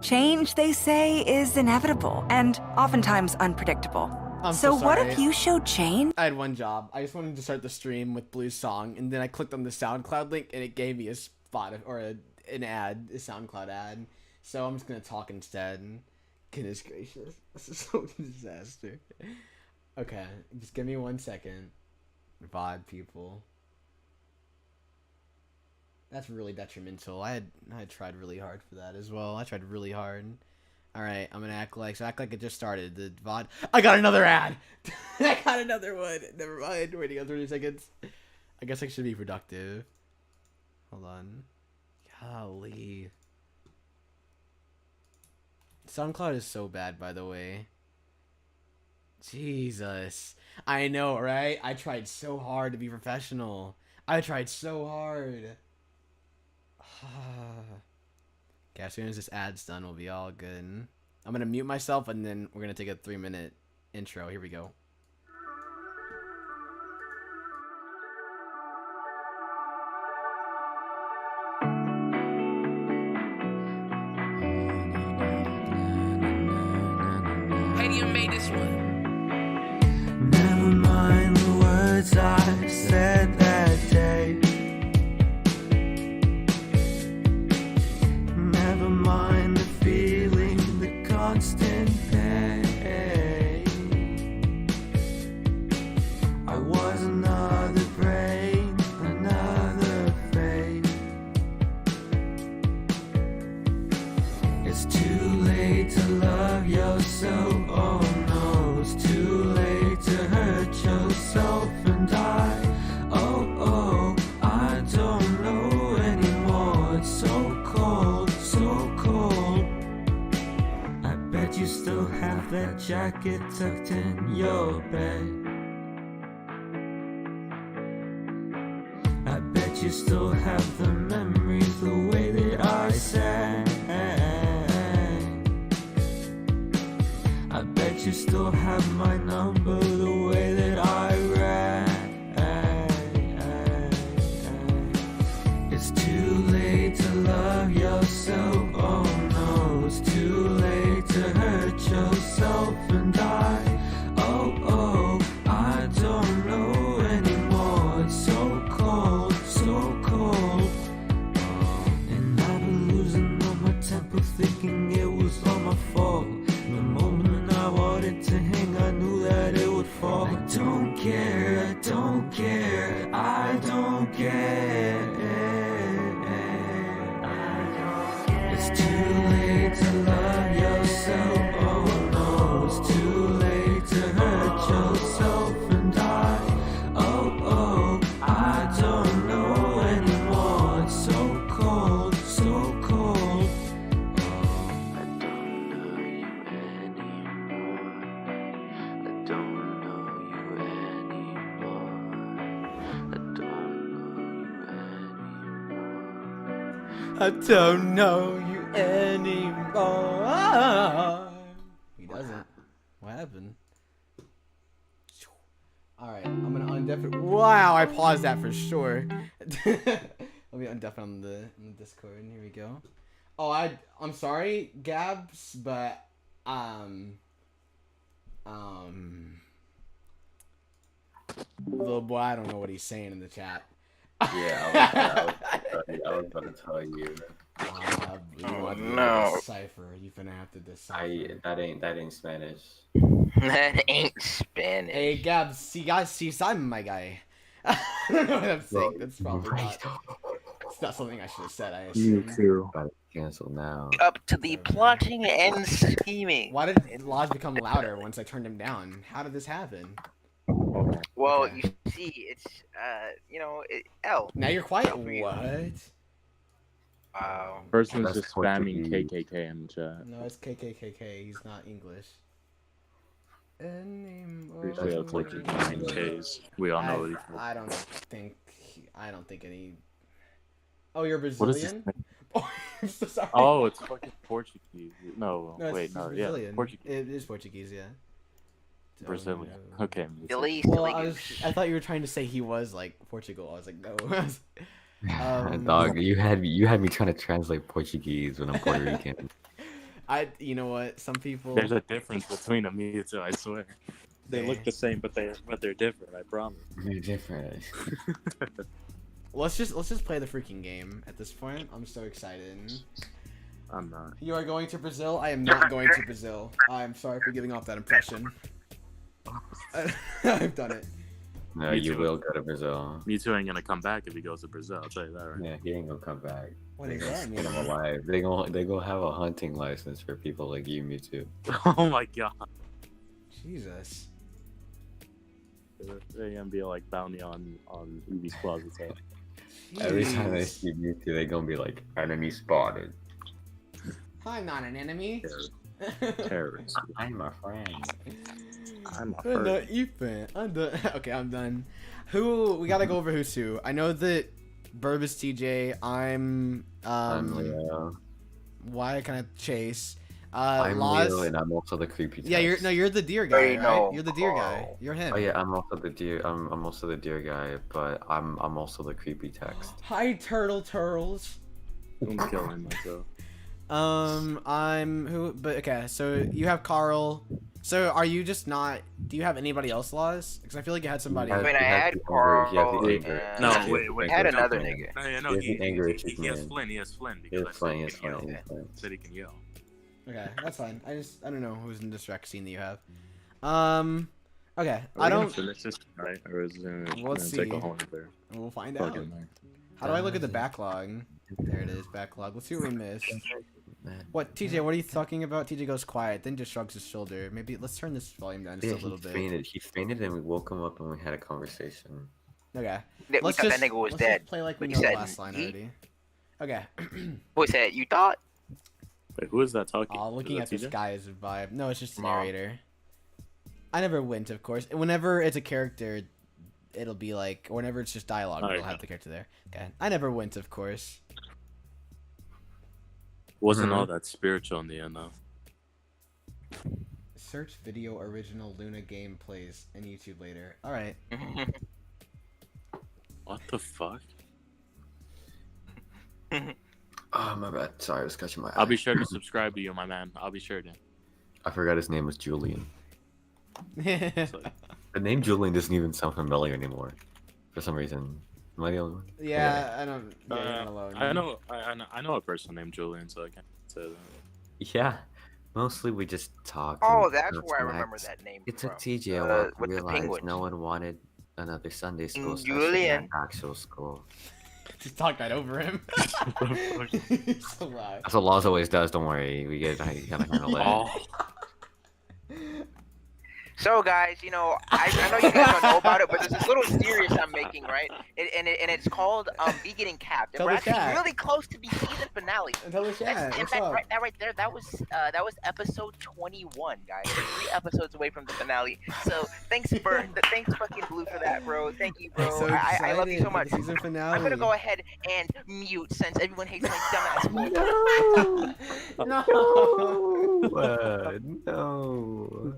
Change, they say, is inevitable and oftentimes unpredictable. So what if you showed change? I had one job. I just wanted to start the stream with Blue's song, and then I clicked on the SoundCloud link, and it gave me a spot or an ad, a SoundCloud ad. So I'm just gonna talk instead. Goodness gracious, this is so a disaster. Okay, just give me 1 second. VOD people. That's really detrimental. I had tried really hard for that as well. I tried really hard. Alright, I'm gonna act like it just started. The VOD. I got another ad! I got another one! Never mind. Waiting on 30 seconds. I guess I should be productive. Hold on. Golly. SoundCloud is so bad, by the way. Jesus. I know, right? I tried so hard to be professional. I tried so hard. Okay, as soon as this ad's done, we'll be all good. I'm gonna mute myself, and then we're gonna take a 3-minute intro. Here we go. Hey, you made this one. Never mind the words I said that day. Never mind the feeling, the constant pain. I was another brain, another fate. It's too late to love yourself, oh no. It's too late to hurt yourself and die. Oh, I don't know anymore. It's so cold, so cold. I bet you still have that jacket tucked in your bed. I bet you still have the memories the way that I sang. I bet you still have my number the way that I rang. It's too late to love yourself, oh no. It's too late to hurt yourself and die. Oh, I don't know anymore. It's so cold, so cold. And I've been losing all my temper, thinking it was all my fault. The moment I wanted to hang, I knew that it would fall. I don't care, I don't care, I don't care. It's too late to love yourself, oh no. It's too late to hurt yourself and die. Oh, I don't know anymore. It's so cold, so cold. I don't know you anymore. I don't know you anymore. I don't know you anymore. I don't know you anymore. He doesn't. What happened? Alright, I'm gonna undeafen. Wow, I paused that for sure. Let me undeafen on the Discord. Here we go. Oh, I'm sorry, Gabs, but little boy, I don't know what he's saying in the chat. Yeah, I was about to tell you. Oh no. Decipher. You're gonna have to decipher. That ain't Spanish. That ain't Spanish. Hey, Gabs, see, I'm my guy. I don't know what I'm saying. That's probably not. It's not something I should have said. I assume. You too. About to cancel now. Up to the plotting and scheming. Why did Lodge become louder once I turned him down? How did this happen? Well, Okay. you see, it's L. Now you're quiet. L for you. What? Wow. Person was That's just spamming Portuguese. KKK in the chat. No, it's KKKK. He's not English. Anymore. Usually it's like 9Ks. We all know it. I don't think any. Oh, you're What is Brazilian? this? Oh, I'm so sorry. Oh, it's fucking Portuguese. No, No, wait, it's no, Brazilian. yeah, Portuguese. It is Portuguese, yeah. Brazilian. Oh, no. Okay. Silly, Well, silly. I thought you were trying to say he was like Portugal. I was like, no. Dog, you had me trying to translate Portuguese when I'm Puerto Rican. You know what? Some people. There's a difference between a Mewtwo, I swear. They look the same, but they're different. I promise. You're different. Let's just play the freaking game at this point. I'm so excited. I'm not. You are going to Brazil? I am not going to Brazil. I'm sorry for giving off that impression. I've done it. No, Me you too. will go to Brazil. Mewtwo ain't gonna come back if he goes to Brazil. I'll tell you that right. Yeah, he ain't gonna come back. What They does gonna that skin him mean? alive. They gonna have a hunting license for people like you, Mewtwo. Oh my god. Jesus. They're gonna be like bounty on Eevee's closet. So. Every time they Jeez. see Mewtwo, they gonna be like, enemy spotted. I'm not an enemy. Terrorist. I'm a friend. I'm a I'm furry. not Ethan. I'm done. Okay, I'm done. We gotta go over who's who. I know that Burb is TJ. I'm Leo. Why kind of Chase. I'm Loz. Leo, and I'm also the creepy. Yeah, text. you're the deer guy, Hey, right? no, You're the deer guy. Carl. You're him. Oh yeah, I'm also the deer. I'm also the deer guy, but I'm also the creepy text. Hi, turtles. I'm killing myself. I'm who? But okay, so you have Carl. So are you just not? Do you have anybody else, Laws? Because I feel like you had somebody. He I has- mean, I he has had the anger- he has the Carl. anger. and- No, He wait. I had has another the nigga. No, He has he an anger has issues, Flynn. man. He has Flynn He because is playing. I He's said he can playing. yell. He's playing. Said he can yell. Okay, that's fine. I don't know who's in this rec scene that you have. Okay, Are we I gonna don't. finish this tonight, or is it gonna, We'll gonna see. take a whole other We'll find out. fucking night? How do I look at the backlog? There it is, backlog. Let's see what we missed. What, TJ, what are you talking about? TJ goes quiet, then just shrugs his shoulder. Maybe let's turn this volume down just Yeah, a little he bit. fainted. He fainted, and we woke him up, and we had a conversation. Okay. We Let's thought just, that nigga was let's dead. just play like we He know the said last line he- already. Okay. What's that? You thought? Wait, who is that talking? Oh, looking Is at that the TJ? sky is a vibe. No, it's just the Mom. narrator. I never went, of course. Whenever it's a character, it'll be like, whenever it's just dialogue, Alright. it'll have the character there. Okay. I never went, of course. Wasn't Mhm. all that spiritual in the end, though. Search video original Luna gameplays in YouTube later. Alright. What the fuck? Oh my bad. Sorry, I was catching my eye. I'll be sure to subscribe to you, my man. I'll be sure to. I forgot his name was Julian. It's like, The name Julian doesn't even sound familiar anymore. For some reason. Am I the only one? Yeah, I don't. Yeah, you're not alone. I know a person named Julian, so I can't say that. Yeah. Mostly we just talk. Oh, and that's have where I remember snacks. that name It from. took TJ a Uh, while to with the realize penguins. no one wanted another Sunday school session Julian. at actual school. Just talk right over him. He's so loud. That's what Laws always does. Don't worry, we gotta handle it. Oh, So, guys, you know, I know you guys don't know about it, but there's this little series I'm making, right? And it's called Be Getting Capped. And Tell we're the actually chat. really close to the season finale. And tell the chat. In What's fact, up? that right there, that was episode 21, guys. We're 3 episodes away from the finale. So thanks fucking Blue for that, bro. Thank you, bro. I'm so I love you so excited much. for the season finale. I'm gonna go ahead and mute since everyone hates my dumbass voice. No. No.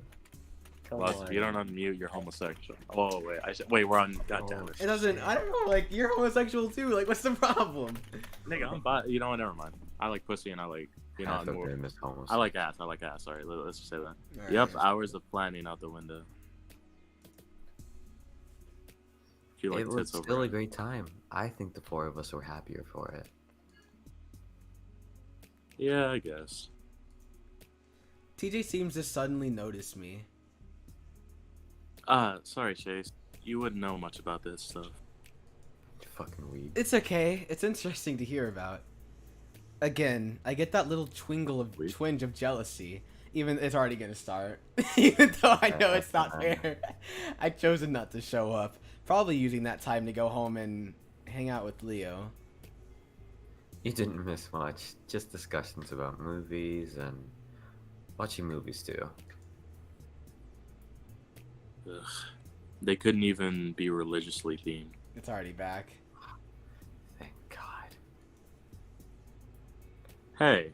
Come Lost, if you don't unmute, you're homosexual. Oh wait, wait, we're on. God damn it. It doesn't. I don't know. Like you're homosexual too. Like what's the problem? Nigga, I'm bi. You know what? Never mind. I like pussy, and I like. You know, Half I'm of more. them is homeless. I like ass. I like ass. Sorry, let's just say that. Alright. Yep, hours of planning out the window. If you like It was tits over still a it. great time. I think the 4 of us were happier for it. Yeah, I guess. TJ seems to suddenly notice me. Sorry, Chase. You wouldn't know much about this stuff. Fucking weed. It's okay. It's interesting to hear about. Again, I get that little Weed? twinge of jealousy. Even it's already gonna start. Even though I know it's not fair. I chosen not to show up. Probably using that time to go home and hang out with Leo. You didn't miss much. Just discussions about movies and watching movies too. Ugh. They couldn't even be religiously themed. It's already back. Thank God. Hey,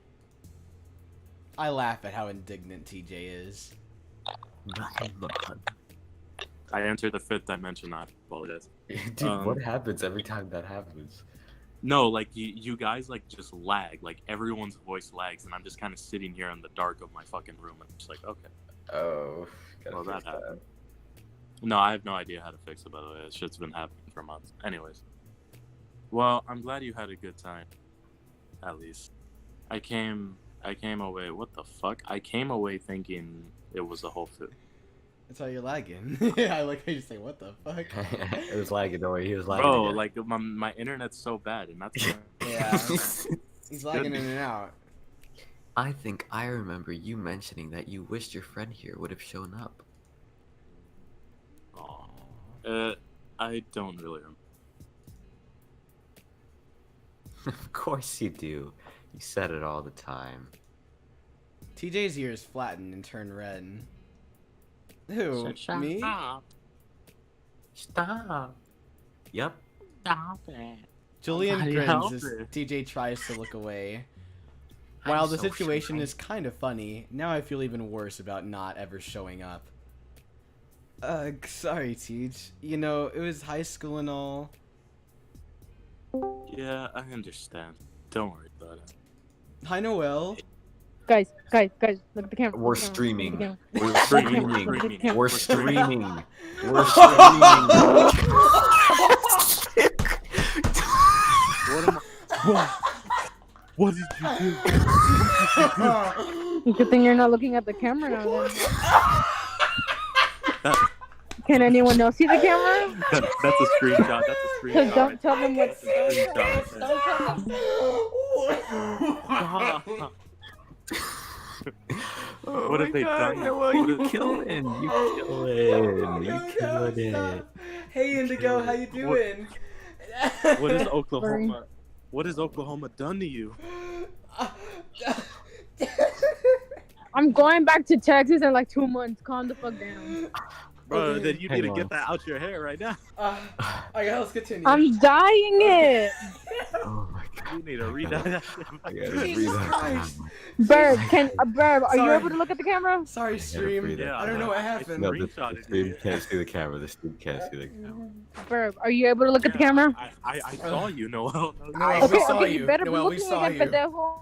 I laugh at how indignant TJ is. I entered the 5th dimension. I apologize. Dude, Um, what happens every time that happens? No, like you guys like just lag. Like everyone's voice lags, and I'm just kind of sitting here in the dark of my fucking room, and I'm just like, okay. Oh, gotta Well, fix that happened. No, I have no idea how to fix it. By the way, this shit's been happening for months. Anyways, well, I'm glad you had a good time. At least, I came away. What the fuck? I came away thinking it was a whole food. That's how you're lagging. I like how you say, what the fuck? It was lagging, don't worry, he was lagging. Bro, again. like my internet's so bad, and that's Yeah. He's lagging in and out. I think I remember you mentioning that you wished your friend here would have shown up. Aw. I don't really remember. Of course you do. You said it all the time. TJ's ears flattened and turned red. Who? Me? Stop. Yep. Stop it. Julian Somebody grins help as me. TJ tries to look away. I'm While the so situation shy. is kind of funny, now I feel even worse about not ever showing up. Sorry, Teach. You know, it was high school and all. Yeah, I understand. Don't worry about it. Hi, Noel. Guys, look at the camera. We're look at the streaming. camera. We're Streaming. streaming. We're We're streaming. streaming. We're streaming. What am I? What did you do? Good thing you're not looking at the camera now. Then. That- Can anyone else see the camera? That's a screenshot. That's a Because screenshot. don't tell them what's. That's a screenshot. Don't tell them. What have they done? Noel, you killing. You killing. You killing it. Hey, Indigo, how you doing? What is Oklahoma? What has Oklahoma done to you? I'm going back to Texas in like 2 months. Calm the fuck down. Bro, then you need Hang to get on. that out your hair right now. Okay, let's continue. I'm dying it. Oh my god. You need to read that. I gotta Jesus breathe out. Christ. Bird, Bird, are you Sorry. able to look at the camera? Sorry, stream. breathe Yeah, I don't know what I happened. No, the Screenshotted stream it. can't see the camera. The stream can't see the camera. Bird, are you able to look at the camera? I saw you, Noel. Noel, we saw you. You better Noel, be we looking saw again, you. pendejo.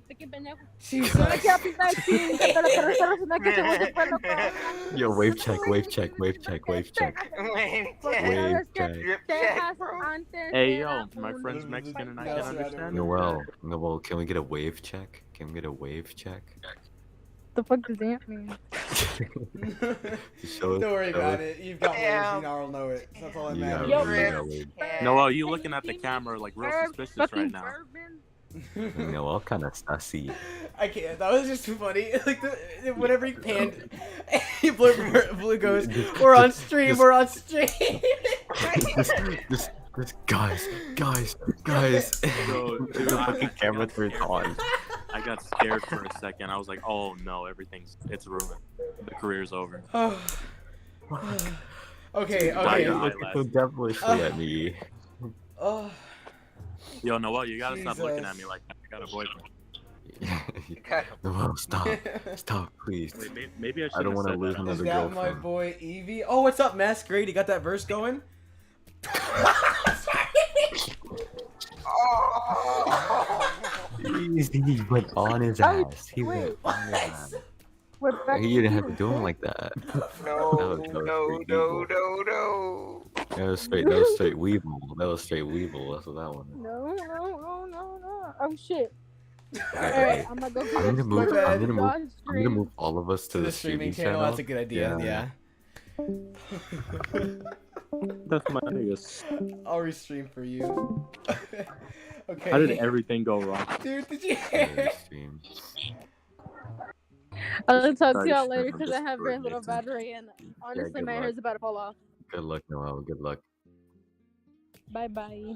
Pequeño pendejo. Jesus. Yo, wave check, wave check, wave check, wave check. Wave check. Hey, yo, my friend's Mexican and I can understand. Noel, can we get a wave check? Can we get a wave check? The fuck does that mean? Show Don't worry show about us- it. You've got waves, Damn. you know I'll know it. That's all that You matters. got- Yo, you got wave. Noel, you looking at the camera like real suspicious right now. Noel kind of sussy. I can't. That was just too funny. Like whenever he panned, Blue goes, "We're on stream. We're on stream." This guys. Yo, dude, The fucking camera turns on. I got scared for a second. I was like, oh no, it's ruined. The career's over. Okay. Why You not? Okay. look so devilishly at me. Oh, Yo, Noel, you gotta stop looking Jesus. at me like that. I got a boyfriend. Noel, stop, please. Wait, maybe I should. I don't want to lose is another that my girlfriend. boy Evie? Oh, what's up, Mass? Great. You got that verse going? He went on his ass. He went on his ass. We're back He didn't have to do him like that. No, That was no. That was straight Weevil. That was straight Weevil. That's what that one is. No. Oh shit. Alright, Alright, I'm gonna go get I'm gonna move. bad. I'm gonna move all of us to the streaming streaming channel. channel. That's a good idea. Yeah. That's my niggas. I'll restream for you. Okay. How did everything go wrong? Dude, did you Yeah, hear? stream. I'll talk to y'all Sorry, later I'm because I just have very little coordinating. battery and honestly good my luck. hair's about to fall off. Good luck, Noel. Good luck. Bye bye.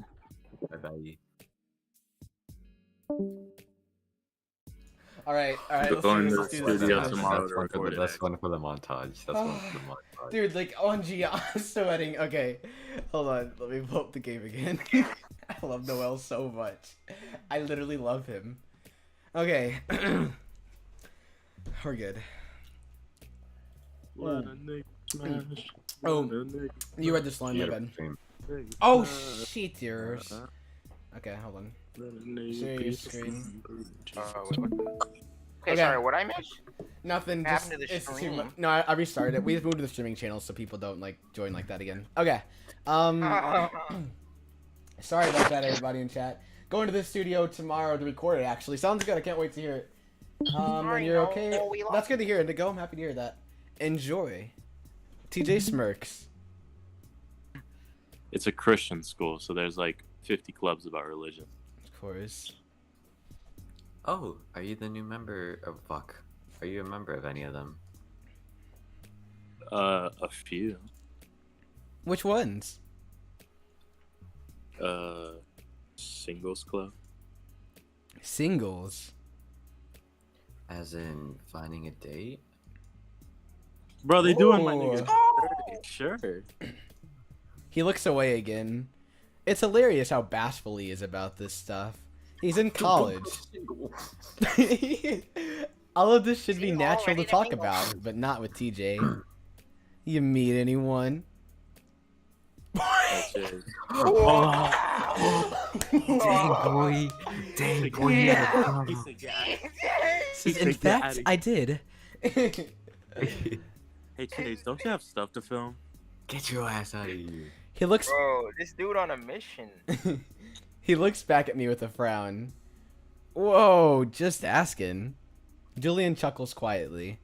Bye bye. All right. Going to Let's the do this. studio Let's do this. tomorrow to That's record it. that's one for the montage. That's one for the montage. Dude, like OMG, I'm sweating. Okay, hold on. Let me pull up the game again. I love Noel so much. I literally love him. Okay, we're good. Oh, you read this line, my bad. Stream. Oh shit, yours. Okay, hold on. Share Share your screen. Okay, sorry, what I missed? Nothing. What Just happened to the it's too stream? much. No, I restarted it. We just moved to the streaming channel so people don't like join like that again. Okay. Sorry about that, everybody in chat. Going to the studio tomorrow to record it. Actually, sounds good. I can't wait to hear it. And you're okay. That's good to hear, Indigo. I'm happy to hear that. Enjoy. TJ smirks. It's a Christian school, so there's like 50 clubs about religion. Of course. Oh, are you the new member of Fuck? Are you a member of any of them? A few. Which ones? Singles club. Singles. As in finding a date? Bro, they doing my Ooh. nigga. Sure. He looks away again. It's hilarious how bashful he is about this stuff. He's in college. All of this should be natural to talk about, but not with TJ. You meet anyone? Dang boy. Dang boy. Yeah. In fact, I did. Hey Chase, don't you have stuff to film? Get your ass out of here. He looks. Bro, this dude on a mission. He looks back at me with a frown. Whoa, just asking. Julian chuckles quietly.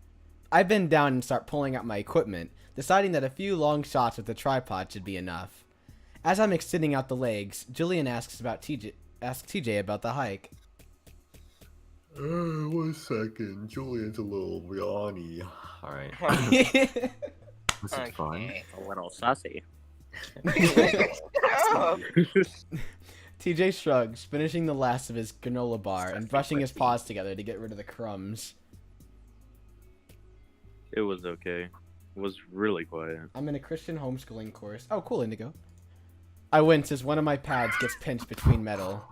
I bend down and start pulling out my equipment, deciding that a few long shots with the tripod should be enough. As I'm extending out the legs, Julian asks TJ about the hike. 1 second. Julian's a little yawny. Alright. This is fun. A little saucy. TJ shrugs, finishing the last of his granola bar and brushing his paws together to get rid of the crumbs. It was okay. It was really quiet. I'm in a Christian homeschooling course. Oh, cool, Indigo. I wince as one of my pads gets pinched between metal.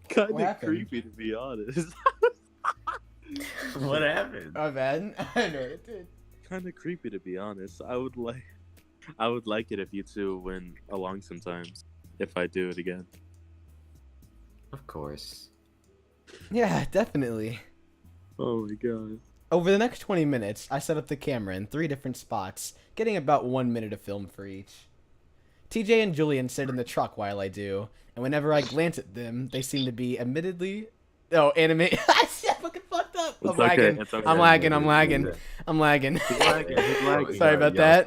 Kind What of happened? creepy, to be honest. What happened? Oh, man. I know it did. Kind of creepy, to be honest. I would like it if you two went along sometimes. If I do it again. Of course. Yeah, definitely. Oh my god. Over the next 20 minutes, I set up the camera in 3 different spots, getting about 1 minute of film for each. TJ and Julian sit in the truck while I do, and whenever I glance at them, they seem to be admittedly... Oh, animate... I fucking fucked up! It's okay, it's okay. I'm lagging. I'm lagging. He's lagging. Sorry about that.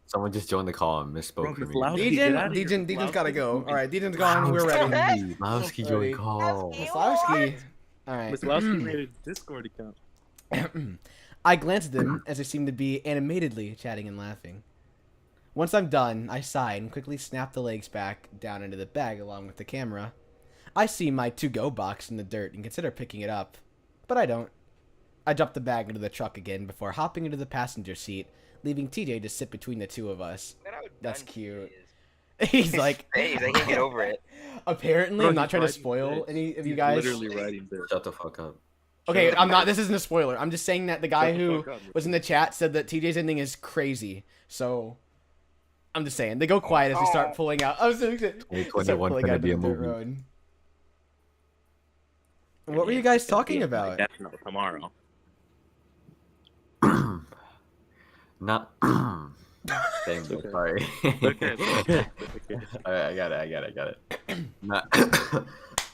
Someone just joined the call and misspoke for me. Dejan's gotta go. Alright, Dejan's gone. We're ready. Lowski joined call. Maslowski. Alright. Maslowski made a Discord account. I glance at them as they seem to be animatedly chatting and laughing. Once I'm done, I sigh and quickly snap the legs back down into the bag along with the camera. I see my to-go box in the dirt and consider picking it up, but I don't. I drop the bag into the truck again before hopping into the passenger seat, leaving TJ to sit between the two of us. That's cute. He's like, I can't get over it. Apparently, Bro, I'm not he's trying to riding spoil dirt. any of you He's guys. literally writing there. Shut the fuck up. Okay, Shut I'm the not. fuck This isn't a spoiler. I'm just saying that the guy Shut the who fuck up, was in the chat said that TJ's ending is crazy. So, I'm just saying. They go quiet as we start pulling out. I was so excited. 2021 gonna be a movie. What were you guys talking about? Death Note tomorrow. Not. Dang, Okay. sorry. Okay. I got it. Not.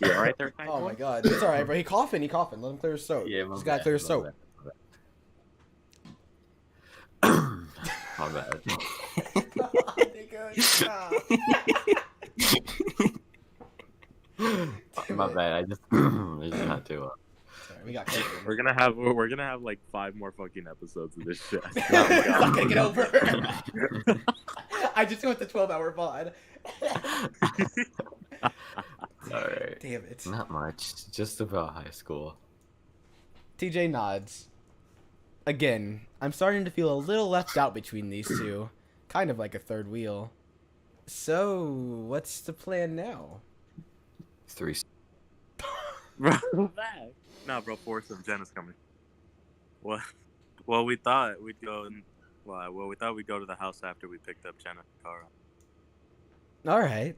You alright there, Oh my god. It's alright, bro. He coughing. Let him clear his throat. Yeah, my He's got to bad, clear his throat. My bad. My bad. I just had to. Sorry, we got COVID. We're gonna have like 5 more fucking episodes of this shit. I'm not gonna get over it. I just went the 12-hour pod. Alright. Damn it. Not much. Just about high school. TJ nods. Again, I'm starting to feel a little left out between these two. Kind of like a third wheel. So, what's the plan now? 3. Bro, back. Nah, bro, foursome. Jenna's coming. What? Well, we thought we'd go and we thought we'd go to the house after we picked up Jenna and Cara. Alright.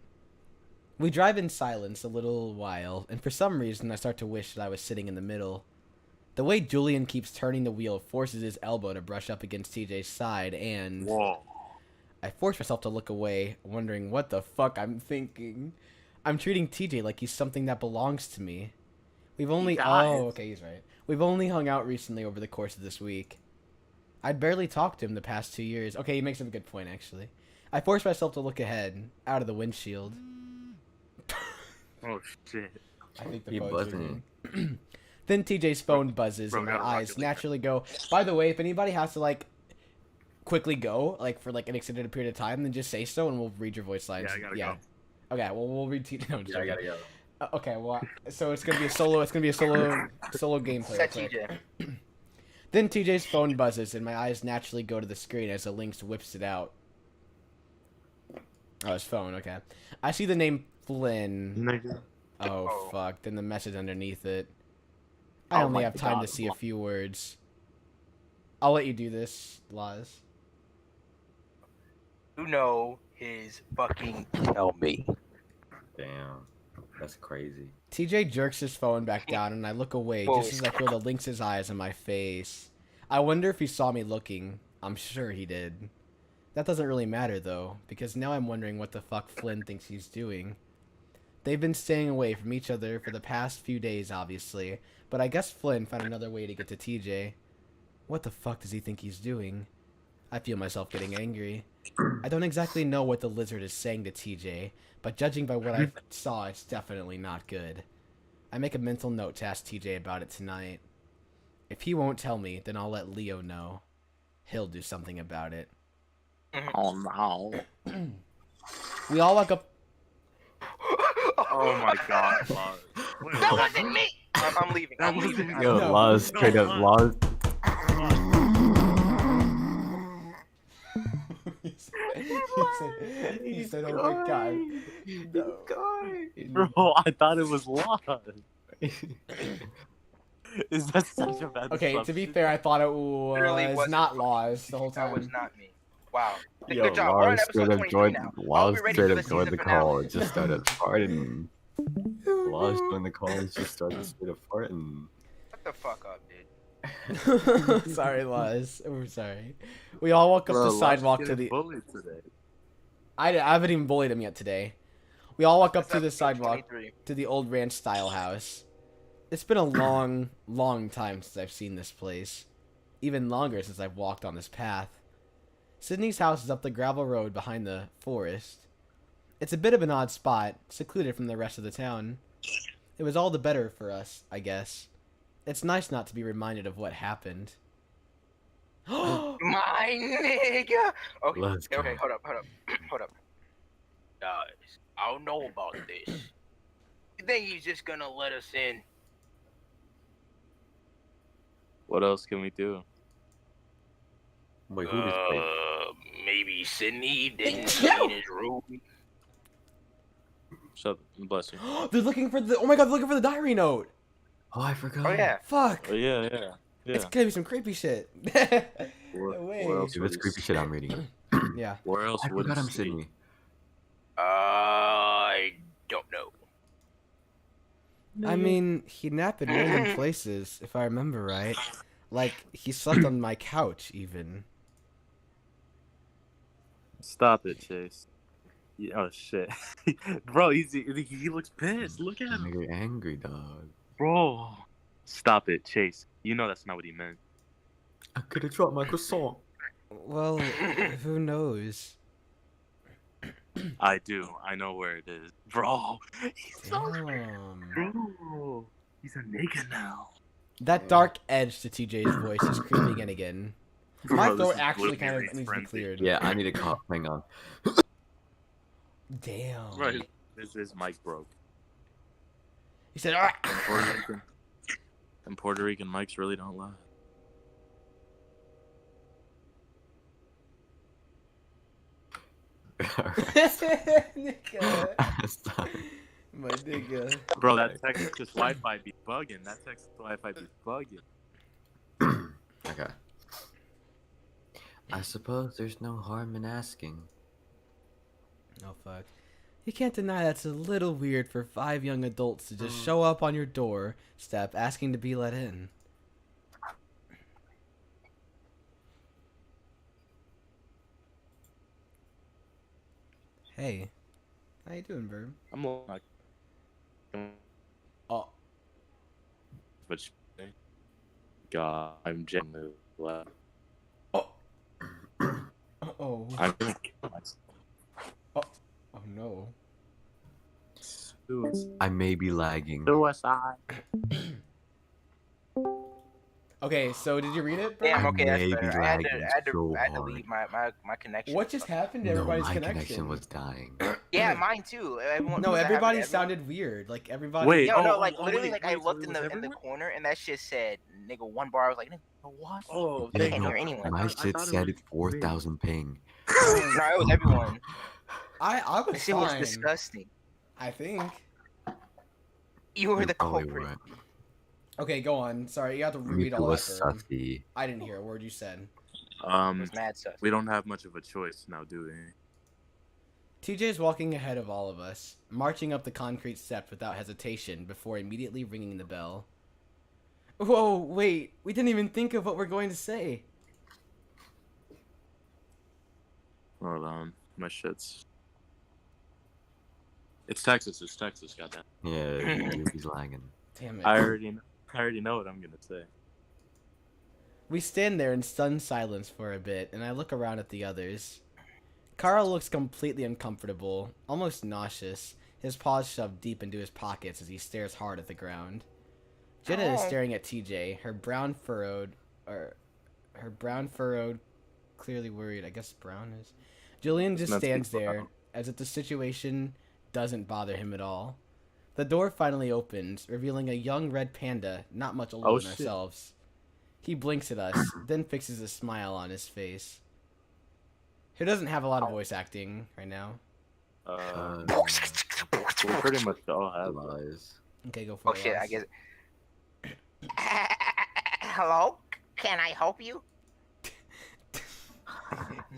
We drive in silence a little while, and for some reason I start to wish that I was sitting in the middle. The way Julian keeps turning the wheel forces his elbow to brush up against TJ's side, and Whoa. I force myself to look away, wondering what the fuck I'm thinking. I'm treating TJ like he's something that belongs to me. We've only okay, he's right. We've only hung out recently over the course of this week. I'd barely talked to him the past 2 years. Okay, he makes a good point, actually. I force myself to look ahead, out of the windshield. Oh shit. I think the He phone's buzzing. ringing. Then TJ's phone buzzes, and my eyes naturally go. By the way, if anybody has to like quickly go, like for like an extended period of time, then just say so, and we'll read your voice lines. Yeah, I gotta go. Okay, well we'll read TJ. No, I'm Yeah, I joking. gotta go. Okay, well, so it's gonna be a solo. It's gonna be a solo gameplay. Set real quick. TJ. Then TJ's phone buzzes, and my eyes naturally go to the screen as the Lynx whips it out. Oh, his phone. Okay, I see the name Flynn. Nigga. Oh fuck! Then the message underneath it. I only have time to see a few words. I'll let you do this, Laz. You know his fucking tell me. Damn. That's crazy. TJ jerks his phone back down, and I look away Whoa. just as I feel the Lynx's eyes on my face. I wonder if he saw me looking. I'm sure he did. That doesn't really matter, though, because now I'm wondering what the fuck Flynn thinks he's doing. They've been staying away from each other for the past few days, obviously, but I guess Flynn found another way to get to TJ. What the fuck does he think he's doing? I feel myself getting angry. I don't exactly know what the lizard is saying to TJ, but judging by what I saw, it's definitely not good. I make a mental note to ask TJ about it tonight. If he won't tell me, then I'll let Leo know. He'll do something about it. Oh no. We all walk up. Oh my god. Lars. That wasn't me. I'm leaving. I'm leaving. Yo, No. Laz, straight up, Laz. he said, oh my god. No. Bro, I thought it was Lars. Is that such a bad Okay, to be assumption? fair, I thought it Literally was wasn't not Lars. Laws the whole That was time. not me. Wow. Yo, Good job. We're on Laz episode straight up 23 joined. now. Laz Are we ready straight for up the joined the season call. finale? It just started farting. Laz joined the call and just started straight up farting. Shut the fuck up, dude. Sorry, Laws. We're sorry. We all walk up Bro, the Lars sidewalk is to getting the. bullied today. I haven't even bullied him yet today. We all walk up That's to the episode sidewalk 23. to the old ranch style house. It's been a long, long time since I've seen this place. Even longer since I've walked on this path. Sydney's house is up the gravel road behind the forest. It's a bit of an odd spot, secluded from the rest of the town. It was all the better for us, I guess. It's nice not to be reminded of what happened. My nigga. Okay, Let's go. okay, hold up. Hold up. Guys, I don't know about this. You think he's just gonna let us in? What else can we do? Wait, who just played? Maybe Sydney didn't clean his room. Shut bless you. They're looking for the. Oh my god, they're looking for the diary note. Oh, I forgot. Oh yeah. Fuck. Oh, yeah. It's gonna be some creepy shit. Where, No way. where else Dude, would that's we creepy shit I'm reading. Yeah. Where else I would forgot he I'm sleep? Sydney. I don't know. I mean, he napped in random places, if I remember right. Like, he slept on my couch, even. Stop it, Chase. Yeah, oh shit, bro. He looks pissed. Look at him, Nigga angry, dog. bro. Stop it, Chase. You know that's not what he meant. I could have dropped my croissant. Well, who knows? I do. I know where it is, bro. He's so Damn. bro. He's a nigga now. That dark edge to TJ's voice is creeping in again. My Bro, this throat is actually kind of Blueberry's needs to be frenzy. cleared. Yeah, I need a cough. Hang on. Damn. Bro, his mic broke. He said, "Ah." And Puerto Rican mics really don't lie. Nigga. Stop. My nigga. Bro, that Texas Wi-Fi be bugging. That Texas Wi-Fi be bugging. Okay. I suppose there's no harm in asking. Oh, fuck. You can't deny that's a little weird for 5 young adults to just show up on your doorstep asking to be let in. Hey, how you doing, Verb? I'm like, Oh, but God, I'm genuinely glad. oh, oh, I'm gonna kill myself. oh no. I may be lagging. Suicide. Okay, so did you read it, Verb? Damn, okay, that's may better. be I had lagging to so delete my connection. What just happened to No, everybody's my connection? connection was dying. Yeah, mine too. Everyone, No, was that happening everybody to everyone? sounded weird. Like everybody. Wait, Yo, no, like oh, literally, wait, like I wait, looked so in it was the everyone? corner and that shit said nigga 1 bar. I was like, nigga, what? Oh, I Yeah, can't no, hear anyone. my I shit thought it said was 4,000 ping. No, it was everyone. I was This shit was fine. disgusting. I think. You were You the probably culprit. weren't. Okay, go on. Sorry, you have to reread Mika all that. was Verb. sussy. I didn't hear a word you said. It was mad sus. We don't have much of a choice now, do we? TJ's walking ahead of all of us, marching up the concrete steps without hesitation before immediately ringing the bell. Whoa, wait, we didn't even think of what we're going to say. Hold on, my shit's. It's Texas. It's Texas. Goddamn. Yeah, he's lagging. Damn it. I already know what I'm gonna say. We stand there in stunned silence for a bit, and I look around at the others. Carl looks completely uncomfortable, almost nauseous, his paws shoved deep into his pockets as he stares hard at the ground. Jenna is staring at TJ, her brown furrowed, clearly worried. I guess brown is. Julian just stands there, as if the situation doesn't bother him at all. The door finally opens, revealing a young red panda, not much older than ourselves. He blinks at us, then fixes a smile on his face. He doesn't have a lot of voice acting right now. We pretty much all have. Lies. Okay, go for it. Oh shit, Ross. I guess. Hello? Can I help you?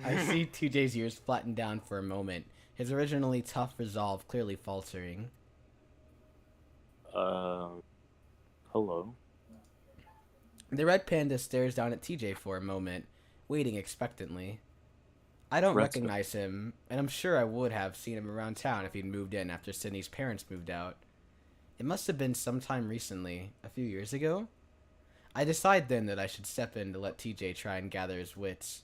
I see TJ's ears flatten down for a moment, his originally tough resolve clearly faltering. Hello. The red panda stares down at TJ for a moment, waiting expectantly. I don't recognize him, and I'm sure I would have seen him around town if he'd moved in after Sydney's parents moved out. It must have been sometime recently, a few years ago. I decide then that I should step in to let TJ try and gather his wits.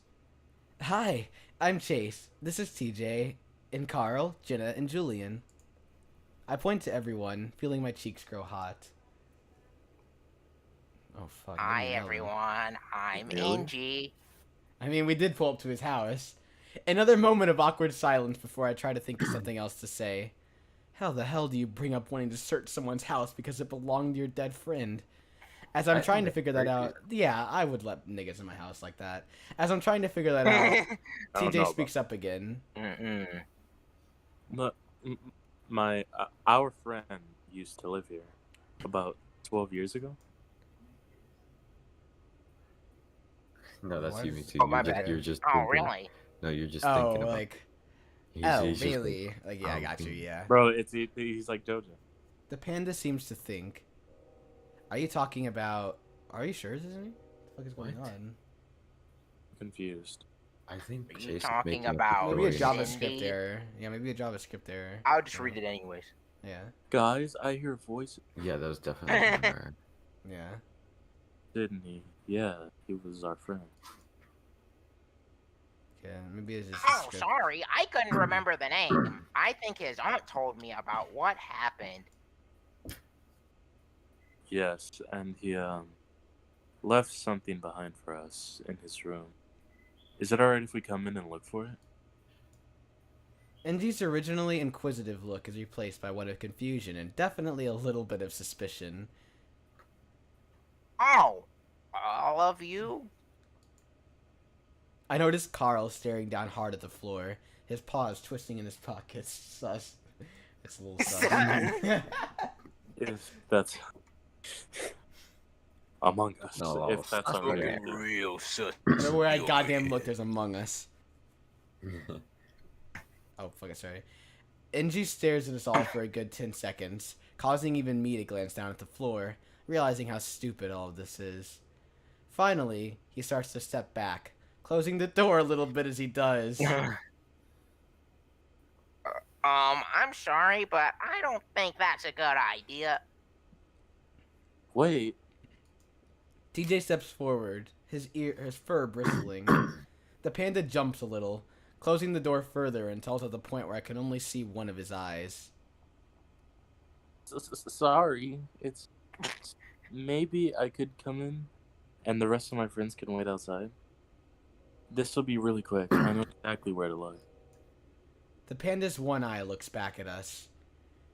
Hi, I'm Chase. This is TJ, and Carl, Jenna, and Julian. I point to everyone, feeling my cheeks grow hot. Oh, fuck. Hi everyone, I'm Angie. I mean, we did pull up to his house. Another moment of awkward silence before I try to think of something else to say. How the hell do you bring up wanting to search someone's house because it belonged to your dead friend? As I'm trying to figure that out, yeah, I would let niggas in my house like that. As I'm trying to figure that out, TJ speaks up again. Look, our friend used to live here about 12 years ago. No, that's you, me too. Oh, my bad. You're just Oh, thinking. really? No, you're just Oh, thinking about. like, He's just really? Like, yeah, I got you, yeah. Bro, he's like JoJo. The panda seems to think. Are you talking about... Are you sure this isn't me? What the fuck is going on? Confused. I think Are you Chase is talking making up about- the Maybe a story. JavaScript Cindy? error. Yeah, maybe a JavaScript error. I'll just read it anyways. Yeah, Guys, I hear voices. Yeah, that was definitely her. yeah. Sydney. Yeah, he was our friend. Yeah, maybe it's just a Oh, script. sorry, I couldn't remember the name. I think his aunt told me about what happened. Yes, and he left something behind for us in his room. Is it alright if we come in and look for it? Angie's originally inquisitive look is replaced by one of confusion and definitely a little bit of suspicion. Oh, all of you? I notice Carl staring down hard at the floor, his paws twisting in his pockets. Sus. It's a little sus. If that's Among Us. No, if that's that's alright. okay. Real sus. Everywhere I goddamn look, there's Among Us. Oh, fuck it, sorry. NG stares at us all for a good 10 seconds, causing even me to glance down at the floor, realizing how stupid all of this is. Finally, he starts to step back, closing the door a little bit as he does. I'm sorry, but I don't think that's a good idea. Wait. TJ steps forward, his fur bristling. The panda jumps a little, closing the door further until it's at the point where I can only see one of his eyes. Sorry. It's maybe I could come in, and the rest of my friends can wait outside. This will be really quick. I know exactly where to look. The panda's one eye looks back at us.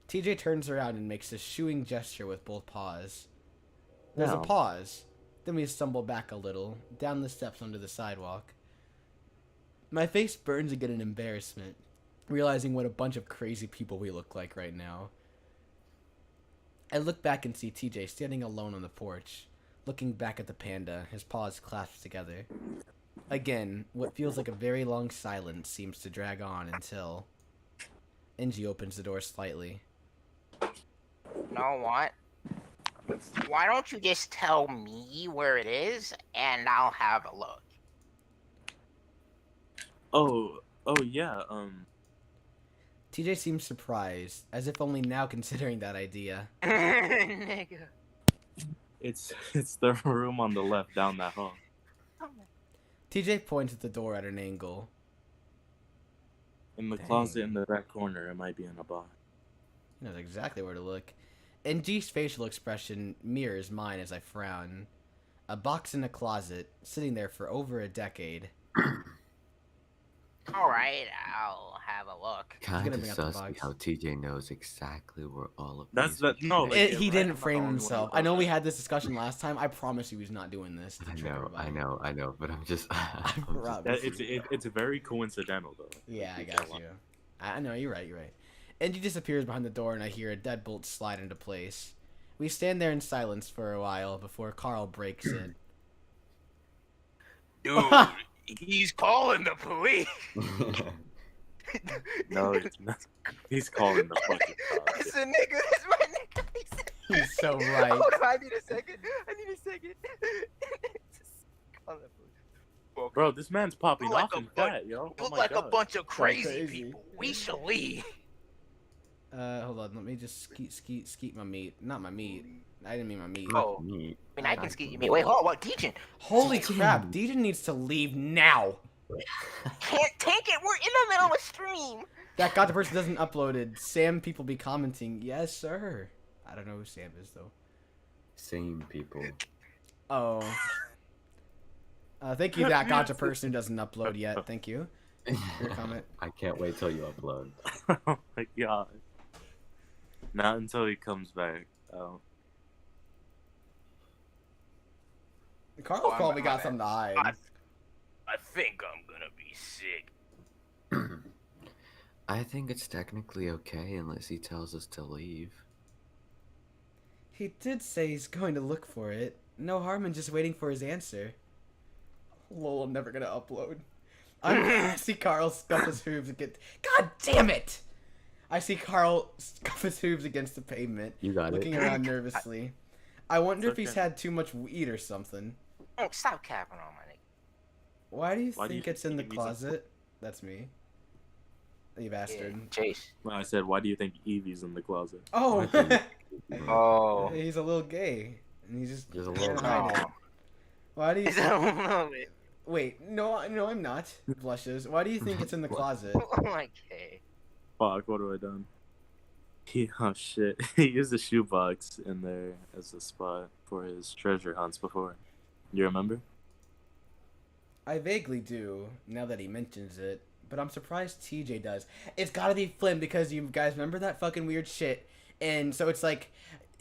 TJ turns around and makes a shooing gesture with both paws. There's a No. pause. Then we stumble back a little, down the steps onto the sidewalk. My face burns again in embarrassment, realizing what a bunch of crazy people we look like right now. I look back and see TJ standing alone on the porch, looking back at the panda, his paws clasped together. Again, what feels like a very long silence seems to drag on until... NG opens the door slightly. Know what? Why don't you just tell me where it is, and I'll have a look. Oh yeah. TJ seems surprised, as if only now considering that idea. Nigga. It's the room on the left down that hall. TJ points at the door at an angle. In the Dang. closet in the back corner, it might be in a box. He knows exactly where to look. NG's facial expression mirrors mine as I frown. A box in a closet, sitting there for over a decade. Alright, I'll have a look. gonna Kind of bring up the sussy box. how TJ knows exactly where all of That's these that. No, are. like, He right, didn't I'm not frame the only one himself. who I know does we that. had this discussion last time. I promise you he's not doing this to trick everybody. I know, but I'm just... Rob, It's very coincidental though. Yeah, I got you. I know, you're right. NG disappears behind the door and I hear a deadbolt slide into place. We stand there in silence for a while before Carl breaks in. Dude, he's calling the police. No, it's not. He's calling the fucking cops. That's a nigga. That's my nigga. He's so right. Hold on, I need a second. Call the police. Bro, this man's popping You look off like and a fat, yo. You Oh look my like a God. bunch of crazy, crazy. people. We should leave. Hold on, let me just skeet my meat. Not my meat. I didn't mean my meat. Oh. Neat. I mean, I can ski you. Wait, hold on. What, Dejan? Holy crap, Dejan needs to leave now. Can't take it. We're in the middle of a stream. That got the person doesn't uploaded. Sam people be commenting, yes sir. I don't know who Sam is though. Same people. Oh. Thank you, that gotcha person who doesn't upload yet. Thank you for your comment. I can't wait till you upload. Oh my God. Not until he comes back. Oh. Carl's Oh, I'm- probably got I'm- something to hide. I think I'm gonna be sick. I think it's technically okay unless he tells us to leave. He did say he's going to look for it. No harm in just waiting for his answer. Lol, I'm never gonna upload. I see Carl scuff his hooves against. God damn it! I see Carl scuff his hooves against the pavement, You got looking it. around nervously. I wonder It's if he's okay. had too much weed or something. Oh, stop capping on my nigga. Why do you Why do think you it's in the think he's a- closet? That's me. You bastard. Yeah, Chase. Well, I said, why do you think Evie's in the closet? Oh! Oh. He's a little gay. And he's just Just a trying little to hide it. Oh. Why do you Is that a little bit? Wait, no, I'm not. Blushes. Why do you think it's in the closet? Okay. Fuck, what have I done? Oh shit. He used a shoebox in there as a spot for his treasure hunts before. You remember? I vaguely do, now that he mentions it, but I'm surprised TJ does. It's gotta be Flynn, because you guys remember that fucking weird shit, and so it's like,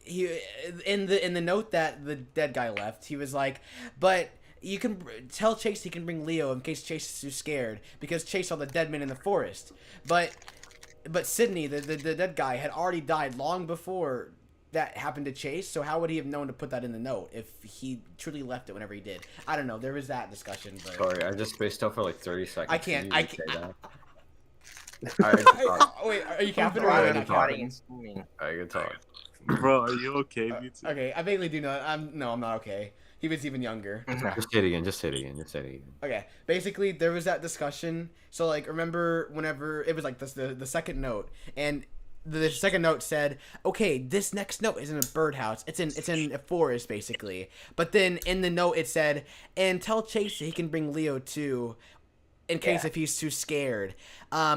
he in the note that the dead guy left, he was like, but you can tell Chase he can bring Leo in case Chase is too scared, because Chase saw the dead man in the forest. But Sydney, the dead guy, had already died long before that happened to Chase, so how would he have known to put that in the note if he truly left it whenever he did? I don't know, there was that discussion, but... Sorry, I just spaced out for like 30 seconds. I can't, Can you I say can't... that? Alright, good talk. Wait, are you capping or Alright, are you good not talk. Plotting capping? and scheming. Alright, good talk. Bro, are you okay? Me too. Okay, I vaguely do know. I'm not okay. He was even younger. Just say it again. Just say it again. Just say it again. Okay, basically there was that discussion. So like, remember whenever it was like this, the second note, and the second note said, "Okay, this next note is in a birdhouse. It's in a forest, basically." But then in the note it said, "And tell Chase that he can bring Leo too, in case if he's too scared,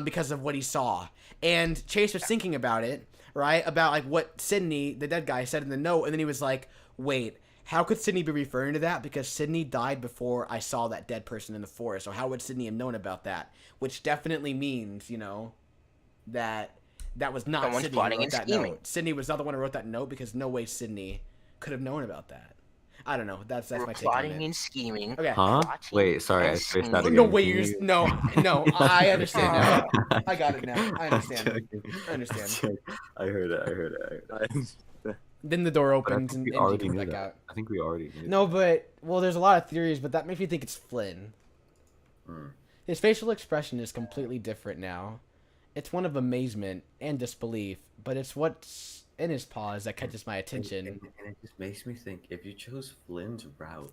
because of what he saw." And Chase was thinking about it, right? About like what Sydney, the dead guy, said in the note, and then he was like, "Wait. How could Sydney be referring to that? Because Sydney died before I saw that dead person in the forest. So how would Sydney have known about that? Which definitely means, that was not Someone's Sydney who plotting wrote and that scheming. note. Sydney was not the one who wrote that note because no way Sydney could have known about that. I don't know. That's We're my take on plotting it. and scheming. Okay. Huh? Plotting Wait, sorry, I and spaced out scheming. again. No way. Can You're you- no. I understand now. I'm I got it now. I understand. joking. I understand. I'm joking. I heard it. Then the door But I opens think and we Angie already comes knew back that. out. I think we already knew. No, but there's a lot of theories, but that makes me think it's Flynn. Hmm. His facial expression is completely different now. It's one of amazement and disbelief, but it's what's in his paws that catches my attention. And it just makes me think: if you chose Flynn's route,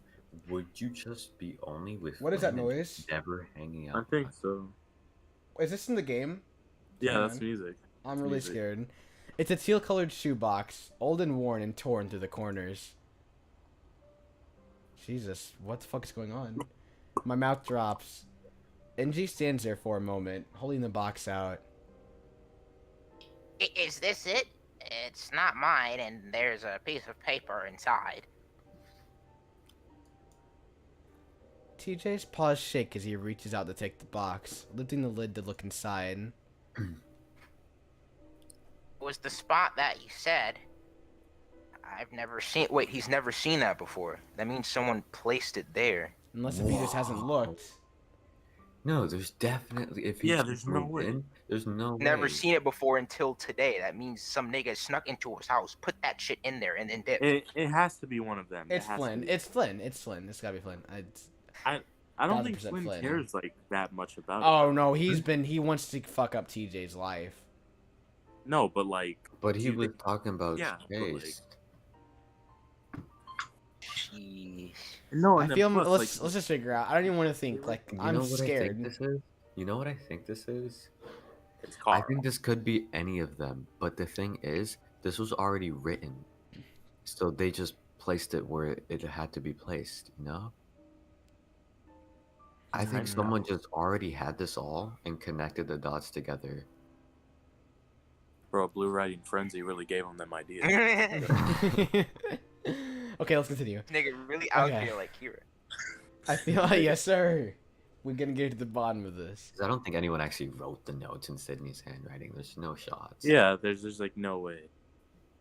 would you just be only with? What is that Flynn and noise? Never hanging I out. think so. Is this in the game? Yeah, Hang that's on. music. I'm really music. scared. It's a teal-colored shoebox, old and worn and torn through the corners. Jesus, what the fuck is going on? My mouth drops. NG stands there for a moment, holding the box out. Is this it? It's not mine, and there's a piece of paper inside. TJ's paws shake as he reaches out to take the box, lifting the lid to look inside. It was the spot that you said. I've never seen. Wait, he's never seen that before. That means someone placed it there. Unless if he just hasn't looked. No, there's definitely. If you Yeah, just there's no moved way. in, there's no Never way. seen it before until today. That means some nigga snuck into his house, put that shit in there, and then dipped. It has to be one of them. It's It has to Flynn. be. It's Flynn. It's Flynn. It's gotta be Flynn. I don't think 1000% Flynn Flynn. cares like that much about it. Oh no, he wants to fuck up TJ's life. No, but like. But he do you was think- talking about Yeah, but, like- Chase. Jeez. No, I and then feel. plus, Let's like, let's just figure out. I don't even want to think. Like You I'm know what I think scared. this is? You know what I think this is? it's I Carl. think this could be any of them. But the thing is, this was already written, so they just placed it where it had to be placed. You know? I think know. someone just already had this all and connected the dots together. Bro, Blue Writing Frenzy really gave him them ideas. Nigga Okay, let's continue. really out Okay. here like hero. I feel yes, sir. We're gonna get to the bottom of this. 'Cause I don't think anyone actually wrote the notes in Sydney's handwriting. There's no shots. Yeah, there's like no way.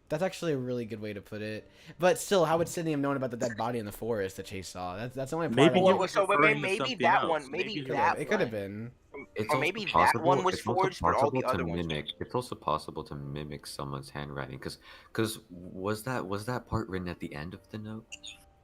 That's actually a really good way to put it. But still, how would Sydney have known about the dead body in the forest that Chase saw? That's the only part. Maybe I you don't- were so referring to maybe something that else. one, maybe Maybe that it could have one. been. It's Or also maybe that possible- one was it's also forged, but all the possible to other ones mimic. It's also possible to mimic someone's handwriting, because was that part written at the end of the note?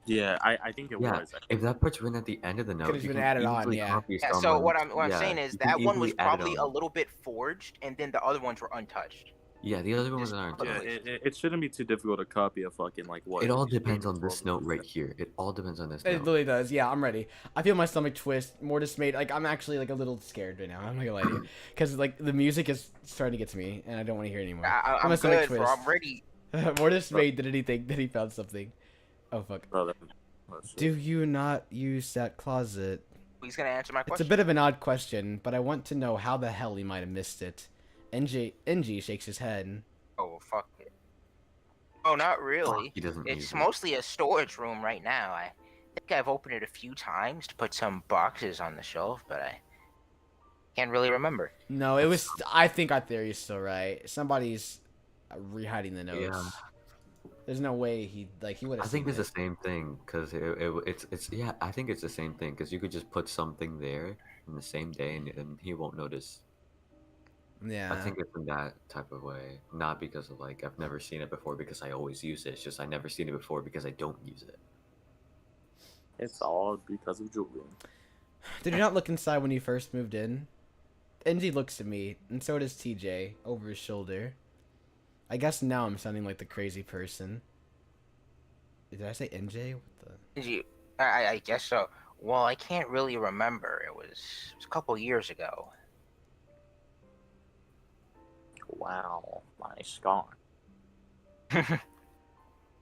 Yeah, I think it Yeah, was. if that part's written at the end of the note, Could've you been can added on, easily yeah. copy Yeah, so someone's- what I'm yeah, saying is you can that one was easily add it probably a on. little bit forged, and then the other ones were untouched. Yeah, the other ones Just- aren't. Yeah, touched. it shouldn't be too difficult to copy a fucking like what. It all 8 depends or on this 12 note right here. It all depends on this It note. literally does. Yeah, I'm ready. I feel my stomach twist. More dismayed. Like I'm actually like a little scared right now. I'm not gonna lie to you, because like the music is starting to get to me, and I don't want to hear it anymore. I'm my stomach good, bro. I'm ready. More dismayed than anything that he found something. Oh fuck. Bro, that's Do you not use that closet? He's gonna answer my It's a question. bit of an odd question, but I want to know how the hell he might have missed it. NG shakes his head. Oh fuck it. Oh, not really. He doesn't use It's it. mostly a storage room right now. I think I've opened it a few times to put some boxes on the shelf, but I can't really remember. No, it was. I think our theory's still right. Somebody's rehiding the notes. Yeah. There's no way he would have. I think it's the same thing because it's yeah. I think it's the same thing because you could just put something there in the same day and he won't notice. Yeah. I think it's in that type of way, not because of like I've never seen it before because I always use it. It's just I never seen it before because I don't use it. It's all because of Julian. Did you not look inside when you first moved in? NG looks at me, and so does TJ, over his shoulder. I guess now I'm sounding like the crazy person. Did I say NJ? What the... Did you? I guess so. Well, I can't really remember. It was a couple years ago. Wow, my scar. Wait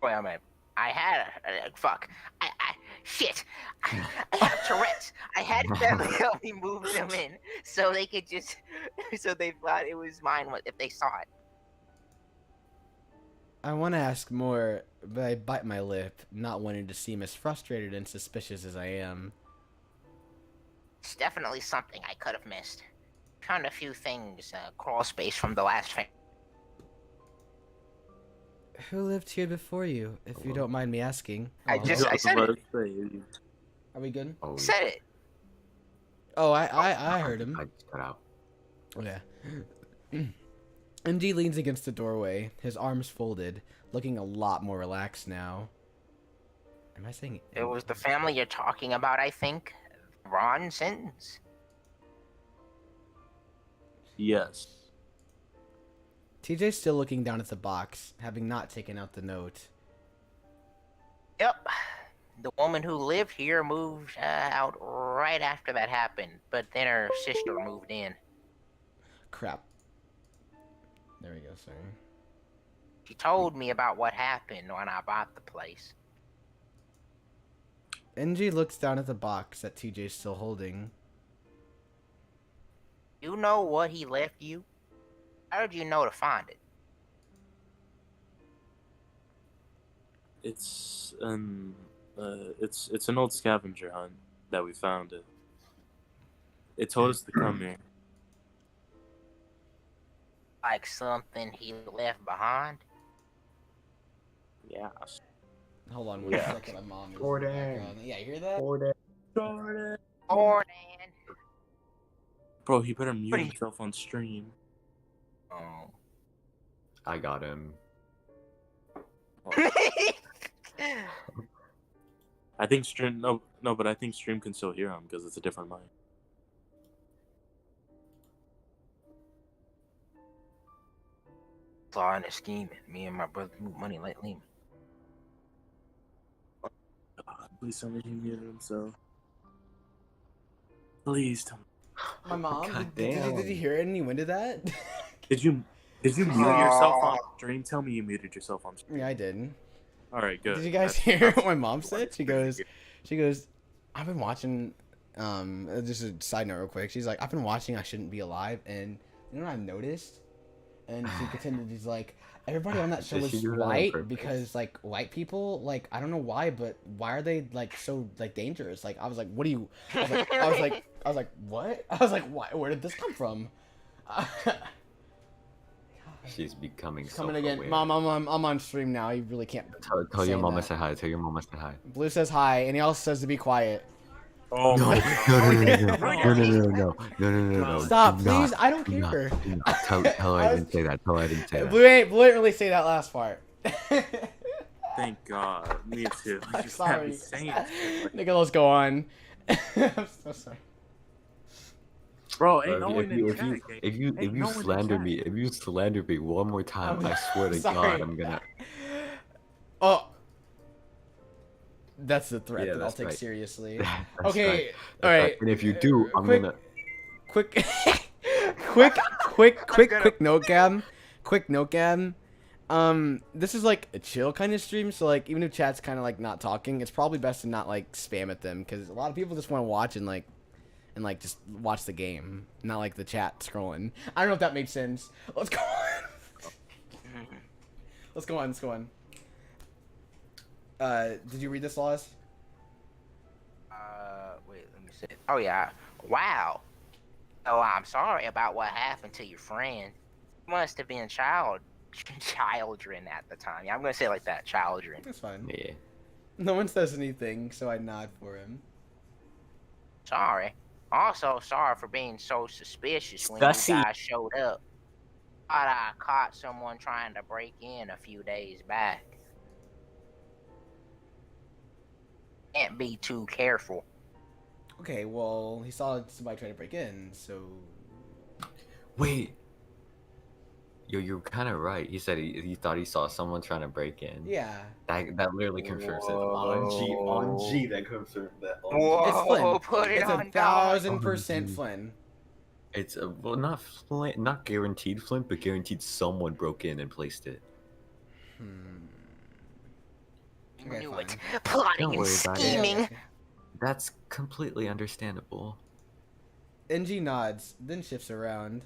a minute. I had fuck. Shit. I have Tourette's. I had family help me move them in, so they could just, so they thought it was mine if they saw it. I want to ask more, but I bite my lip, not wanting to seem as frustrated and suspicious as I am. It's definitely something I could have missed. Found a few things, crawl space from the last thing. Who lived here before you, if you don't mind me asking? I said it. Are we good? Oh, Said it. Oh, I heard him. I just cut out. Yeah. NG leans against the doorway, his arms folded, looking a lot more relaxed now. Am I saying It was the family you're talking about, I think. Ron Sins. Yes. TJ's still looking down at the box, having not taken out the note. Yep. The woman who lived here moved out right after that happened, but then her sister moved in. Crap. There we go, sorry. She told me about what happened when I bought the place. NG looks down at the box that TJ's still holding. You know what he left you? How did you know to find it? It's an old scavenger hunt that we found it. It told us to come here. Like something he left behind? Yeah. Hold on one Yeah. second, my mom is Jordan. in the background. Yeah, you hear that? Jordan. Jordan. Bro, he better mute himself on stream. Oh. I got him. I think stream no, but I think stream can still hear him because it's a different mic. Plotting and scheming. Me and my brother move money lately. God, please tell me he muted himself. Please tell me. My mom? God Did damn. you hear any wind of that? Did you mute yourself on stream? Tell me you muted yourself on stream. Yeah, I did. All right, good. Did you guys hear what my mom said? She goes, I've been watching, just a side note real quick. She's like, I've been watching I Shouldn't Be Alive, and you know what I've noticed? And she continued, she's like, everybody on that show Did she was do that on white purpose? because, like, white people, like, I don't know why, but why are they, like, so, like, dangerous? Like, I was like, what do you, I was like, what? I was like, why, where did this come from? She's becoming so Coming again. aware. Mom, I'm on stream now. You really can't. Tell your say mama that. say hi. Tell your mama say hi. Blue says hi, and he also says to be quiet. Oh No, my no. Stop, Do please. not. I don't Do not. care. Do not. Tell her I didn't say that. Tell her I didn't say that. Blue ain't really say that last part. Thank God. Me too. You I'm just have me sorry. saying shit. Nigga, let's go on. I'm so sorry. Bro, ain't no Bro, one in chat. if you slander me one more time, I'm I swear to sorry. God, I'm gonna. Oh. That's the threat Yeah, that I'll that's take right. seriously. That's Okay, right. That's alright. right. And if you do, I'm quick- gonna. Quick note, Gam. Quick note, Gam. This is like a chill kind of stream, so like even if chat's kind of like not talking, it's probably best to not like spam at them because a lot of people just want to watch and just watch the game, not like the chat scrolling. I don't know if that made sense. Let's go on. Let's go on. Did you read this, Laws? Wait, let me see. Oh, yeah. Wow. Oh, I'm sorry about what happened to your friend. You must have been children at the time. Yeah, I'm gonna say it like that, children. That's fine. Yeah. No one says anything, so I nod for him. Sorry. Also, sorry for being so suspicious when Sussy. you guys showed up. Thought I caught someone trying to break in a few days back. Can't be too careful. Okay, well, he saw somebody trying to break in, so Wait. Yo, you're kind of right. He said he thought he saw someone trying to break in. Yeah. That literally confirms it. On G, that confirms that. On G. It's Flynn. Whoa, put it It's on God. 1,000% Flynn. It's well, not Flint, not guaranteed Flint, but guaranteed someone broke in and placed it. You knew fine. it. Plotting Don't and worry about it. scheming. That's completely understandable. NG nods, then shifts around.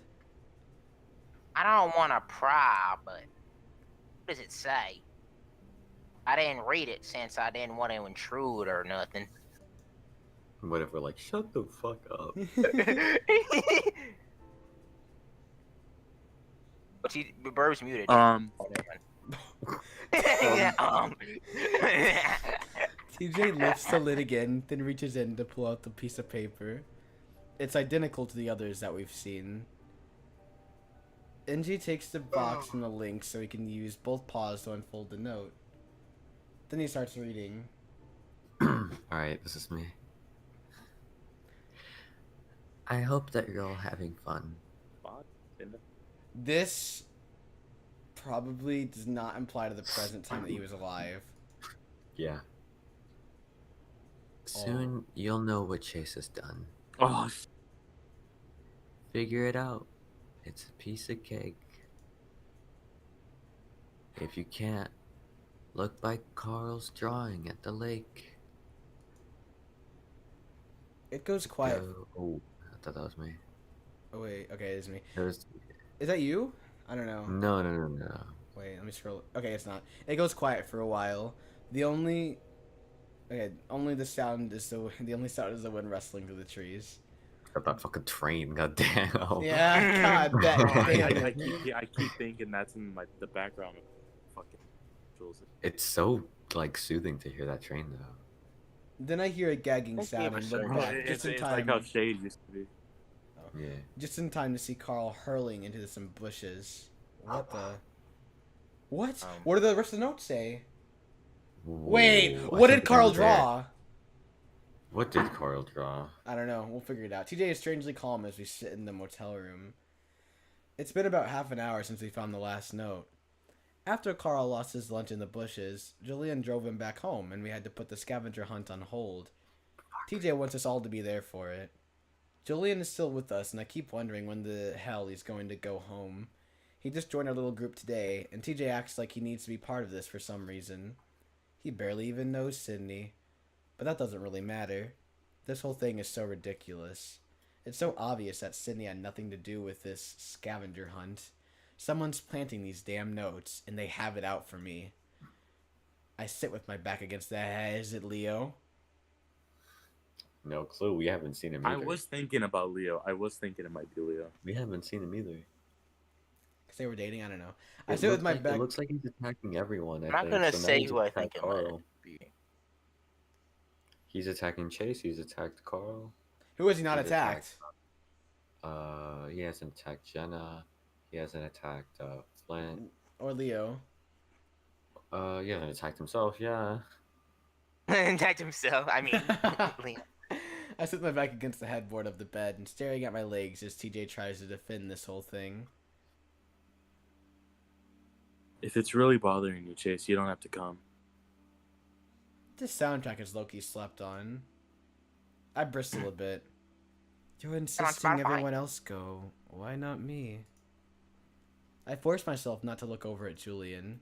I don't want to pry, but what does it say? I didn't read it since I didn't want to intrude or nothing. What if we're like, shut the fuck up? But Burb's muted. Yeah, TJ lifts the lid again, then reaches in to pull out the piece of paper. It's identical to the others that we've seen. NG takes the box and the link so he can use both paws to unfold the note. Then he starts reading. Alright, this is me. I hope that you're all having fun. This probably does not imply to the present time that he was alive. Yeah. Soon you'll know what Chase has done. Oh, Figure it out. It's a piece of cake. If you can't, look by Carl's drawing at the lake. It goes quiet. Oh, I thought that was me. Oh wait, okay, it is me. It was... Is that you? I don't know. No. Wait, let me scroll. Okay, it's not. It goes quiet for a while. Only the sound is the only sound is the wind rustling through the trees. Got that fucking train, goddamn. Yeah, God, damn I keep thinking that's in the background of fucking Jules. It's so like soothing to hear that train though. Then I hear a gagging sound and look back It's just in like time. how Shade used to be. Yeah. Just in time to see Carl hurling into some bushes. What the? What? What do the rest of the notes say? Wait, Whoa, what I did think Carl I'm there. draw? What did Carl draw? I don't know. We'll figure it out. TJ is strangely calm as we sit in the motel room. It's been about half an hour since we found the last note. After Carl lost his lunch in the bushes, Julian drove him back home, and we had to put the scavenger hunt on hold. TJ wants us all to be there for it. Julian is still with us, and I keep wondering when the hell he's going to go home. He just joined our little group today, and TJ acts like he needs to be part of this for some reason. He barely even knows Sydney. But that doesn't really matter. This whole thing is so ridiculous. It's so obvious that Sydney had nothing to do with this scavenger hunt. Someone's planting these damn notes, and they have it out for me. I sit with my back against the head. Is it Leo? No clue. We haven't seen him either. I was thinking about Leo. I was thinking it might be Leo. We haven't seen him either. Because they were dating? I don't know. I sit with my back... It looks like he's attacking everyone. I'm not gonna say who I think it might be. He's attacking Chase. He's attacked Carl. Who has he not He's attacked? He hasn't attacked Jenna. He hasn't attacked Flint. Or Leo. He hasn't attacked himself. Yeah. Attacked himself. I mean, Leo. I sit my back against the headboard of the bed and staring at my legs as TJ tries to defend this whole thing. If it's really bothering you, Chase, you don't have to come. This soundtrack is low-key slept on. I bristle a bit. You're insisting Spotify. everyone else go. Why not me? I force myself not to look over at Julian.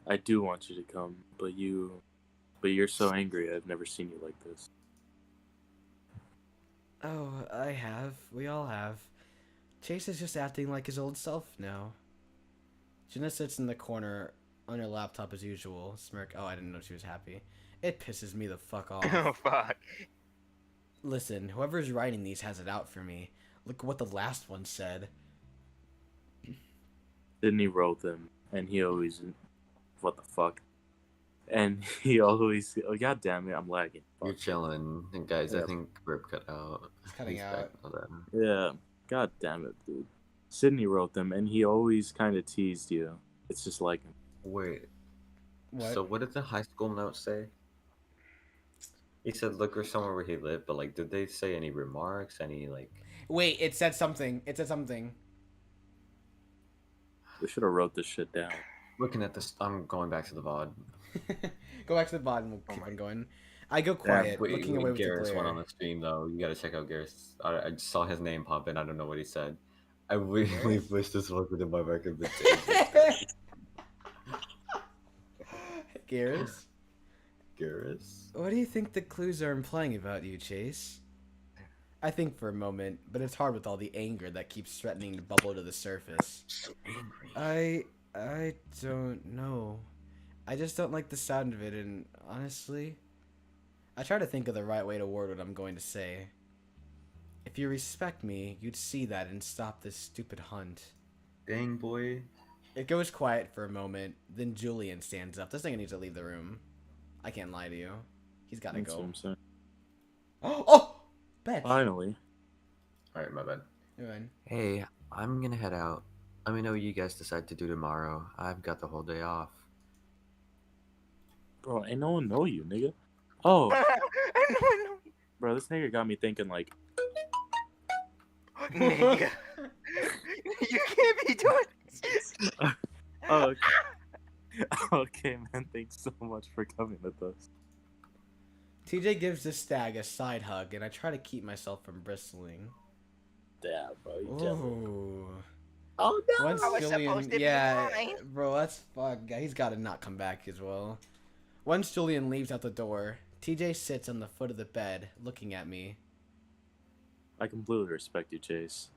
I do want you to come, but you're so angry. I've never seen you like this. Oh, I have. We all have. Chase is just acting like his old self now. Jenna sits in the corner on her laptop as usual. Smirk. Oh, I didn't know she was happy. It pisses me the fuck off. Oh, fuck. Listen, whoever's writing these has it out for me. Look what the last one said. Sydney wrote them, and he always... What the fuck? And he always... Oh, god damn it, I'm lagging. You're Fuck. chilling. And guys, Yeah. I think Rip cut out. It's cutting He's out. back on that. Yeah, god damn it, dude. Sydney wrote them, and he always kind of teased you. It's just like him. Wait. What? So what did the high school note say? He said look for somewhere where he lived, but like, did they say any remarks? Any like? Wait, it said something. It said something. We should have wrote this shit down. Looking at this, I'm going back to the VOD. Go back to the bottom. We'll keep on going. I go Yeah, quiet, looking away with the Garrus went glare. on the stream though. You gotta check out Garrus. I just saw his name pop in. I don't know what he said. I really wish this was within my recommendation. Garrus? Garrus? What do you think the clues are implying about you, Chase? I think for a moment, but it's hard with all the anger that keeps threatening to bubble to the surface. So angry. I don't know. I just don't like the sound of it, and honestly, I try to think of the right way to word what I'm going to say. If you respect me, you'd see that and stop this stupid hunt. Dang boy. It goes quiet for a moment, then Julian stands up. This thing needs to leave the room. I can't lie to you. He's gotta That's what go. I'm saying. Oh! Bet! Finally. Alright, my bad. You're fine. Hey, I'm gonna head out. Let me know what you guys decide to do tomorrow. I've got the whole day off. Bro, ain't no one know you, nigga. Oh, I know. bro, this nigga got me thinking like, Nigga. You can't be doing this. oh, okay, man, thanks so much for coming with us. TJ gives the stag a side hug, and I try to keep myself from bristling. Damn, bro, you just... Ooh. Oh no! Once I was Julian, supposed to be yeah, mine. bro, that's fuck. He's got to not come back as well. Once Julian leaves out the door, TJ sits on the foot of the bed, looking at me. I completely respect you, Chase.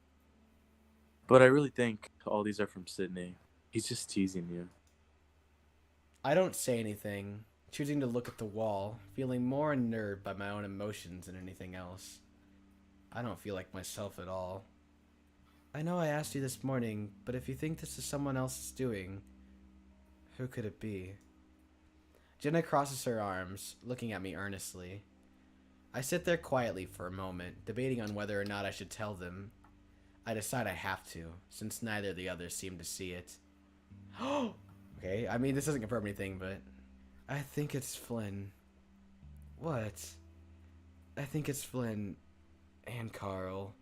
But I really think all these are from Sydney. He's just teasing you. I don't say anything, choosing to look at the wall, feeling more unnerved by my own emotions than anything else. I don't feel like myself at all. I know I asked you this morning, but if you think this is someone else's doing, who could it be? Jenna crosses her arms, looking at me earnestly. I sit there quietly for a moment, debating on whether or not I should tell them. I decide I have to, since neither of the others seem to see it. Okay, I mean, this doesn't confirm anything, but... I think it's Flynn. What? I think it's Flynn and Carl.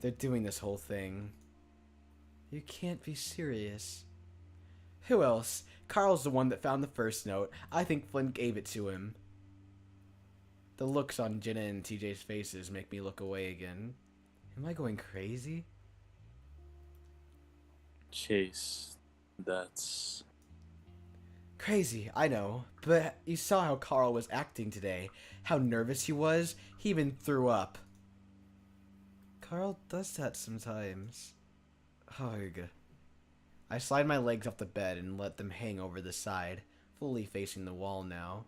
They're doing this whole thing. You can't be serious. Who else? Carl's the one that found the first note. I think Flynn gave it to him. The looks on Jenna and TJ's faces make me look away again. Am I going crazy? Chase, that's... Crazy, I know. But you saw how Carl was acting today. How nervous he was. He even threw up. Carl does that sometimes. Ugh. I slide my legs off the bed and let them hang over the side, fully facing the wall now.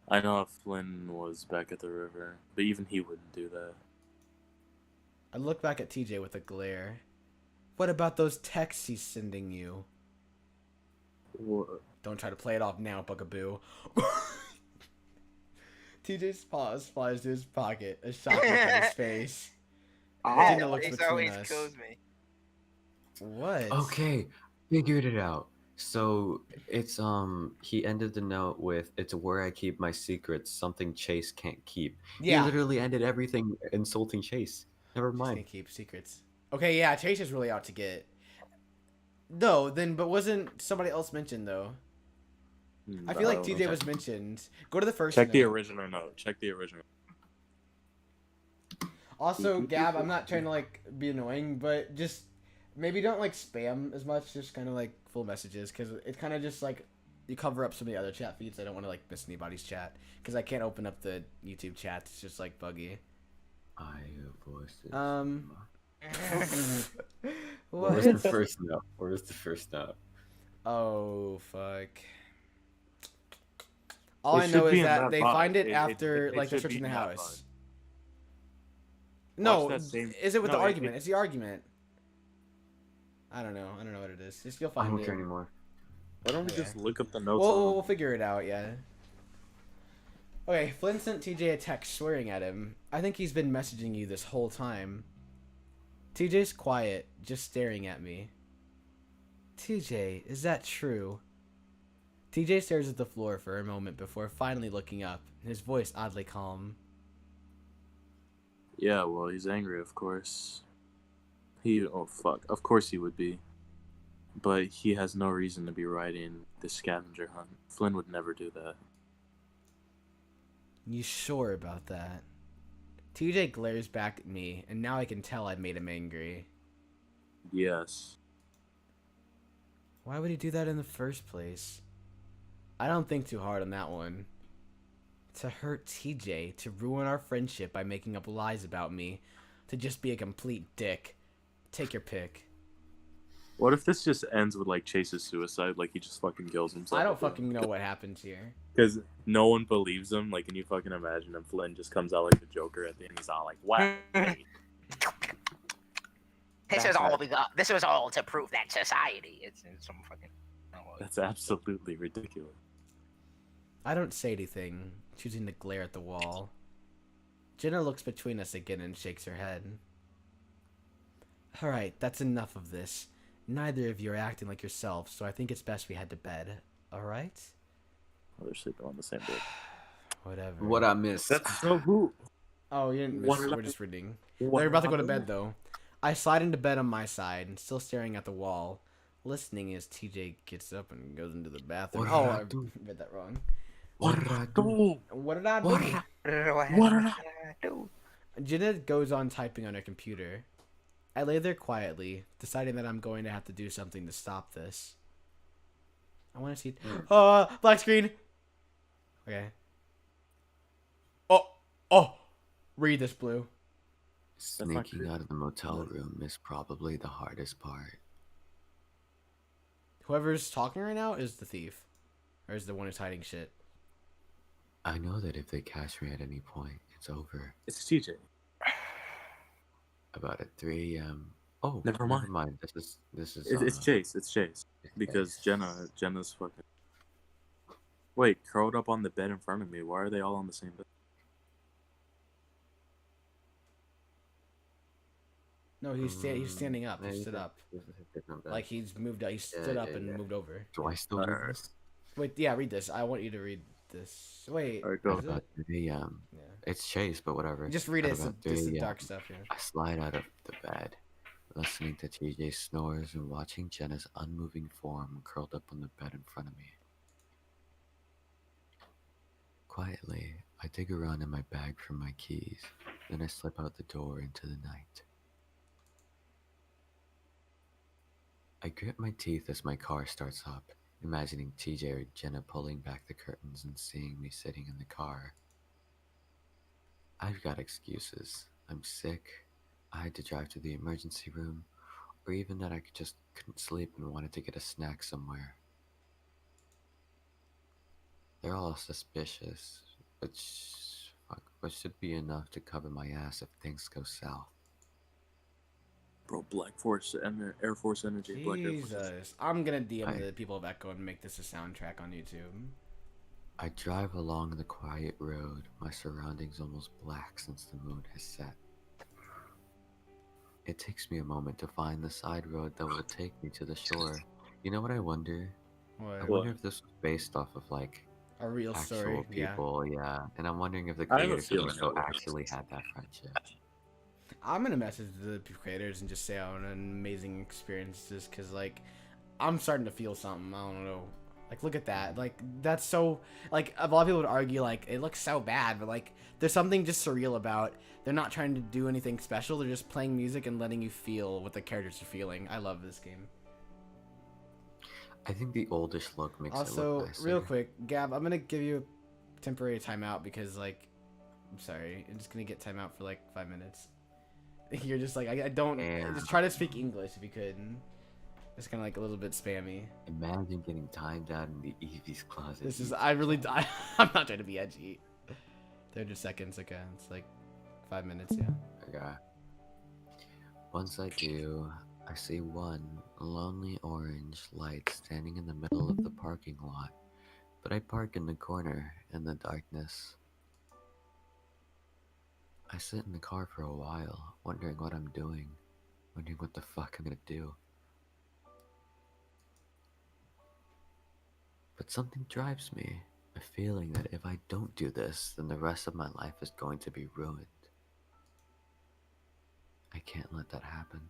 I know if Flynn was back at the river, but even he wouldn't do that. I look back at TJ with a glare. What about those texts he's sending you? What? Don't try to play it off now, bugaboo. TJ's paws flies to his pocket, a shock look on his face. Jenna looks He's between always us. kills me. What? Okay, figured it out. So it's he ended the note with "It's where I keep my secrets, something Chase can't keep." Yeah. He literally ended everything insulting Chase. Never Just mind. gonna keep secrets. Okay, yeah, Chase is really out to get. No, then, but wasn't somebody else mentioned though? I feel like TJ was mentioned. Go to the first. Check the note. original note. Check the original. Also, Gab, I'm not trying to like be annoying, but just maybe don't like spam as much. Just kind of like full messages, because it kind of just like you cover up some of the other chat feeds. I don't want to like miss anybody's chat because I can't open up the YouTube chat. It's just like buggy. What? Where's the first note? Where's the first note? Oh fuck. All It I know should be is in that that they VOD. find it It after should like they're be searching the in that house. VOD. No, Watch that same- is it with no, the it- argument? It's the argument. I don't know. I don't know what it is. Just you'll I find don't it. care anymore. Why don't we Okay. just look up the notes? We'll figure it out. Yeah. Okay, Flynn sent TJ a text swearing at him. I think he's been messaging you this whole time. TJ's quiet, just staring at me. TJ, is that true? TJ stares at the floor for a moment before finally looking up, his voice oddly calm. Yeah, well, he's angry, of course. Oh fuck, of course he would be. But he has no reason to be riding the scavenger hunt. Flynn would never do that. You sure about that? TJ glares back at me, and now I can tell I made him angry. Yes. Why would he do that in the first place? I don't think too hard on that one. To hurt TJ, to ruin our friendship by making up lies about me, to just be a complete dick. Take your pick. What if this just ends with like Chase's suicide? Like he just fucking kills himself. I don't fucking know what happens here. Because no one believes him. Like, can you fucking imagine him? Flynn just comes out like the Joker at the end. He's all like, "Wow." This was all to prove that society. It's some fucking. That's absolutely ridiculous. I don't say anything, choosing to glare at the wall. Jenna looks between us again and shakes her head. Alright, that's enough of this. Neither of you are acting like yourself, so I think it's best we head to bed. Alright? Oh, they're sleeping on the same bed. Whatever. What I missed. That's so who? Oh, you didn't miss What it. did We're I- just reading. what They're about to go to happened? bed, though. I slide into bed on my side, and still staring at the wall, listening as TJ gets up and goes into the bathroom. What Oh, did I I do? read that wrong. What did I do? What did I do? What did I- What did I do? Jenna goes on typing on her computer. I lay there quietly, deciding that I'm going to have to do something to stop this. I want to see... black screen! Okay. Oh! Read this, Blue. Sneaking out of the motel room is probably the hardest part. Whoever's talking right now is the thief. Or is the one who's hiding shit. I know that if they catch me at any point, it's over. It's TJ. About at 3 a.m. Oh, Never mind. This is. It's Chase. It's Chase. Because Jenna's fucking. Wait, curled up on the bed in front of me. Why are they all on the same bed? No, he's standing up. He stood up. Like he's moved up. He stood up and moved over. Do I still read this? Wait, yeah, read this. I want you to read this. Wait. Alright, go. is About it? 3 a.m. Yeah. It's Chase, but whatever. Just read At it. about It's 3 the a.m., dark stuff here. I slide out of the bed, listening to TJ snores and watching Jenna's unmoving form curled up on the bed in front of me. Quietly, I dig around in my bag for my keys, then I slip out the door into the night. I grit my teeth as my car starts up, imagining TJ or Jenna pulling back the curtains and seeing me sitting in the car. I've got excuses. I'm sick, I had to drive to the emergency room, or even that I just couldn't sleep and wanted to get a snack somewhere. They're all suspicious, but should be enough to cover my ass if things go south. Bro, Black Force and Air Force Energy. Black Air Force. Jesus. I'm gonna DM I- the people of Echo and make this a soundtrack on YouTube. I drive along the quiet road, my surroundings almost black since the moon has set. It takes me a moment to find the side road that will take me to the shore. You know what I wonder? I What? wonder if this was based off of like A real actual story. Yeah. people, yeah. And I'm wondering if the I have a creators of the feeling show it was. actually had that friendship. I'm gonna message the creators and just say I had an amazing experience just because, like, I'm starting to feel something. I don't know. Like, look at that. Like, that's so... Like, a lot of people would argue, like, it looks so bad, but, like, there's something just surreal about... They're not trying to do anything special. They're just playing music and letting you feel what the characters are feeling. I love this game. I think the oldish look makes it Also, look nicer. real quick, Gab, I'm gonna give you a temporary timeout because, like... I'm sorry. I'm just gonna get timeout for, like, 5 minutes. You're just like, I don't... Damn. Just try to speak English if you could. It's kind of like a little bit spammy. Imagine getting timed out in the Eevee's closet. This is, I'm not trying to be edgy. 30 seconds, okay. It's like 5 minutes, yeah. Okay. Once I do, I see one lonely orange light standing in the middle of the parking lot, but I park in the corner in the darkness. I sit in the car for a while, wondering what I'm doing, wondering what the fuck I'm gonna do. But something drives me, a feeling that if I don't do this, then the rest of my life is going to be ruined. can't let that happen.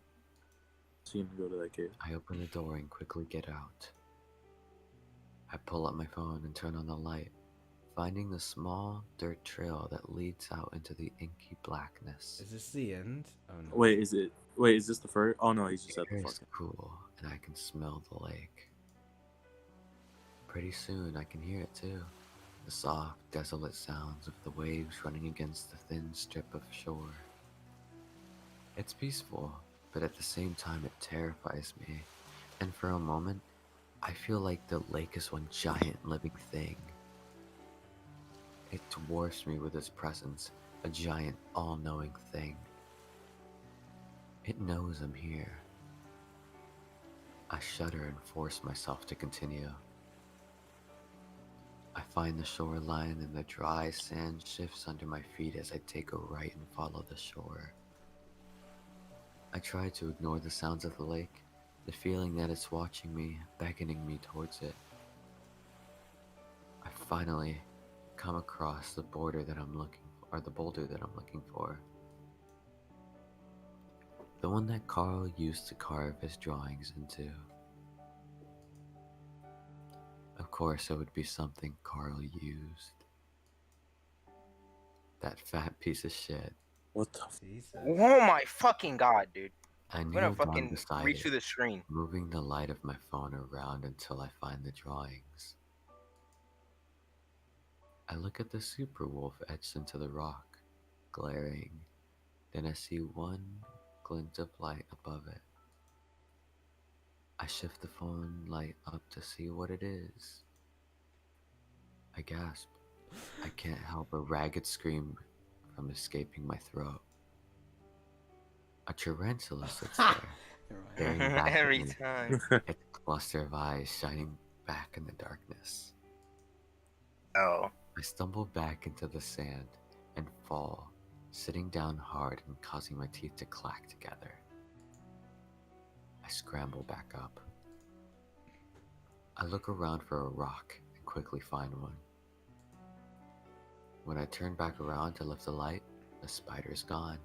So you can go to that cave. I open the door and quickly get out. I pull up my phone and turn on the light, finding the small dirt trail that leads out into the inky blackness. Is this the end? Oh no. Wait, is this the fur? Oh no, he's just at The the air is fucking. cool, and I can smell the lake. Pretty soon I can hear it too. The soft, desolate sounds of the waves running against the thin strip of shore. It's peaceful, but at the same time it terrifies me, and for a moment, I feel like the lake is one giant living thing. It dwarfs me with its presence, a giant, all-knowing thing. It knows I'm here. I shudder and force myself to continue. I find the shoreline and the dry sand shifts under my feet as I take a right and follow the shore. I try to ignore the sounds of the lake, the feeling that it's watching me, beckoning me towards it. I finally come across the boulder that I'm looking for. The one that Carl used to carve his drawings into. Of course, it would be something Carl used. That fat piece of shit. What the? Jesus. Oh my fucking god, dude. I I'm gonna kneel down fucking beside reach it, through the screen. moving the light of my phone around until I find the drawings. I look at the super wolf etched into the rock, glaring. Then I see one glint of light above it. I shift the phone light up to see what it is. I gasp. I can't help a ragged scream from escaping my throat. A tarantula sits there, staring back at Every me, time. its cluster of eyes shining back in the darkness. Oh. I stumble back into the sand and fall, sitting down hard and causing my teeth to clack together. I scramble back up. I look around for a rock and quickly find one. When I turn back around to lift the light, the spider's gone.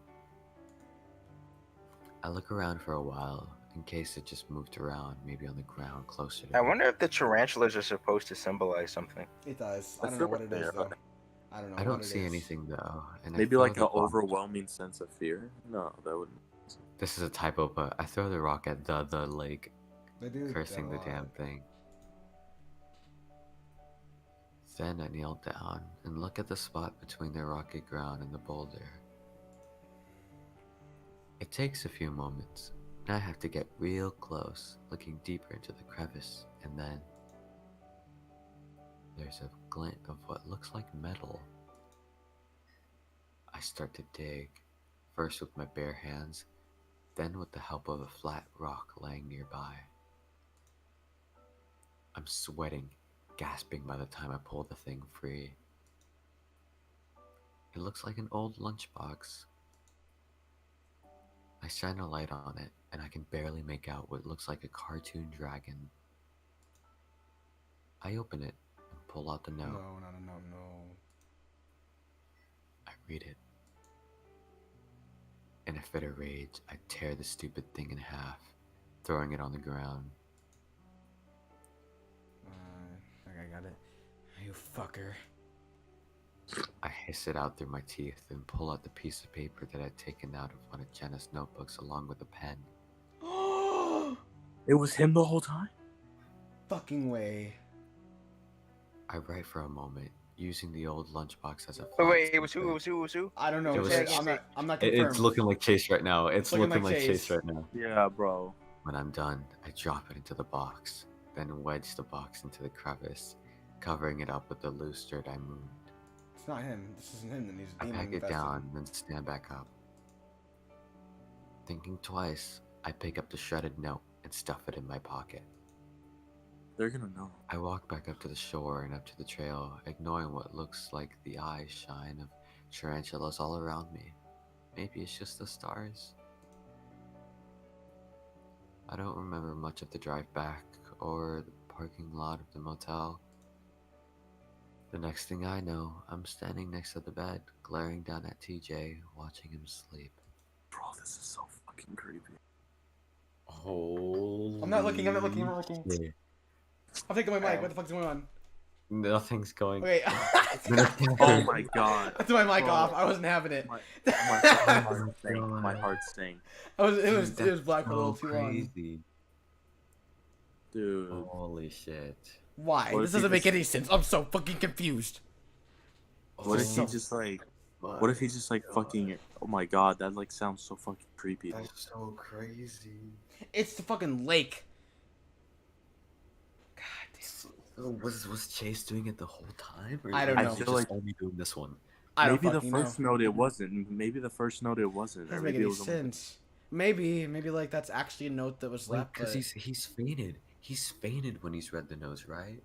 I look around for a while in case it just moved around, maybe on the ground closer to I me. wonder if the tarantulas are supposed to symbolize something. It does. I I don't know feel what like it is they are. though. I don't know. I don't what it see is. anything though, and Maybe I throw like the an rock. overwhelming sense of fear. No, that wouldn't. This is a typo, but I throw the rock at the lake, They do cursing that a the damn lot. thing. Then I kneel down and look at the spot between the rocky ground and the boulder. It takes a few moments, and I have to get real close, looking deeper into the crevice, and then there's a glint of what looks like metal. I start to dig, first with my bare hands, then with the help of a flat rock laying nearby. I'm sweating, gasping by the time I pull the thing free. It looks like an old lunchbox. I shine a light on it, and I can barely make out what looks like a cartoon dragon. I open it and pull out the note. No. I read it. In a fit of rage, I tear the stupid thing in half, throwing it on the ground. Okay, I got it. You fucker. I hiss it out through my teeth and pull out the piece of paper that I'd taken out of one of Jenna's notebooks along with a pen. It was him the whole time. Fucking way. I write for a moment, using the old lunchbox as a Oh, flat wait, it was template. who? It was who? I don't know. It was- I'm not confirmed. It's looking like Chase right now. It's looking looking like like Chase. Chase right now. Yeah, bro. When I'm done, I drop it into the box, then wedge the box into the crevice, covering it up with the loose dirt I moved. It's not him. This isn't him. Then he's I demon pack it infested. down, then stand back up. Thinking twice, I pick up the shredded note and stuff it in my pocket. They're gonna know. I walk back up to the shore and up to the trail, ignoring what looks like the eye shine of tarantulas all around me. Maybe it's just the stars. I don't remember much of the drive back or the parking lot of the motel. The next thing I know, I'm standing next to the bed, glaring down at TJ, watching him sleep. Bro, this is so creepy. Holy I'm not looking. I'm not looking. I'm not looking. shit. I'm taking my mic. What the fuck's going on? Nothing's going. Wait. Oh my god. I took my mic Bro. off. I wasn't having it. My heart sank. My heart sank. It was black for a little too long. crazy. Dude. Holy shit. Why? What This if he doesn't make just- any sense. I'm so fucking confused. What if he So- just like what if he just like fucking oh my god, that like sounds so fucking creepy. That's so crazy. It's the fucking lake. God So was Chase doing it the whole time? Or I don't was know. he I feel just like- only doing this one. I don't Maybe the fucking first know. note it wasn't. Maybe the first note it wasn't. Doesn't Or make maybe it any was only- sense. Maybe like that's actually a note that was left. Because But... he's fainted. He's fainted when he's read the notes, right?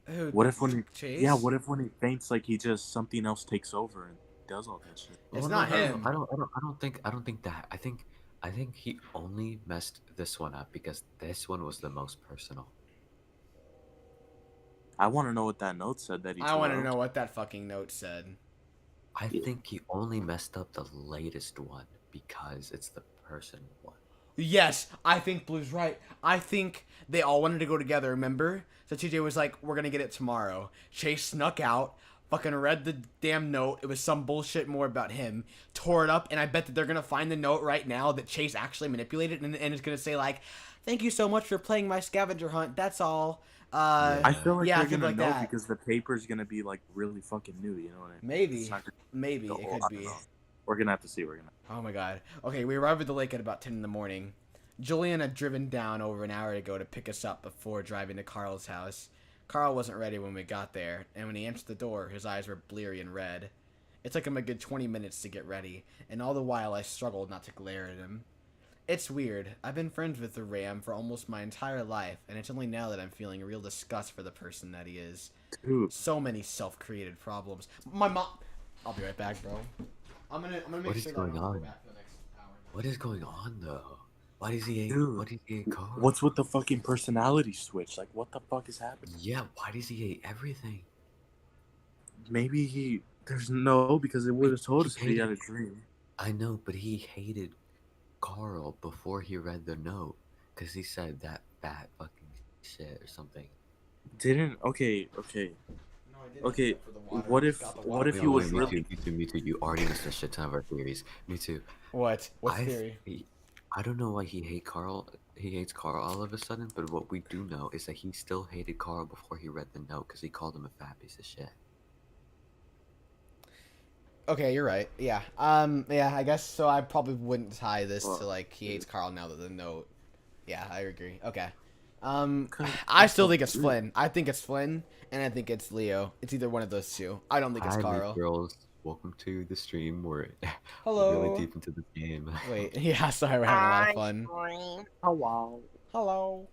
Who, What if when he Chase? Yeah, what if when he faints like he just something else takes over and does all that shit? It's Well, not no, him. I don't think that. I think he only messed this one up because this one was the most personal. I want to know what that note said that he I want to tore up. know what that fucking note said. I think he only messed up the latest one because it's the personal one. Yes, I think Blue's right. I think they all wanted to go together, remember? So TJ was like, we're gonna get it tomorrow. Chase snuck out, fucking read the damn note. It was some bullshit more about him. Tore it up, and I bet that they're gonna find the note right now that Chase actually manipulated, and it's gonna say like, thank you so much for playing my scavenger hunt, that's all. I feel like Yeah, they're things gonna like know that. because the paper's gonna be like really fucking new. You know what I mean? Maybe. It's not gonna Maybe, be the it whole- could I don't be. know. We're gonna have to see. We're gonna. Oh my god. Okay, we arrived at the lake at about 10 in the morning. Julian had driven down over an hour ago to pick us up before driving to Carl's house. Carl wasn't ready when we got there, and when he answered the door, his eyes were bleary and red. It took him a good 20 minutes to get ready, and all the while I struggled not to glare at him. It's weird. I've been friends with the Ram for almost my entire life, and it's only now that I'm feeling real disgust for the person that he is. Dude, So many self-created problems. My mom... I'll be right back, bro. I'm gonna make What is sure going that I'm on? back for the next hour. What is going on though? Why does he hate? Dude, What does he hate Carl? what's with the fucking personality switch? Like, what the fuck is happening? Yeah, why does he hate everything? Maybe he. There's no because it would have told He us that he had a hated- dream. I know, but he hated Carl before he read the note because he said that fat fucking shit or something. Didn't okay. No, I didn't, Okay, except for the water. what if- Got the what water. if he was me really- too, me too. You already missed a shit ton of our theories. Me too. What? What's the I theory? I don't know why he hates Carl. He hates Carl all of a sudden, but what we do know is that he still hated Carl before he read the note because he called him a fat piece of shit. Okay, you're right. Yeah. Yeah, I guess so. I probably wouldn't tie this to like he hates Carl now that the note. Yeah, I agree. Okay. I still think it's Flynn. I think it's Flynn, and I think it's Leo. It's either one of those two. I don't think it's Hi, Carl. girls. Welcome to the stream. We're Hello. really deep into the game. Wait. Yeah. Sorry, we're having a lot of fun. Oh wow. Hello.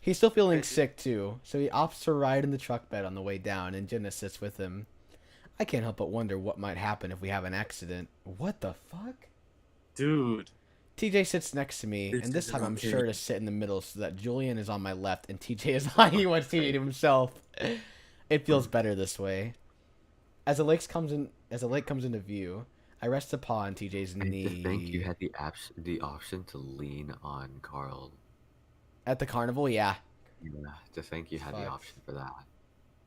He's still feeling sick too, so he opts to ride in the truck bed on the way down, and Jenna sits with him. I can't help but wonder what might happen if we have an accident. What the fuck? Dude, TJ sits next to me, This and this isn't time I'm okay. sure to sit in the middle so that Julian is on my left and TJ is on. He wants TJ to himself. It feels better this way. As the lake comes into view, I rest a paw on TJ's And knee. to think you had the option to lean on Carl. At the carnival, yeah. Yeah, to think you had the Fuck. option for that.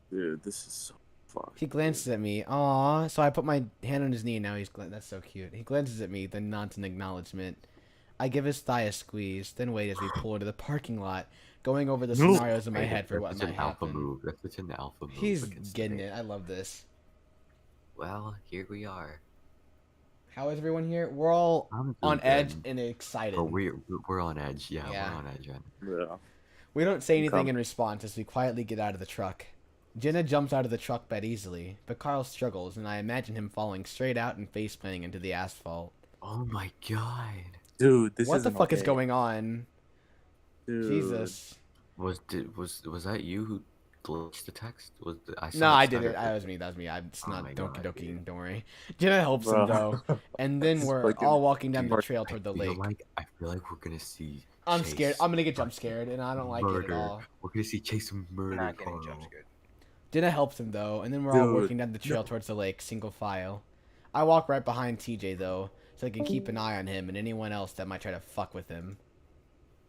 dude, this is so fucked. He glances at me. Aww. So I put my hand on his knee and now that's so cute. He glances at me, then nods in acknowledgement. I give his thigh a squeeze, then wait as we pull into the parking lot, going over the No. scenarios in my head for That's what such might an alpha happen. move. That's such an alpha move. He's against getting me. it. I love this. Well, here we are. How is everyone here? We're all I'm on doing edge good. and excited. Oh, we're on edge. Yeah, Yeah. we're on edge right now. Yeah. We don't say anything Come. in response as we quietly get out of the truck. Jenna jumps out of the truck bed easily, but Carl struggles, and I imagine him falling straight out and face-planting into the asphalt. Oh my god. Dude, this What the isn't fuck is okay. going on? Dude. Jesus. Was that you who glitched the text? I saw No, it I did stutter. it. That was me. That was me. It's Oh not my donkey God, donkey. dude. Don't worry. Jenna helps him Bro. though, and then This is we're fucking- all walking down the Dude, trail toward the lake. I feel like we're gonna see. I'm Chase scared. I'm gonna get jump scared, and I don't like it at murder. all. We're gonna see Chase murder Not getting Carl. jump scared. Jenna helps him though, and then we're all Dude, working down the trail towards the lake, single file. I walk right behind TJ though, so they can keep an eye on him and anyone else that might try to fuck with him.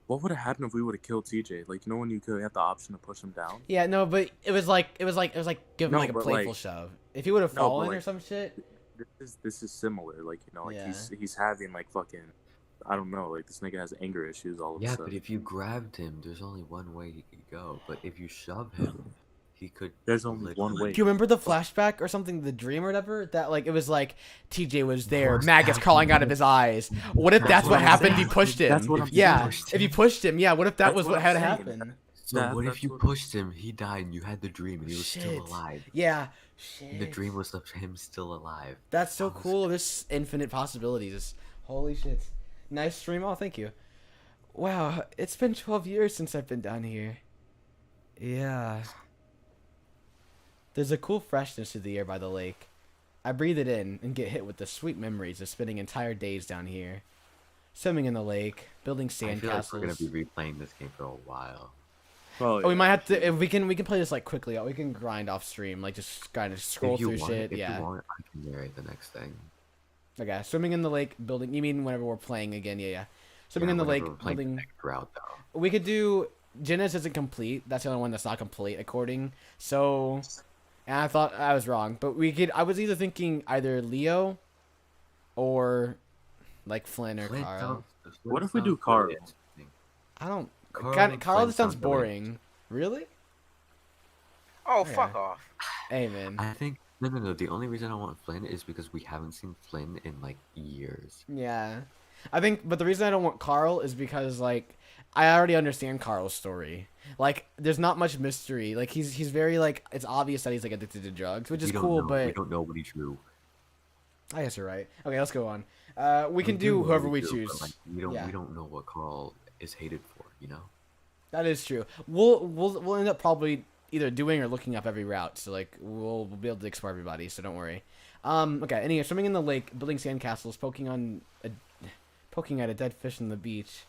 What would have happened if we would have killed TJ? Like, when you could have the option to push him down? Yeah, no, but it was like give him No, like a but, playful like- shove. If he would have No, but, fallen or like- some shit. This is similar. Like, like Yeah. he's having like fucking, I don't know, like this nigga has anger issues all of a Yeah, sudden. but if you grabbed him, there's only one way he could go. But if you shove him, he could. There's only one literally- way. Do you remember the flashback or something, the dream or whatever? That like it was like TJ was there, course, maggots that's crawling what- out of his eyes. What if that's what I'm happened? If saying. you pushed him. That's what I'm yeah, saying. if you pushed him, yeah. What if that That's was what what I'm had saying. happened? So what That's if you what- pushed him, he died, and you had the dream, and he was Shit. still alive? Yeah. Shit. The dream was of him still alive. That's so That was- cool. There's infinite possibilities. Holy shit. Nice stream. Oh, thank you. Wow, it's been 12 years since I've been down here. Yeah. There's a cool freshness to the air by the lake. I breathe it in and get hit with the sweet memories of spending entire days down here. Swimming in the lake, building I feel like we're gonna sandcastles. be replaying this game for a while. Oh, Oh, we yeah. might have to. If we can play this like quickly. We can grind off stream, like just kind of scroll If you through want, shit. if Yeah. you want, I can narrate the next thing. Okay. Swimming in the lake, building. You mean whenever we're playing again? Yeah. Swimming Yeah, in the whenever lake, we're playing the building. next route, though. We could do Jenna's isn't complete. That's the only one that's not complete according. So, and I thought I was wrong, but we could. I was either thinking either Leo, or like Flynn or Flint Carl. sounds- What Flint if we do sounds Carl? really interesting. I don't. Carl Carl, and Carl Flynn just sounds sound really boring. Really? Oh, Yeah. fuck off. Hey man. I think no. The only reason I want Flynn is because we haven't seen Flynn in like years. Yeah, I think. But the reason I don't want Carl is because like I already understand Carl's story. Like, there's not much mystery. Like he's very like it's obvious that he's like addicted to drugs, which is We don't cool. know, But we don't know what he drew. I guess you're right. Okay, let's go on. We can We do know whoever what we he drew, but, choose. like, we Yeah. don't know what Carl is hated for. You know. That is true. We'll end up probably either doing or looking up every route. So like we'll be able to explore everybody. So don't worry. Okay. Anyway, swimming in the lake, building sandcastles, poking at a dead fish on the beach.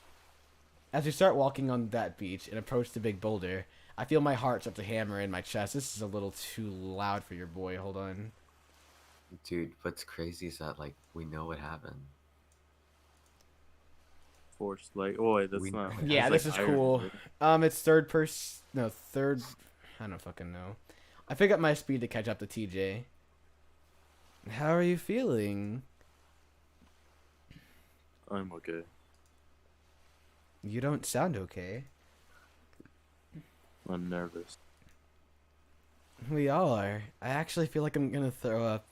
As we start walking on that beach and approach the big boulder, I feel my heart start to hammer in my chest. This is a little too loud for your boy. Hold on. Dude, what's crazy is that like we know what happened. Forced, like, oh wait, that's We- not. Yeah, that's this is like Iron cool. Man. It's third person. No, third. I don't fucking know. I pick up my speed to catch up to TJ. How are you feeling? I'm okay. You don't sound okay. I'm nervous. We all are. I actually feel like I'm gonna throw up.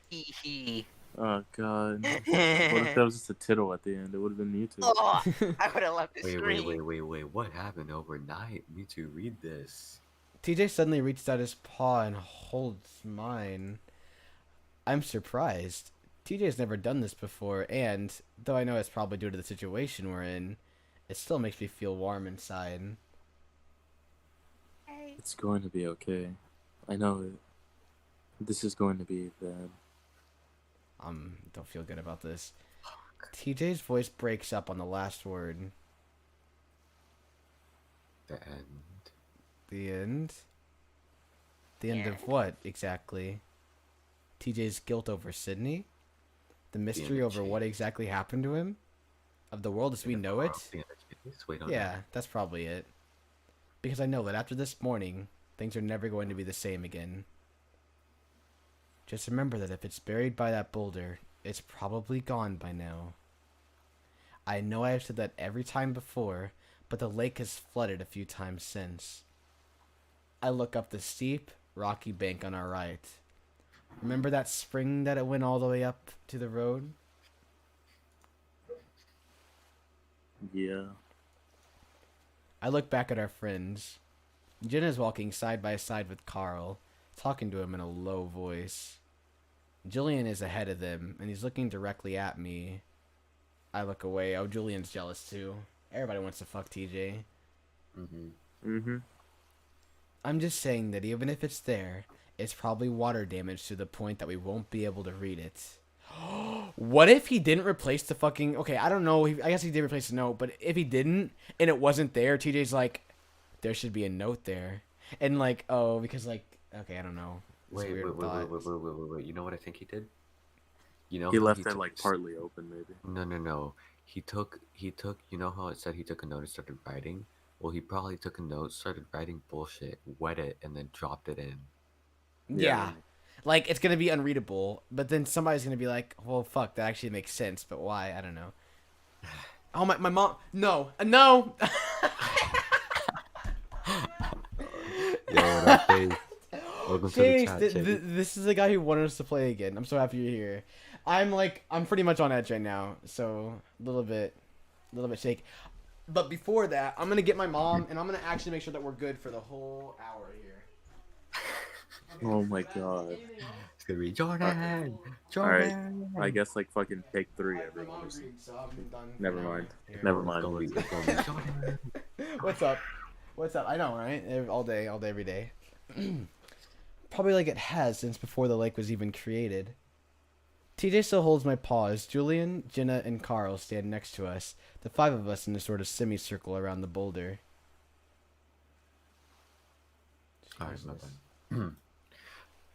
Hee hee. Oh god. What if that was just a tittle at the end? It would have been Mewtwo. Oh, I would have left the Wait, screen. wait. What happened overnight? Me to read this. TJ suddenly reaches out his paw and holds mine. I'm surprised. TJ's never done this before, and though I know it's probably due to the situation we're in, it still makes me feel warm inside. It's going to be okay. I know it. This is going to be bad. Don't feel good about this. TJ's voice breaks up on the last word. The end. The end? The end of Yeah. what, exactly? TJ's guilt over Sydney? The mystery of over what Chase. exactly happened to him? Of the world as we know it? The end of Chase? Wait, Yeah, that's probably it. Because I know that after this morning, things are never going to be the same again. Just remember that if it's buried by that boulder, it's probably gone by now. I know I've said that every time before, but the lake has flooded a few times since. I look up the steep, rocky bank on our right. Remember that spring that it went all the way up to the road? Yeah. I look back at our friends. Jenna's walking side by side with Carl, talking to him in a low voice. Julian is ahead of them, and he's looking directly at me. I look away. Oh, Julian's jealous too. Everybody wants to fuck TJ. Mm-hmm. I'm just saying that even if it's there, it's probably water damage to the point that we won't be able to read it. What if he didn't replace the fucking... Okay, I don't know. I guess he did replace the note, but if he didn't, and it wasn't there, TJ's like, there should be a note there. And like, oh, because like... Okay, I don't know. It's a Wait. weird thought. You know what I think he did? You know He how left he it took like partly open, maybe. No. He took. You know how it said he took a note and started writing? Well, he probably took a note, started writing bullshit, wet it, and then dropped it in. Yeah. Like, it's gonna be unreadable, but then somebody's gonna be like, well, fuck, that actually makes sense, but why? I don't know. Oh, my mom. No. No! Yo, what up, Chase? Welcome to the Chase, chat, Chase. this is the guy who wanted us to play again. I'm so happy you're here. I'm pretty much on edge right now, so a little bit shaky. But before that, I'm gonna get my mom, and I'm gonna actually make sure that we're good for the whole hour here. Oh my god. It's gonna be Jordan. Alright. Jordan. I guess like fucking take 3, My everyone. mom agreed, so I'm done. for Never now. mind. Here. Never It's mind. gonna be Jordan. What's up? What's up? I know, right? All day, every day. Probably like it has since before the lake was even created. TJ still holds my paws. Julian, Jenna, and Carl stand next to us, the 5 of us in a sort of semicircle around the boulder. Alright, my bad.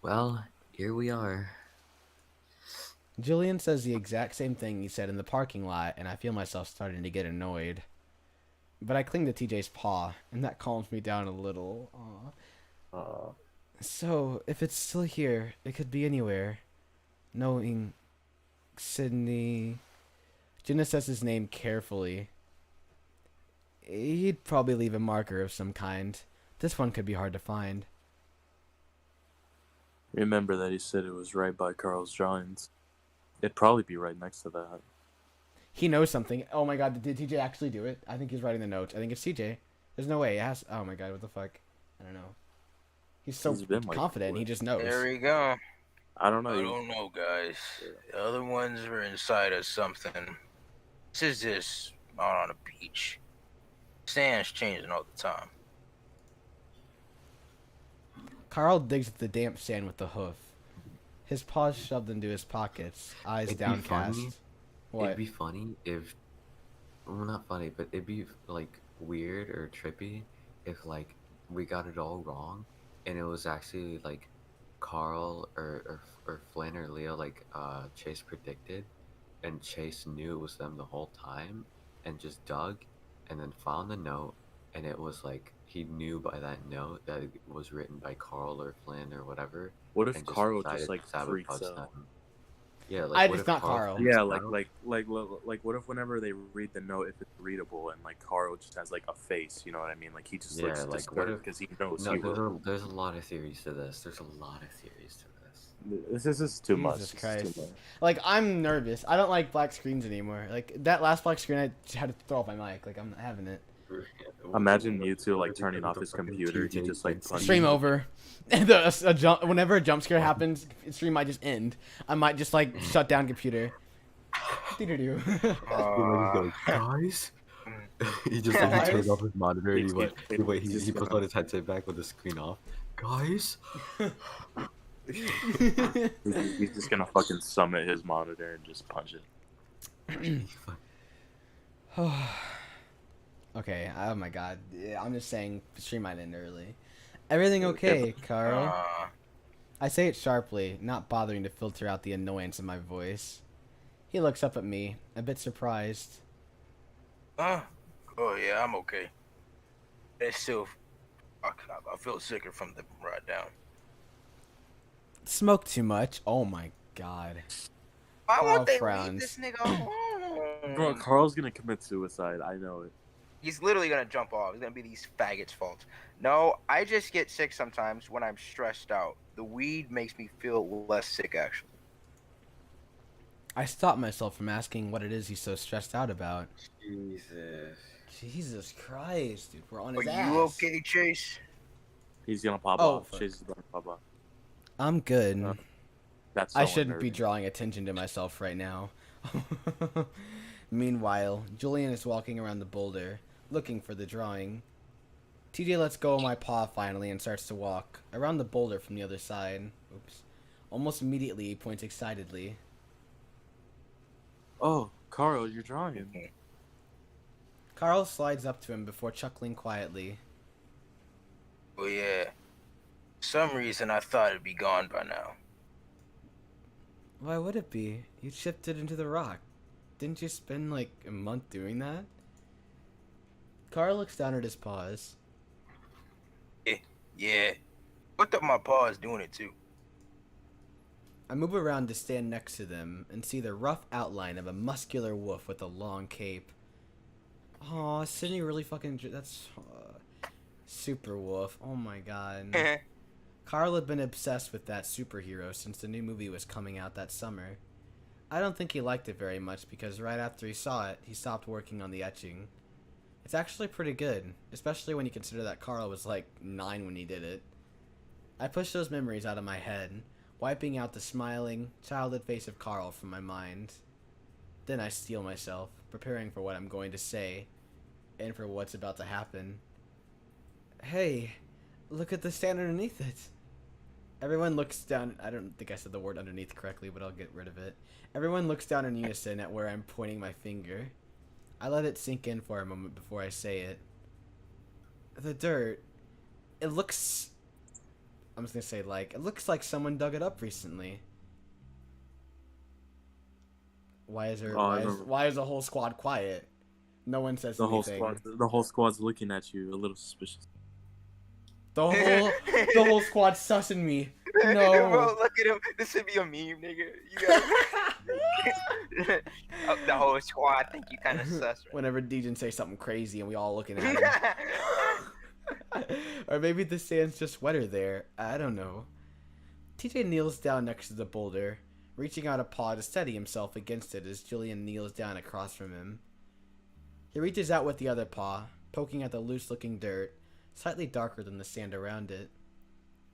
Well, here we are. Julian says the exact same thing he said in the parking lot, and I feel myself starting to get annoyed. But I cling to TJ's paw, and that calms me down a little. Aww. So, if it's still here, it could be anywhere. Knowing Sydney... Jenna says his name carefully. He'd probably leave a marker of some kind. This one could be hard to find. Remember that he said it was right by Carl's drawings. It'd probably be right next to that. He knows something. Oh my god, did TJ actually do it? I think he's writing the notes. I think it's TJ. There's no way. It has... Oh my god, what the fuck? I don't know. He's so confident, he just knows. There we go. I don't know. I don't know, guys. The other ones are inside of something. This is just out on a beach. Sand's changing all the time. Carl digs at the damp sand with the hoof. His paws shoved into his pockets, eyes It'd be downcast. funny. What? It'd be funny if... Well, not funny, but it'd be, like, weird or trippy if, like, we got it all wrong, and it was actually, like, Carl or Flynn or Leo, like, Chase predicted, and Chase knew it was them the whole time, and just dug, and then found the note, and it was, like, he knew by that note that it was written by Carl or Flynn or whatever. What if and Carl decided just like to sabotage freaks out? them. Yeah, like It's not Carl. freaks Yeah, out? like what if whenever they read the note, if it's readable, and like Carl just has like a face, you know what I mean? Like he just looks like, what disturbed if- because he knows No, he will. there's a lot of theories to this. This This is too much. Jesus This is Christ. too much. Like, I'm nervous. I don't like black screens anymore. Like, that last black screen, I had to throw off my mic. Like, I'm not having it. Imagine you two like turning off his computer. He just like punches Stream you. over. Whenever a jump scare happens, stream might just end. I might just, like, shut down computer. Doo-doo-doo. Guys, he just like he turns off his monitor and he He's puts on his headset back with the screen off. Guys, He's just gonna fucking summit his monitor and just punch it. Okay, oh my god. Yeah, I'm just saying, stream might end early. Everything okay, Carl? I say it sharply, not bothering to filter out the annoyance in my voice. He looks up at me, a bit surprised. Oh yeah, I'm okay. It's still, I feel sicker from the ride down. Smoke too much? Oh my god. Why Carl won't they frowns. leave this nigga alone? Bro, Carl's gonna commit suicide. I know it. He's literally gonna jump off. It's gonna be these faggots' fault. No, I just get sick sometimes when I'm stressed out. The weed makes me feel less sick, actually. I stopped myself from asking what it is he's so stressed out about. Jesus. Jesus Christ, dude, we're on his Are ass. you okay, Chase? He's gonna pop Oh, off. fuck. Chase is gonna pop off. I'm good. That's I so shouldn't be unnerving. drawing attention to myself right now. Meanwhile, Julian is walking around the boulder, looking for the drawing. TJ lets go of my paw finally and starts to walk around the boulder from the other side. Oops. Almost immediately, he points excitedly. Oh, Carl, you're drawing. Carl slides up to him before chuckling quietly. Oh yeah. For some reason I thought it'd be gone by now. Why would it be? You chipped it into the rock. Didn't you spend like a month doing that? Carl looks down at his paws. Yeah. Put up my paws doing it too. I move around to stand next to them and see the rough outline of a muscular wolf with a long cape. Aw, Sydney really fucking... That's... Super Wolf. Oh my god. Carl had been obsessed with that superhero since the new movie was coming out that summer. I don't think he liked it very much because right after he saw it, he stopped working on the etching. It's actually pretty good, especially when you consider that Carl was like 9 when he did it. I push those memories out of my head, wiping out the smiling, childhood face of Carl from my mind. Then I steel myself, preparing for what I'm going to say, and for what's about to happen. Hey, look at the stand underneath it. Everyone looks down. I don't think I said the word underneath correctly, but I'll get rid of it. Everyone looks down in unison at where I'm pointing my finger. I let it sink in for a moment before I say it. The dirt, it looks... I'm just gonna say like, it looks like someone dug it up recently. Why is the whole squad quiet? No one says anything. The whole squad's looking at you a little suspicious. The whole squad sussing me. No. Bro, look at him. This should be a meme, nigga. You gotta... The whole squad think you kind of sus. Right? Whenever Dejan say something crazy and we all looking at him. Or maybe the sand's just wetter there. I don't know. TJ kneels down next to the boulder, reaching out a paw to steady himself against it as Julian kneels down across from him. He reaches out with the other paw, poking at the loose-looking dirt, slightly darker than the sand around it.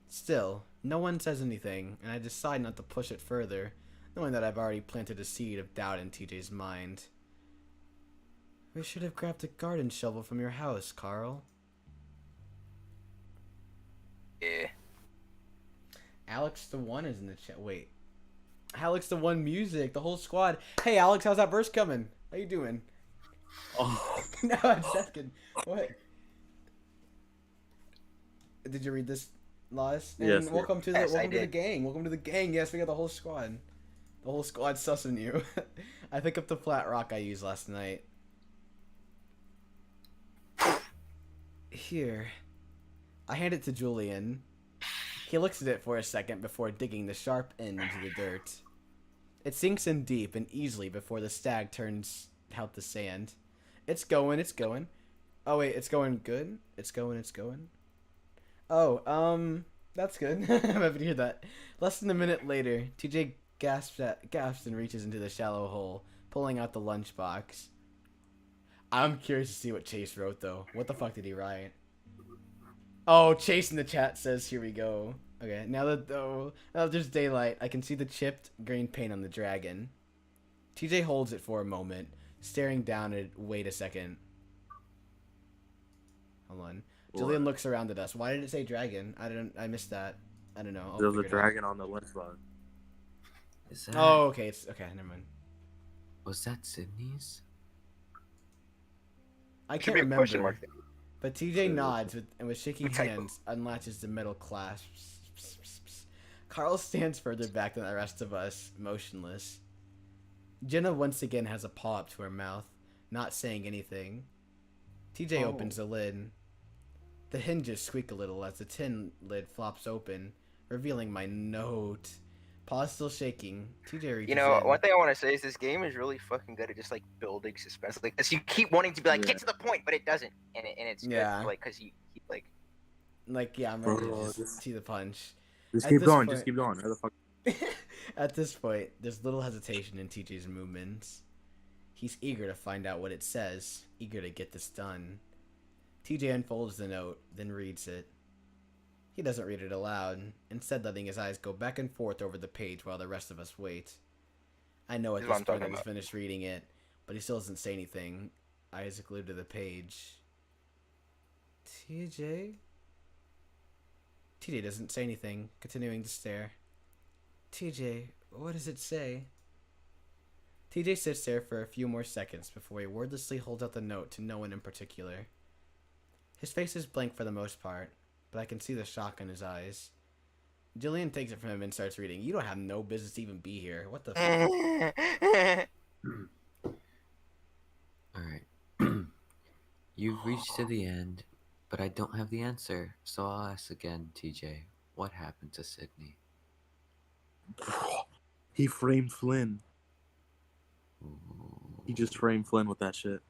Still, no one says anything, and I decide not to push it further, knowing that I've already planted a seed of doubt in TJ's mind. We should have grabbed a garden shovel from your house, Carl. Yeah. Alex the One is in the chat. Wait. Alex the One music, the whole squad. Hey Alex, how's that verse coming? How you doing? Oh. No, I'm second. What? Did you read this, Lost? And yes. Welcome to yes, the gang. Welcome to the gang. Yes, we got the whole squad. The whole squad sussing you. I pick up the flat rock I used last night. Here. I hand it to Julian. He looks at it for a second before digging the sharp end into the dirt. It sinks in deep and easily before the stag turns out the sand. It's going. Oh wait, it's going good? It's going. Oh, that's good. I'm happy to hear that. Less than a minute later, TJ gasps and reaches into the shallow hole, pulling out the lunchbox. I'm curious to see what Chase wrote, though. What the fuck did he write? Oh, Chase in the chat says, here we go. Okay, now that there's daylight, I can see the chipped green paint on the dragon. TJ holds it for a moment, staring down at it. Wait a second. Hold on. Julian looks around at us. Why did it say dragon? I missed that. I don't know. There's a dragon on the lunchbox. Is that... Oh, okay. It's okay. Never mind. Was that Sydney's? I can't remember. But TJ nods and with shaking hands unlatches the metal clasps. Carl stands further back than the rest of us, motionless. Jenna once again has a paw up to her mouth, not saying anything. TJ opens the lid. The hinges squeak a little as the tin lid flops open, revealing my note. Paw still shaking. TJ reaches in. One thing I want to say is this game is really fucking good at just like building suspense. Like, cause you keep wanting to be like, get to the point, but it doesn't, and it's good, like, cause you keep like, yeah, I'm ready to just see the punch. Just keep going. Just keep going. Where the fuck? At this point, there's little hesitation in TJ's movements. He's eager to find out what it says, eager to get this done. TJ unfolds the note, then reads it. He doesn't read it aloud, instead letting his eyes go back and forth over the page while the rest of us wait. I know at this point he's finished reading it, but he still doesn't say anything. Eyes glued to the page. TJ? TJ doesn't say anything, continuing to stare. TJ, what does it say? TJ sits there for a few more seconds before he wordlessly holds out the note to no one in particular. His face is blank for the most part, but I can see the shock in his eyes. Jillian takes it from him and starts reading. You don't have no business to even be here. What the fuck? Alright. You've reached to the end, but I don't have the answer, so I'll ask again, TJ. What happened to Sydney? He framed Flynn. He just framed Flynn with that shit.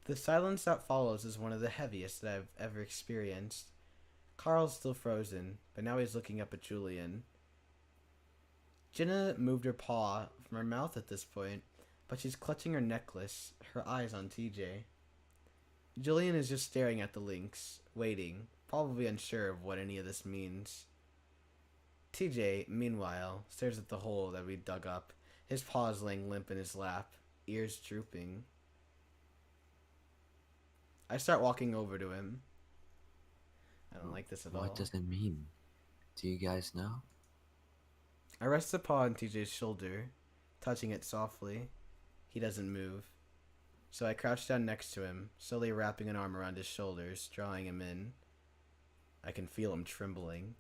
The silence that follows is one of the heaviest that I've ever experienced. Carl's still frozen, but now he's looking up at Julian. Jenna moved her paw from her mouth at this point, but she's clutching her necklace, her eyes on TJ. Julian is just staring at the links, waiting, probably unsure of what any of this means. TJ, meanwhile, stares at the hole that we dug up, his paws laying limp in his lap, ears drooping. I start walking over to him. I don't like this at all. What does it mean? Do you guys know? I rest the paw on TJ's shoulder, touching it softly. He doesn't move. So I crouch down next to him, slowly wrapping an arm around his shoulders, drawing him in. I can feel him trembling.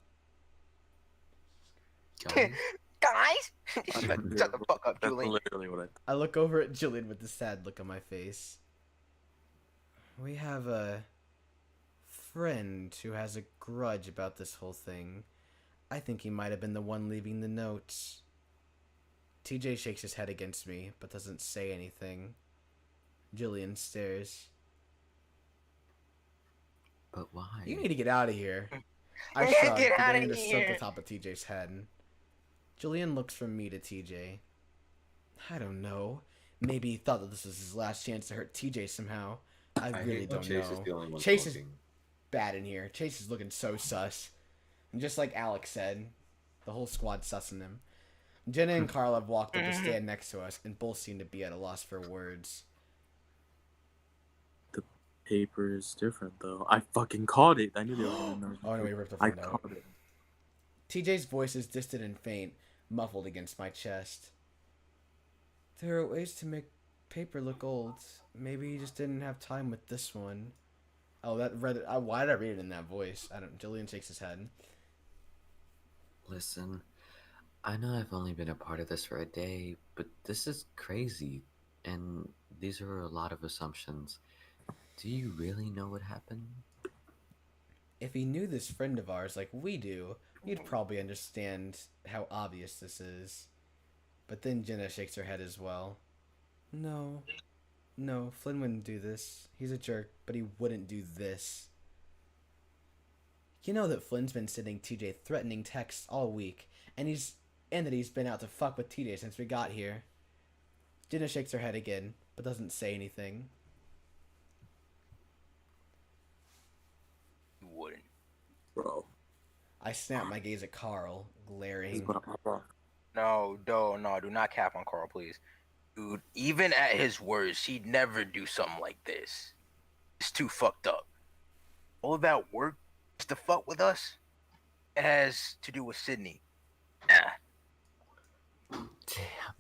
Guys? Shut the fuck up, That's Julian. literally what I look over at Jillian with a sad look on my face. We have a friend who has a grudge about this whole thing. I think he might have been the one leaving the notes. TJ shakes his head against me, but doesn't say anything. Jillian stares. But why? You need to get out of here. I Get shrug, outta beginning to stroke here. the top of TJ's head. Jillian looks from me to TJ. I don't know. Maybe he thought that this was his last chance to hurt TJ somehow. I really don't Chase is the know. only one Chase is talking. bad in here. Chase is looking so sus. And just like Alex said, the whole squad's sussing him. Jenna and Carl have walked up to stand next to us, and both seem to be at a loss for words. The paper is different, though. I fucking caught it. I knew they were gonna know. Oh no, we ripped the I front out. caught it. TJ's voice is distant and faint, muffled against my chest. There are ways to make paper look old. Maybe he just didn't have time with this one. Oh, why did I read it in that voice? I don't. Jillian shakes his head. Listen, I know I've only been a part of this for a day, but this is crazy, and these are a lot of assumptions. Do you really know what happened? If he knew this friend of ours like we do, he'd probably understand how obvious this is. But then Jenna shakes her head as well. No, Flynn wouldn't do this. He's a jerk, but he wouldn't do this. You know that Flynn's been sending TJ threatening texts all week, and that he's been out to fuck with TJ since we got here. Jenna shakes her head again, but doesn't say anything. You wouldn't. Bro. I snap my gaze at Carl, glaring. No, do not cap on Carl, please. Dude, even at his worst, he'd never do something like this. It's too fucked up. All that work just to fuck with us, it has to do with Sydney. Damn,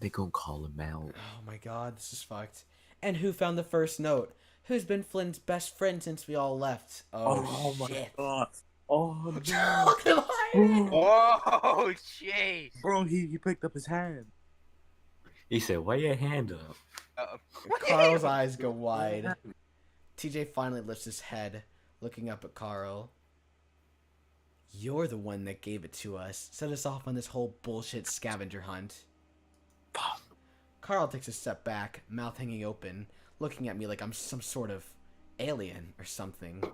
they gonna call him out. Oh my god, this is fucked. And who found the first note? Who's been Flynn's best friend since we all left? Oh shit. My god. Oh no. Whoa, jeez. Bro, he picked up his hand. He said, "Why your hand up?" Carl's eyes go wide. TJ finally lifts his head, looking up at Carl. You're the one that gave it to us. Set us off on this whole bullshit scavenger hunt. Carl takes a step back, mouth hanging open, looking at me like I'm some sort of alien or something.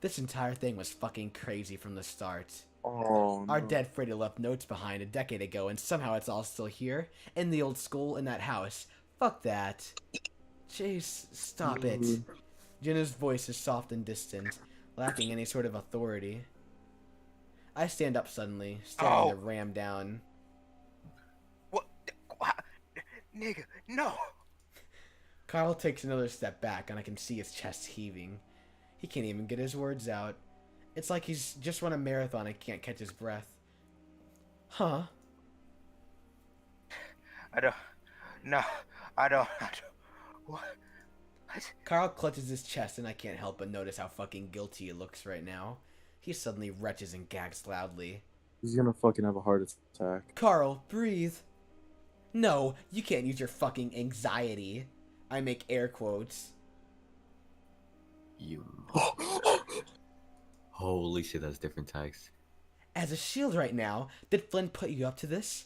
This entire thing was fucking crazy from the start. Oh no. Our dead Freddy left notes behind a decade ago, and somehow it's all still here, in the old school, in that house. Fuck that. Jeez, stop it. Jenna's voice is soft and distant, lacking any sort of authority. I stand up suddenly, staring the ram down. What? Nigga, no. Carl takes another step back, and I can see his chest heaving. He can't even get his words out. It's like he's just run a marathon and can't catch his breath. Huh? I don't. What? What? Carl clutches his chest, and I can't help but notice how fucking guilty he looks right now. He suddenly retches and gags loudly. He's gonna fucking have a heart attack. Carl, breathe. No, you can't use your fucking anxiety. I make air quotes. You. Holy shit, that's different text. As a shield right now, did Flynn put you up to this?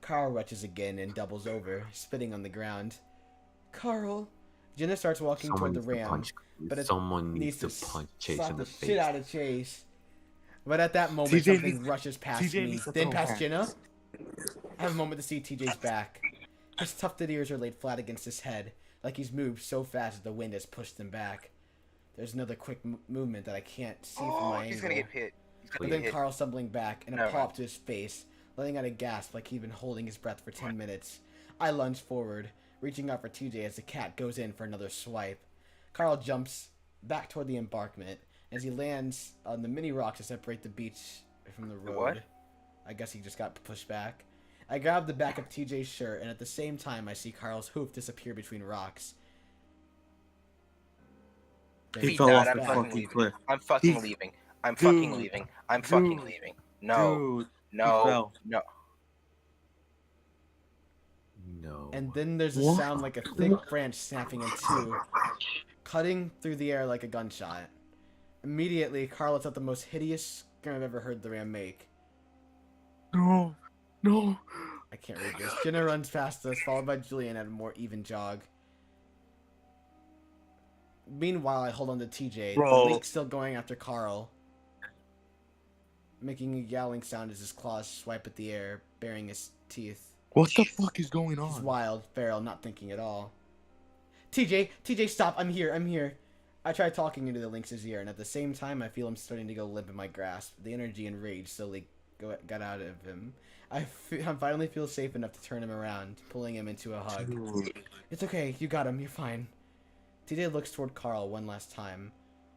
Carl retches again and doubles over, spitting on the ground. Carl. Jenna starts walking toward the ram, but someone needs to punch Chase slap in the the face. shit out of Chase. But at that moment, something rushes past me, then past Jenna. I have a moment to see TJ's back. His tufted ears are laid flat against his head, like he's moved so fast that the wind has pushed him back. There's another quick movement that I can't see from my he's angle. gonna get hit. But then Carl stumbling back and a pop to his face, letting out a gasp like he'd been holding his breath for 10 minutes. I lunge forward, reaching out for TJ as the cat goes in for another swipe. Carl jumps back toward the embankment as he lands on the mini rocks to separate the beach from the road. What? I guess he just got pushed back. I grab the back of TJ's shirt, and at the same time I see Carl's hoof disappear between rocks. He fell off the fucking cliff. I'm fucking leaving. I'm fucking leaving. I'm fucking leaving. No. Dude, no. No. No. And then there's a sound like a thick branch snapping in two, cutting through the air like a gunshot. Immediately, Carl lets out the most hideous scream I've ever heard the ram make. No. No. I can't read this. Jenna runs past us, followed by Julian at a more even jog. Meanwhile, I hold on to TJ, the leak still going after Carl, making a yowling sound as his claws swipe at the air, baring his teeth. What the fuck is going He's on? wild, feral, not thinking at all. TJ, stop! I'm here. I try talking into the lynx's ear, and at the same time, I feel him starting to go limp in my grasp. The energy and rage slowly got out of him. I finally feel safe enough to turn him around, pulling him into a hug. Dude. It's okay, you got him, you're fine. TJ looks toward Carl one last time,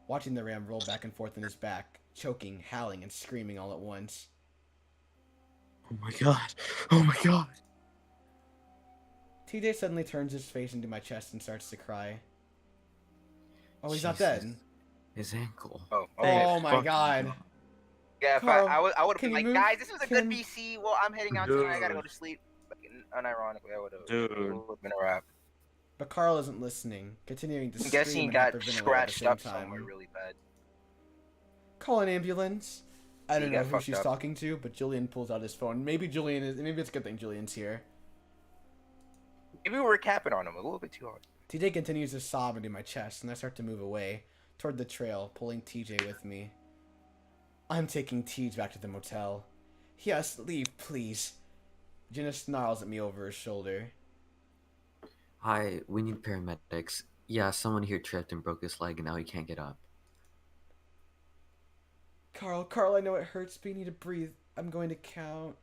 watching the ram roll back and forth in his back, choking, howling, and screaming all at once. Oh my god. Oh my god. TJ suddenly turns his face into my chest and starts to cry. Oh, he's not dead. His ankle. Oh my god. Yeah, Carl, I would have can been like, you move? guys, this was a good BC. Well, I'm heading out tonight. I gotta go Dude. to sleep. Unironically, I would have been a wrap. But Carl isn't listening, continuing to I'm scream guessing he and got hyperventilate at the scratched same up time. somewhere really bad. Call an ambulance. I don't He know got who fucked she's up. talking to, but Julian pulls out his phone. Maybe it's a good thing Julian's here. Maybe we were capping on him a little bit too hard. TJ continues to sob into my chest, and I start to move away, toward the trail, pulling TJ with me. I'm taking Tej back to the motel. Yes, leave, please. Jenna snarls at me over her shoulder. Hi, we need paramedics. Yeah, someone here tripped and broke his leg and now he can't get up. Carl, I know it hurts, but you need to breathe. I'm going to count.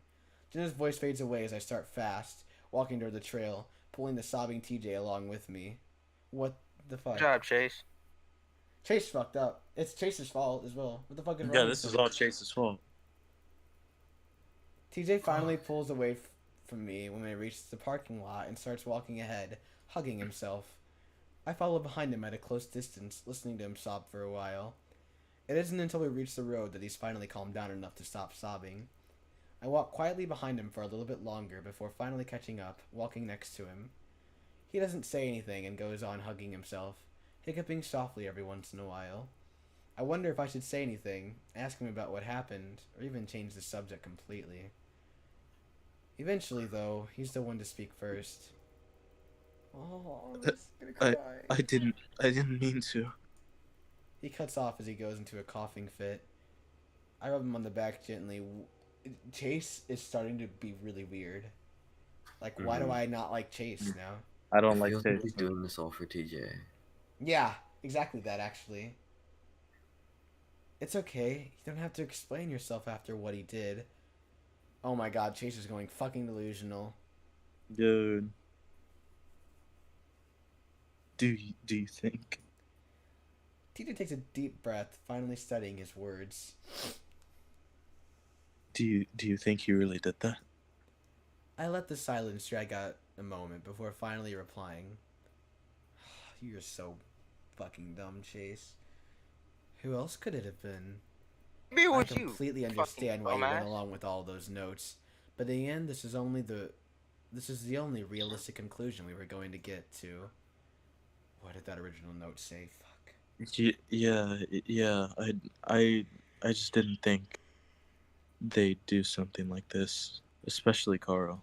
Jenna's voice fades away as I start fast, walking toward the trail, pulling the sobbing TJ along with me. What the fuck? Good job, Chase. Chase fucked up. It's Chase's fault as well. What the fuck is wrong Yeah, with this is him? all Chase's fault. TJ finally pulls away from me when we reach the parking lot and starts walking ahead, hugging himself. I follow behind him at a close distance, listening to him sob for a while. It isn't until we reach the road that he's finally calmed down enough to stop sobbing. I walk quietly behind him for a little bit longer before finally catching up, walking next to him. He doesn't say anything and goes on hugging himself, hiccuping softly every once in a while. I wonder if I should say anything, ask him about what happened, or even change the subject completely. Eventually, though, he's the one to speak first. Oh, I'm just gonna cry. I didn't mean to. He cuts off as he goes into a coughing fit. I rub him on the back gently. Chase is starting to be really weird. Like, why do I not like Chase now? I don't I like feel Chase. he's doing this all for TJ. Yeah, exactly that, actually. It's okay. You don't have to explain yourself after what he did. Oh my god, Chase is going fucking delusional. Dude. Do you think? TJ takes a deep breath, finally studying his words. Do you think he really did that? I let the silence drag out a moment before finally replying. You're so fucking dumb, Chase. Who else could it have been? Maybe it I was you. completely Fucking understand why you went dumbass. along with all those notes, but in the end, this is the only realistic conclusion we were going to get to. What did that original note say? Fuck. Yeah. I just didn't think they'd do something like this, especially Carl.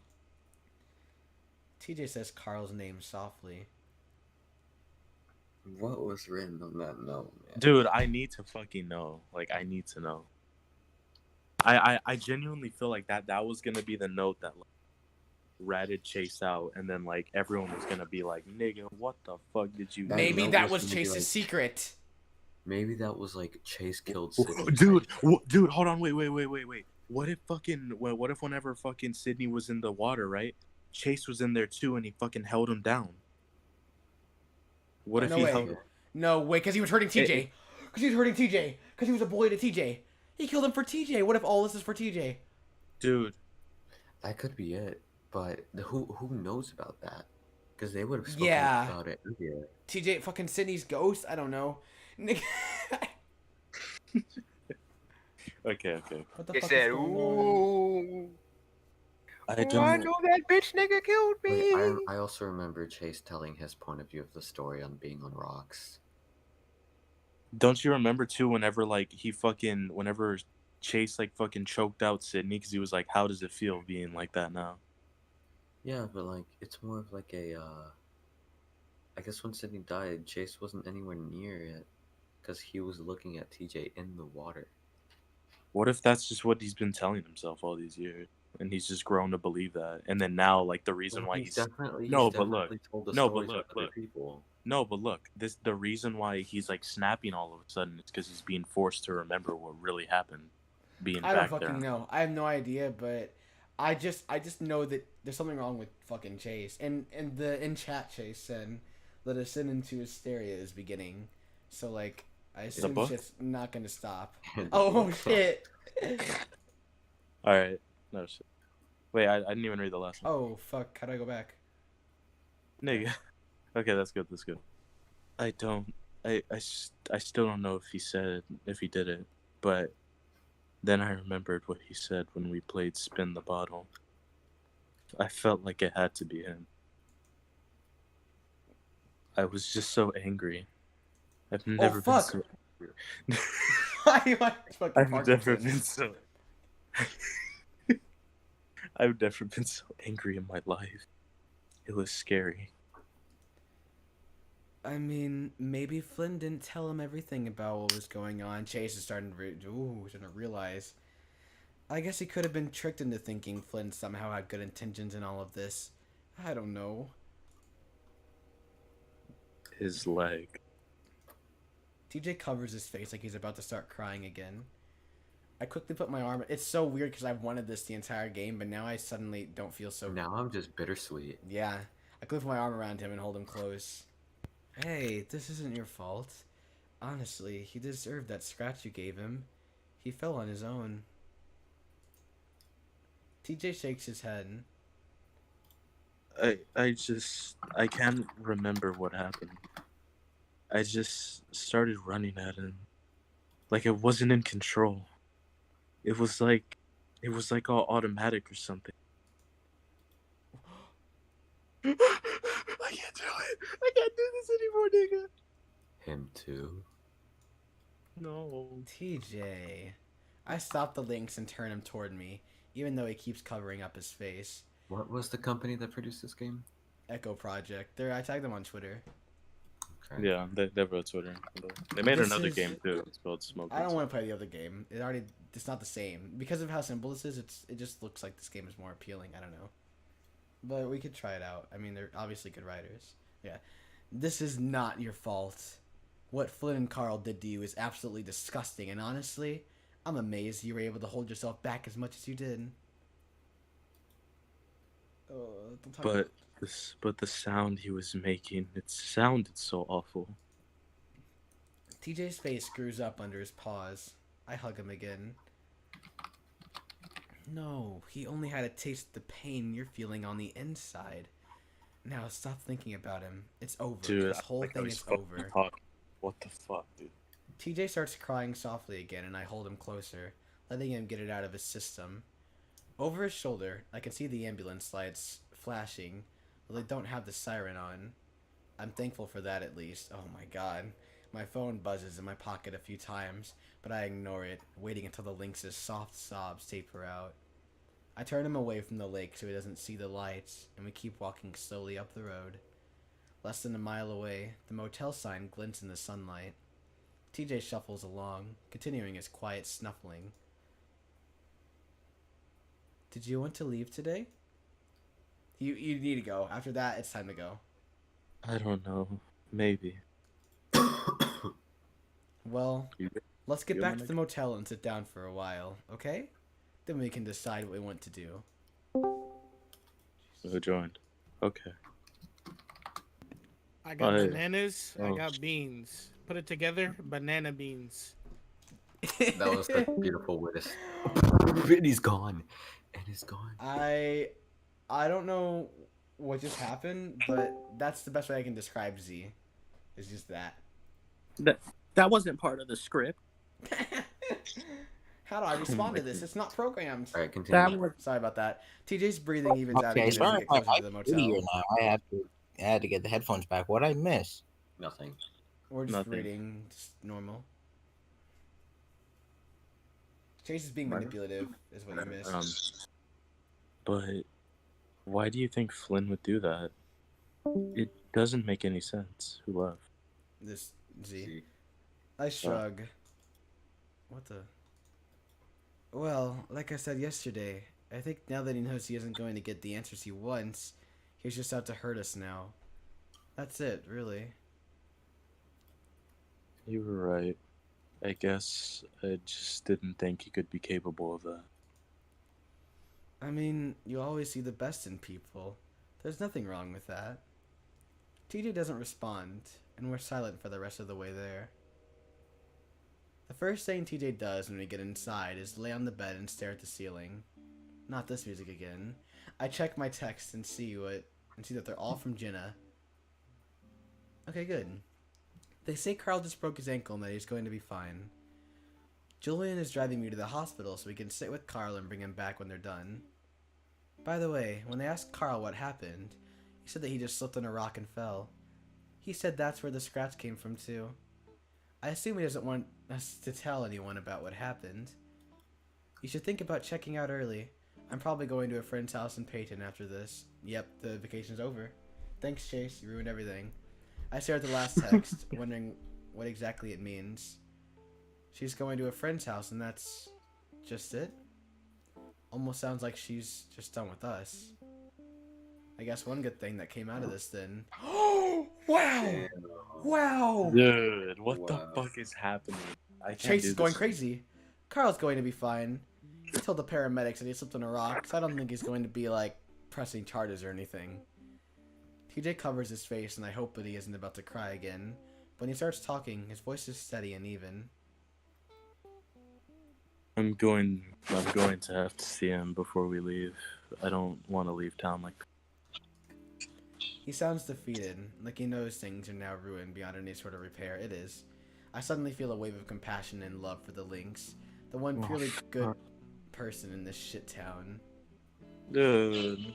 TJ says Carl's name softly. What was written on that note, man? Dude, I need to fucking know. Like, I need to know. I genuinely feel like that was gonna be the note that like, ratted Chase out, and then like everyone was gonna be like, "Nigga, what the fuck did you?" That do? Maybe note that was was gonna be Chase's like- secret. Maybe that was like Chase killed Sydney. Dude, hold on, wait. What if whenever fucking Sydney was in the water, right? Chase was in there too, and he fucking held him down. What if No he way. held? No way, because he was hurting TJ. Because he was hurting TJ. Because he was a bully to TJ. He killed him for TJ. What if all this is for TJ? Dude, That could be it, but who knows about that? Because they would have spoken Yeah. about it earlier. TJ fucking Sydney's ghost? I don't know. Nick. okay. What the They fuck said, is going on? ooh. I I don't. know that bitch nigga killed me. Wait, I also remember Chase telling his point of view of the story on being on rocks. Don't you remember too? Whenever Chase like fucking choked out Sydney because he was like, "How does it feel being like that now?" Yeah, but like it's more of like a. I guess when Sydney died, Chase wasn't anywhere near it because he was looking at TJ in the water. What if that's just what he's been telling himself all these years, and he's just grown to believe that, and then now like the reason why he's definitely no, but look, told the no, but stories look, to other look. people. No, but look, the reason why he's like snapping all of a sudden is because he's being forced to remember what really happened, being I don't back there. fucking know. I have no idea, but I just know that there's something wrong with fucking Chase. And in chat Chase said that a sin into hysteria is beginning. So like I assume book? shit's not gonna stop. Oh shit. All right, no shit. Wait, I didn't even read the last one. Oh fuck, how do I go back? Nigga. Okay, that's good. I still don't know if he did it, but then I remembered what he said when we played Spin the Bottle. I felt like it had to be him. I was just so angry. I've never been fuck. so angry. Fucking I've never Parkinson's. been so I've never been so angry in my life. It was scary. I mean, maybe Flynn didn't tell him everything about what was going on. Chase is starting to realize. I guess he could have been tricked into thinking Flynn somehow had good intentions in all of this. I don't know. His leg. TJ covers his face like he's about to start crying again. I quickly put my arm... It's so weird because I've wanted this the entire game, but now I suddenly don't feel so... Now I'm just bittersweet. Yeah. I quickly put my arm around him and hold him close. Hey, this isn't your fault. Honestly, he deserved that scratch you gave him. He fell on his own. TJ shakes his head. I can't remember what happened. I just started running at him. Like I wasn't in control. It was like all automatic or something. I can't do it. I can't do this anymore, nigga. Him too. No. TJ. I stop the links and turn him toward me, even though he keeps covering up his face. What was the company that produced this game? Echo Project. I tagged them on Twitter. Okay. Yeah, they wrote Twitter. They made This another is- game too. It's called Smoke. I don't want to play the other game. It's not the same. Because of how simple this is, it just looks like this game is more appealing. I don't know. But we could try it out. I mean, they're obviously good writers. Yeah. This is not your fault. What Flynn and Carl did to you is absolutely disgusting, and honestly, I'm amazed you were able to hold yourself back as much as you did. Don't talk about- But the sound he was making, it sounded so awful. TJ's face screws up under his paws. I hug him again. No, he only had a taste of the pain you're feeling on the inside. Now stop thinking about him. It's over. Dude, This I whole like how thing he's is fucking over. talking. What the fuck, dude? TJ starts crying softly again, and I hold him closer, letting him get it out of his system. Over his shoulder, I can see the ambulance lights flashing, though they don't have the siren on. I'm thankful for that at least. Oh my god. My phone buzzes in my pocket a few times, but I ignore it, waiting until the Lynx's soft sobs taper out. I turn him away from the lake so he doesn't see the lights, and we keep walking slowly up the road. Less than a mile away, the motel sign glints in the sunlight. TJ shuffles along, continuing his quiet snuffling. Did you want to leave today? You need to go. After that, it's time to go. I don't know. Maybe. Well, let's get You back wanna to the motel and sit down for a while, okay? Then we can decide what we want to do. Who joined? Okay. I got Oh, yeah. bananas. I Oh. got beans. Put it together, banana beans. That was such a beautiful witness. And he's gone. And he's gone. I don't know what just happened, but that's the best way I can describe Z. It's just that. That wasn't part of the script. How do I respond to this? It's not programmed. All right, continue. That was Sorry about that. TJ's breathing evens out Okay, again as we sorry, get closer my to the mic's here motel. now. I had to get the headphones back. What I miss? Nothing. We're just Nothing. reading, just normal. Chase is being Minor. manipulative, is what you missed. But why do you think Flynn would do that? It doesn't make any sense. Who left? This Z. See. I shrug. What the? Well, like I said yesterday, I think now that he knows he isn't going to get the answers he wants, he's just out to hurt us now. That's it, really. You were right. I guess I just didn't think he could be capable of that. I mean, you always see the best in people. There's nothing wrong with that. TJ doesn't respond, and we're silent for the rest of the way there. The first thing TJ does when we get inside is lay on the bed and stare at the ceiling. Not this music again. I check my texts and see that they're all from Jenna. Okay, good. They say Carl just broke his ankle and that he's going to be fine. Julian is driving me to the hospital so we can sit with Carl and bring him back when they're done. By the way, when they asked Carl what happened, he said that he just slipped on a rock and fell. He said that's where the scratch came from too. I assume he doesn't want us to tell anyone about what happened. You should think about checking out early. I'm probably going to a friend's house in Peyton after this. Yep, the vacation's over. Thanks, Chase. You ruined everything. I stare at the last text, wondering what exactly it means. She's going to a friend's house, and that's just it? Almost sounds like she's just done with us. I guess one good thing that came out of this then. Oh, wow! Wow! Dude, what Wow. the fuck is happening? I can't Chase do is going this. crazy. Carl's going to be fine. He told the paramedics that he slipped on a rock, so I don't think he's going to be, like, pressing charges or anything. TJ covers his face, and I hope that he isn't about to cry again. When he starts talking, his voice is steady and even. I'm going to have to see him before we leave. I don't want to leave town like He sounds defeated, like he knows things are now ruined beyond any sort of repair. It is. I suddenly feel a wave of compassion and love for the Lynx, the one purely good person in this shit town. Dude.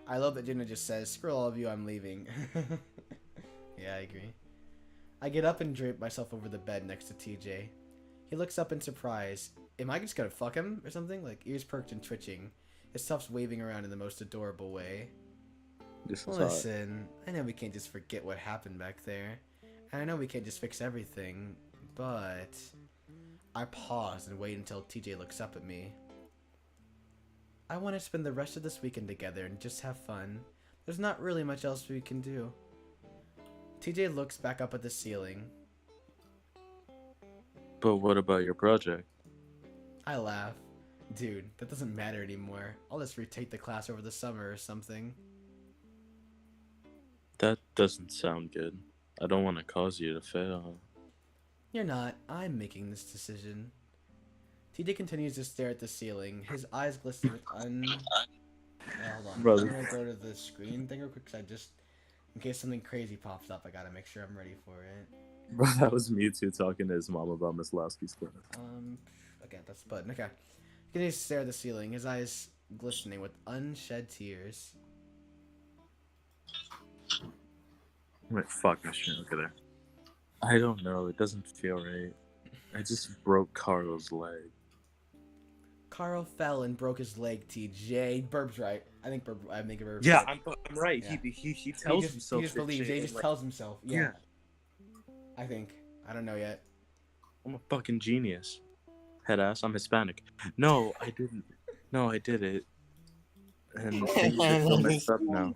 I love that Jenna just says, "Screw all of you, I'm leaving." Yeah, I agree. I get up and drape myself over the bed next to TJ. He looks up in surprise. Am I just gonna fuck him or something? Like, ears perked and twitching. His stuff's waving around in the most adorable way. This is hot. Listen, I know we can't just forget what happened back there. And I know we can't just fix everything, but... I pause and wait until TJ looks up at me. I want to spend the rest of this weekend together and just have fun. There's not really much else we can do. TJ looks back up at the ceiling. But what about your project? I laugh. Dude, that doesn't matter anymore. I'll just retake the class over the summer or something. That doesn't sound good. I don't want to cause you to fail. You're not. I'm making this decision. TJ continues to stare at the ceiling, his eyes glisten with Hold on. Bro, I'm gonna go to the screen thing real quick, because in case something crazy pops up, I gotta make sure I'm ready for it. bro, that was Mewtwo talking to his mom about Miss Lasky's class. Okay, that's the button. Okay. He can just stare at the ceiling, his eyes glistening with unshed tears. Wait, fuck this shit. Okay, there. I don't know. It doesn't feel right. I just broke Carl's leg. Carl fell and broke his leg, TJ. Burb's right. I think Burb's Yeah, right. I'm right. Yeah. He tells himself. He just believes. He just tells himself. Yeah. I think. I don't know yet. I'm a fucking genius. Head ass. I'm Hispanic. No, I didn't. No, I did it. And things are so messed up now.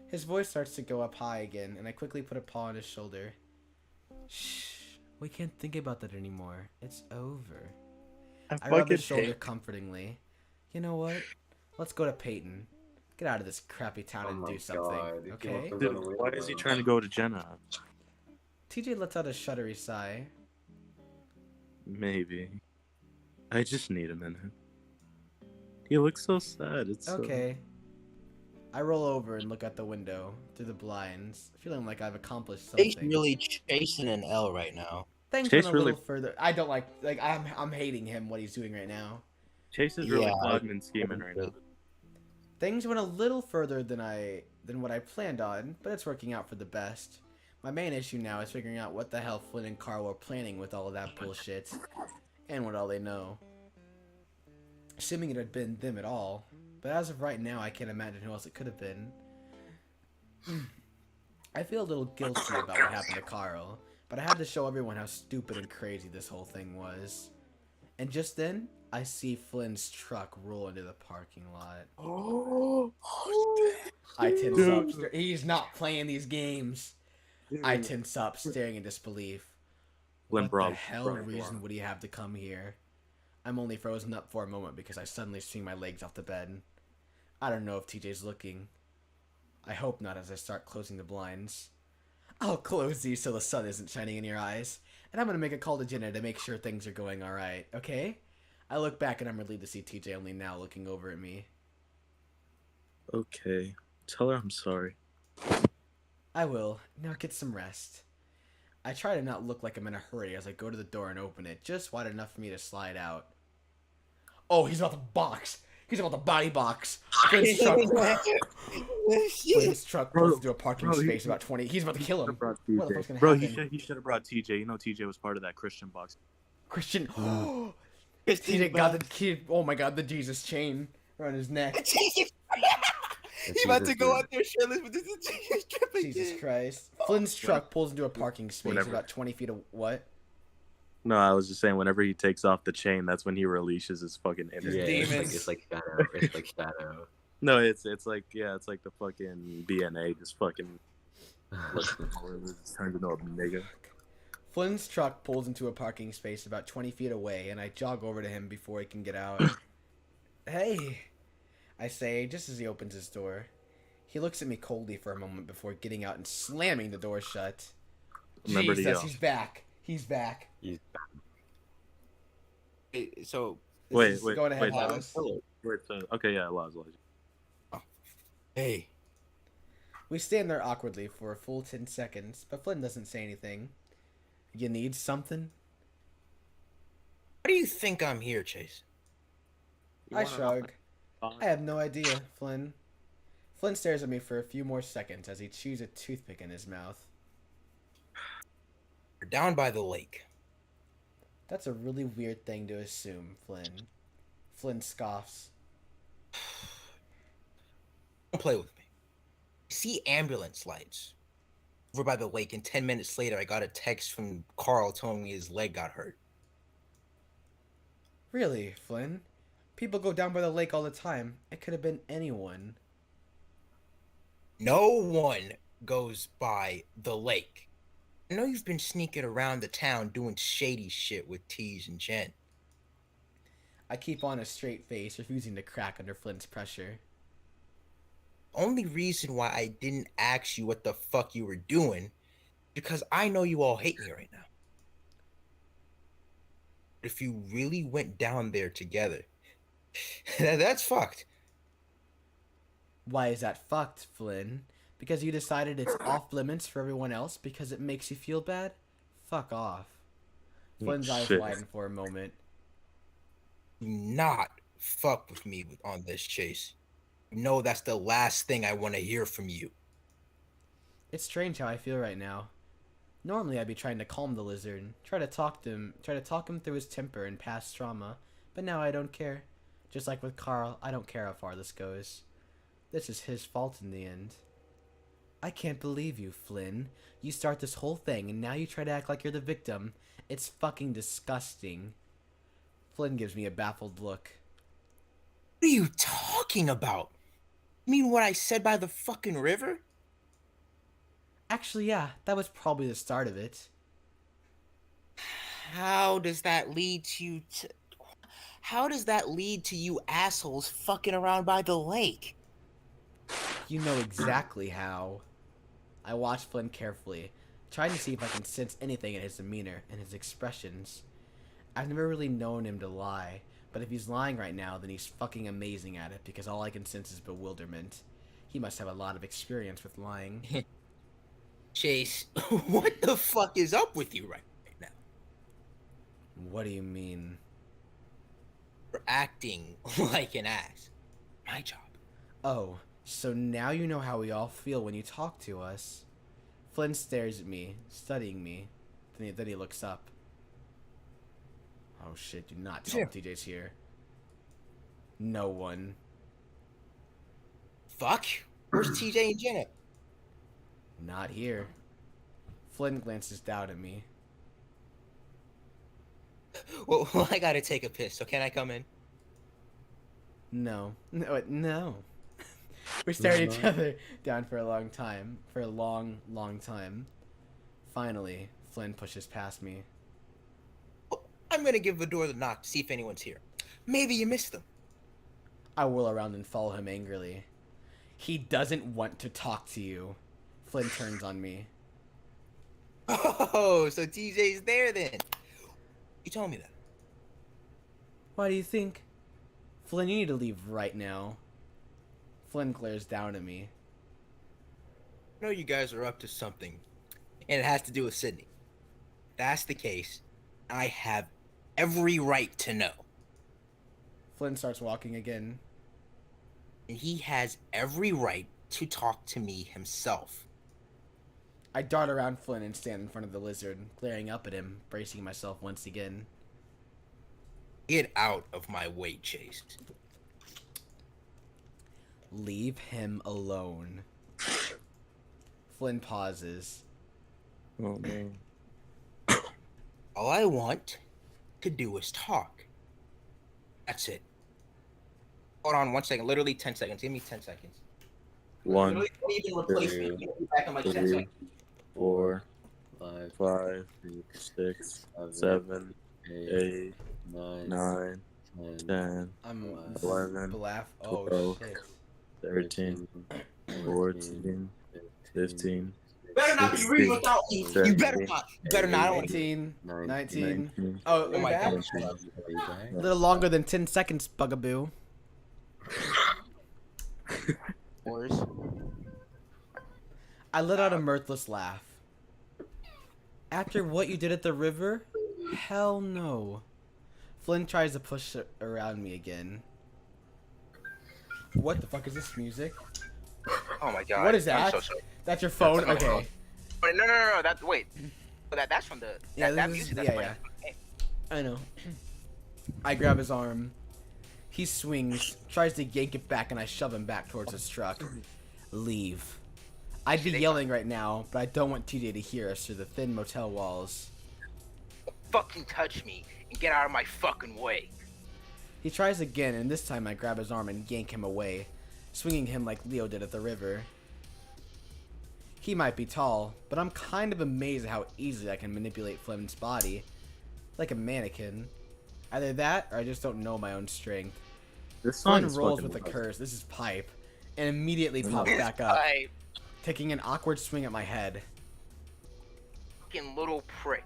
His voice starts to go up high again, and I quickly put a paw on his shoulder. Shh. We can't think about that anymore. It's over. I rub his shoulder comfortingly. You know what? Let's go to Peyton. Get out of this crappy town and do something, okay? Dude, why is he trying to go to Jenna? TJ lets out a shuddery sigh. Maybe. I just need a minute. He looks so sad. It's okay. I roll over and look out the window through the blinds, feeling like I've accomplished something. He's really chasing an L right now. Things went a little further. I don't like I'm hating him what he's doing right now. Chase is really plotting and scheming right now. Things went a little further than what I planned on, but it's working out for the best. My main issue now is figuring out what the hell Flynn and Carl were planning with all of that bullshit, and what all they know. Assuming it had been them at all, but as of right now, I can't imagine who else it could have been. I feel a little guilty about what happened to Carl, but I had to show everyone how stupid and crazy this whole thing was. And just then, I see Flynn's truck roll into the parking lot. Oh, I tense up. He's not playing these games. I tense up, staring in disbelief. What the hell reason would he have to come here? I'm only frozen up for a moment because I suddenly swing my legs off the bed. I don't know if TJ's looking. I hope not as I start closing the blinds. I'll close these so the sun isn't shining in your eyes, and I'm gonna make a call to Jenna to make sure things are going alright, okay? I look back and I'm relieved to see TJ only now looking over at me. Okay. Tell her I'm sorry. I will. Now get some rest. I try to not look like I'm in a hurry as I go to the door and open it, just wide enough for me to slide out. Oh, he's about to box. He's about to body box. Flynn's truck pulls into a parking space about 20. He's about to kill him. What the fuck's gonna happen? He should have brought TJ. You know TJ was part of that Christian box. Christian. TJ got the kid. Oh my god, the Jesus chain around his neck. He about to go out there shirtless with this Jesus Christ. Flynn's truck pulls into a parking space about 20 feet of what? No, I was just saying whenever he takes off the chain, that's when he releases his fucking energy. It's like Shadow. It's like Shadow. No, it's like the fucking BNA just fucking turns into a nigga. Flynn's truck pulls into a parking space about 20 feet away, and I jog over to him before he can get out. Hey, I say, just as he opens his door. He looks at me coldly for a moment before getting out and slamming the door shut. Jesus, he's back. He's back. So wait. Go ahead, Laz. Okay, yeah, Laz. Oh. Hey. We stand there awkwardly for a full 10 seconds, but Flynn doesn't say anything. You need something? Why do you think I'm here, Chase? I shrug. I have no idea, Flynn. Flynn stares at me for a few more seconds as he chews a toothpick in his mouth. We're down by the lake. That's a really weird thing to assume, Flynn. Flynn scoffs. Don't play with me. I see ambulance lights over by the lake, and 10 minutes later I got a text from Carl telling me his leg got hurt. Really, Flynn? People go down by the lake all the time. It could have been anyone. No one goes by the lake. I know you've been sneaking around the town doing shady shit with Tease and Jen. I keep on a straight face, refusing to crack under Flynn's pressure. Only reason why I didn't ask you what the fuck you were doing, because I know you all hate me right now. If you really went down there together, that's fucked. Why is that fucked, Flynn? Because you decided it's off limits for everyone else because it makes you feel bad? Fuck off. Flynn's eyes Shit. widen for a moment. Do not fuck with me on this, Chase. You know that's the last thing I want to hear from you. It's strange how I feel right now. Normally I'd be trying to calm the lizard, try to talk him through his temper and past trauma, but now I don't care. Just like with Carl, I don't care how far this goes. This is his fault in the end. I can't believe you, Flynn. You start this whole thing and now you try to act like you're the victim. It's fucking disgusting. Flynn gives me a baffled look. What are you talking about? You mean what I said by the fucking river? Actually, yeah, that was probably the start of it. How does that lead to you How does that lead to you assholes fucking around by the lake? You know exactly how. I watched Flynn carefully, trying to see if I can sense anything in his demeanor and his expressions. I've never really known him to lie, but if he's lying right now, then he's fucking amazing at it because all I can sense is bewilderment. He must have a lot of experience with lying. Chase, what the fuck is up with you right now? What do you mean? You're acting like an ass. My job. Oh, so now you know how we all feel when you talk to us. Flynn stares at me, studying me. Then he looks up. Oh shit, do not tell him TJ's here. No one. Fuck? Where's TJ and Jenna? Not here. Flynn glances down at me. Well, I gotta take a piss, so can I come in? No. No. We stared at each other down for a long time. For a long, long time. Finally, Flynn pushes past me. I'm gonna give the door the knock to see if anyone's here. Maybe you missed them. I whirl around and follow him angrily. He doesn't want to talk to you. Flynn turns on me. Oh, so TJ's there then. You told me that. Why do you think? Flynn, you need to leave right now. Flynn glares down at me. I know you guys are up to something, and it has to do with Sydney. If that's the case, I have every right to know. Flynn starts walking again. And he has every right to talk to me himself. I dart around Flynn and stand in front of the lizard, glaring up at him, bracing myself once again. Get out of my way, Chase. Leave him alone. Flynn pauses. Oh man. All I want to do is talk. That's it. Hold on 1 second. Literally 10 seconds. Give me 10 seconds. 1, Literally don't even replace me. 2, You'll be back in like 10 3, seconds. 4, 5, 6, 7, 8, 9, 10, I'm 11, Oh 12, shit. 13, 14, 15. Better not be reading without me. You better not. You better not. I don't want to. 18, 19. 19. Oh, Oh my back? god. A little longer than 10 seconds, bugaboo. Wars. I let out a mirthless laugh. After what you did at the river? Hell no. Flynn tries to push it around me again. What the fuck is this music? Oh my god. What is that? I'm so sorry. That's your phone? That's my phone. Okay. Wait, no. Wait. That's from the. Yeah, that this is- music. That's yeah, playing. I know. I grab his arm. He swings, tries to yank it back, and I shove him back towards his truck. Leave. I'd be yelling right now, but I don't want TJ to hear us through the thin motel walls. Fucking touch me and get out of my fucking way. He tries again, and this time I grab his arm and yank him away, swinging him like Leo did at the river. He might be tall, but I'm kind of amazed at how easily I can manipulate Flynn's body. Like a mannequin. Either that, or I just don't know my own strength. This song Flynn is rolls fucking with a wild. curse, this is pipe, and immediately pops back up, I taking an awkward swing at my head. fucking little prick.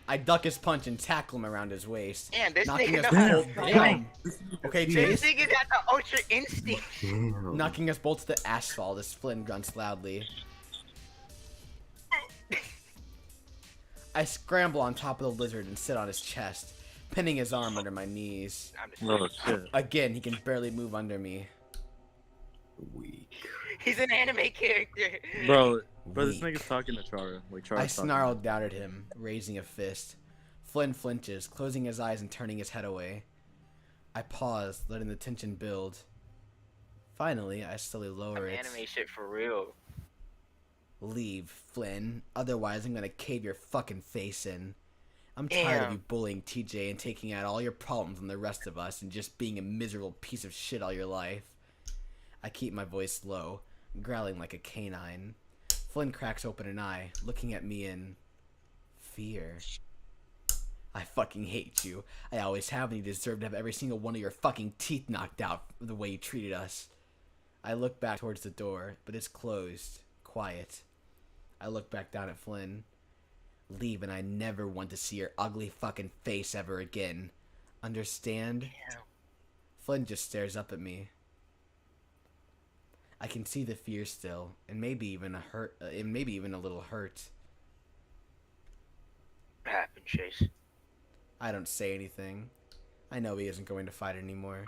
I duck his punch and tackle him around his waist, Damn, this knocking nigga us know how to both fight. down. Okay, This Chase. nigga got the ultra instinct. Damn. Knocking us both to the asphalt as Flynn grunts loudly. I scramble on top of the lizard and sit on his chest, pinning his arm under my knees. Oh shit. Again, he can barely move under me. Weak. He's an anime character. Bro, this Weak. nigga's talking to Chara. Like Chara's I talking. snarled down at him, raising a fist. Flynn flinches, closing his eyes and turning his head away. I pause, letting the tension build. Finally, I slowly lower it. Anime shit for real. Leave, Flynn. Otherwise, I'm gonna cave your fucking face in. I'm tired of Damn. you bullying TJ and taking out all your problems on the rest of us and just being a miserable piece of shit all your life. I keep my voice low, growling like a canine. Flynn cracks open an eye, looking at me in fear. I fucking hate you. I always have, and you deserve to have every single one of your fucking teeth knocked out for the way you treated us. I look back towards the door, but it's closed. Quiet. I look back down at Flynn. Leave, and I never want to see your ugly fucking face ever again. Understand? Damn. Flynn just stares up at me. I can see the fear still, and maybe even a little hurt. What happened, Chase? I don't say anything. I know he isn't going to fight anymore.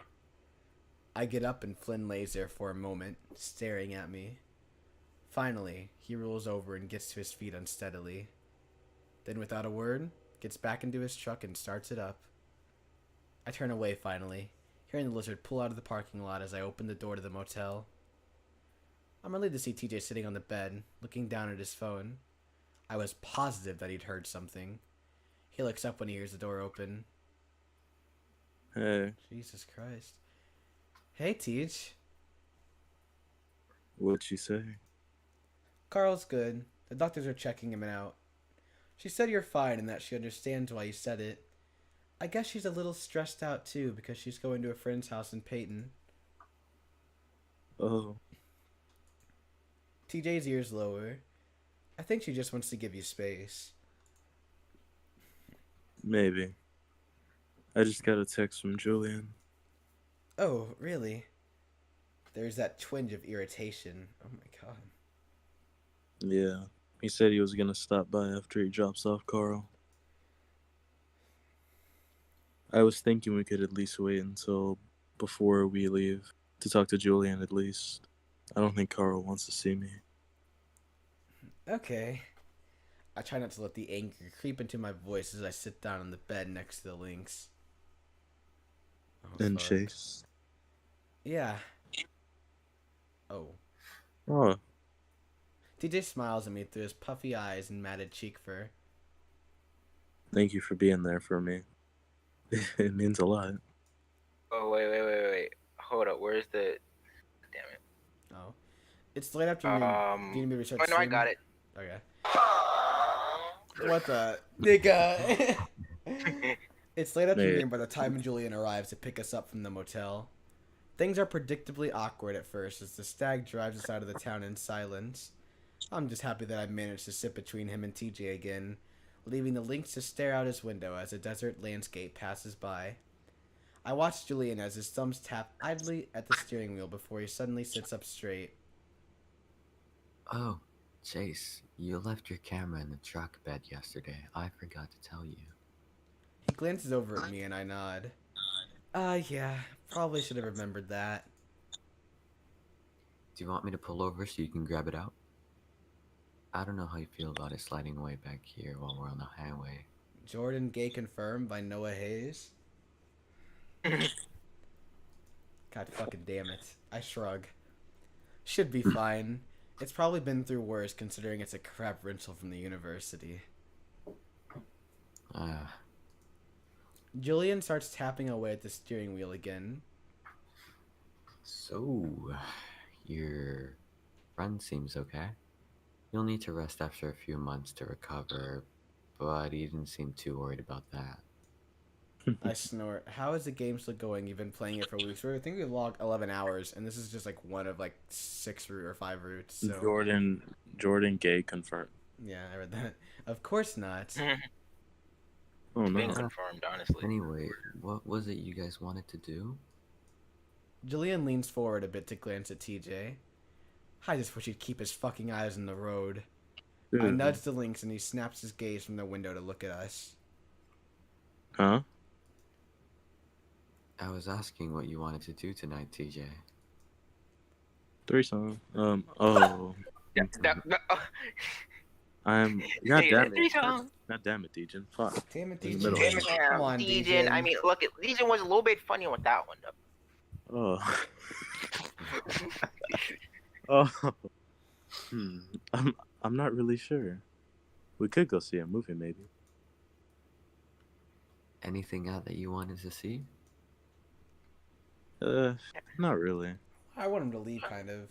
I get up and Flynn lays there for a moment, staring at me. Finally, he rolls over and gets to his feet unsteadily. Then, without a word, gets back into his truck and starts it up. I turn away finally, hearing the lizard pull out of the parking lot as I open the door to the motel. I'm relieved to see TJ sitting on the bed, looking down at his phone. I was positive that he'd heard something. He looks up when he hears the door open. Hey, Jesus Christ. Hey, Teach. what'd she say? Carl's good. The doctors are checking him out. She said you're fine and that she understands why you said it. I guess she's a little stressed out too because she's going to a friend's house in Peyton. Oh, TJ's ears lower. I think she just wants to give you space. maybe. I just got a text from Julian. Oh, really? There's that twinge of irritation. Oh my god. Yeah, he said he was gonna stop by after he drops off Carl. I was thinking we could at least wait until before we leave to talk to Julian at least. I don't think Carl wants to see me. Okay. I try not to let the anger creep into my voice as I sit down on the bed next to the Lynx. Oh, And fuck. Chase. Yeah. Oh. Oh, TJ smiles at me through his puffy eyes and matted cheek fur. thank you for being there for me. It means a lot. Oh, wait. Hold up. Where's the... Damn it. Oh. It's late afternoon. Do you need me to restart Oh, no, I streaming? got it. Okay. What the... Nigga! It's late afternoon by the time Julian arrives to pick us up from the motel. Things are predictably awkward at first as the stag drives us out of the town in silence. I'm just happy that I managed to sit between him and TJ again, leaving the Lynx to stare out his window as a desert landscape passes by. I watch Julian as his thumbs tap idly at the steering wheel before he suddenly sits up straight. Oh, Chase, you left your camera in the truck bed yesterday. I forgot to tell you. He glances over at me and I nod. Yeah, probably should have remembered that. Do you want me to pull over so you can grab it out? I don't know how you feel about it sliding away back here while we're on the highway. Jordan gay confirmed by Noah Hayes. God fucking damn it. I shrug. Should be fine. It's probably been through worse considering it's a crap rental from the university. Julian starts tapping away at the steering wheel again. So, your friend seems okay. You'll need to rest after a few months to recover, but he didn't seem too worried about that. I snort. How is the game still going? You've been playing it for weeks. I think we've logged 11 hours, and this is just like one of like 6 or 5 routes. So. Jordan gay confirmed. Yeah, I read that. Of course not. Oh Been no. confirmed, honestly. Anyway, what was it you guys wanted to do? Julian leans forward a bit to glance at TJ. I just wish he'd keep his fucking eyes on the road. I Dude. nudge the Lynx and he snaps his gaze from the window to look at us. Huh? I was asking what you wanted to do tonight, TJ. Threesome. Oh. I'm. God damn it. Threesome. God damn it, Dejan. Fuck. Damn it, In DJ. the middle. Come on, Dejan. I mean, look, Dejan was a little bit funny with that one, though. Oh. Oh. I'm not really sure. We could go see a movie, maybe. Anything out that you wanted to see? Not really. I want him to leave, kind of.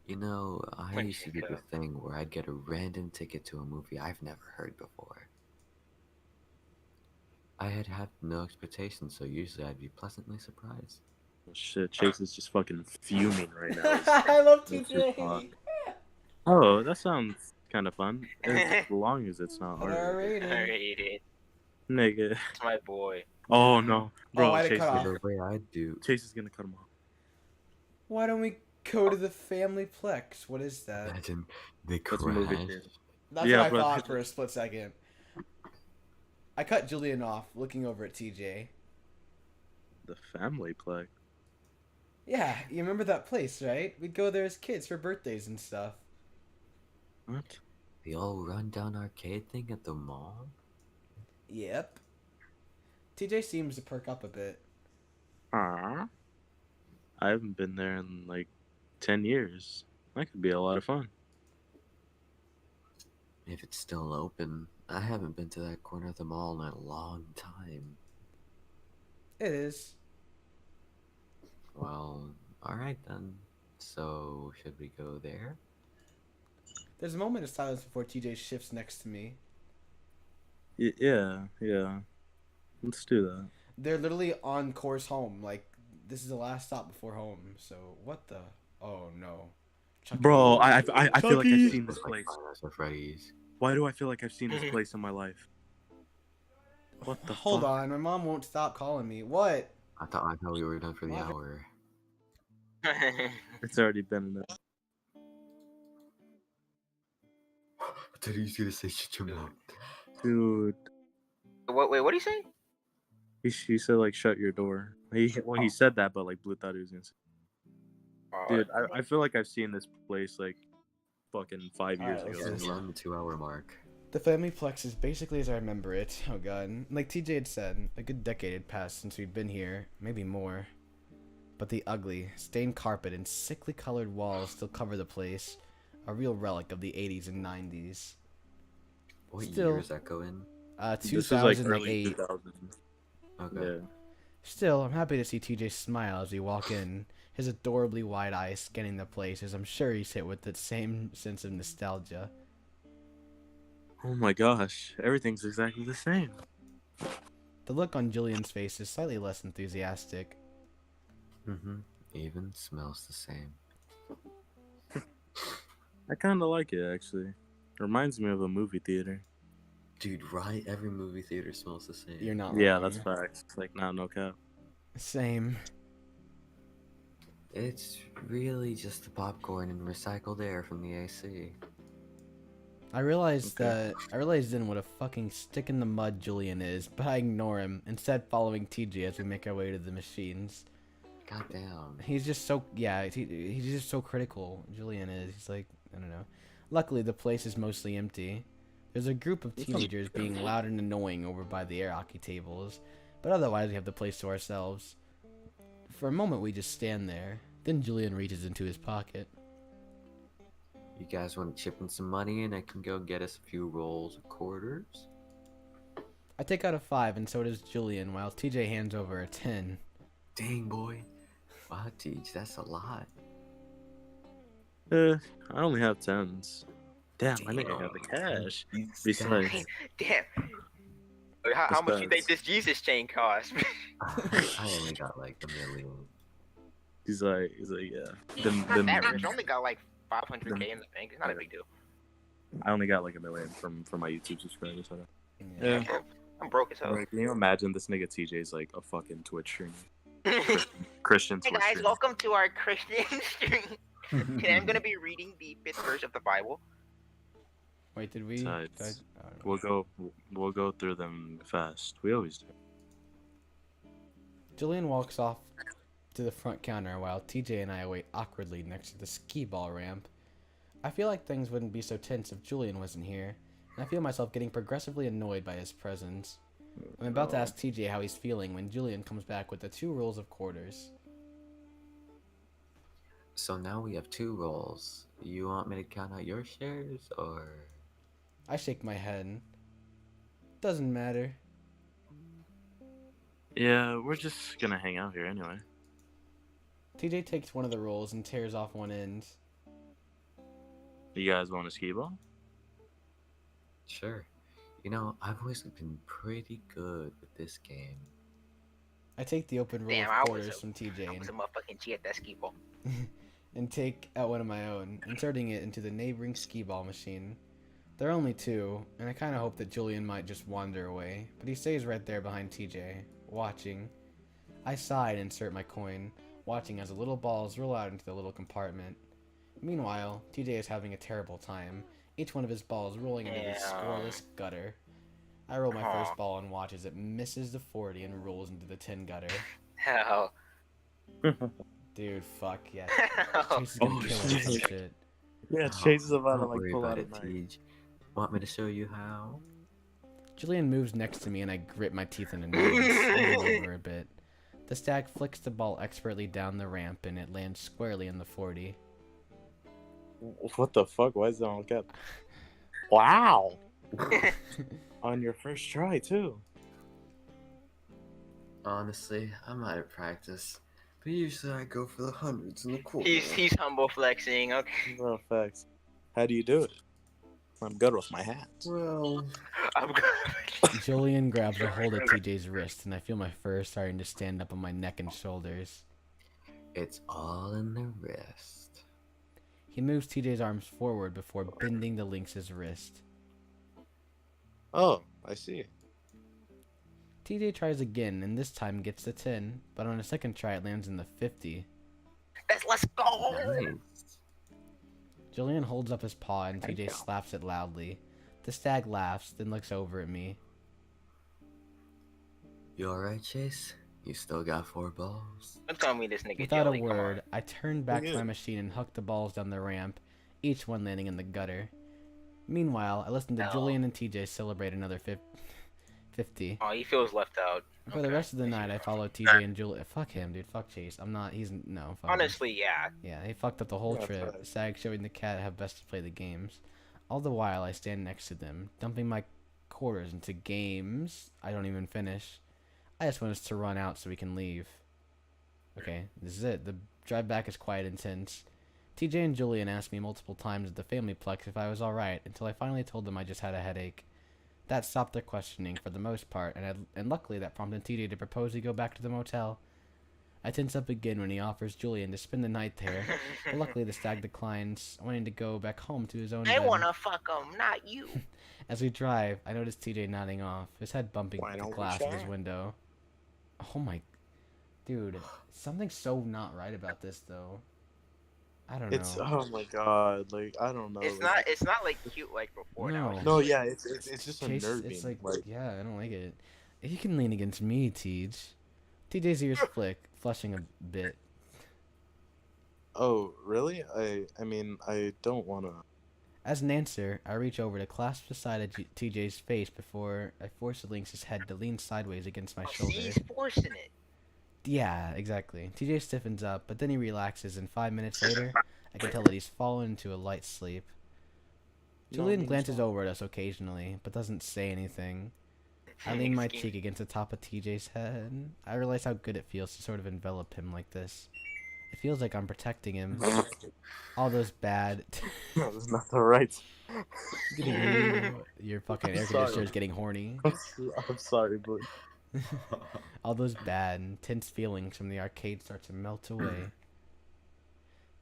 You know, I used to do the thing where I'd get a random ticket to a movie I've never heard before. I had no expectations, so usually I'd be pleasantly surprised. Oh, shit, Chase is just fucking fuming right now. I love It's just TJ. fuck. Oh, that sounds kind of fun. As long as it's not hard. Alrighty. Nigga. That's my boy. Oh no, bro. I had to Chase, cut off. The way I do. Chase is gonna cut him off. Why don't we go to the family plex? What is that? Imagine the That's a movie crash. theater. That's Yeah, what I but- thought for a split second. I cut Julian off, looking over at TJ. The family play. Yeah, you remember that place, right? We'd go there as kids for birthdays and stuff. What? The old rundown arcade thing at the mall? Yep. TJ seems to perk up a bit. I haven't been there in like 10 years. That could be a lot of fun. If it's still open. I haven't been to that corner of the mall in a long time. It is. Well, alright then. So, should we go there? There's a moment of silence before TJ shifts next to me. Yeah. Let's do that. They're literally on course home. Like, this is the last stop before home. So, what the? Oh, no. Chucky. Bro, I feel like Chucky. I've seen this It's like place. Five Nights at Freddy's. Why do I feel like I've seen this place in my life? What the Hold fuck? on, my mom won't stop calling me. What? I thought we were done for the What? hour. It's already been enough. I thought he was gonna say shut your mouth. Dude, Wait, what do you say? he said like shut your door. He said that, but like Blue thought he was gonna say. Dude, I feel like I've seen this place like fucking 5 years Alright, ago. let's Around the 2-hour mark. The family plex is basically as I remember it. Oh god. Like TJ had said, a good decade had passed since we'd been here, maybe more. But the ugly, stained carpet and sickly colored walls still cover the place, a real relic of the 80s and 90s. What Still- year is that go in? This is like early 2008. 2000s. Okay. Yeah. Still, I'm happy to see TJ smile as we walk in, his adorably wide eyes scanning the place as I'm sure he's hit with the same sense of nostalgia. Oh my gosh, everything's exactly the same. The look on Julian's face is slightly less enthusiastic. Even smells the same. I kind of like it actually. Reminds me of a movie theater. Dude, right? Every movie theater smells the same. You're not Yeah, wrong. that's facts. Like, nah, no cap. Same. It's really just the popcorn and recycled air from the AC. I realized then what a fucking stick in the mud Julian is, but I ignore him, instead following TJ as we make our way to the machines. Goddamn. He's just so, he's just so critical, Julian is. He's like, I don't know. Luckily, the place is mostly empty. There's a group of teenagers being loud and annoying over by the air hockey tables, but otherwise we have the place to ourselves. For a moment, we just stand there. Then Julian reaches into his pocket. You guys want to chip in some money and I can go get us a few rolls of quarters? I take out a 5, and so does Julian, while TJ hands over a 10. Dang, boy. Wow, Teach, that's a lot. I only have 10s. Damn, I think I got the cash. Besides, Damn. How much you think this Jesus chain cost? I only got like $1 million. he's like, yeah. Not that rich. I only got like 500K in the bank. It's not a big deal. I only got like 1 million from my YouTube subscribers. So yeah. I'm broke as hell. Like, can you imagine this nigga TJ's like a fucking Twitch streamer? Christian Hey Twitch guys, streamer. welcome to our Christian stream. Today I'm gonna be reading the 5th verse of the Bible. Wait, did we? Besides, we'll go through them fast. We always do. Julian walks off to the front counter while TJ and I wait awkwardly next to the skee ball ramp. I feel like things wouldn't be so tense if Julian wasn't here, and I feel myself getting progressively annoyed by his presence. I'm about to ask TJ how he's feeling when Julian comes back with the 2 rolls of quarters. So now we have 2 rolls. You want me to count out your shares, or...? I shake my head. Doesn't matter. Yeah, we're just gonna hang out here anyway. TJ takes one of the rolls and tears off one end. You guys want a skee ball? Sure. You know, I've always been pretty good with this game. I take the open roll Damn, of quarters from TJ I was a motherfucking G at that skee ball. and take out one of my own, inserting it into the neighboring skee ball machine. There are only 2, and I kind of hope that Julian might just wander away, but he stays right there behind TJ, watching. I sigh and insert my coin, watching as the little balls roll out into the little compartment. Meanwhile, TJ is having a terrible time, each one of his balls rolling into the scoreless gutter. I roll my first ball and watch as it misses the 40 and rolls into the 10 gutter. Hell. Dude, fuck yeah. Chase is gonna kill us some shit. Yeah, Chase is about to like worry pull about out it, a knife. Tej. Want me to show you how? Julian moves next to me and I grit my teeth in annoyance, moving over a bit. The stag flicks the ball expertly down the ramp and it lands squarely in the 40. What the fuck? Why is that all cap? Wow! On your first try, too. Honestly, I'm out of practice. But usually I go for the hundreds and the quarters. He's humble flexing, okay. No facts. How do you do it? I'm good with my hands. Well, I'm good. Julian grabs a hold of TJ's wrist and I feel my fur starting to stand up on my neck and shoulders. it's all in the wrist. He moves TJ's arms forward before bending the lynx's wrist. Oh, I see. TJ tries again and this time gets the 10, but on a second try it lands in the 50. Let's go! Nice. Julian holds up his paw and TJ slaps it loudly. The stag laughs, then looks over at me. You alright, Chase? You still got 4 balls? Don't tell me this nigga Without jelly, a come word, on. I turn back to my machine and huck the balls down the ramp, each one landing in the gutter. Meanwhile, I listen to Julian and TJ celebrate another 50. Oh, he feels left out. For the rest of the night, I follow TJ and Julian. Fuck him, dude. Fuck Chase. No, fuck him. Honestly, yeah. Yeah, they fucked up the whole trip. Sag showing the cat how best to play the games. All the while, I stand next to them, dumping my quarters into games I don't even finish. I just want us to run out so we can leave. Okay, this is it. The drive back is quite intense. TJ and Julian asked me multiple times at the family plex if I was alright, until I finally told them I just had a headache. That stopped their questioning for the most part, and luckily that prompted TJ to propose we go back to the motel. I tense up again when he offers Julian to spend the night there, but luckily the stag declines, wanting to go back home to his own I bed. wanna fuck him, not you. As we drive, I notice TJ nodding off, his head bumping the glass of his window. Oh my... Dude, something's so not right about this, though. I don't know. Oh my god, like, I don't know. It's not like cute like before now. No, yeah, it's just Chase, unnerving. it's like, yeah, I don't like it. You can lean against me, Tej. TJ's ears flick, flushing a bit. Oh, really? I mean, I don't want to... As an answer, I reach over to clasp the side of TJ's face before I force the lynx's head to lean sideways against my shoulder. He's forcing it. Yeah, exactly. TJ stiffens up, but then he relaxes, and 5 minutes later, I can tell that he's fallen into a light sleep. Julian glances over at us occasionally, but doesn't say anything. I lean my cheek against the top of TJ's head. I realize how good it feels to sort of envelop him like this. It feels like I'm protecting him. All those bad... That's not the right... Your fucking air conditioner is getting horny. I'm sorry, but... All those bad and tense feelings from the arcade start to melt away.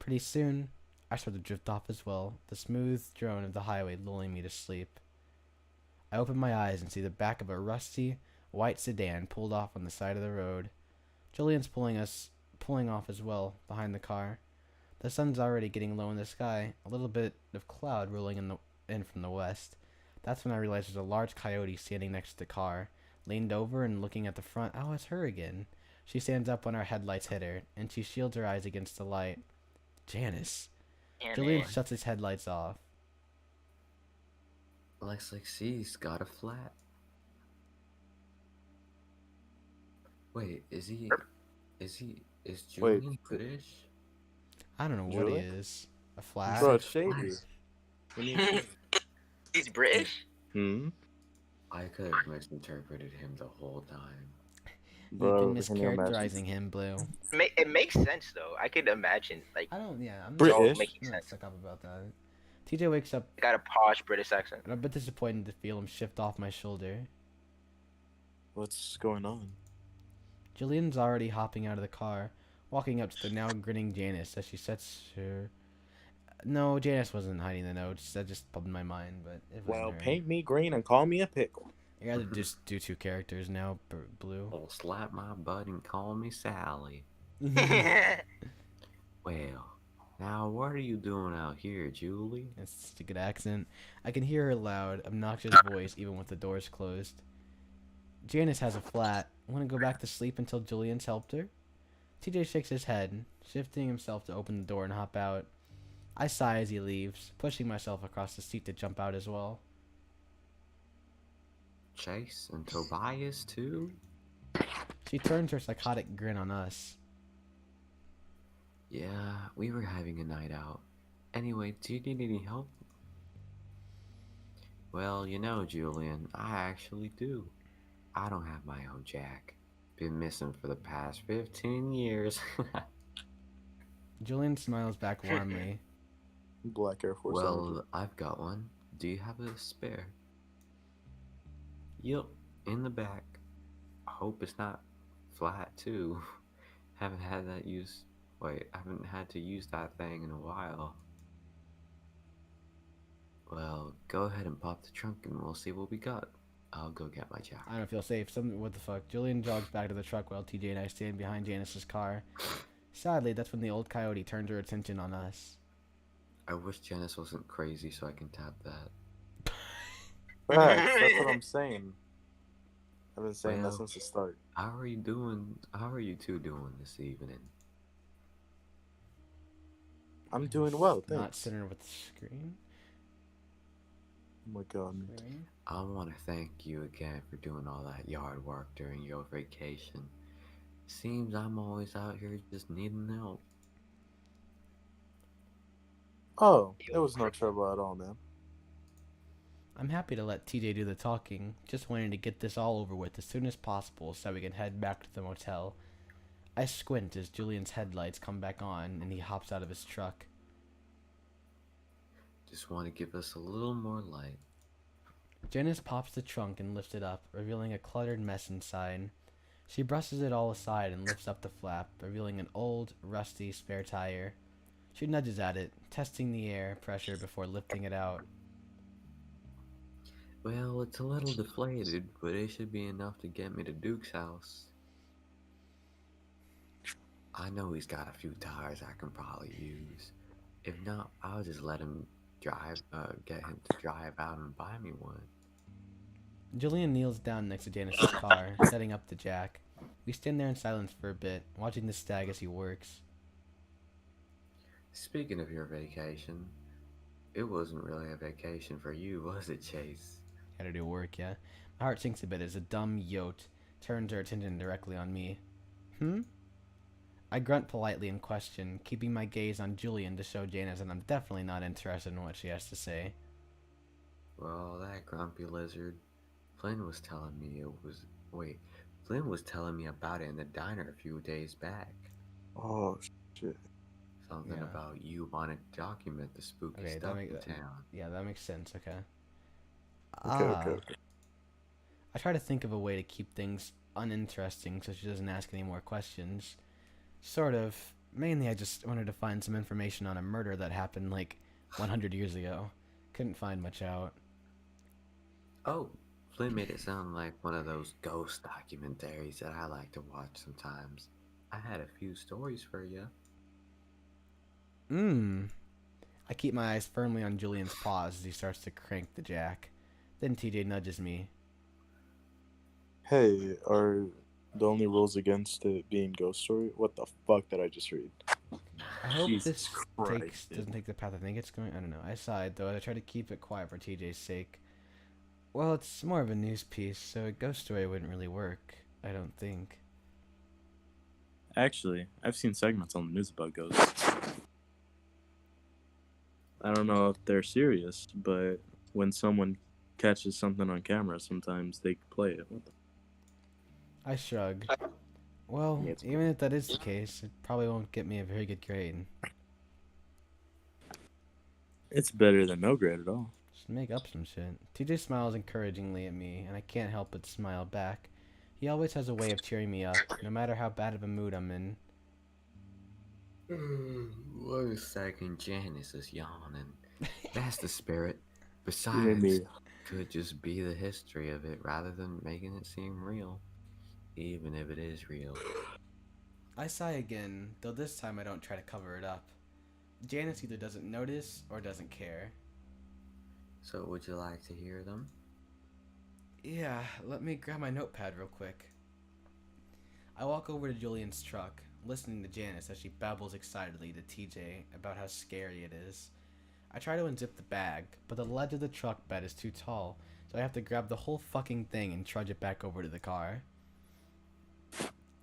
Pretty soon, I start to drift off as well, the smooth drone of the highway lulling me to sleep. I open my eyes and see the back of a rusty, white sedan pulled off on the side of the road. Julian's pulling off as well, behind the car. The sun's already getting low in the sky, a little bit of cloud rolling in from the west. That's when I realize there's a large coyote standing next to the car, leaned over and looking at the front. Oh, it's her again. She stands up when our headlights hit her, and she shields her eyes against the light. Janice. Yeah, Julian man. shuts his headlights off. Looks like she's got a flat. Wait, is Julian British? I don't know what he Julian? is. A flat? Bro, it's shady. What do you mean? He's British. I could have misinterpreted him the whole time. Bro, You've been can you imagine? mischaracterizing him, Blue. It makes sense though. I could imagine like I'm British? making not sense. stuck up about that. TJ wakes up, Got a posh British accent. and I'm a bit disappointed to feel him shift off my shoulder. What's going on? Julian's already hopping out of the car, walking up to the now grinning Janice as she sets her... No, Janice wasn't hiding the notes. That just popped in my mind, but it wasn't Well, her. paint me green and call me a pickle. You gotta just do two characters now, Blue. Oh, slap my butt and call me Sally. Well, now what are you doing out here, Julie? It's just a good accent. I can hear her loud, obnoxious voice even with the doors closed. Janice has a flat. Want to go back to sleep until Julian's helped her? TJ shakes his head, shifting himself to open the door and hop out. I sigh as he leaves, pushing myself across the seat to jump out as well. Chase and Tobias, too? She turns her psychotic grin on us. Yeah, we were having a night out. Anyway, do you need any help? Well, you know, Julian, I actually do. I don't have my own Jack. Been missing for the past 15 years. Julian smiles back warmly. Black Air Force. Well, I've got one. Do you have a spare? Yup, in the back. I hope it's not flat, too. Haven't had that use. Wait, I haven't had to use that thing in a while. Well, go ahead and pop the trunk and we'll see what we got. I'll go get my jack. I don't feel safe. What the fuck? Julian jogs back to the truck while TJ and I stand behind Janice's car. Sadly, that's when the old coyote turned her attention on us. I wish Janice wasn't crazy so I can tap that. That's what I'm saying. I've been saying that Well, since the start. How are you doing? How are you two doing this evening? I'm doing well, Not thanks. center with the screen. Oh my god. I want to thank you again for doing all that yard work during your vacation. Seems I'm always out here just needing help. Oh, it was no trouble at all, man. I'm happy to let TJ do the talking, just wanting to get this all over with as soon as possible so we can head back to the motel. I squint as Julian's headlights come back on and he hops out of his truck. Just want to give us a little more light. Janice pops the trunk and lifts it up, revealing a cluttered mess inside. She brushes it all aside and lifts up the flap, revealing an old, rusty spare tire. She nudges at it, testing the air pressure before lifting it out. Well, it's a little deflated, but it should be enough to get me to Duke's house. I know he's got a few tires I can probably use. If not, I'll just let him get him to drive out and buy me one. Julian kneels down next to Janice's car, setting up the jack. We stand there in silence for a bit, watching the stag as he works. Speaking of your vacation, it wasn't really a vacation for you, was it, Chase? Gotta do work, yeah? My heart sinks a bit as a dumb yote turns her attention directly on me. I grunt politely in question, keeping my gaze on Julian to show Janice that I'm definitely not interested in what she has to say. Well, that grumpy lizard. Flynn was telling me Flynn was telling me about it in the diner a few days back. Oh, shit. Something Yeah. about you wanting to document the spooky Okay, stuff in town. Yeah, that makes sense, okay. Okay. I try to think of a way to keep things uninteresting so she doesn't ask any more questions. Sort of. Mainly, I just wanted to find some information on a murder that happened like 100 years ago. Couldn't find much out. Oh, Flynn made it sound like one of those ghost documentaries that I like to watch sometimes. I had a few stories for you. I keep my eyes firmly on Julian's paws as he starts to crank the jack. Then TJ nudges me. Hey, are the only rules against it being ghost story? What the fuck did I just read? I hope Jesus this Christ, dude. doesn't take the path I think it's going. I don't know. I sighed, though, as I try to keep it quiet for TJ's sake. Well, it's more of a news piece, so a ghost story wouldn't really work, I don't think. Actually, I've seen segments on the news about ghosts. I don't know if they're serious, but when someone catches something on camera, sometimes they play it. What the? I shrug. Well, Yeah, it's even if that is the case, it probably won't get me a very good grade. It's better than no grade at all. Just make up some shit. TJ smiles encouragingly at me, and I can't help but smile back. He always has a way of cheering me up, no matter how bad of a mood I'm in. 1 second, Janice is yawning. That's the spirit. made Besides, me- could just be the history of it rather than making it seem real. Even if it is real. I sigh again, though this time I don't try to cover it up. Janice either doesn't notice or doesn't care. So would you like to hear them? Yeah, let me grab my notepad real quick. I walk over to Julian's truck, listening to Janice as she babbles excitedly to TJ about how scary it is. I try to unzip the bag, but the ledge of the truck bed is too tall, so I have to grab the whole fucking thing and trudge it back over to the car.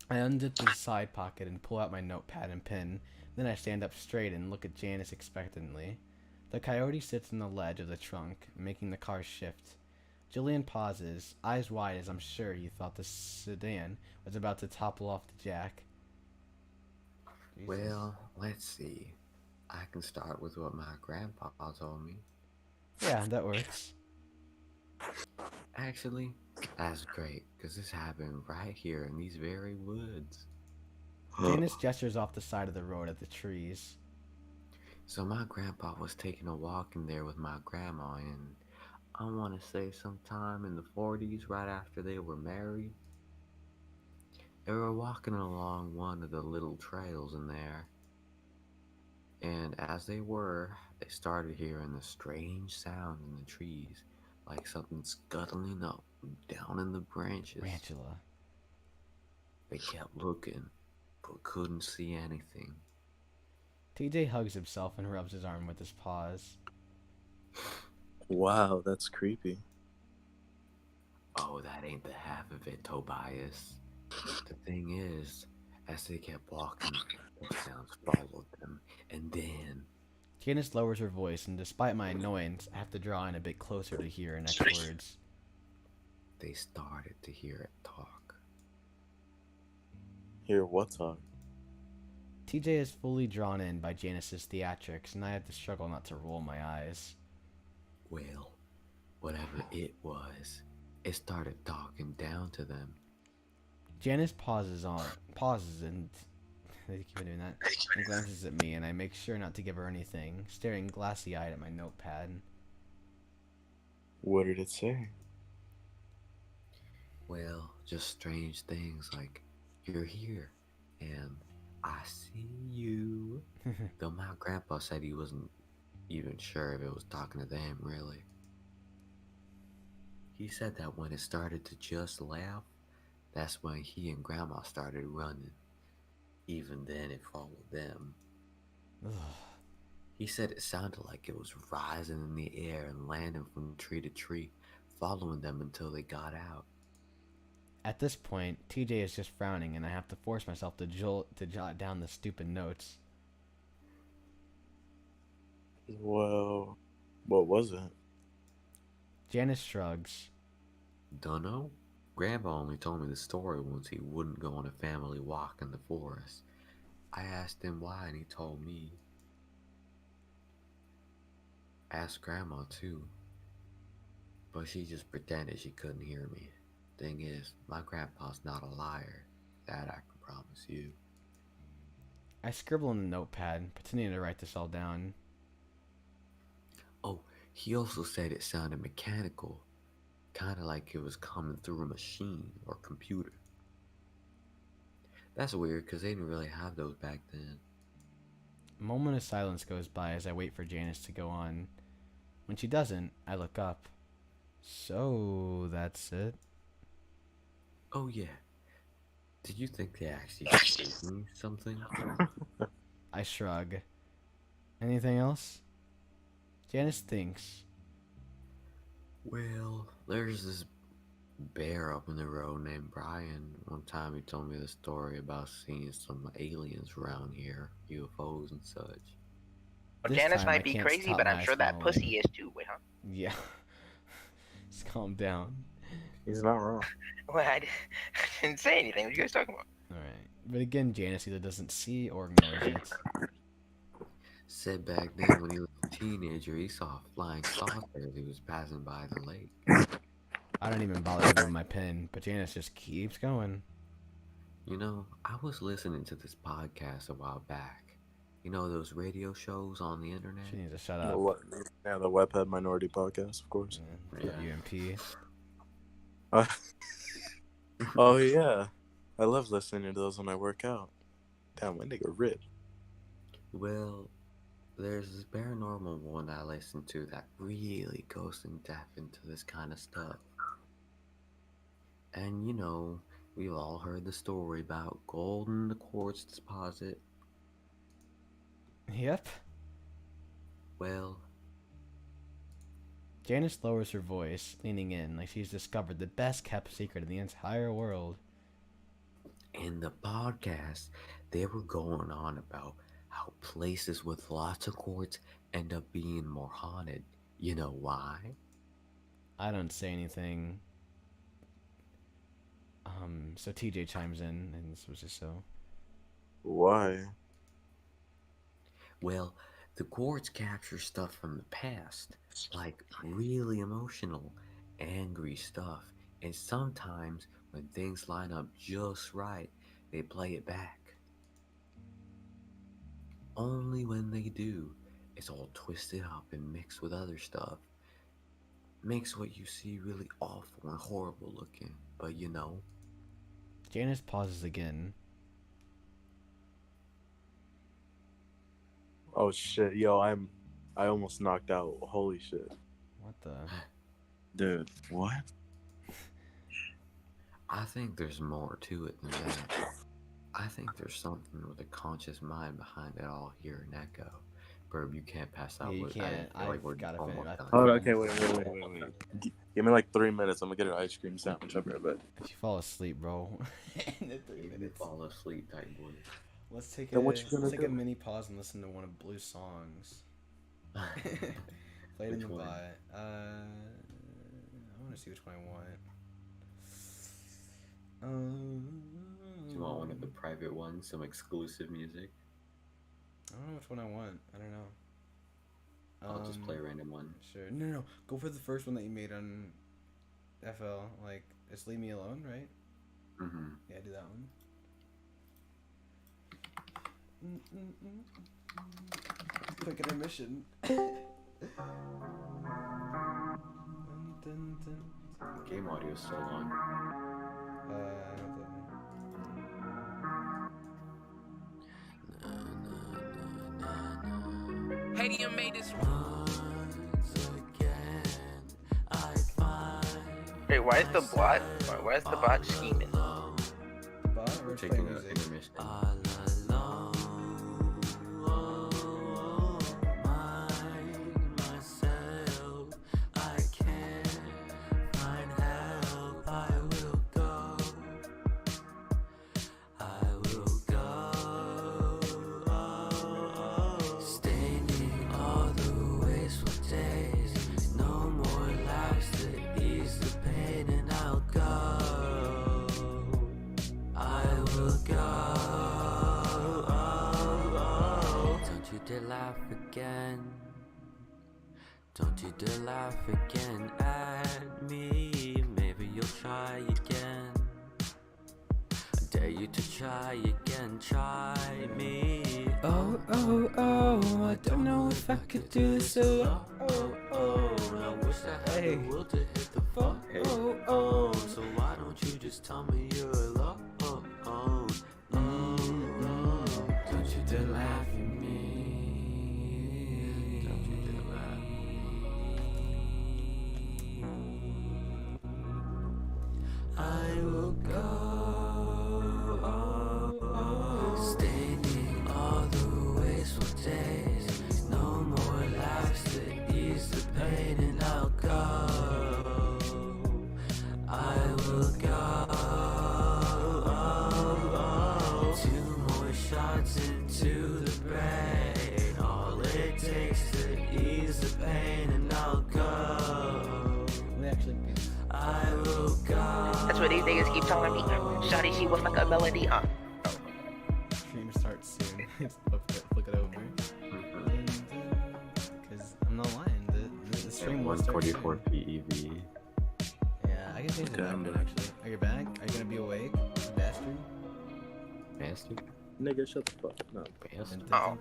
I unzip the side pocket and pull out my notepad and pen. Then I stand up straight and look at Janice expectantly. The coyote sits on the ledge of the trunk, making the car shift. Julian pauses, eyes wide as I'm sure he thought the sedan was about to topple off the jack. Jesus. Well, let's see. I can start with what my grandpa told me. Yeah, that works. Actually, that's great, because this happened right here in these very woods. Janice gestures off the side of the road at the trees. So my grandpa was taking a walk in there with my grandma, and I want to say sometime in the 40s, right after they were married. They were walking along one of the little trails in there. And as they were, they started hearing a strange sound in the trees, like something scuttling up down in the branches. Tarantula. They kept looking, but couldn't see anything. TJ hugs himself and rubs his arm with his paws. Wow, that's creepy. Oh, that ain't the half of it, Tobias. The thing is, as they kept walking, the sounds followed them, and then... Janice lowers her voice, and despite my annoyance, I have to draw in a bit closer to hear her next words. They started to hear it talk. Hear what talk? TJ is fully drawn in by Janice's theatrics, and I have to struggle not to roll my eyes. Well, whatever it was, it started talking down to them. Janice pauses and they keep doing that, and glances at me, and I make sure not to give her anything, staring glassy-eyed at my notepad. What did it say? Well, just strange things like, you're here, and I see you. Though my grandpa said he wasn't even sure if it was talking to them, really. He said that when it started to just laugh, that's when he and grandma started running. Even then, it followed them. He said it sounded like it was rising in the air and landing from tree to tree, following them until they got out. At this point, TJ is just frowning, and I have to force myself to jot down the stupid notes. Well, what was it? Janice shrugs. Dunno. Grandpa only told me the story once he wouldn't go on a family walk in the forest. I asked him why, and he told me. Asked Grandma too, but she just pretended she couldn't hear me. Thing is, my grandpa's not a liar. That I can promise you. I scribble in the notepad, pretending to write this all down. Oh, he also said it sounded mechanical, kind of like it was coming through a machine or computer. That's weird, because they didn't really have those back then. A moment of silence goes by as I wait for Janice to go on. When she doesn't, I look up. So, that's it? Oh, yeah. Did you think they actually gave me something? I shrug. Anything else? Janice thinks. Well, there's this bear up in the road named Brian. One time he told me the story about seeing some aliens around here, UFOs and such. Well, Janice might be crazy, but I'm sure that pussy is too. Wait, huh? Yeah. Just calm down. He's not wrong. Well, I didn't say anything. What are you guys talking about? Alright. But again, Janice either doesn't see or ignores it. Said back then when he was a teenager, he saw a flying saucer as he was passing by the lake. I don't even bother to move my pen, but Janice just keeps going. You know, I was listening to this podcast a while back. You know those radio shows on the internet? She needs to shut up. Yeah, the Webhead Minority Podcast, of course. Yeah. UMP. Oh, yeah. I love listening to those when I work out. Damn, my nigga ripped. Well, there's this paranormal one I listen to that really goes in depth into this kind of stuff. And you know, we've all heard the story about gold in the quartz deposit. Yep. Well, Janice lowers her voice, leaning in like she's discovered the best kept secret in the entire world. in the podcast, they were going on about how places with lots of quartz end up being more haunted. You know why? I don't say anything. So TJ chimes in, and this was just so. Why? Well, the quartz captures stuff from the past, like really emotional, angry stuff, and sometimes when things line up just right, they play it back. Only when they do, it's all twisted up and mixed with other stuff. Makes what you see really awful and horrible looking, but you know. Janice pauses again. Oh shit, yo, I almost knocked out. Holy shit. What the? Dude, what? I think there's more to it than that. I think there's something with a conscious mind behind it all here in Echo. Burb, you can't pass out. Yeah, you with- can't. I feel like I've we're gotta almost finish. done. Oh, okay, wait. Give me like 3 minutes. I'm gonna get an ice cream sandwich up here, but If you fall asleep, bro. In the 3 You minutes. fall asleep, tight boy. Let's take Then what you gonna let's take a do? mini pause and listen to one of Blue's songs. Played in Which the one? bot. I want to see which one I want. Do you want one of the private ones, some exclusive music? I don't know which one I want. I don't know. I'll just play a random one. Sure. No. Go for the first one that you made on FL. Like, it's Leave Me Alone, right? Mm-hmm. Yeah, do that one. Quick intermission. Game audio is still on. Hadium made this. Wait, why is the bot? Why is the bot scheming? Bot, We're or taking playing an music? intermission. Don't you dare laugh again at me. Maybe you'll try again. dare you to try again, try me. Oh, oh, oh, I don't know if I could do this alone. Oh, oh, I wish I had the will to hit the fuck. Oh, oh, so why don't you just tell me you're alone? Oh, oh, oh, don't you dare laugh at me. Don't you dare laugh at me. I will go, staining all the wasteful days. No more laughs to ease the pain, and I'll go. I will go. 2 more shots into the brain. All it takes to ease the pain, and I'll go. I will go. That's what these niggas keep telling me. Shawty, she was like a melody, huh? Stream starts soon. Look it over. Because I'm not lying. The stream will start soon. 144 PEV. Yeah, I can change the background actually. Are you back? Are you gonna be awake, you bastard? Bastard? Nigga, shut the fuck up. Bastard. Oh.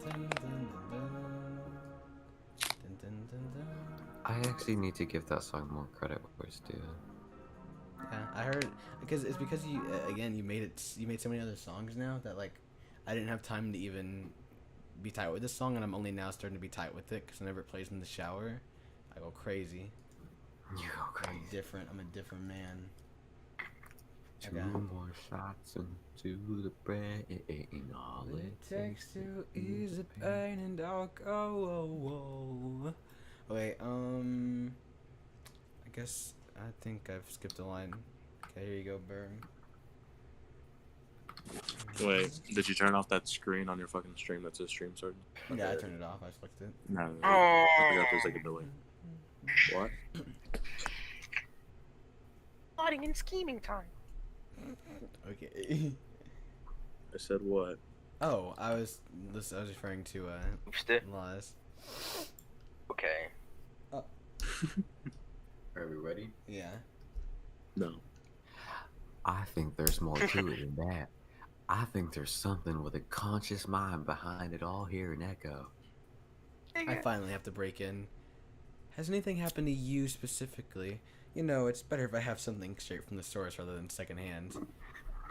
I actually need to give that song more credit where it's due. Yeah, I heard because you again you made so many other songs now that like I didn't have time to even be tight with this song, and I'm only now starting to be tight with it because whenever it plays in the shower, I go crazy. You go crazy. I'm a different man. 2 more shots into the brain. All it takes to ease the pain, and I'll go. Wait, I guess I think I've skipped a line. Okay, here you go, Burn. Wait, did you turn off that screen on your fucking stream that says stream started? Yeah, I turned it off. I flicked it. No, I forgot there's like a delay. What? Plotting and scheming time. Okay. I said what? Oh, I was referring to laws. Okay. Oh. Are we ready? Yeah. No. I think there's more to it than that. I think there's something with a conscious mind behind it all here in Echo. I finally have to break in. Has anything happened to you specifically? You know, it's better if I have something straight from the source rather than secondhand.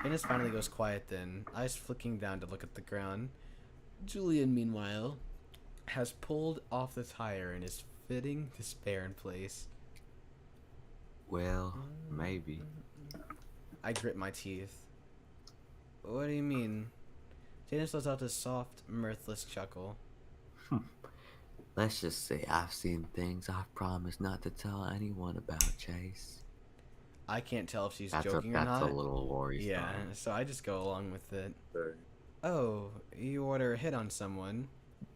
Janice finally goes quiet then, eyes flicking down to look at the ground. Julian, meanwhile, has pulled off the tire and is fitting the spare in place. Well, maybe. I grit my teeth. What do you mean? Janice lets out a soft, mirthless chuckle. Let's just say I've seen things I've promised not to tell anyone about, Chase. I can't tell if she's joking or not. That's a little worrisome. Yeah, so I just go along with it. Sorry. Oh, you order a hit on someone.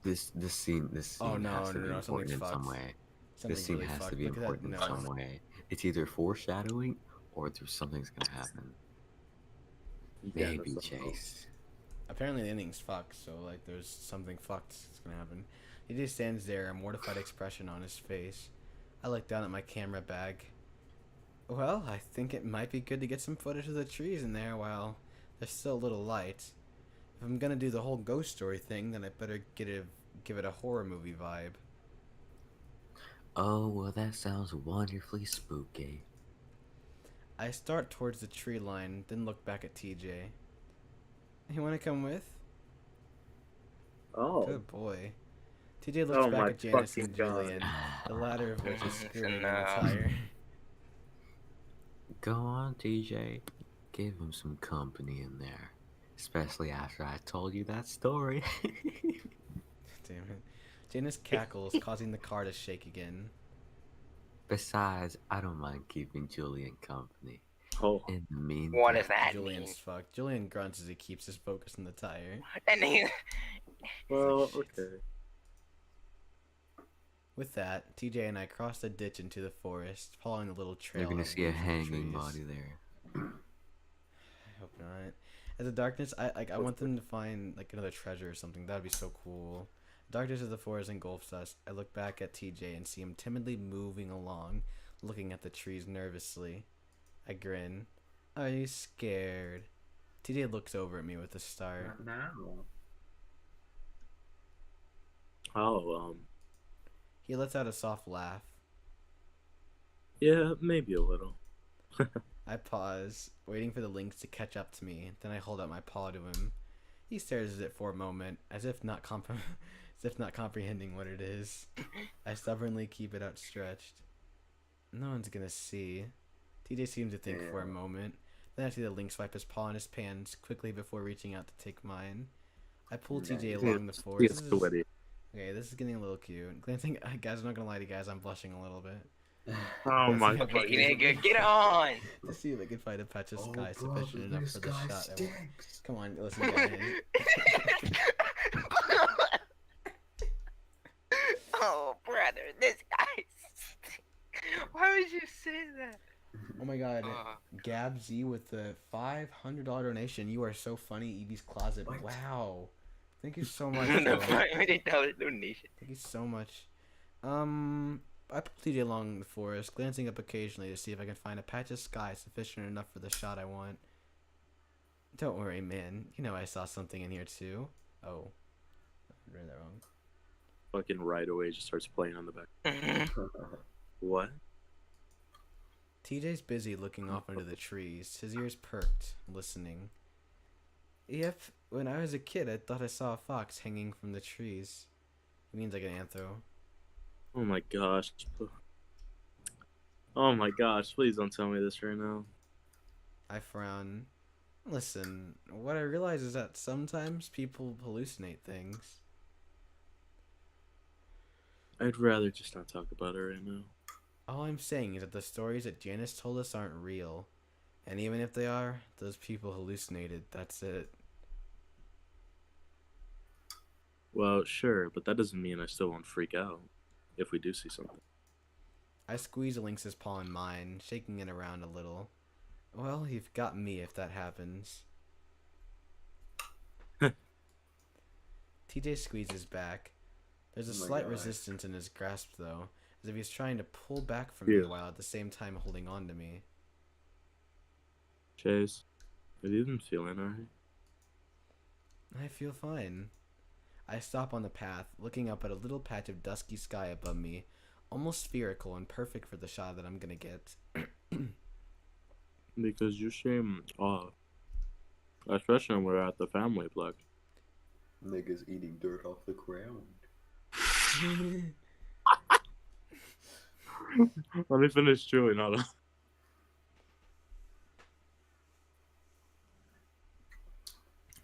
This scene Oh, no, has to be no, important in something's some fucked. way. Something's This scene really has fucked. to be Look at that. important in some way. It's either foreshadowing or there's something's gonna happen. Yeah, Maybe, that's something Chase. Apparently the ending's fucked, so like there's something fucked that's gonna happen. He just stands there, a mortified expression on his face. I look down at my camera bag. Well, I think it might be good to get some footage of the trees in there while there's still a little light. If I'm gonna do the whole ghost story thing, then I better give it a horror movie vibe. Oh, well, that sounds wonderfully spooky. I start towards the tree line, then look back at TJ. You wanna come with? Oh. Good boy. TJ looks Oh back my at Janice and fucking God. Julian, the latter of which is screaming in the tire. Go on, TJ. Give him some company in there. Especially after I told you that story. Damn it. Janice cackles, causing the car to shake again. Besides, I don't mind keeping Julian company. Oh. In the meantime, What does that Julian's mean? fucked. Julian grunts as he keeps his focus on the tire. And then, Well, okay. With that, TJ and I cross the ditch into the forest, following the little trail. you're gonna that see a leads to the hanging trees. body there. I hope not. As the darkness, I want them to find like another treasure or something. That'd be so cool. Darkness of the forest engulfs us. I look back at TJ and see him timidly moving along, looking at the trees nervously. I grin. Are you scared? TJ looks over at me with a start. Not now. Oh, He lets out a soft laugh. yeah, maybe a little. I pause, waiting for the lynx to catch up to me. Then I hold out my paw to him. He stares at it for a moment, as if not comprehending what it is. I stubbornly keep it outstretched. No one's gonna see. TJ seems to think for a moment. Then I see the lynx wipe his paw on his pants quickly before reaching out to take mine. I pull TJ along the force. Okay, this is getting a little cute. Glancing, guys, I'm not gonna lie to you guys, I'm blushing a little bit. Oh my god. Okay, nigga, get on! To see if I can find a patch of sky sufficient enough for the shot. Stinks. Come on, listen, guys. Oh, brother, this guy. Why would you say that? Oh my god, Gab Z with the $500 donation. You are so funny, Evie's Closet. What? Wow. Thank you so much. The bro. $500 donation. Thank you so much. I pull TJ along the forest, glancing up occasionally to see if I can find a patch of sky sufficient enough for the shot I want. Don't worry, man. You know I saw something in here too. Oh, I read that wrong. Fucking right away just starts playing on the back. What? TJ's busy looking off into the trees, his ears perked, listening. Yep, when I was a kid, I thought I saw a fox hanging from the trees. It means like an anthro. Oh my gosh. Oh my gosh, please don't tell me this right now. I frown. Listen, what I realize is that sometimes people hallucinate things. I'd rather just not talk about it right now. All I'm saying is that the stories that Janice told us aren't real. And even if they are, those people hallucinated, that's it. Well, sure, but that doesn't mean I still won't freak out if we do see something. I squeeze Lynx's paw in mine, shaking it around a little. Well, you've got me if that happens. TJ squeezes back. There's a slight resistance in his grasp, though, as if he's trying to pull back from me while at the same time holding on to me. Chase, have you been feeling alright? I feel fine. I stop on the path, looking up at a little patch of dusky sky above me, almost spherical and perfect for the shot that I'm gonna get. Because you seem off. Especially when we're at the family plug. Niggas eating dirt off the ground. Let me finish chewing, hold on.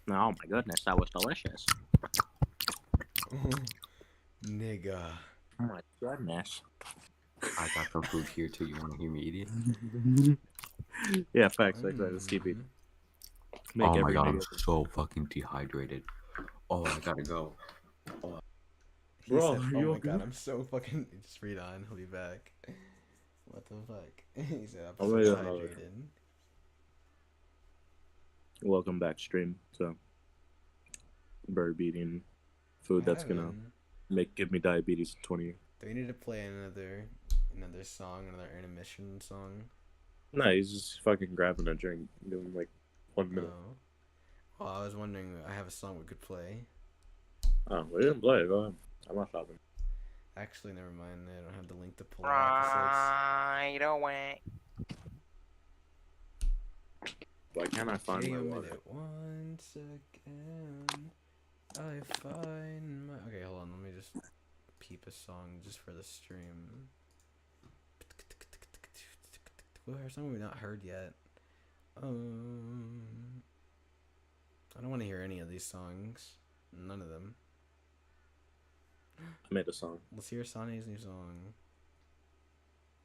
Oh my goodness, that was delicious. Nigga. Oh my goodness. I got some food here too. You want to hear me eat it? Yeah, facts. Let's keep it. Oh my god, I'm so fucking dehydrated. Oh, I gotta go. Oh. Bro, said, oh my god, I'm so fucking. Just read on. He'll be back. What the fuck? He said, I'm so dehydrated. Welcome back, stream. So, bird eating food that's gonna give me diabetes in 20 years. Do we need to play another song, another intermission song? No, he's just fucking grabbing a drink. Give him like 1 minute. Oh. Well, I was wondering. I have a song we could play. Oh, we didn't play it. Go ahead. I'm not stopping. Actually, never mind. I don't have the link to pull Right away. Why can't I find my water? 1 second. I find my. Okay, hold on. Let me just peep a song just for the stream. Where's something we've not heard yet? I don't want to hear any of these songs. None of them. I made a song. Let's hear Sonny's new song.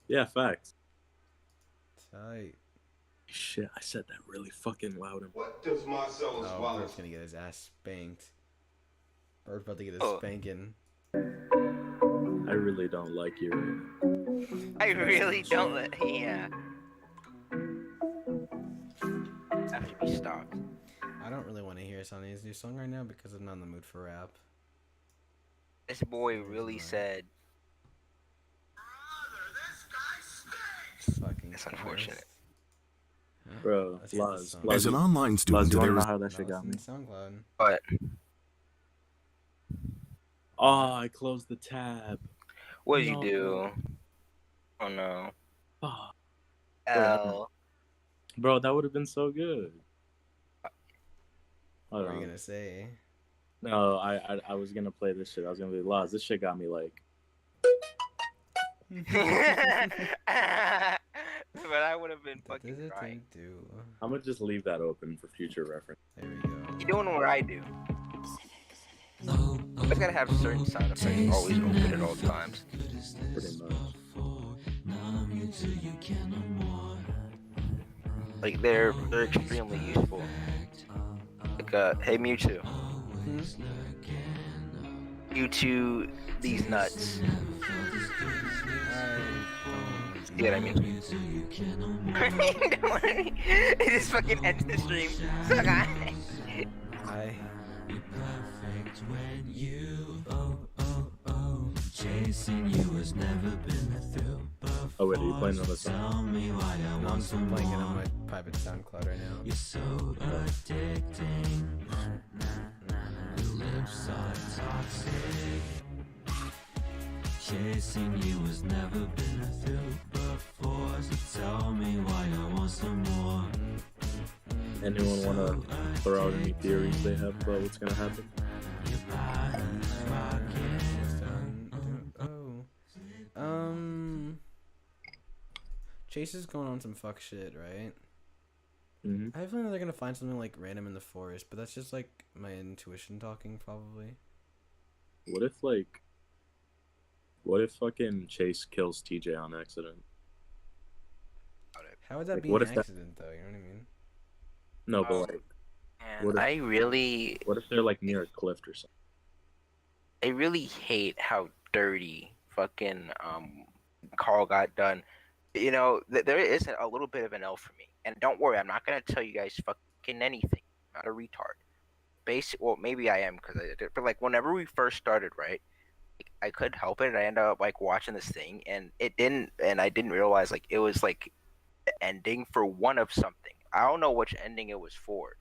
Yeah, facts. Tight. Shit, I said that really fucking loud. What does Marcellus Wallace? Bird's gonna get his ass spanked. Bird's about to get his spanking. I really don't like you right now. I really don't let. Yeah. Have to be stopped. I don't really want to hear Sonny's new song right now because I'm not in the mood for rap. This boy really said. Fucking. It's unfortunate. Bro, Let's hear this Laz. song. As an online student, Laz, you wanna there know is how that No, shit it's got in me? SoundCloud. What? Oh, I closed the tab. What did you No. do? Oh no. Oh, L. bro, that would have been so good. What were you gonna say? No, I was gonna play this shit. I was gonna be Laz. This shit got me like. But I would have been fucking crying. I'm gonna just leave that open for future reference. There we go. You're doing what I do. I gotta have certain sound effects always open at all times. Pretty much. Like they're extremely useful. Like hey Mewtwo. Mewtwo, these nuts. You know what I mean? Don't worry. It just fucking ends the stream. Hi. Chasing you has never been a thrill. Oh wait, are you playing another song? No, I'm just playing it on my private SoundCloud right now. You're so addicting. Your lips are toxic. Chasing you has never been a thrill before. So tell me why I want some more. Anyone wanna throw out any theories they have about what's gonna happen? Chase is going on some fuck shit, right? Mm-hmm. I have a feeling they're gonna find something like random in the forest, but that's just like my intuition talking, probably. What if fucking Chase kills TJ on accident? How would that Like, be what an if that- accident, though? You know what I mean? No, but like, Man, I really what if they're like near a cliff or something? I really hate how dirty fucking Carl got done. You know, there is a little bit of an L for me. And don't worry, I'm not gonna tell you guys fucking anything. I'm not a retard. Well, maybe I am because I did. But like, whenever we first started, right? Like, I couldn't help it. And I ended up like watching this thing, and it didn't. And I didn't realize like it was like the ending for one of something. I don't know which ending it was for,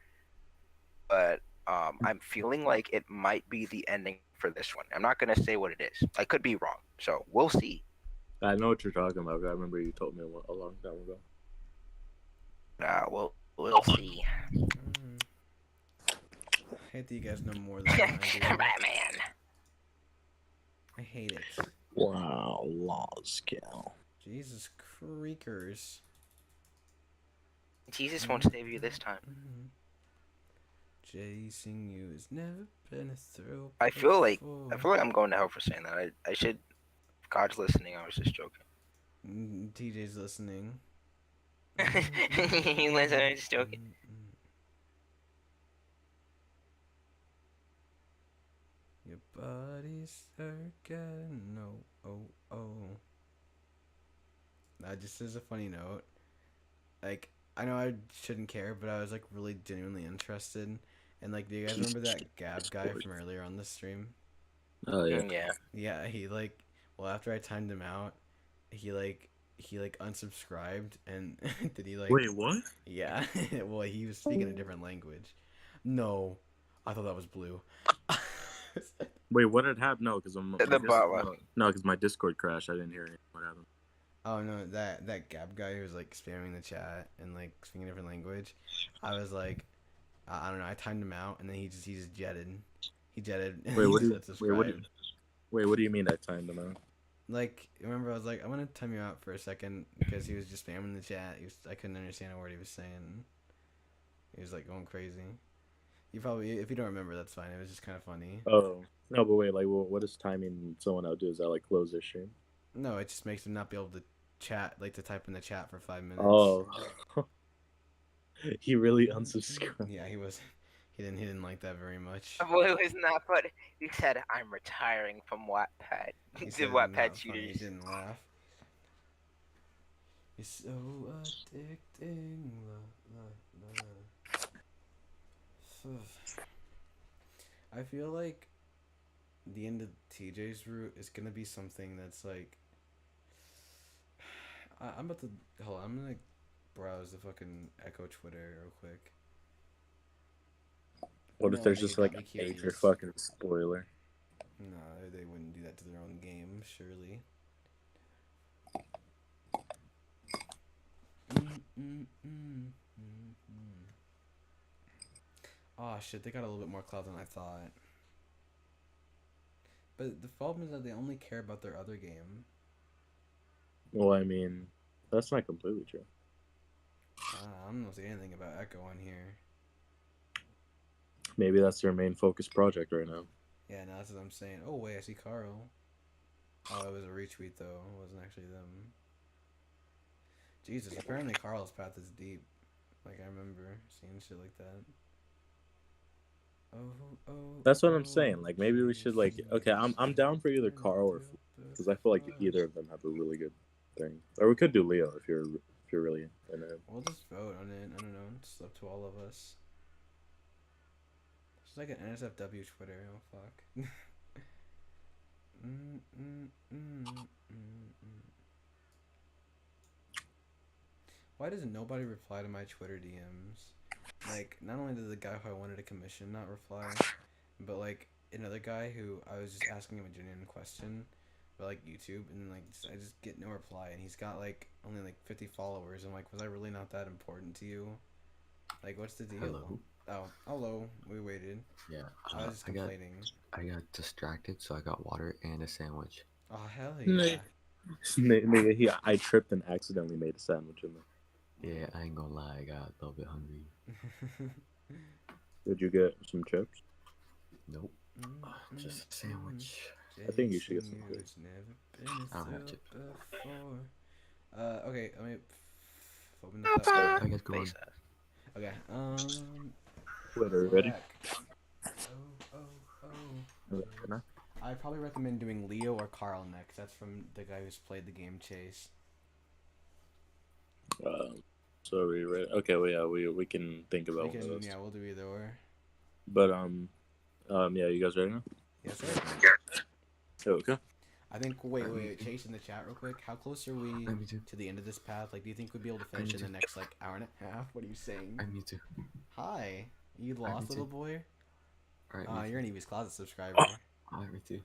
but I'm feeling like it might be the ending for this one. I'm not gonna say what it is. I could be wrong, so we'll see. I know what you're talking about. I remember you told me a long time ago. We'll see. I hate that you guys know more than I do. Batman. I hate it. Wow, laws, Cal. Jesus creakers. Jesus won't save you this time. Chasing you has never been a thrill. I feel like I'm going to hell for saying that. I should. If God's listening, I was just joking. TJ's listening. He listen, I'm just joking. Your body's circling. No, oh. Just as a funny note, like, I know I shouldn't care, but I was like really genuinely interested. And like, do you guys remember that Gab guy from earlier on the stream? Oh yeah. Yeah. Yeah, he like, well, after I timed him out, he unsubscribed, and did he like? Wait, what? Yeah. Well, he was speaking a different language. No, I thought that was blue. Wait, what had happened? No, because bot my Discord crashed. I didn't hear what happened. Oh no, that Gab guy who was like spamming the chat and like speaking a different language. I was like, I don't know. I timed him out, and then he just jetted. He jetted. Wait, what do you mean I timed him out? Like, remember, I was like, I'm gonna time you out for a second because he was just spamming the chat. I couldn't understand a word he was saying. He was like going crazy. You probably, if you don't remember, that's fine. It was just kind of funny. Oh no, but wait, like, what does timing someone out do? Is that like close their stream? No, it just makes him not be able to chat, like to type in the chat for 5 minutes. Oh, he really unsubscribed. Yeah, he didn't like that very much. Boy, it was not funny. He said, "I'm retiring from Wattpad." He The said Wattpad not funny, shooters. He didn't laugh. You're so addicting. I feel like the end of TJ's route is gonna be something that's like, I'm about to hold on, I'm gonna browse the fucking Echo Twitter real quick. What No, if there's like, just it got like me a major curious. fucking spoiler? No, they wouldn't do that to their own game, surely. Oh shit, they got a little bit more clout than I thought. But the problem is that they only care about their other game. Well, I mean, that's not completely true. I'm not saying anything about Echo on here. Maybe that's their main focus project right now. Yeah, no, that's what I'm saying. Oh wait, I see Carl. Oh, it was a retweet though. It wasn't actually them. Jesus, apparently Carl's path is deep. Like I remember seeing shit like that. That's what I'm saying. Like maybe we should like. Okay, I'm down for either Carl or because I feel like either of them have a really good thing. Or we could do Leo if you're really in it. We'll just vote on it. I don't know. It's up to all of us. It's like an NSFW Twitter. Oh fuck. Why does nobody reply to my Twitter DMs? Like, not only did the guy who I wanted a commission not reply, but like another guy who I was just asking him a genuine question about like YouTube, and like I just get no reply, and he's got like only like 50 followers. I'm like, was I really not that important to you? Like, what's the deal? Hello. Oh, hello. We waited. Yeah. I was just complaining. I got distracted, so I got water and a sandwich. Oh hell yeah! Nigga, I tripped and accidentally made a sandwich in there. Yeah, I ain't gonna lie, I got a little bit hungry. Did you get some chips? Nope. Just a sandwich. I think you should get some chips. I don't have chips. Okay, let me open this up. I guess go on. Okay, Twitter, ready? I'd probably recommend doing Leo or Carl next. That's from the guy who's played the game Chase. So we ready? Okay, well yeah, we can think about one of those. Yeah, we'll do either or. But yeah, you guys ready now? Yes, sir. Okay. I think. Wait, Chase in the chat real quick. How close are we to the end of this path? Like, do you think we'd be able to finish in the next like hour and a half? What are you saying? Me too. Hi, you lost, little boy. Alright. You're an Eevee's Closet subscriber. Alright, me too.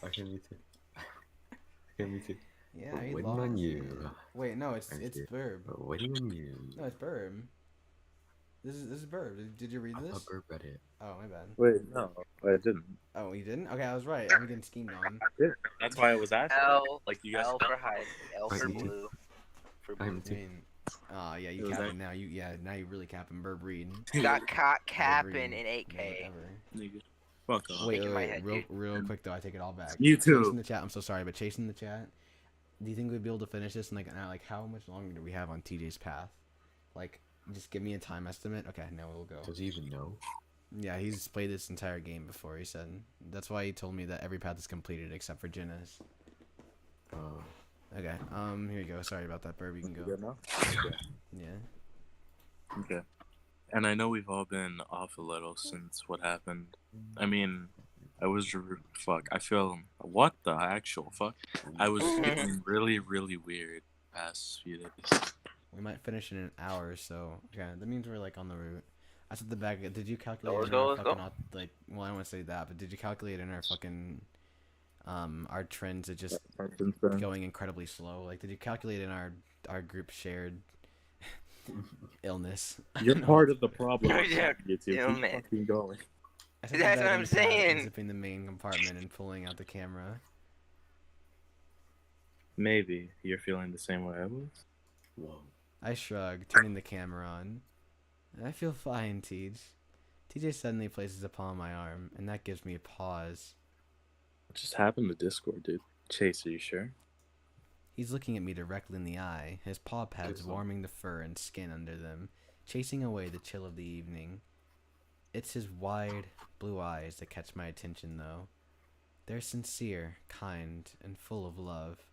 Okay, me too. Okay, me too. Yeah, We're he waiting lost. on you. Wait, no, it's Burb. We're waiting on you. No, it's Burb. This is Burb. Did you read this? I thought Burb read it. Oh, my bad. Wait, no, I didn't. Oh, you didn't? Okay, I was right. I'm getting schemed on. Yeah, that's why I was asking. L, like you guys. L for hide, L for me too. blue. For I blue. am too. Yeah, you capping now. Now you really capping Burb reading. Got caught capping in 8K. Nigga. Fuck off. Wait, Shaking my head, real quick though. I take it all back. You too. Chase in the chat. I'm so sorry, but Chase in the chat. Do you think we'd be able to finish this? And like how much longer do we have on TJ's path? Like, just give me a time estimate. Okay, now we'll go. Does he even know? Yeah, he's played this entire game before. He said that's why he told me that every path is completed except for Jinna's. Oh. Okay. Here you go. Sorry about that, Burb. You can go. Good now? Yeah. Okay. And I know we've all been off a little since what happened. I mean, I was I feel what the actual fuck? I was feeling really, really weird past few days. We might finish in an hour or so. Okay, that means we're like on the route. I said the back. Did you calculate? Let's in go, our let's fucking go. Like, well, I don't want to say that, but did you calculate in our fucking our trends of just going incredibly slow? Like, did you calculate in our group shared illness? You're part of the problem. Yeah, YouTube. illness. Keep fucking going. I said That's the what bag I'm in the chat, saying. Zipping the main compartment and pulling out the camera. Maybe you're feeling the same way I was. Whoa. I shrug, turning the camera on. I feel fine, Tej. TJ suddenly places a paw on my arm, and that gives me a pause. What just happened to Discord, dude? Chase, are you sure? He's looking at me directly in the eye, his paw pads warming the fur and skin under them, chasing away the chill of the evening. It's his wide, blue eyes that catch my attention, though. They're sincere, kind, and full of love.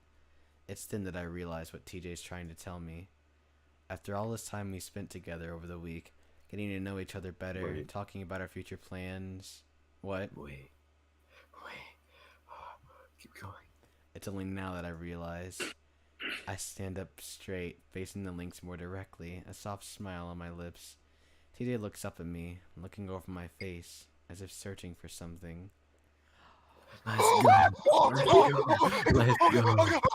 It's then that I realize what TJ's trying to tell me. After all this time we spent together over the week, getting to know each other better, talking about our future plans... What? Wait. Keep going. It's only now that I realize I stand up straight, facing the lynx more directly, a soft smile on my lips. TJ looks up at me, looking over my face, as if searching for something. Let's go. Let's go. Let's go.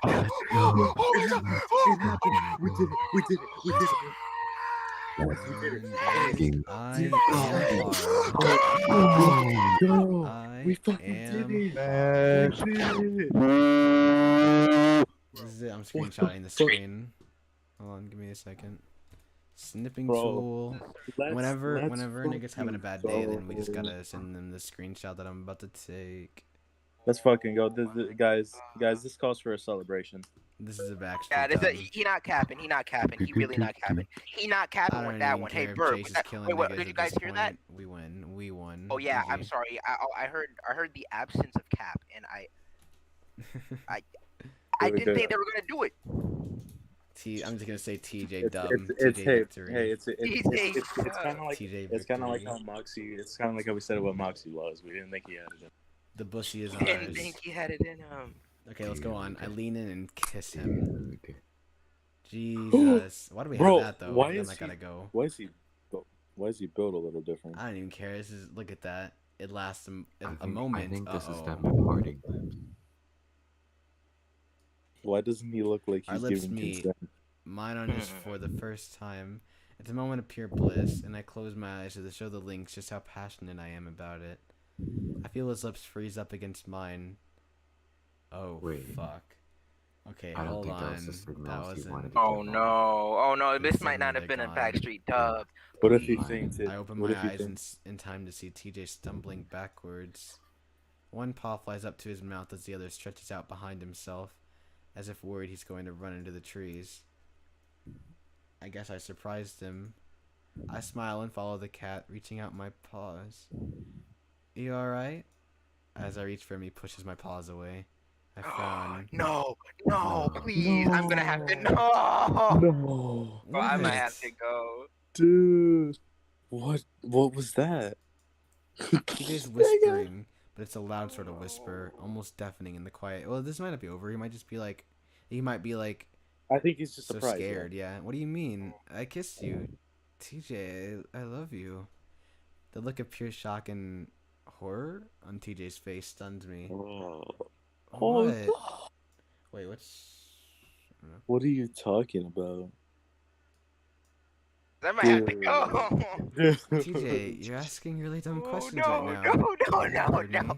Let's go. It happened. We did it. We did it. We did it. I We fucking did it. We did it. This is it. I'm screenshotting the screen. Hold on, give me a second. Snipping tool. Whenever niggas having a bad day, then we just gotta send them the screenshot that I'm about to take. Let's fucking go, guys. This calls for a celebration. This is a backstreet. Yeah, he not capping. He not capping. He really not capping. He not capping with that one. Hey, Bert. Wait, what? Did you guys hear that? We win. We won. Oh yeah, Easy. I'm sorry. I heard the absence of cap, and I didn't think they were gonna do it. I'm just gonna say TJ dub. It's kind of like how Moxie. It's kind of like how we said what Moxie was. We didn't think he had it. The bussy is I ours. didn't think he had it in him. Okay, let's go on. I lean in and kiss him. Jesus, why do we have that though? Why is I gotta go. Why is he built a little different? I don't even care. This is look at that. It lasts a moment. I think this is them parting. Why doesn't he look like he's giving consent? Mine on his for the first time. It's a moment of pure bliss, and I close my eyes to show the lynx just how passionate I am about it. I feel his lips freeze up against mine. Oh, wait. Fuck. Okay, I don't hold think on. that was the signal he wanted to Oh no! Oh no! This might not have been a backstreet dub. What if he fainted? I open my eyes in time to see TJ stumbling backwards. One paw flies up to his mouth as the other stretches out behind himself, as if worried he's going to run into the trees. I guess I surprised him. I smile and follow the cat, reaching out my paws. You alright? As I reach for him, he pushes my paws away. I frown. No, please. I'm gonna have to. No. No. I might have to go. Dude. What was that? TJ's whispering, but it's a loud sort of whisper, almost deafening in the quiet. Well, this might not be over. He might be like, I think he's just so surprised, scared. Yeah. What do you mean? I kissed you, TJ. I love you. The look of pure shock and horror on TJ's face stuns me. What? Wait, what are you talking about? I might have to go. TJ, you're asking really dumb questions right now. No.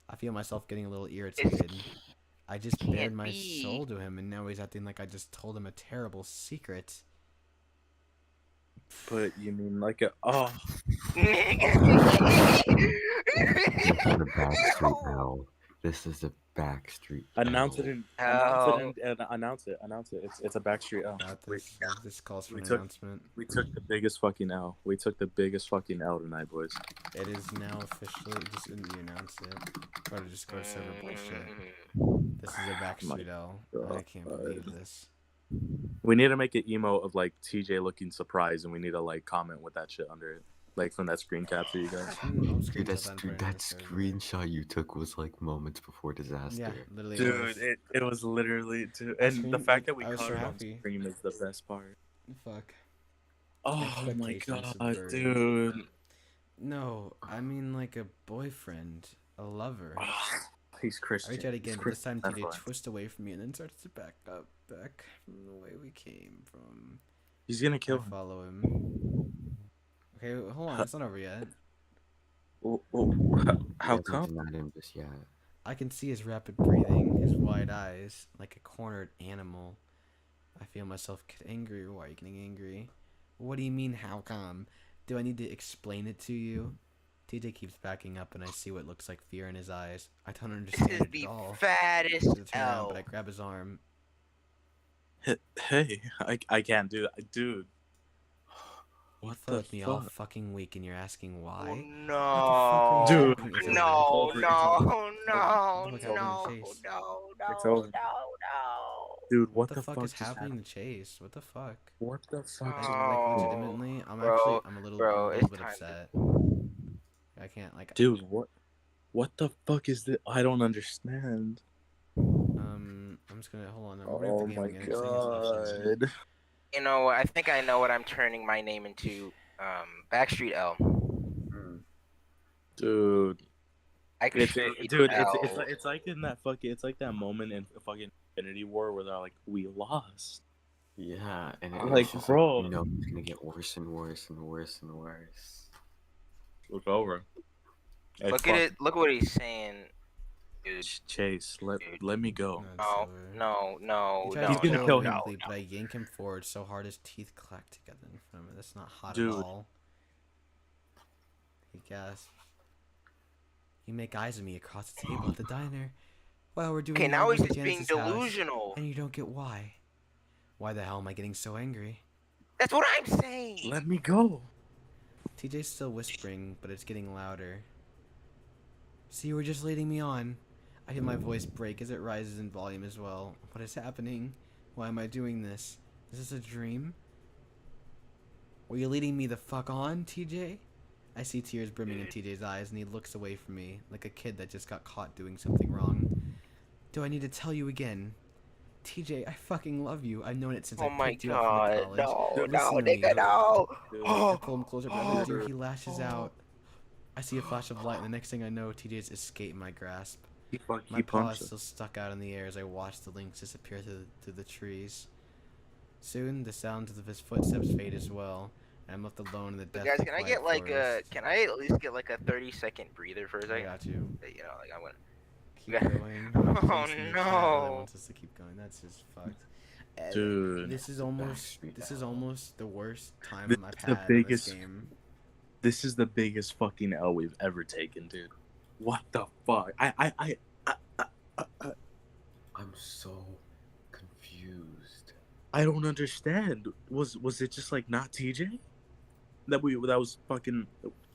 I feel myself getting a little irritated. I just bared my soul to him, and now he's acting like I just told him a terrible secret. But you mean like a This is a backstreet. Announce it. It's a backstreet L. This calls for an announcement. We took the biggest fucking L. We took the biggest fucking L tonight, boys. It is now officially. Just didn't you announce it? Or to just go server bullshit. This is a backstreet L. I can't believe this. We need to make an emo of like TJ looking surprised, and we need to like comment with that shit under it. Like from that screen capture you guys. Dude, that screenshot you took was like moments before disaster. Yeah, literally. Dude, it was literally. And the fact that we caught it on screen is the best part. Fuck. Oh my god, dude. No, I mean like a boyfriend, a lover. He's Christian. I reach out again, but this time TJ twists away from me and then starts to back from the way we came from. He's gonna kill him. Follow him. Okay, hold on, it's not over yet. How come? Not him just yet. I can see his rapid breathing, his wide eyes, like a cornered animal. I feel myself get angry. Why are you getting angry? What do you mean, how come? Do I need to explain it to you? TJ keeps backing up, and I see what looks like fear in his eyes. I don't understand it at all. Fattest L. But I grab his arm. Hey, I can't do that, dude. What the fuck? Me all fucking week, and you're asking why? Oh, no, dude. No. Dude, what the fuck is happening to Chase? What the fuck? What the fuck? Like, legitimately, I'm a little bit upset. I can't like. Dude, what the fuck is this? I don't understand. I'm just gonna hold on. I'm Oh the game my again, 'cause I think it's optional. god. You know, I think I know what I'm turning my name into. Backstreet L. Dude. It's Backstreet dude, L. it's like in that fucking it's like that moment in fucking Infinity War where they're like, we lost. Yeah, and Like, it's just bro. like, you know, it's gonna get worse and worse and worse and worse. Look over. Hey, Look at it. Look what he's saying, dude. Chase, let me go. No. He tries to kill me quickly, but I yank him forward so hard his teeth clack together in front of me. That's not hot Dude. at all. He gasps. You make eyes at me across the table at the diner. Well, we're doing Okay, now he's yogurt at just being Janice's house, delusional. and you don't get why. Why the hell am I getting so angry? That's what I'm saying. Let me go. TJ's still whispering, but it's getting louder. See, you were just leading me on. I feel my voice break as it rises in volume as well. What is happening? Why am I doing this? Is this a dream? Were you leading me the fuck on, TJ? I see tears brimming in TJ's eyes, and he looks away from me, like a kid that just got caught doing something wrong. Do I need to tell you again? TJ, I fucking love you. I've known it since I picked you up from the college. No, Listen to me. nigga, no. I pull him closer, but I hold dear. He lashes out. I see a flash of light, and the next thing I know, TJ's escaped my grasp. My paw is still stuck out in the air as I watch the lynx disappear through the trees. Soon, the sounds of his footsteps fade as well, and I'm left alone in the death. Guys, can I get like forest. can I at least get like a 30-second breather for a second? I got you. You know, like I'm gonna keep going. Oh Jason in the chat no! really wants us to keep going. That's just fucked. Dude, this is almost the worst time I've the had biggest, in this game. This is the biggest fucking L we've ever taken, dude. What the fuck? I'm so confused. I don't understand. Was it just like not TJ? That was fucking.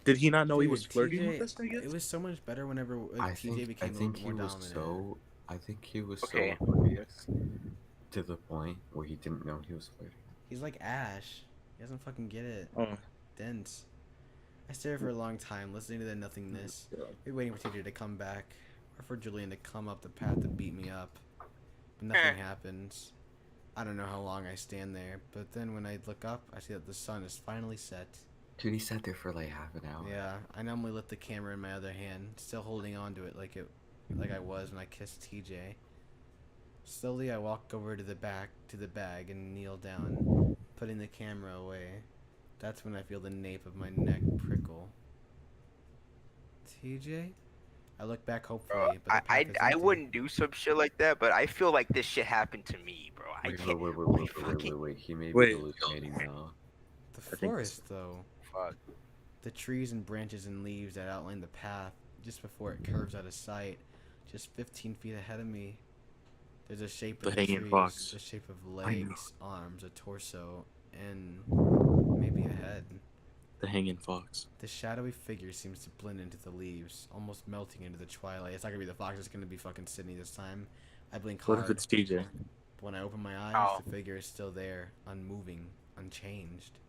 Did he not know he was flirting TJ, with us? I guess it was so much better whenever TJ became a little bit more dominant. I think he was so oblivious to the point where he didn't know he was flirting. He's like Ash. He doesn't fucking get it. Oh. Dense. I stare for a long time, listening to the nothingness. Maybe waiting for TJ to come back, or for Julian to come up the path to beat me up. But nothing happens. I don't know how long I stand there, but then when I look up, I see that the sun is finally set. Dude, he sat there for like half an hour. Yeah, I numbly lift the camera in my other hand, still holding on to it like I was when I kissed TJ. Slowly, I walk over to the bag and kneel down, putting the camera away. That's when I feel the nape of my neck prickle. TJ? I look back hopefully, but I wouldn't do some shit like that, but I feel like this shit happened to me, bro. Wait. He may be hallucinating now. The forest, though. Fuck. The trees and branches and leaves that outline the path just before it curves out of sight, just 15 feet ahead of me. There's a shape of the trees, fox. the shape of legs, arms, a torso, and maybe a head. The hanging fox. The shadowy figure seems to blend into the leaves, almost melting into the twilight. It's not gonna be the fox, it's gonna be fucking Sydney this time. I blink hard. What if it's TJ? But when I open my eyes, the figure is still there, unmoving, unchanged.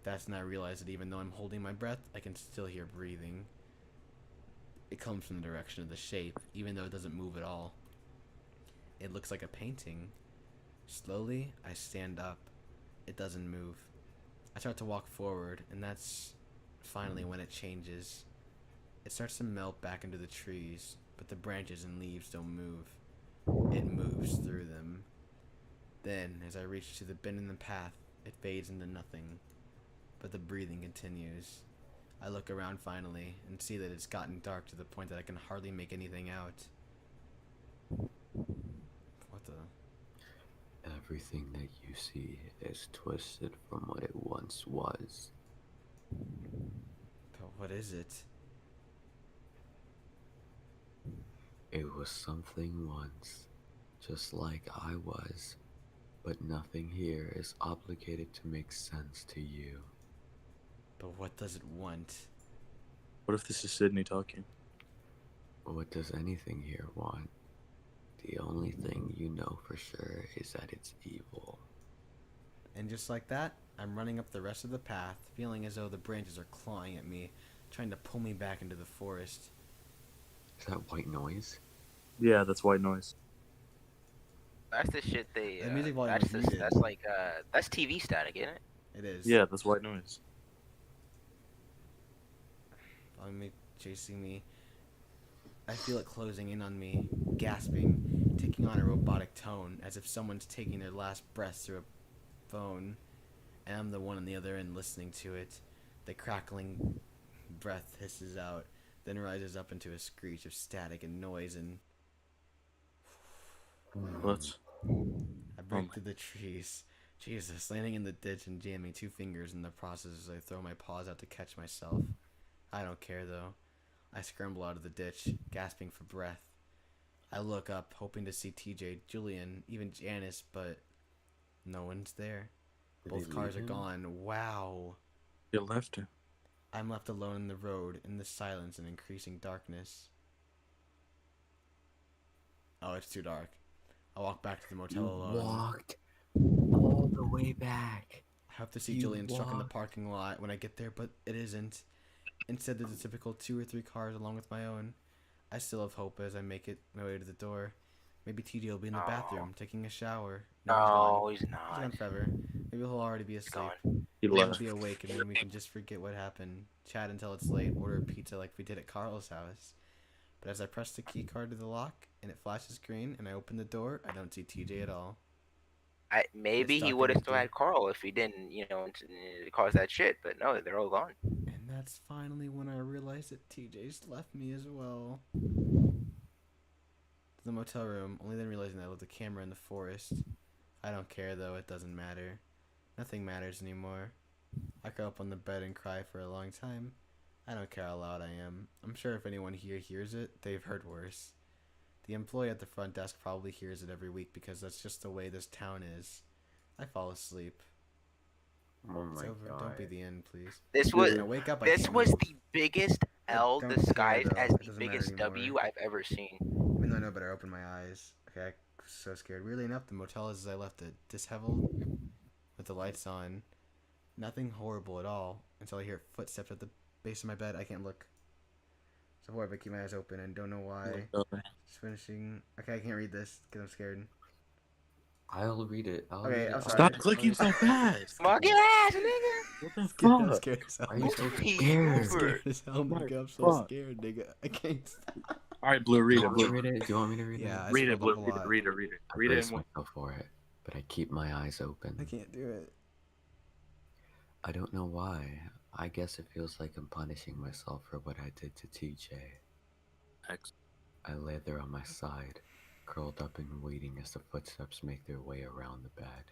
That's when I realize that even though I'm holding my breath, I can still hear breathing. It comes from the direction of the shape, even though it doesn't move at all. It looks like a painting. Slowly, I stand up. It doesn't move. I start to walk forward, and that's finally when it changes. It starts to melt back into the trees, but the branches and leaves don't move. It moves through them. Then, as I reach to the bend in the path, it fades into nothing. But the breathing continues. I look around finally, and see that it's gotten dark to the point that I can hardly make anything out. What the... Everything that you see is twisted from what it once was. But what is it? It was something once, just like I was, but nothing here is obligated to make sense to you. But what does it want? What if this is Sydney talking? What does anything here want? The only thing you know for sure is that it's evil. And just like that, I'm running up the rest of the path, feeling as though the branches are clawing at me, trying to pull me back into the forest. Is that white noise? Yeah, that's white noise. That's the shit they. The music volume That's is this. muted. That's like that's TV static, isn't it? It is. Yeah, that's white noise. Following me, chasing me. I feel it closing in on me, gasping, taking on a robotic tone, as if someone's taking their last breaths through a phone, and I'm the one on the other end listening to it. The crackling breath hisses out, then rises up into a screech of static and noise, and What? I break through the trees. Jesus, landing in the ditch and jamming 2 fingers in the process as I throw my paws out to catch myself. I don't care though. I scramble out of the ditch, gasping for breath. I look up, hoping to see TJ, Julian, even Janice, but no one's there. Did Both they cars are leave him? gone. Wow. You left her. I'm left alone in the road, in the silence and increasing darkness. Oh, it's too dark. I walk back to the motel alone. Walked all the way back. I hope to see You Julian struck in the walked. parking lot when I get there, but it isn't. Instead, there's a typical 2 or 3 cars along with my own. I still have hope as I make it my way to the door. Maybe TJ will be in the bathroom, taking a shower. No, he's He's not. gone forever. Maybe he'll already be asleep. He Maybe he'll left. be awake, and then we can just forget what happened. Chat until it's late. Order a pizza like we did at Carl's house. But as I press the key card to the lock, and it flashes green, and I open the door, I don't see TJ at all. Maybe It's he dark would and have still empty. had Carl if he didn't, cause that shit. But no, they're all gone. And that's finally when I realized that TJ's left me as well. To the motel room, only then realizing that I left the camera in the forest. I don't care though, it doesn't matter. Nothing matters anymore. I curl up on the bed and cry for a long time. I don't care how loud I am. I'm sure if anyone here hears it, they've heard worse. The employee at the front desk probably hears it every week because that's just the way this town is. I fall asleep. Oh It's my over. god. Don't be the end, please. This was When I wake up, I this can't was move. the biggest L don't care, disguised though. as It the doesn't matter biggest W anymore. I've ever seen. Even though I know better, I open my eyes. Okay, I'm so scared. Weirdly enough, the motel is as I left it, disheveled, with the lights on. Nothing horrible at all, until I hear footsteps at the base of my bed. I can't look. So horrible, I keep my eyes open and don't know why. Just finishing. Okay, I can't read this because I'm scared. I'll read it. Okay, I'm sorry. Stop clicking so fast. Fuck your ass, nigga. What the I'm fuck? scared as hell. Are you so Please, scared? Uber. Scared as hell, My nigga. I'm so fuck. scared, nigga. I can't stop. All right, Blue, read Do you it. want me to Blue. read it? Do you want me to read Yeah, it? I Read it, scrolled Blue. up a lot. Read it. Read it. I Read it. brace in one- myself for it, but I keep my eyes open. I can't do it. I don't know why. I guess it feels like I'm punishing myself for what I did to TJ. X. I lay there on my side, curled up and waiting as the footsteps make their way around the bed.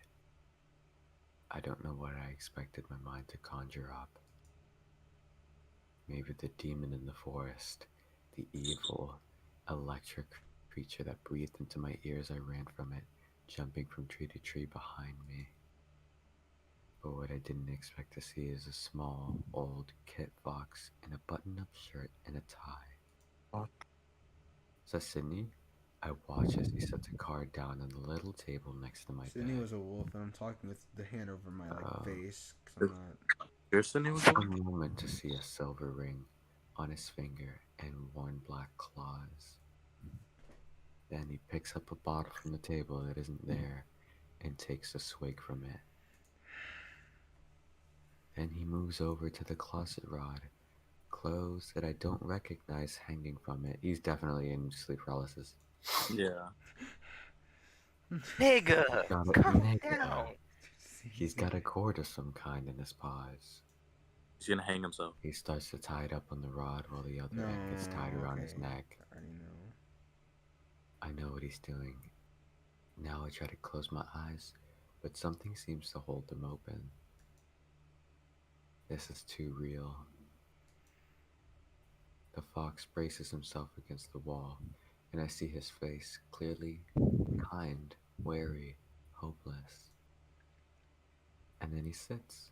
I don't know what I expected my mind to conjure up. Maybe the demon in the forest, the evil, electric creature that breathed into my ears. I ran from it, jumping from tree to tree behind me. But what I didn't expect to see is a small, old kit fox in a button-up shirt and a tie. What? Is that Sydney? I watch as he sets a card down on the little table next to my Sydney bed. was a wolf, and I'm talking with the hand over my Oh. face because I'm not. Your Sydney was A moment to see a silver ring on his finger and worn black claws. Then he picks up a bottle from the table that isn't there and takes a swig from it. Then he moves over to the closet rod, clothes that I don't recognize hanging from it. He's definitely in sleep paralysis. Yeah. Nigga, Got it, calm nigga. down. He's got a cord of some kind in his paws. He's gonna hang himself. He starts to tie it up on the rod while the other end gets tied around his okay. neck. I already know. I know what he's doing. Now I try to close my eyes, but something seems to hold them open. This is too real. The fox braces himself against the wall, and I see his face clearly, kind, wary, hopeless. And then he sits.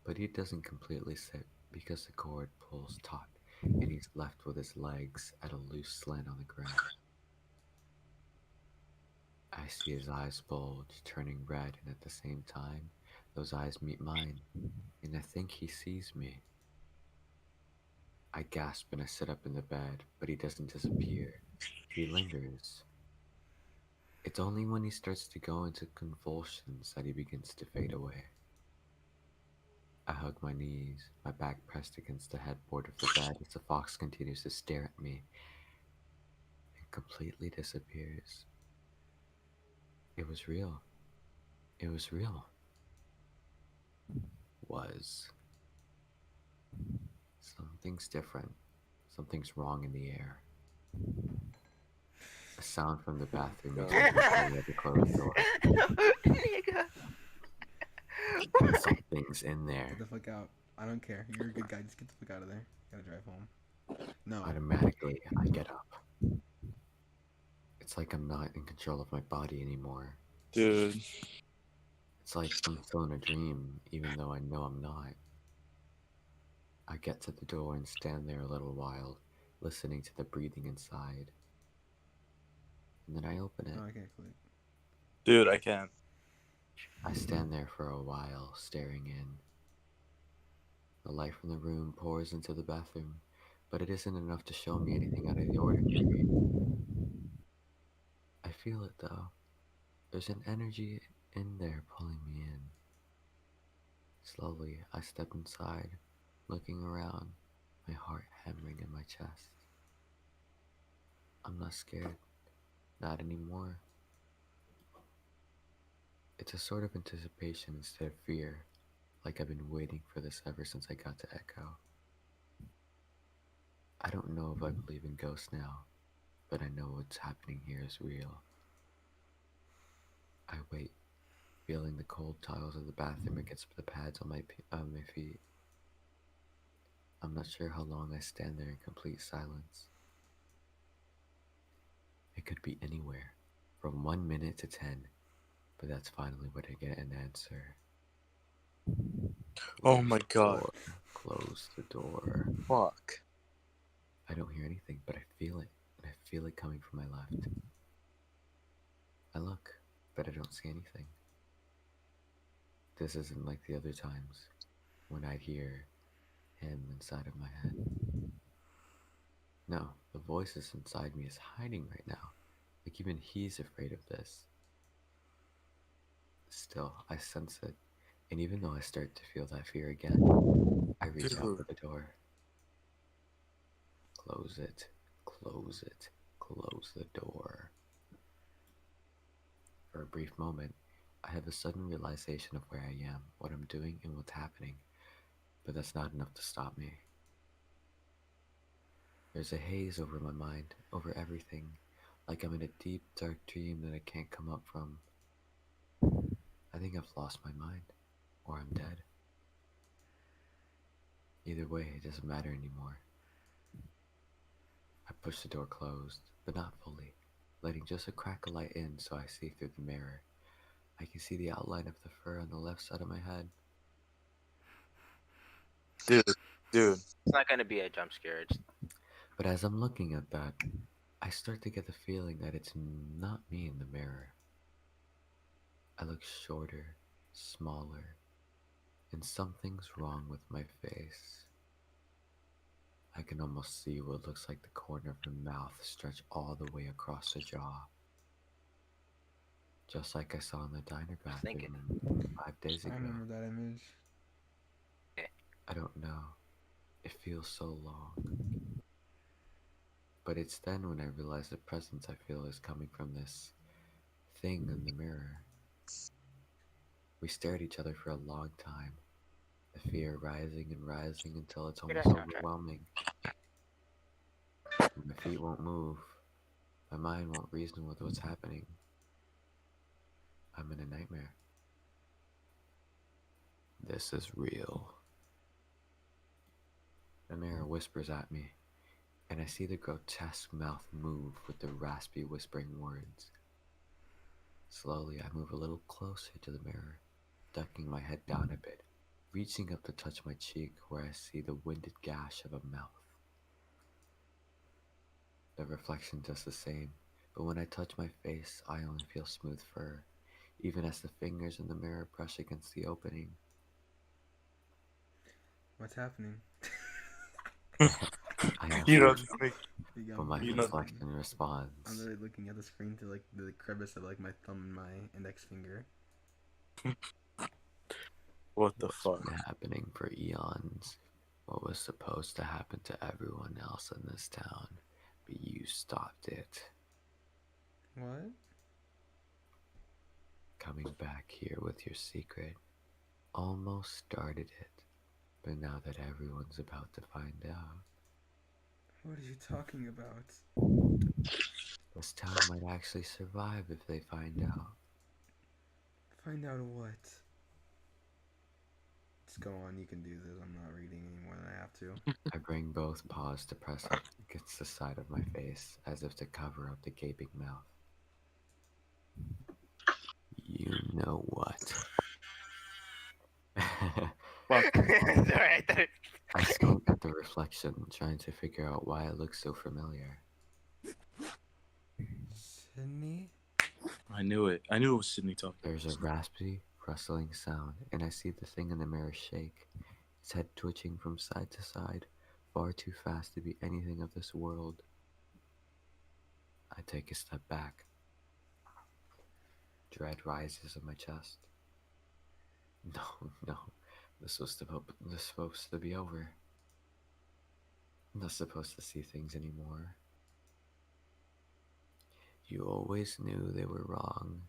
But he doesn't completely sit because the cord pulls taut, and he's left with his legs at a loose slant on the ground. I see his eyes bulge, turning red, and at the same time, those eyes meet mine, and I think he sees me. I gasp and I sit up in the bed, but he doesn't disappear. He lingers. It's only when he starts to go into convulsions that he begins to fade away. I hug my knees, my back pressed against the headboard of the bed as the fox continues to stare at me and completely disappears. It was real. It was real. Was. Something's different. Something's wrong in the air. A sound from the bathroom makes me hurry up the closed door. Nigga. Something's in there. Get the fuck out. I don't care. You're a good guy. Just get the fuck out of there. Gotta drive home. No. Automatically, I get up. It's like I'm not in control of my body anymore. Dude. It's like I'm still in a dream, even though I know I'm not. I get to the door and stand there a little while, listening to the breathing inside. And then I open it. Oh, I can't click. Dude, I can't. I stand there for a while, staring in. The light from the room pours into the bathroom, but it isn't enough to show me anything out of the ordinary. I feel it though. There's an energy in there pulling me in. Slowly, I step inside, looking around, my heart hammering in my chest. I'm not scared. Not anymore. It's a sort of anticipation instead of fear, like I've been waiting for this ever since I got to Echo. I don't know if I believe in ghosts now, but I know what's happening here is real. I wait, feeling the cold tiles of the bathroom against the pads on my feet. I'm not sure how long I stand there in complete silence. It could be anywhere, from 1 minute to 10, but that's finally when I get an answer. Oh my god. Close the door. Fuck. I don't hear anything, but I feel it, and I feel it coming from my left. I look, but I don't see anything. This isn't like the other times, when I'd hear him inside of my head. No, the voices inside me is hiding right now, like even he's afraid of this. Still, I sense it, and even though I start to feel that fear again, I reach out for the door. Close it, close it, close the door. For a brief moment, I have a sudden realization of where I am, what I'm doing, and what's happening, but that's not enough to stop me. There's a haze over my mind, over everything, like I'm in a deep, dark dream that I can't come up from. I think I've lost my mind, or I'm dead. Either way, it doesn't matter anymore. I push the door closed, but not fully, letting just a crack of light in so I see through the mirror. I can see the outline of the fur on the left side of my head. Dude. It's not gonna be a jump scare. But as I'm looking at that, I start to get the feeling that it's not me in the mirror. I look shorter, smaller, and something's wrong with my face. I can almost see what looks like the corner of my mouth stretch all the way across the jaw. Just like I saw in the diner bathroom 5 days ago. I remember that image. I don't know. It feels so long. But it's then when I realize the presence I feel is coming from this thing in the mirror. We stare at each other for a long time, the fear rising and rising until it's almost overwhelming. My feet won't move. My mind won't reason with what's happening. I'm in a nightmare. This is real. The mirror whispers at me, and I see the grotesque mouth move with the raspy whispering words. Slowly, I move a little closer to the mirror, ducking my head down a bit, reaching up to touch my cheek where I see the winded gash of a mouth. The reflection does the same, but when I touch my face, I only feel smooth fur, even as the fingers in the mirror brush against the opening. What's happening? I have You know, to, just make, but my you know, reflection responds. I'm literally looking at the screen to like the crevice of like my thumb and my index finger. what the What's fuck? been happening for eons? What was supposed to happen to everyone else in this town, but you stopped it. What? Coming back here with your secret almost started it, but now that everyone's about to find out, What are you talking about? this town might actually survive if they find out. Find out what? Just go on, you can do this. I'm not reading any more than I have to. I bring both paws to press up against the side of my face, as if to cover up the gaping mouth. You know what? I squint at the reflection, trying to figure out why it looks so familiar. Sydney? I knew it. I knew it was Sydney talking. There's a raspy, rustling sound, and I see the thing in the mirror shake, its head twitching from side to side, far too fast to be anything of this world. I take a step back. Dread rises in my chest. No, this was supposed to be over. I'm not supposed to see things anymore. You always knew they were wrong.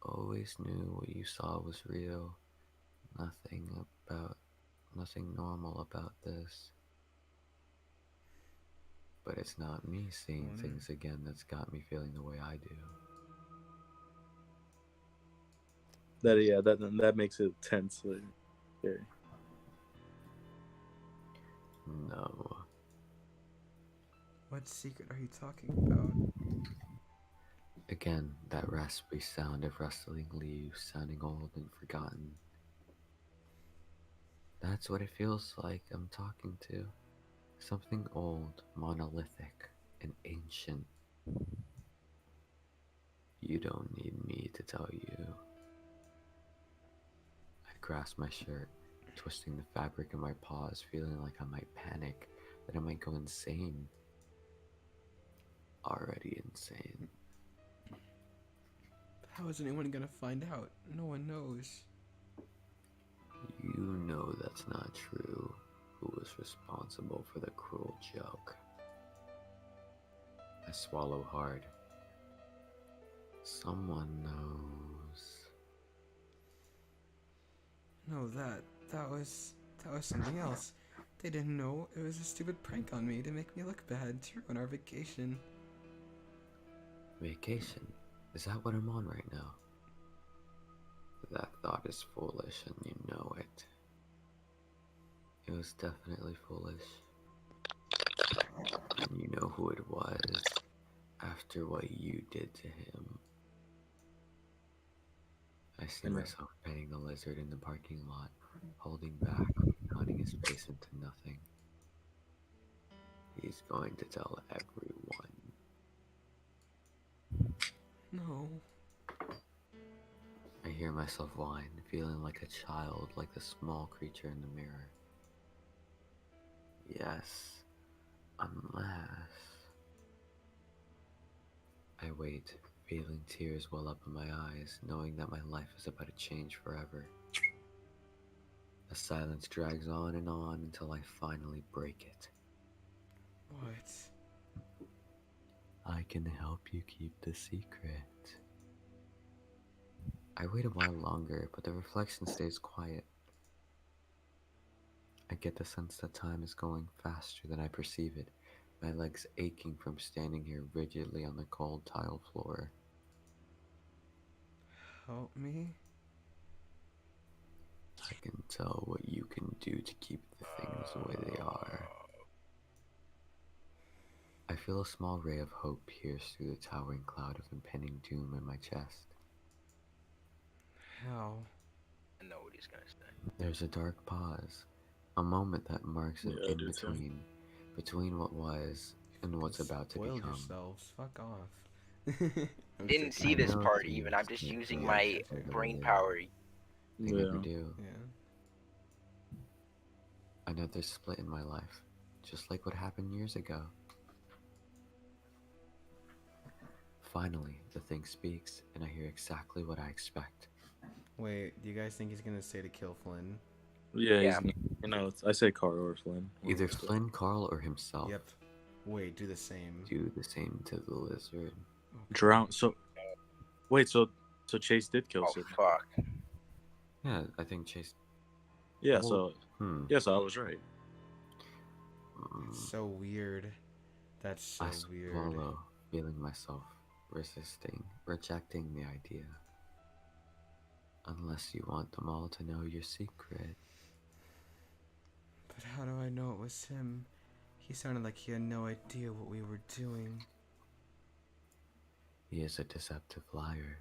Always knew what you saw was real. Nothing normal about this. But it's not me seeing things again that's got me feeling the way I do. That makes it tense. Like, scary. No. What secret are you talking about? Again, that raspy sound of rustling leaves sounding old and forgotten. That's what it feels like I'm talking to. Something old, monolithic, and ancient. You don't need me to tell you. I grasp my shirt, twisting the fabric in my paws, feeling like I might panic, that I might go insane. Already insane. How is anyone gonna find out? No one knows. You know that's not true. Who was responsible for the cruel joke? I swallow hard. Someone knows. No, that was something else. They didn't know. It was a stupid prank on me to make me look bad, to ruin our vacation. Vacation? Is that what I'm on right now? That thought is foolish and you know it. It was definitely foolish. And you know who it was after what you did to him. I see myself petting the lizard in the parking lot, holding back, cutting his face into nothing. He's going to tell everyone. No. I hear myself whine, feeling like a child, like the small creature in the mirror. Yes, unless... I wait, feeling tears well up in my eyes, knowing that my life is about to change forever. The silence drags on until I finally break it. What? I can help you keep the secret. I wait a while longer, but the reflection stays quiet. I get the sense that time is going faster than I perceive it, my legs aching from standing here rigidly on the cold tile floor. Help me? I can tell what you can do to keep the things the way they are. I feel a small ray of hope pierce through the towering cloud of impending doom in my chest. How? I know what he's gonna say. There's a dark pause, a moment that marks an between what was and what's about to become. Yourselves. Fuck off. Didn't see this part even. I'm just using my brain power. They never do. Yeah. Another split in my life, just like what happened years ago. Finally, the thing speaks, and I hear exactly what I expect. Wait, do you guys think he's gonna say to kill Flynn? Yeah, Yeah. I say Carl or Flynn. Either Flynn, Carl, or himself. Yep. Wait, do the same. Do the same to the lizard. Drown. So, wait. So Chase did kill Oh Sydney. fuck. Yeah, I think Chase. Yeah. Well, yeah. So I was right. So weird. That's so I weird. swallow, feeling myself resisting, rejecting the idea. Unless you want them all to know your secret. But how do I know it was him? He sounded like he had no idea what we were doing. He is a deceptive liar.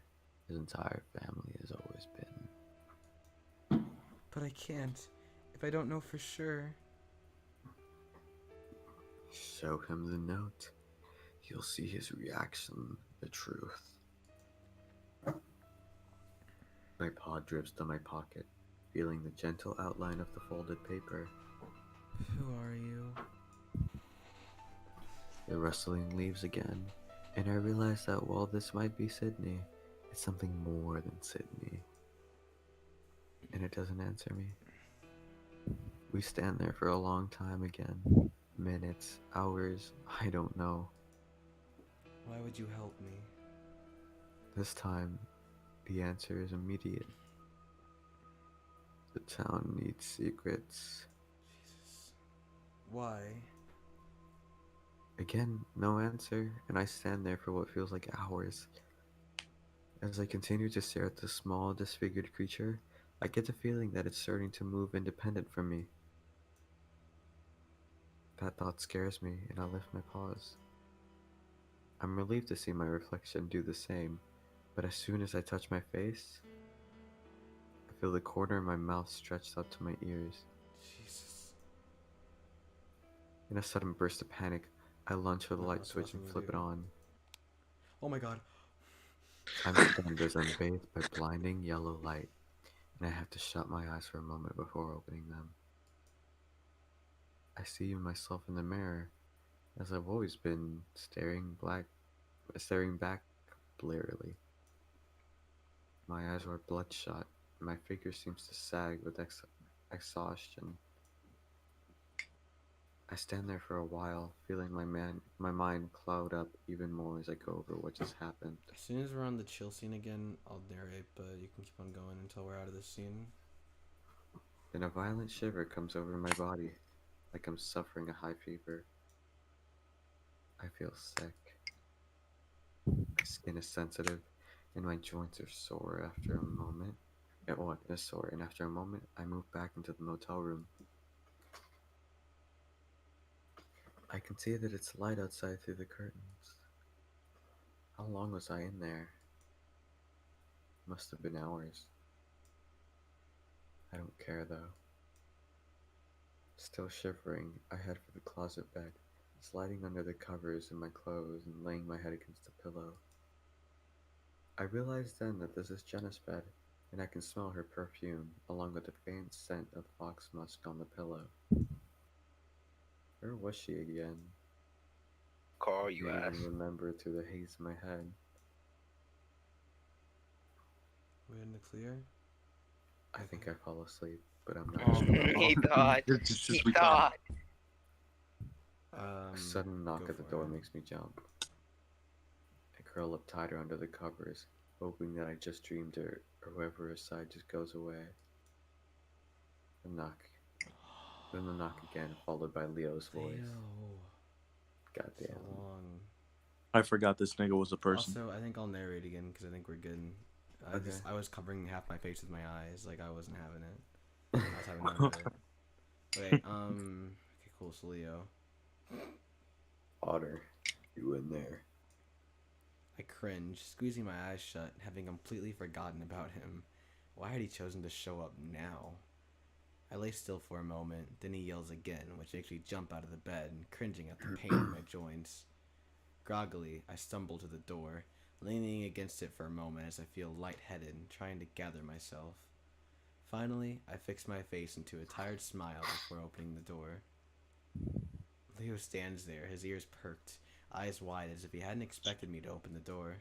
His entire family has always been. But I can't, if I don't know for sure. Show him the note. You'll see his reaction, the truth. My paw drifts to my pocket, feeling the gentle outline of the folded paper. Who are you? The rustling leaves again, and I realize that while this might be Sydney, it's something more than Sydney. And it doesn't answer me. We stand there for a long time again. Minutes, hours, I don't know. Why would you help me? This time, the answer is immediate. The town needs secrets. Jesus. Why? Again, no answer, and I stand there for what feels like hours. As I continue to stare at the small, disfigured creature, I get the feeling that it's starting to move independent from me. That thought scares me, and I lift my paws. I'm relieved to see my reflection do the same, but as soon as I touch my face, I feel the corner of my mouth stretched out to my ears. Jesus. In a sudden burst of panic, I lunge for the What light else switch and can you flip do? it on. Oh my god. I'm stunned as I'm bathed by blinding yellow light, and I have to shut my eyes for a moment before opening them. I see myself in the mirror, as I've always been, staring back blearily. My eyes are bloodshot, and my figure seems to sag with exhaustion. I stand there for a while, feeling my mind cloud up even more as I go over what just happened. As soon as we're on the chill scene again, I'll narrate, but you can keep on going until we're out of this scene. Then a violent shiver comes over my body, like I'm suffering a high fever. I feel sick. My skin is sensitive, and my joints are sore after a moment. And after a moment, I move back into the motel room. I can see that it's light outside through the curtains. How long was I in there? Must have been hours. I don't care though. Still shivering, I head for the closet bed, sliding under the covers in my clothes and laying my head against the pillow. I realize then that this is Jenna's bed, and I can smell her perfume, along with the faint scent of fox musk on the pillow. Where was she again? Carl, you I can't ass. even remember through the haze in my head. We're in the clear? I think I fall asleep, but I'm not Oh, sure. he thought. He thought. A sudden knock at the door makes me jump. I curl up tighter under the covers, hoping that I just dreamed her, or whoever aside just goes away. The knock. Then the knock again, followed by Leo's voice. Goddamn. So long. I forgot this nigga was a person. Also, I think I'll narrate again because I think we're good. I was covering half my face with my eyes, like I wasn't having it. I was having none of it. Wait, okay, cool, so Leo. Otter, you in there? I cringe, squeezing my eyes shut, having completely forgotten about him. Why had he chosen to show up now? I lay still for a moment, then he yells again, which makes me jump out of the bed, cringing at the pain in my joints. Groggily, I stumble to the door, leaning against it for a moment as I feel lightheaded, trying to gather myself. Finally, I fix my face into a tired smile before opening the door. Leo stands there, his ears perked, eyes wide as if he hadn't expected me to open the door.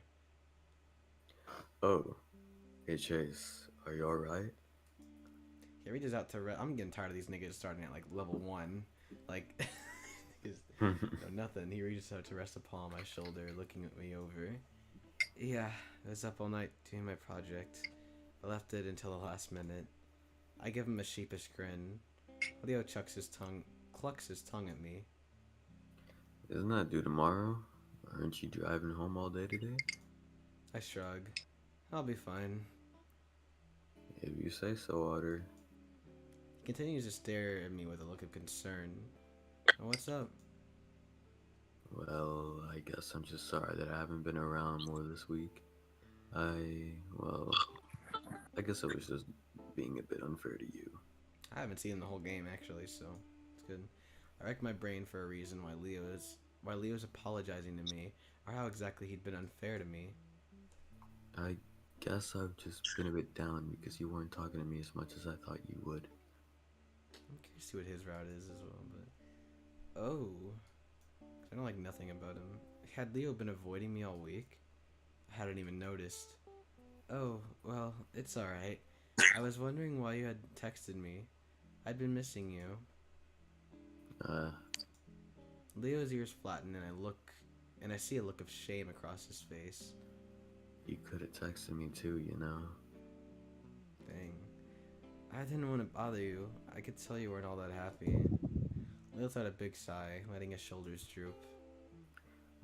Oh, hey Chase, are you alright? He reaches out to I'm getting tired of these niggas starting at like level 1. Like, nothing. He reaches out to rest a paw on my shoulder, looking at me over. Yeah, I was up all night doing my project. I left it until the last minute. I give him a sheepish grin. Leo clucks his tongue at me. Isn't that due tomorrow? Aren't you driving home all day today? I shrug. I'll be fine. If you say so, Otter. He continues to stare at me with a look of concern. What's up? Well, I guess I'm just sorry that I haven't been around more this week. I guess I was just being a bit unfair to you. I haven't seen the whole game actually, so it's good. I racked my brain for a reason why Leo's apologizing to me, or how exactly he'd been unfair to me. I guess I've just been a bit down because you weren't talking to me as much as I thought you would. I'm curious to see what his route is as well, but... Oh. I don't like nothing about him. Had Leo been avoiding me all week? I hadn't even noticed. Oh, well, it's alright. I was wondering why you had texted me. I'd been missing you. Leo's ears flatten and I see a look of shame across his face. You could have texted me too, you know. Dang. I didn't want to bother you. I could tell you weren't all that happy. Leo let a big sigh, letting his shoulders droop.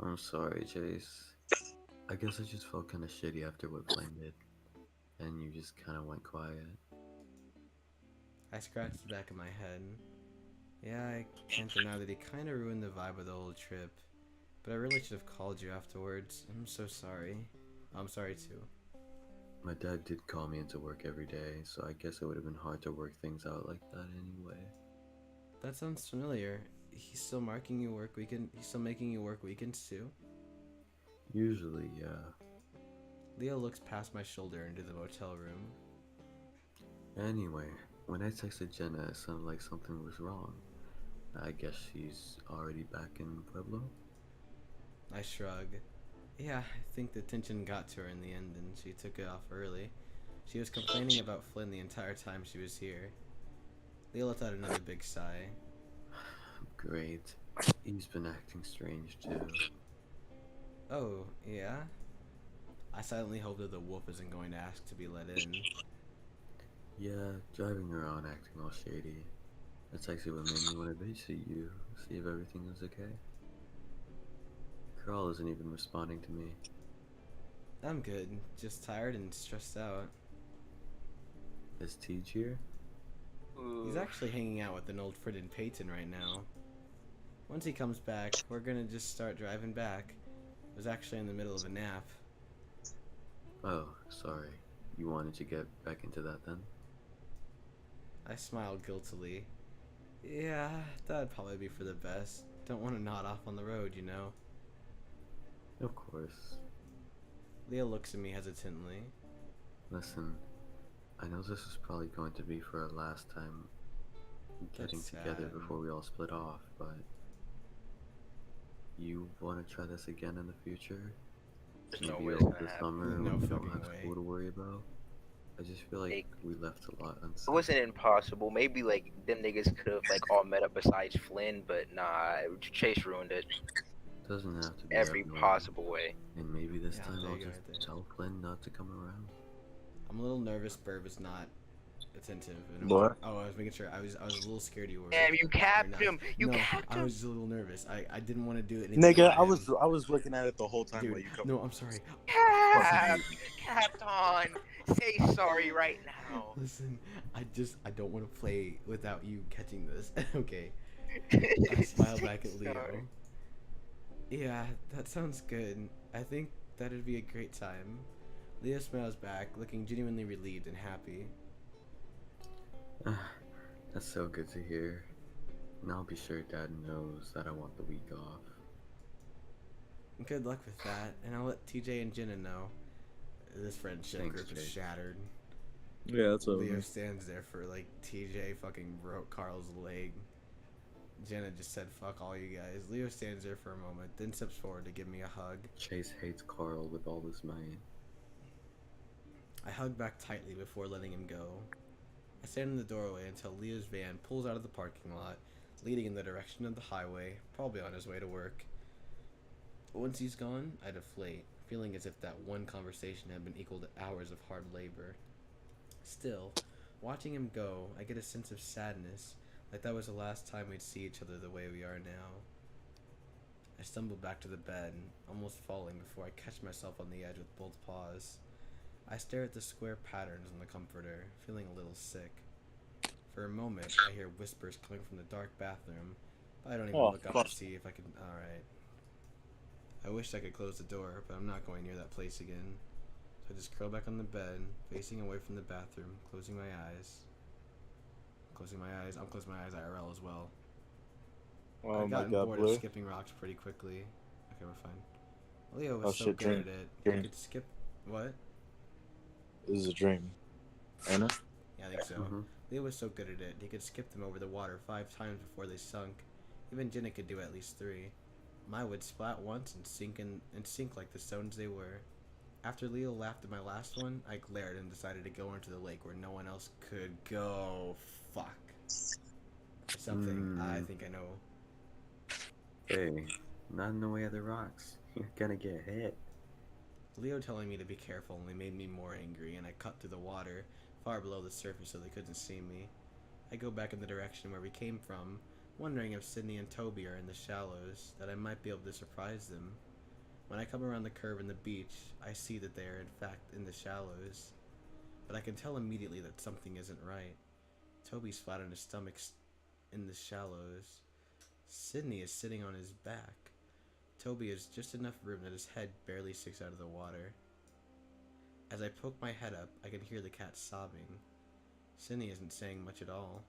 I'm sorry, Chase. I guess I just felt kind of shitty after what Flame did. And you just kind of went quiet. I scratched the back of my head. Yeah, I can't deny that he kind of ruined the vibe of the whole trip. But I really should have called you afterwards. I'm so sorry. I'm sorry too. My dad did call me into work every day, so I guess it would have been hard to work things out like that anyway. That sounds familiar. He's still making you work weekends too? Usually, yeah. Leo looks past my shoulder into the motel room. Anyway, when I texted Jenna, it sounded like something was wrong. I guess she's already back in Pueblo? I shrug. Yeah, I think the tension got to her in the end and she took it off early. She was complaining about Flynn the entire time she was here. Leo let out another big sigh. Great. He's been acting strange too. Oh, yeah? I silently hope that the wolf isn't going to ask to be let in. Yeah, driving around acting all shady. That's actually what made me want to babysit you, see if everything is okay. Carl isn't even responding to me. I'm good, just tired and stressed out. Is Tej here? He's actually hanging out with an old friend in Peyton right now. Once he comes back, we're gonna just start driving back. I was actually in the middle of a nap. Oh, sorry. You wanted to get back into that then? I smiled guiltily. Yeah, that'd probably be for the best. Don't want to nod off on the road, you know? Of course. Leo looks at me hesitantly. Listen, I know this is probably going to be for our last time getting together before we all split off, but you want to try this again in the future? Maybe over the summer when we don't have school to worry about? I just feel like we left a lot unsaid. It wasn't impossible. Maybe like them niggas could have like all met up besides Flynn, but nah, Chase ruined it. Doesn't have to be every possible way. And maybe this time I'll just tell Flynn not to come around. I'm a little nervous Burb is not attentive. What? Oh, I was making sure. I was a little scared you were. Damn, you capped him. You no, capped him. I was just a little nervous. I didn't want to do it. Nigga, I was looking at it the whole time. Dude, while you come. no, I'm sorry. Capped on. Say sorry right now. Listen, I don't want to play without you catching this. Okay. I smile back at Leo. Sorry. Yeah, that sounds good. I think that'd be a great time. Leo smiles back, looking genuinely relieved and happy. That's so good to hear. And I'll be sure Dad knows that I want the week off. Good luck with that, and I'll let TJ and Jenna know. This friendship group is shattered. Yeah, that's over. Leo stands there for like TJ fucking broke Carl's leg. Jenna just said, fuck all you guys. Leo stands there for a moment, then steps forward to give me a hug. Chase hates Carl with all his might. I hug back tightly before letting him go. I stand in the doorway until Leo's van pulls out of the parking lot, leading in the direction of the highway, probably on his way to work. Once he's gone, I deflate, feeling as if that one conversation had been equal to hours of hard labor. Still, watching him go, I get a sense of sadness, like that was the last time we'd see each other the way we are now. I stumble back to the bed, almost falling before I catch myself on the edge with both paws. I stare at the square patterns on the comforter, feeling a little sick. For a moment, I hear whispers coming from the dark bathroom, but I don't even look up to see if I can... Alright. I wish I could close the door, but I'm not going near that place again. So I just curl back on the bed, facing away from the bathroom, closing my eyes. Closing my eyes. I'm closing my eyes IRL as well. Oh I've my gotten god, bored Blue. of skipping rocks pretty quickly. Okay, we're fine. Leo was Oh, so shit, good dream. at it. Dream. He could skip... What? This is a dream. Ain't it? Yeah, I think so. Leo was so good at it, he could skip them over the water 5 times before they sunk. Even Jenna could do at least 3. Mine would splat once and sink like the stones they were. After Leo laughed at my last one, I glared and decided to go into the lake where no one else could go. Fuck. Something I think I know. Hey, not in the way of the rocks. You're gonna get hit. Leo telling me to be careful only made me more angry, and I cut through the water, far below the surface so they couldn't see me. I go back in the direction where we came from, wondering if Sydney and Toby are in the shallows, that I might be able to surprise them. When I come around the curve in the beach, I see that they are in fact in the shallows. But I can tell immediately that something isn't right. Toby's flat on his stomach in the shallows. Sydney is sitting on his back. Toby has just enough room that his head barely sticks out of the water. As I poke my head up, I can hear the cat sobbing. Sydney isn't saying much at all.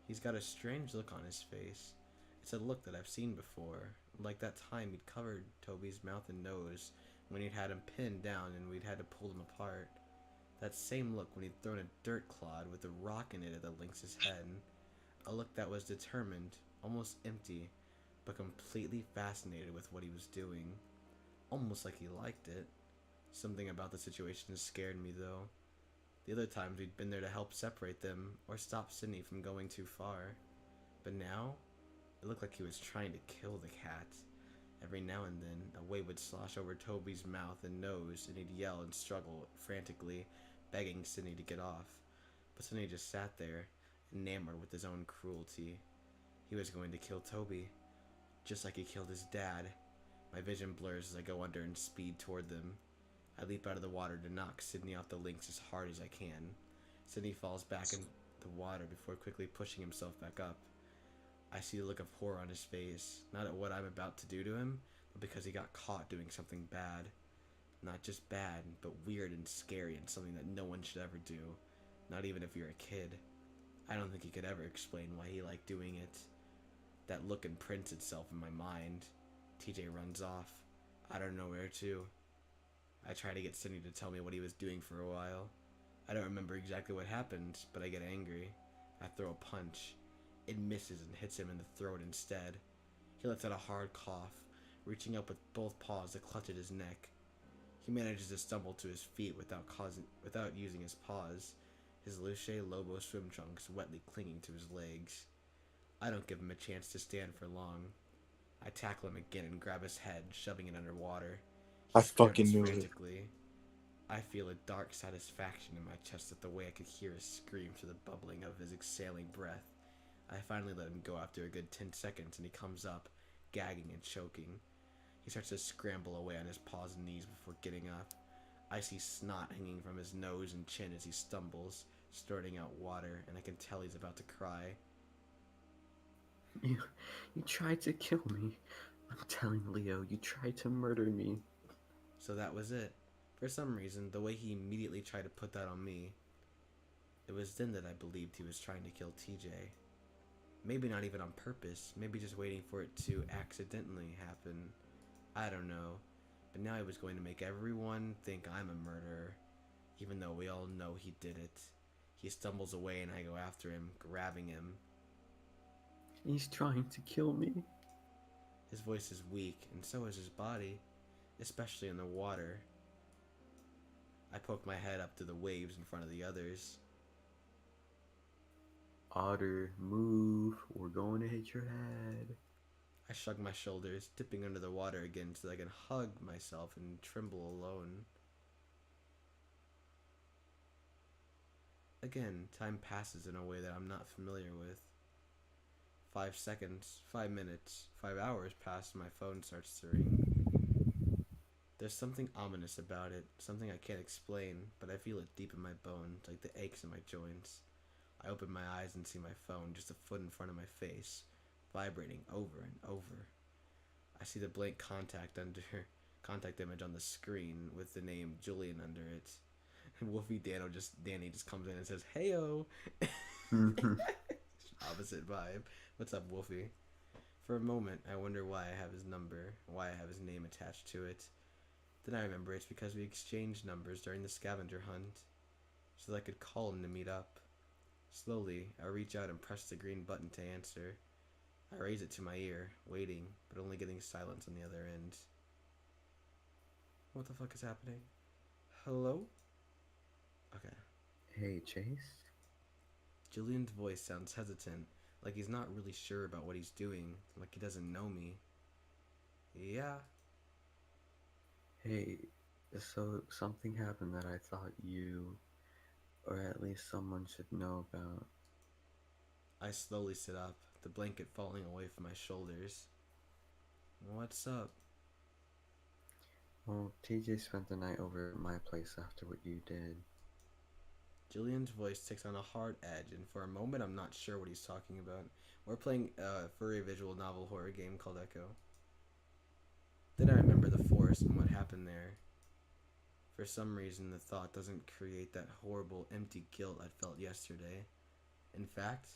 He's got a strange look on his face. It's a look that I've seen before, like that time he'd covered Toby's mouth and nose when he'd had him pinned down and we'd had to pull him apart. That same look when he'd thrown a dirt clod with a rock in it at the lynx's head. A look that was determined, almost empty, but completely fascinated with what he was doing. Almost like he liked it. Something about the situation scared me, though. The other times we'd been there to help separate them, or stop Sydney from going too far. But now, it looked like he was trying to kill the cat. Every now and then, a wave would slosh over Toby's mouth and nose, and he'd yell and struggle frantically, begging Sydney to get off. But Sydney just sat there, enamored with his own cruelty. He was going to kill Toby, just like he killed his dad. My vision blurs as I go under and speed toward them. I leap out of the water to knock Sydney off the lynx as hard as I can. Sydney falls back in the water before quickly pushing himself back up. I see the look of horror on his face, not at what I'm about to do to him, but because he got caught doing something bad. Not just bad, but weird and scary and something that no one should ever do. Not even if you're a kid. I don't think he could ever explain why he liked doing it. That look imprints itself in my mind. TJ runs off. I don't know where to. I try to get Sydney to tell me what he was doing for a while. I don't remember exactly what happened, but I get angry. I throw a punch. It misses and hits him in the throat instead. He lets out a hard cough, reaching up with both paws to clutch at his neck. He manages to stumble to his feet without using his paws, his Luce Lobo swim trunks wetly clinging to his legs. I don't give him a chance to stand for long. I tackle him again and grab his head, shoving it underwater. I fucking knew it. I feel a dark satisfaction in my chest at the way I could hear his scream through the bubbling of his exhaling breath. I finally let him go after a good 10 seconds, and he comes up, gagging and choking. He starts to scramble away on his paws and knees before getting up. I see snot hanging from his nose and chin as he stumbles, snorting out water, and I can tell he's about to cry. You tried to kill me. I'm telling Leo, you tried to murder me. So that was it. For some reason, the way he immediately tried to put that on me, it was then that I believed he was trying to kill TJ. Maybe not even on purpose, maybe just waiting for it to accidentally happen. I don't know. But now he was going to make everyone think I'm a murderer, even though we all know he did it. He stumbles away and I go after him, grabbing him. He's trying to kill me. His voice is weak, and so is his body, especially in the water. I poke my head up through the waves in front of the others. Otter, move. We're going to hit your head. I shrug my shoulders, dipping under the water again so that I can hug myself and tremble alone. Again, time passes in a way that I'm not familiar with. 5 seconds, 5 minutes, 5 hours pass and my phone starts to ring. There's something ominous about it, something I can't explain, but I feel it deep in my bones, like the aches in my joints. I open my eyes and see my phone just a foot in front of my face, vibrating over and over. I see the blank contact image on the screen with the name Julian under it. And Danny just comes in and says, "Heyo." Opposite vibe. What's up, Wolfie? For a moment, I wonder why I have his number, why I have his name attached to it. Then I remember it's because we exchanged numbers during the scavenger hunt, so that I could call him to meet up. Slowly, I reach out and press the green button to answer. I raise it to my ear, waiting, but only getting silence on the other end. What the fuck is happening? Hello? Okay. Hey, Chase? Julian's voice sounds hesitant, like he's not really sure about what he's doing, like he doesn't know me. Yeah. Hey, so something happened that I thought you, or at least someone, should know about. I slowly sit up, the blanket falling away from my shoulders. What's up? Well, TJ spent the night over at my place after what you did. Julian's voice takes on a hard edge, and for a moment I'm not sure what he's talking about. We're playing a furry visual novel horror game called Echo. Then I remember the forest and what happened there. For some reason, the thought doesn't create that horrible, empty guilt I felt yesterday. In fact,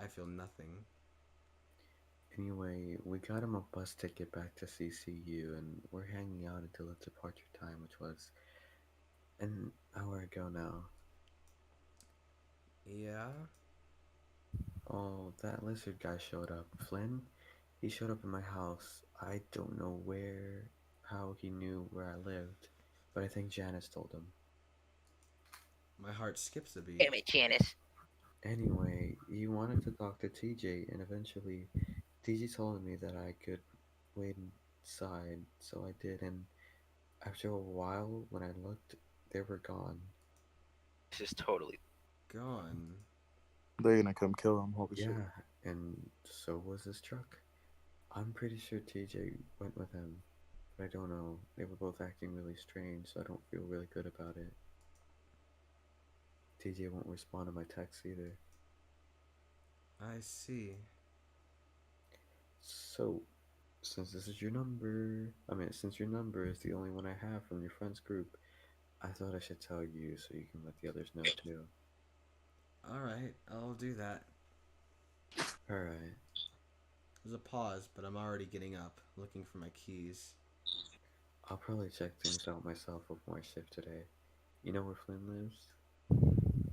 I feel nothing. Anyway, we got him a bus ticket back to CCU, and we're hanging out until the departure time, which was an hour ago now. Yeah? Oh, that lizard guy showed up. Flynn? He showed up in my house. I don't know how he knew where I lived, but I think Janice told him. My heart skips a beat. Damn it, Janice. Anyway, he wanted to talk to TJ, and eventually TJ told me that I could wait inside, so I did, and after a while, when I looked, they were gone. This is totally gone. They're gonna come kill him, holy shit. Yeah, and so was his truck. I'm pretty sure TJ went with him, but I don't know. They were both acting really strange, so I don't feel really good about it. TJ won't respond to my texts either. I see. So, since this is your number, since your number is the only one I have from your friends group, I thought I should tell you so you can let the others know too. Alright, I'll do that. Alright. There's a pause, but I'm already getting up, looking for my keys. I'll probably check things out myself before my shift today. You know where Flynn lives?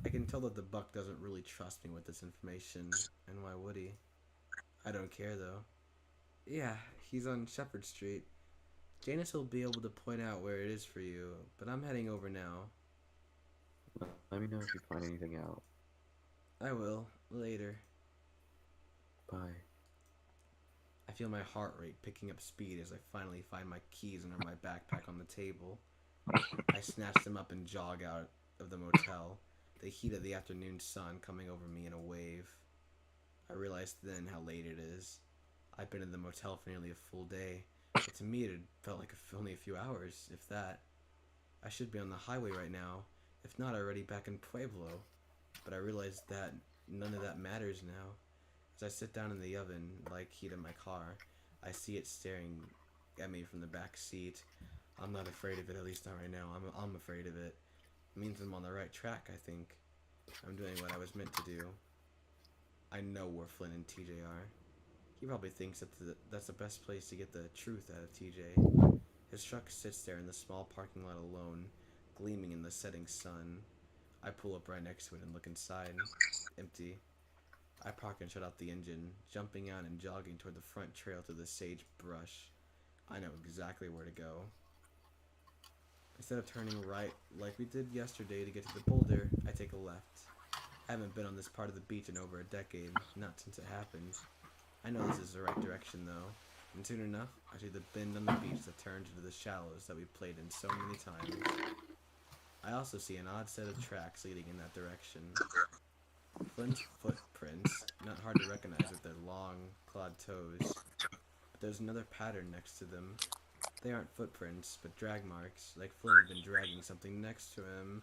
I can tell that the buck doesn't really trust me with this information, and why would he? I don't care though. Yeah, he's on Shepherd Street. Janice will be able to point out where it is for you, but I'm heading over now. Let me know if you find anything out. I will, later. Bye. I feel my heart rate picking up speed as I finally find my keys under my backpack on the table. I snatch them up and jog out of the motel, the heat of the afternoon sun coming over me in a wave. I realized then how late it is. I've been in the motel for nearly a full day, but to me it had felt like only a few hours, if that. I should be on the highway right now, if not already back in Pueblo, but I realize that none of that matters now. As I sit down in the oven, like heat in my car, I see it staring at me from the back seat. I'm not afraid of it, at least not right now. I'm afraid of it. It means I'm on the right track, I think. I'm doing what I was meant to do. I know where Flynn and TJ are. He probably thinks that's the best place to get the truth out of TJ. His truck sits there in the small parking lot alone, gleaming in the setting sun. I pull up right next to it and look inside. Empty. I park and shut off the engine, jumping out and jogging toward the front trail through the sagebrush. I know exactly where to go. Instead of turning right like we did yesterday to get to the boulder, I take a left. I haven't been on this part of the beach in over a decade, not since it happened. I know this is the right direction though, and soon enough, I see the bend on the beach that turns into the shallows that we played in so many times. I also see an odd set of tracks leading in that direction. Flynn's footprints, not hard to recognize with their long, clawed toes. But there's another pattern next to them. They aren't footprints, but drag marks, like Flynn had been dragging something next to him.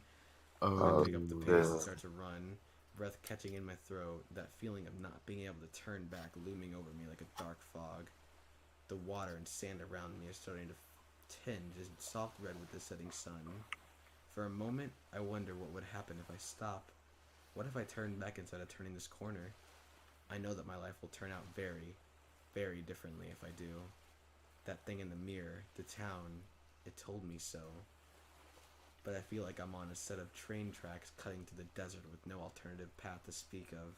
I pick up the pace and start to run, breath catching in my throat, that feeling of not being able to turn back looming over me like a dark fog. The water and sand around me are starting to tinge a soft red with the setting sun. For a moment, I wonder what would happen if I stop. What if I turn back instead of turning this corner? I know that my life will turn out very, very differently if I do. That thing in the mirror, the town, it told me so. But I feel like I'm on a set of train tracks cutting to the desert with no alternative path to speak of.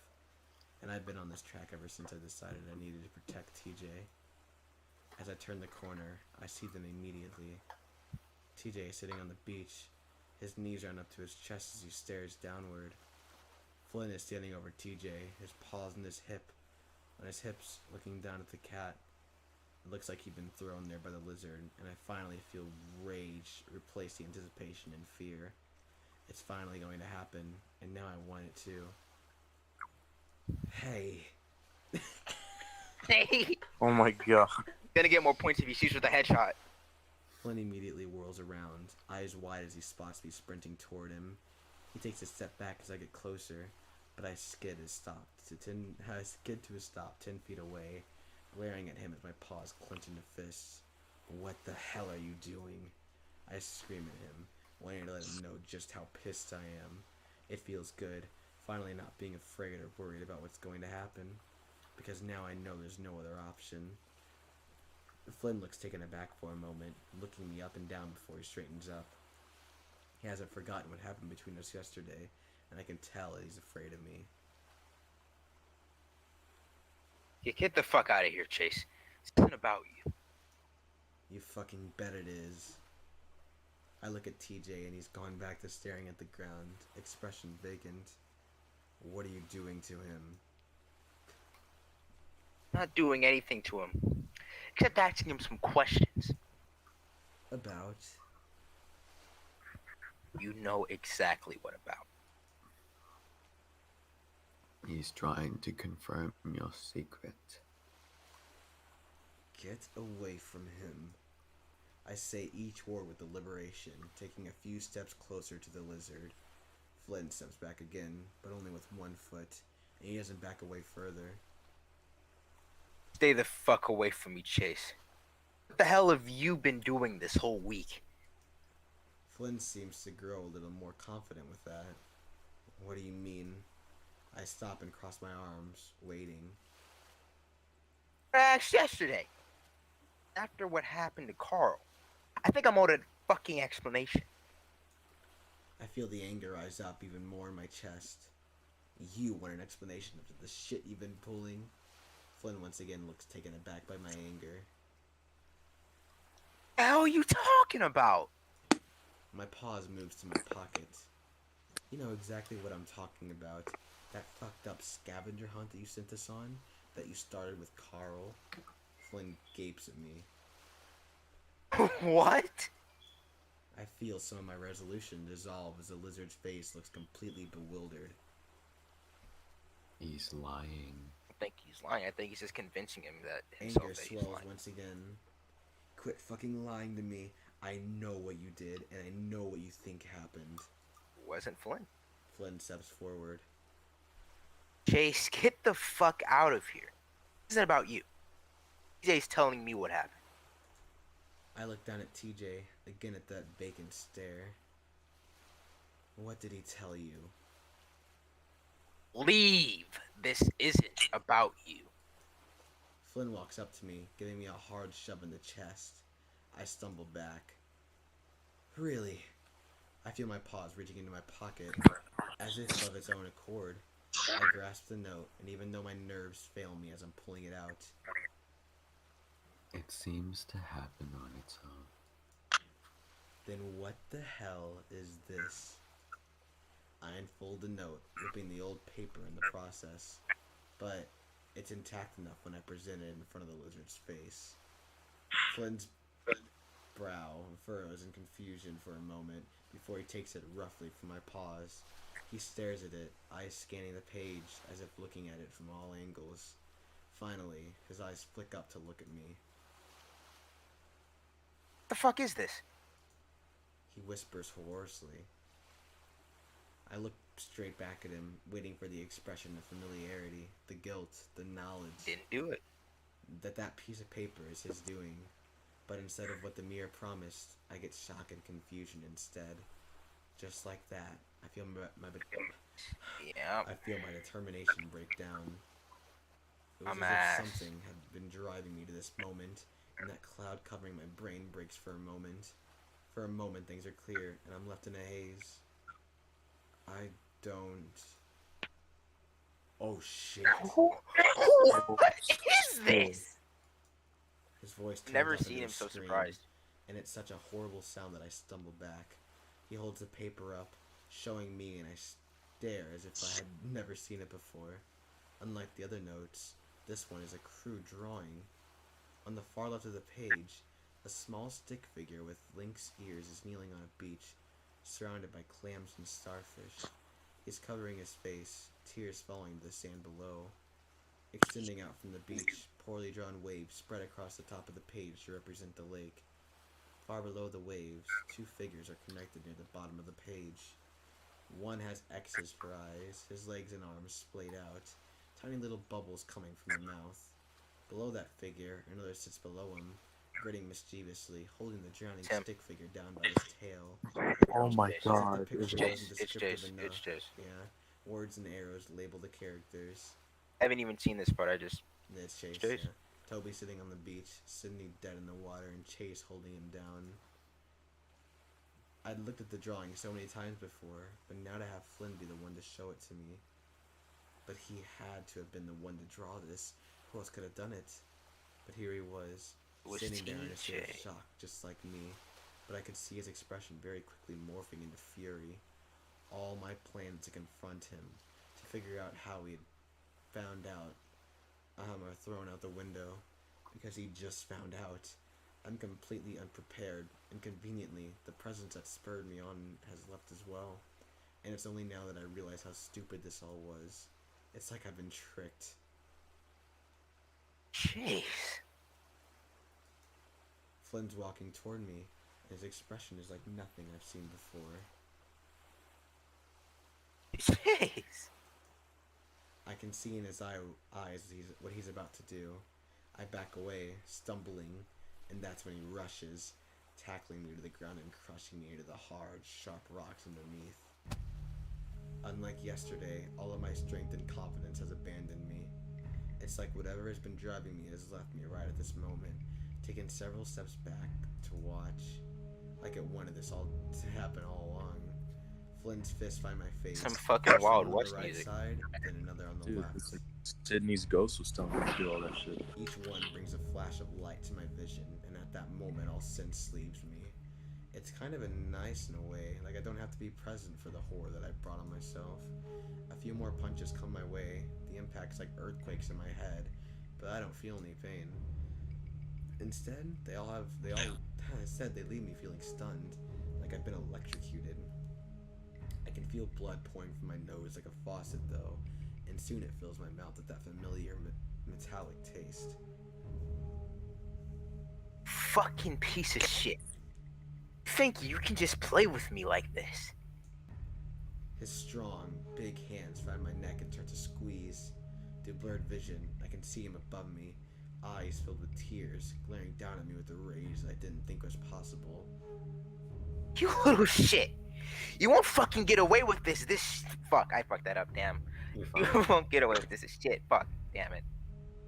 And I've been on this track ever since I decided I needed to protect TJ. As I turn the corner, I see them immediately. TJ is sitting on the beach. His knees run up to his chest as he stares downward. Flynn is standing over TJ, his paws on his hips, looking down at the cat. It looks like he'd been thrown there by the lizard, and I finally feel rage replace the anticipation and fear. It's finally going to happen, and now I want it to. Hey. Hey! Oh my god. Gonna get more points if he shoots with a headshot. Flynn immediately whirls around, eyes wide as he spots me sprinting toward him. He takes a step back as I get closer, but I skid to a stop 10 feet away, glaring at him as my paws clench into fists. What the hell are you doing? I scream at him, wanting to let him know just how pissed I am. It feels good, finally not being afraid or worried about what's going to happen, because now I know there's no other option. Flynn looks taken aback for a moment, looking me up and down before he straightens up. He hasn't forgotten what happened between us yesterday, and I can tell that he's afraid of me. Get the fuck out of here, Chase. This isn't about you. You fucking bet it is. I look at TJ and he's gone back to staring at the ground, expression vacant. What are you doing to him? Not doing anything to him, except asking him some questions. About? You know exactly what about. He's trying to confirm your secret. Get away from him. I say each word with deliberation, taking a few steps closer to the lizard. Flynn steps back again, but only with one foot, and he doesn't back away further. Stay the fuck away from me, Chase. What the hell have you been doing this whole week? Flynn seems to grow a little more confident with that. What do you mean? I stop and cross my arms, waiting. Yesterday. After what happened to Carl. I think I'm owed a fucking explanation. I feel the anger rise up even more in my chest. You want an explanation of the shit you've been pulling? Flynn once again looks taken aback by my anger. What the hell are you talking about? My paws moves to my pocket. You know exactly what I'm talking about. That fucked up scavenger hunt that you sent us on? That you started with Carl? Flynn gapes at me. What? I feel some of my resolution dissolve as the lizard's face looks completely bewildered. He's lying. I don't think he's lying. I think he's just convincing him that Anger swells once again. Quit fucking lying to me. I know what you did, and I know what you think happened. It wasn't Flynn. Flynn steps forward. Chase, get the fuck out of here. This isn't about you. TJ's telling me what happened. I look down at TJ, again at that vacant stare. What did he tell you? Leave. This isn't about you. Flynn walks up to me, giving me a hard shove in the chest. I stumble back. Really? I feel my paws reaching into my pocket, as if of its own accord. I grasp the note, and even though my nerves fail me as I'm pulling it out, It seems to happen on its own. then what the hell is this? I unfold the note, ripping the old paper in the process, but it's intact enough when I present it in front of the lizard's face. Flynn's brow furrows in confusion for a moment before he takes it roughly from my paws. He stares at it, eyes scanning the page as if looking at it from all angles. Finally, his eyes flick up to look at me. The fuck is this? He whispers hoarsely. I look straight back at him, waiting for the expression of familiarity, the guilt, the knowledge. Didn't do it. That piece of paper is his doing. But instead of what the mirror promised, I get shock and confusion instead. Just like that, I feel my determination break down. It was as if something had been driving me to this moment, and that cloud covering my brain breaks for a moment. For a moment, things are clear, and I'm left in a haze. I don't... Oh, shit. What is this? His voice turns Never up seen into him a so scream, surprised. and it's such a horrible sound that I stumble back. He holds the paper up, showing me, and I stare as if I had never seen it before. Unlike the other notes, this one is a crude drawing. On the far left of the page, a small stick figure with lynx ears is kneeling on a beach, surrounded by clams and starfish. He's covering his face, tears falling to the sand below. Extending out from the beach, poorly drawn waves spread across the top of the page to represent the lake. Far below the waves, two figures are connected near the bottom of the page. One has X's for eyes, his legs and arms splayed out, tiny little bubbles coming from the mouth. Below that figure, another sits below him, grinning mischievously, holding the drowning stick figure down by his tail. Oh my god. It's Jace. Yeah, words and arrows label the characters. I haven't even seen this part. It's Chase. Yeah. Toby sitting on the beach, Sydney dead in the water, and Chase holding him down. I'd looked at the drawing so many times before, but now to have Flynn be the one to show it to me. But he had to have been the one to draw this. Who else could have done it? But here he was sitting there in a state of shock, just like me. But I could see his expression very quickly morphing into fury. All my plans to confront him, to figure out how he had found out, are thrown out the window, because he just found out. I'm completely unprepared, and conveniently, the presence that spurred me on has left as well. And it's only now that I realize how stupid this all was. It's like I've been tricked. Jeez. Flynn's walking toward me, and his expression is like nothing I've seen before. Jeez. I can see in his eyes what he's about to do. I back away, stumbling, and that's when he rushes, tackling me to the ground and crushing me into the hard, sharp rocks underneath. Unlike yesterday, all of my strength and confidence has abandoned me. It's like whatever has been driving me has left me right at this moment, taking several steps back to watch, like it wanted this all to happen all along. Flynn's fist find my face. Some fucking Wild one West on the right music. side, then another on the Dude, left. it's like Sydney's ghost was telling me to do all that shit. Each one brings a flash of light to my vision, and at that moment all sense leaves me. It's kind of nice in a way, like I don't have to be present for the horror that I brought on myself. A few more punches come my way, the impact's like earthquakes in my head, but I don't feel any pain. Instead, they leave me feeling stunned, like I've been electrocuted. I can feel blood pouring from my nose like a faucet though, and soon it fills my mouth with that familiar metallic taste. Fucking piece of shit. Think you can just play with me like this? His strong, big hands find my neck and start to squeeze. Through blurred vision, I can see him above me, eyes filled with tears, glaring down at me with a rage that I didn't think was possible. You little shit. You won't fucking get away with this. Fuck, I fucked that up, damn. You won't get away with this shit. Fuck, damn it.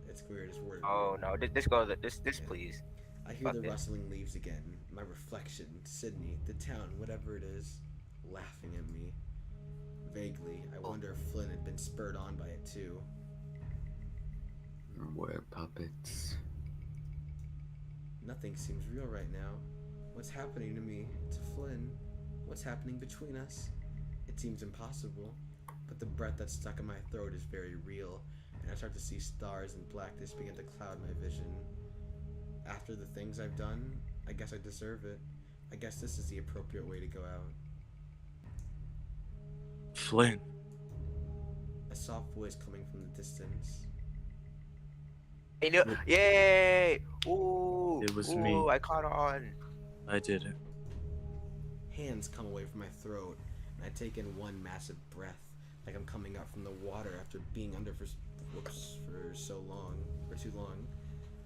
It's weird, it's weird. Oh no, this please. I hear the rustling leaves again. My reflection, Sydney, the town, whatever it is, laughing at me. Vaguely, I wonder if Flynn had been spurred on by it too. We're puppets. Nothing seems real right now. What's happening to me, to Flynn? What's happening between us? It seems impossible, but the breath that's stuck in my throat is very real, and I start to see stars and blackness begin to cloud my vision. After the things I've done, I guess I deserve it. I guess this is the appropriate way to go out. Flynn. A soft voice coming from the distance. Hey, no, yay! Ooh, It was ooh, me. I caught on. I did it. Hands come away from my throat, and I take in one massive breath, like I'm coming up from the water after being under for too long.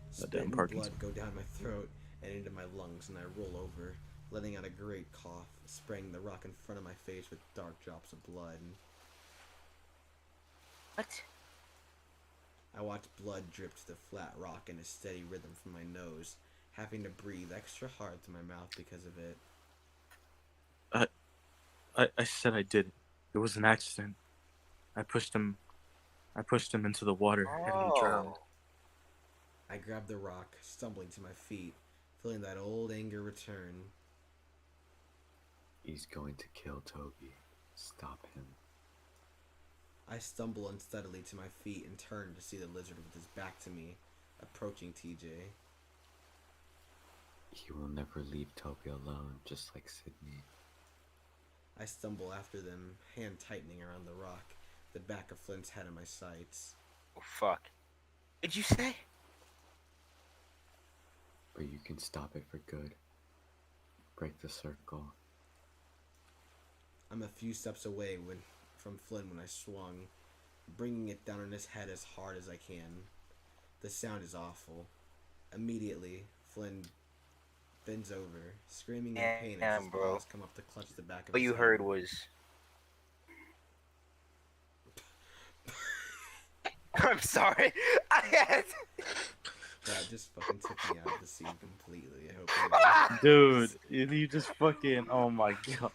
Spit and blood go down my throat and into my lungs, and I roll over, letting out a great cough, spraying the rock in front of my face with dark drops of blood. What? I watch blood drip to the flat rock in a steady rhythm from my nose, having to breathe extra hard through my mouth because of it. I said I did it. It was an accident. I pushed him into the water and he drowned. I grab the rock, stumbling to my feet, feeling that old anger return. He's going to kill Toby. Stop him. I stumble unsteadily to my feet and turn to see the lizard with his back to me, approaching TJ. He will never leave Toby alone, just like Sydney. I stumble after them, hand tightening around the rock, the back of Flynn's head in my sights. Oh, fuck. What'd you say? But you can stop it for good. Break the circle. I'm a few steps away from Flynn when I swung, bringing it down on his head as hard as I can. The sound is awful. Immediately, Flynn bends over, screaming in pain as his paws come up to clutch the back of his head. What you heard was... I'm sorry. I had... That just fucking took me out of the scene completely. I hope Dude, you just fucking... Oh my god.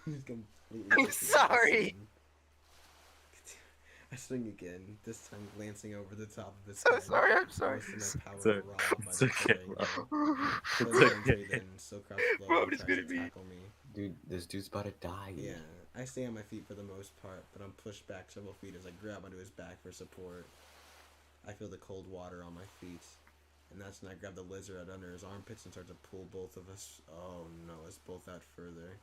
I'm sorry. I swing again, this time glancing over the top of his so head. Sorry, I'm sorry. It's okay, bro. It's okay. Bro, it's gonna be... Dude, this dude's about to die. Yeah, I stay on my feet for the most part, but I'm pushed back several feet as I grab onto his back for support. I feel the cold water on my feet, and that's when I grab the lizard out under his armpits and start to pull both of us. Oh no, us both out further.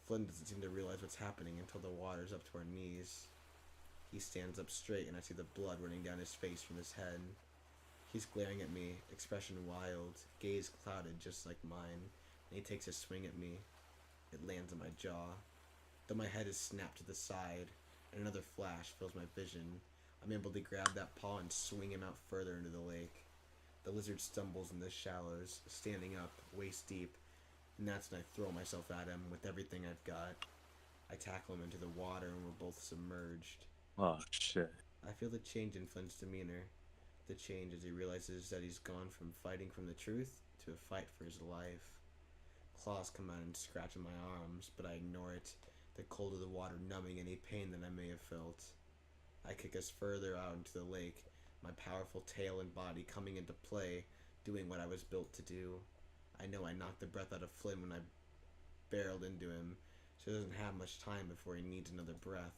Flynn doesn't seem to realize what's happening until the water's up to our knees. He stands up straight and I see the blood running down his face from his head. He's glaring at me, expression wild, gaze clouded just like mine, and he takes a swing at me. It lands on my jaw. Though my head is snapped to the side, and another flash fills my vision, I'm able to grab that paw and swing him out further into the lake. The lizard stumbles in the shallows, standing up, waist deep, and that's when I throw myself at him with everything I've got. I tackle him into the water and we're both submerged. Oh, shit. I feel the change in Flynn's demeanor. The change as he realizes that he's gone from fighting from the truth to a fight for his life. Claws come out and scratch at my arms, but I ignore it, the cold of the water numbing any pain that I may have felt. I kick us further out into the lake, my powerful tail and body coming into play, doing what I was built to do. I know I knocked the breath out of Flynn when I barreled into him, so he doesn't have much time before he needs another breath.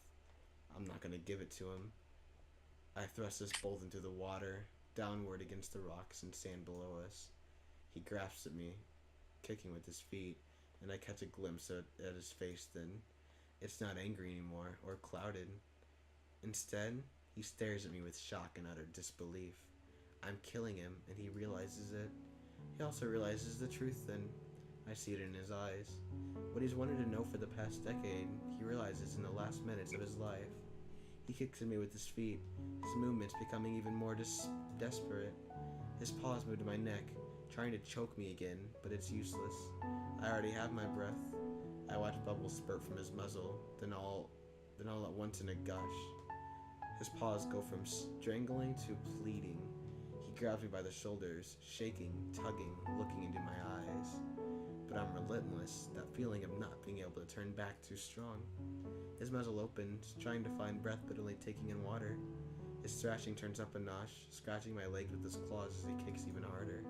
I'm not going to give it to him. I thrust us both into the water, downward against the rocks and sand below us. He grasps at me, kicking with his feet, and I catch a glimpse at his face then. It's not angry anymore, or clouded. Instead, he stares at me with shock and utter disbelief. I'm killing him, and he realizes it. He also realizes the truth then. I see it in his eyes. What he's wanted to know for the past decade, he realizes in the last minutes of his life. He kicks at me with his feet, his movements becoming even more desperate. His paws move to my neck, trying to choke me again, but it's useless. I already have my breath. I watch bubbles spurt from his muzzle, then all at once in a gush. His paws go from strangling to pleading. He grabs me by the shoulders, shaking, tugging, looking into my eyes. but I'm relentless, that feeling of not being able to turn back too strong. His muzzle opens, trying to find breath but only taking in water. His thrashing turns up a notch, scratching my legs with his claws as he kicks even harder.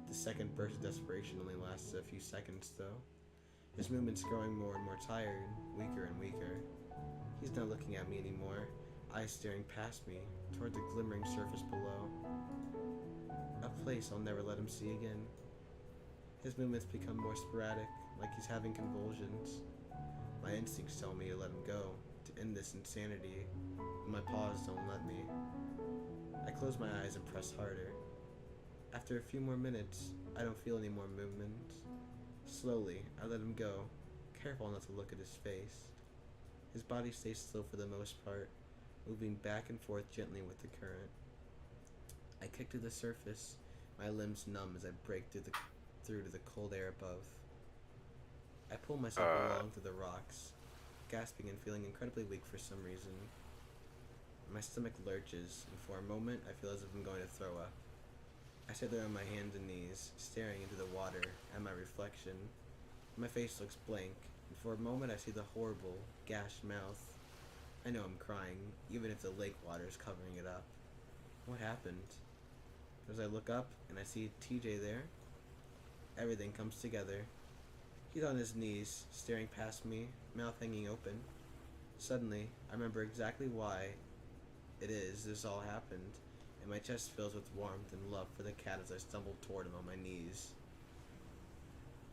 The second burst of desperation only lasts a few seconds, though. His movement's growing more and more tired, weaker and weaker. He's not looking at me anymore, eyes staring past me, toward the glimmering surface below. A place I'll never let him see again. His movements become more sporadic, like he's having convulsions. My instincts tell me to let him go, to end this insanity, but my paws don't let me. I close my eyes and press harder. After a few more minutes, I don't feel any more movement. Slowly, I let him go, careful not to look at his face. His body stays still for the most part, moving back and forth gently with the current. I kick to the surface, my limbs numb as I break through to the cold air above. I pull myself along through the rocks, gasping and feeling incredibly weak for some reason. My stomach lurches, and for a moment I feel as if I'm going to throw up. I sit there on my hands and knees, staring into the water at my reflection. My face looks blank, and for a moment I see the horrible, gashed mouth. I know I'm crying, even if the lake water is covering it up. What happened? As I look up and I see TJ there, everything comes together. He's on his knees, staring past me, mouth hanging open. Suddenly, I remember exactly why it is this all happened, and my chest fills with warmth and love for the cat as I stumble toward him on my knees.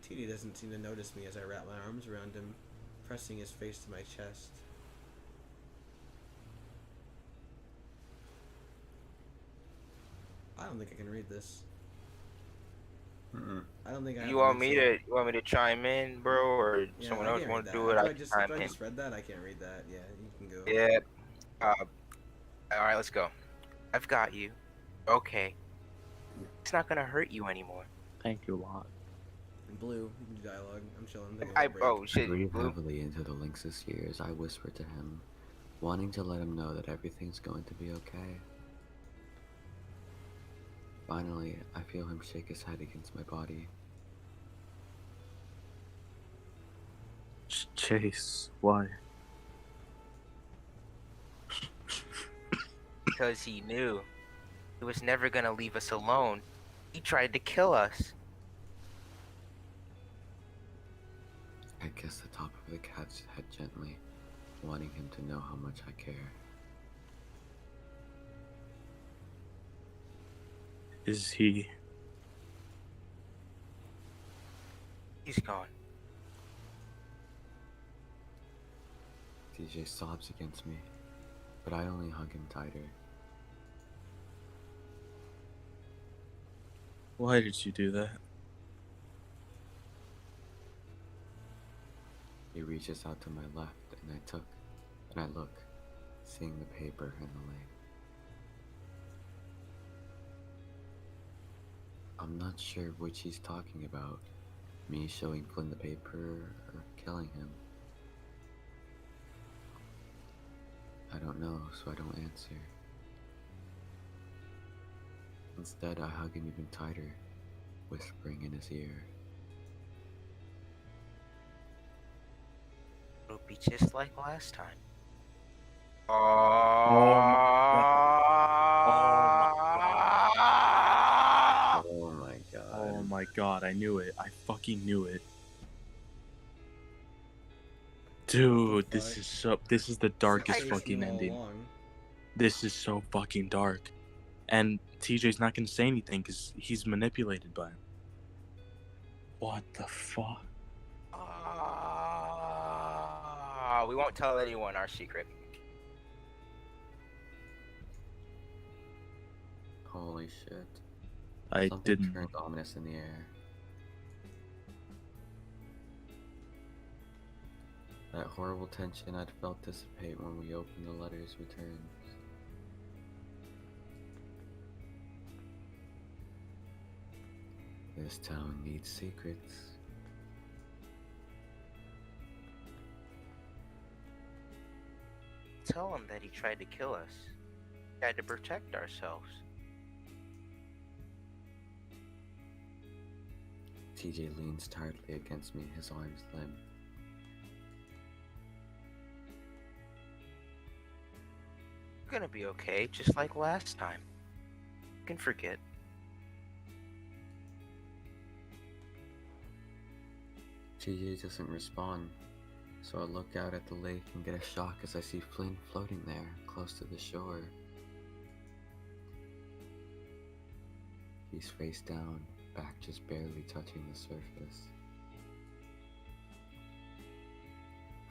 TJ doesn't seem to notice me as I wrap my arms around him, pressing his face to my chest. I don't think I can read this. I don't think I. You want me to chime in, bro, or Yeah, someone I else can't want read to that. do it? If I I can just chime in. read that, I can't read that. Yeah, you can go. Yeah. All right, let's go. I've got you. Okay. It's not gonna hurt you anymore. Thank you a lot. Blue, you can do dialogue. I'm chilling. Oh shit. Breathe Blue. heavily into the lynx's ears. I whisper to him, wanting to let him know that everything's going to be okay. Finally, I feel him shake his head against my body. Chase, why? Because he knew he was never gonna leave us alone. He tried to kill us. I kiss the top of the cat's head gently, wanting him to know how much I care. Is he? He's gone. TJ sobs against me, but I only hug him tighter. Why did you do that? He reaches out to my left, and I look, seeing the paper in the lake. I'm not sure which he's talking about, me showing Flynn the paper or killing him. I don't know, so I don't answer. Instead, I hug him even tighter, whispering in his ear. It'll be just like last time. Oh my god. Oh my god, I knew it. I fucking knew it. Dude, this is the darkest fucking ending. This is so fucking dark. And TJ's not gonna say anything because he's manipulated by him. What the fuck? We won't tell anyone our secret. Holy shit. I Something didn't. turned ominous in the air. That horrible tension I'd felt dissipate when we opened the letters returns. This town needs secrets. Tell him that he tried to kill us. He had to protect ourselves. TJ leans tiredly against me, his arms limp. You're gonna be okay, just like last time. You can forget. TJ doesn't respond, so I look out at the lake and get a shock as I see Flynn floating there, close to the shore. He's face down, back just barely touching the surface.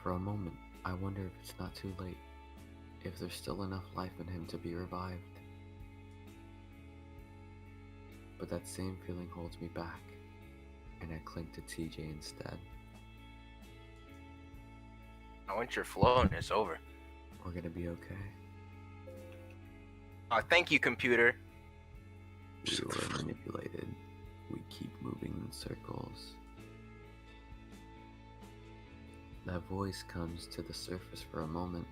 For a moment, I wonder if it's not too late, if there's still enough life in him to be revived. But that same feeling holds me back, and I cling to TJ instead. Once you're flown, it's over. We're gonna be okay. Thank you, computer. We were manipulated. We keep moving in circles. That voice comes to the surface for a moment,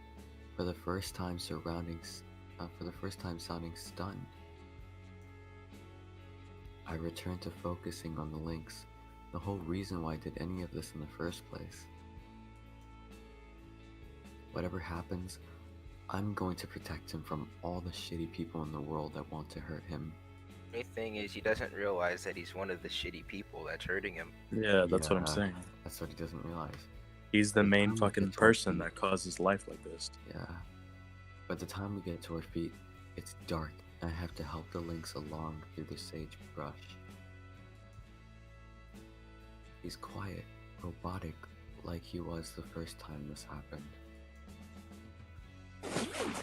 for the first time sounding stunned. I return to focusing on the links, the whole reason why I did any of this in the first place. Whatever happens, I'm going to protect him from all the shitty people in the world that want to hurt him. The main thing is he doesn't realize that he's one of the shitty people that's hurting him. Yeah, that's what I'm saying. That's what he doesn't realize. He's the main fucking person that causes life like this. Yeah. By the time we get to our feet, it's dark, and I have to help the lynx along through the sagebrush. He's quiet, robotic, like he was the first time this happened.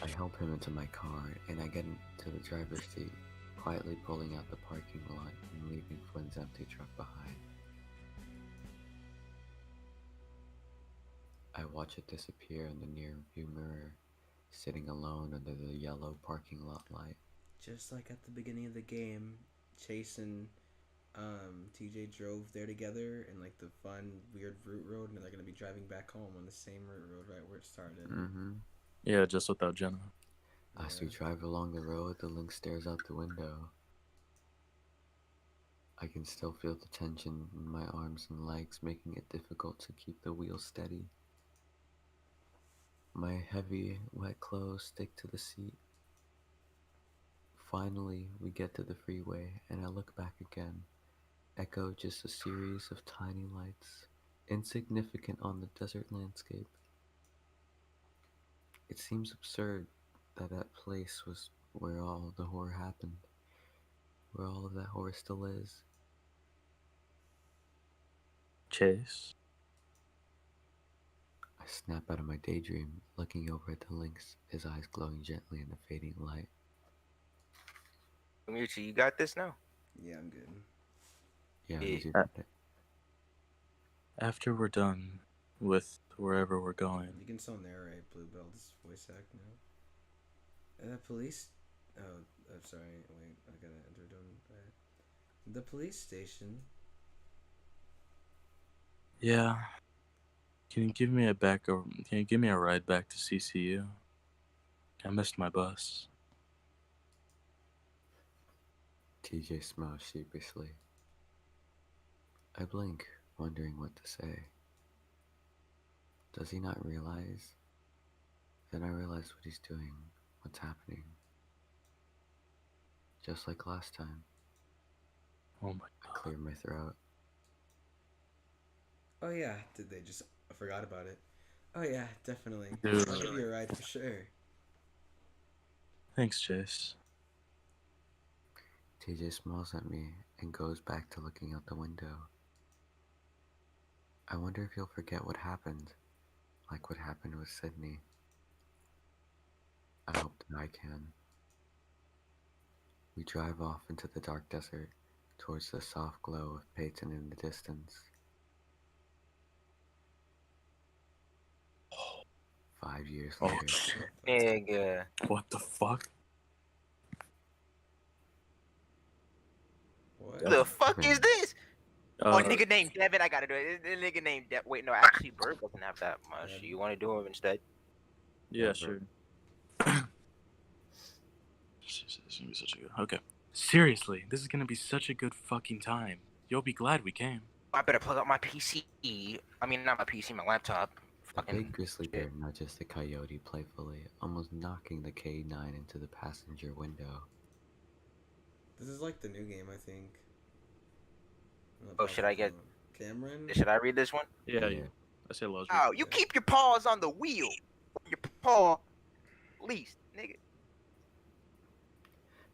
I help him into my car, and I get into the driver's seat, quietly pulling out the parking lot and leaving Flynn's empty truck behind. I watch it disappear in the near view mirror, sitting alone under the yellow parking lot light. Just like at the beginning of the game, Chase and TJ drove there together in like the fun, weird route road, and they're gonna be driving back home on the same route road right where it started. Mm-hmm. Yeah, just without Jenna. As we drive along the road, the lynx stares out the window. I can still feel the tension in my arms and legs, making it difficult to keep the wheel steady. My heavy, wet clothes stick to the seat. Finally, we get to the freeway, and I look back again. Echo just a series of tiny lights, insignificant on the desert landscape. It seems absurd that that place was where all the horror happened, where all of that horror still is. Chase? I snap out of my daydream, looking over at the lynx, his eyes glowing gently in the fading light. Muchi, you got this now? Yeah, I'm good. Yeah, Yeah. we do that. After we're done with wherever we're going. You can still narrate, Blue, but I'll just voice act now. Police. Oh, I'm sorry. Wait, I gotta enter down. The police station. Yeah. Can you give me a ride back to CCU? I missed my bus. TJ smiles sheepishly. I blink, wondering what to say. Does he not realize? Then I realize what he's doing, what's happening. Just like last time. Oh my God. I clear my throat. Oh yeah, did they just... I forgot about it. Oh yeah, definitely. Dude. I'll give you a ride for sure. Thanks, Chase. TJ smiles at me and goes back to looking out the window. I wonder if he'll forget what happened, like what happened with Sydney. I hope that I can. We drive off into the dark desert, towards the soft glow of Peyton in the distance. 5 years later. Oh shit. Nigga. What the fuck? What? Who the fuck is this? Oh, nigga named Devin. I gotta do it. This nigga named Wait, no, actually, Bird doesn't have that much. You want to do him instead? Yeah, sure. This is gonna be such a good. Okay. Seriously, this is gonna be such a good fucking time. You'll be glad we came. I better plug up my PC. I mean, not my PC, my laptop. The Fucking big grizzly shit. bear nudges the coyote playfully, almost knocking the K9 into the passenger window. This is like the new game, I think. Oh, should I get Cameron? Should I read this one? Yeah. I say Lowe's. Oh, you keep your paws on the wheel. Your paw, least, nigga.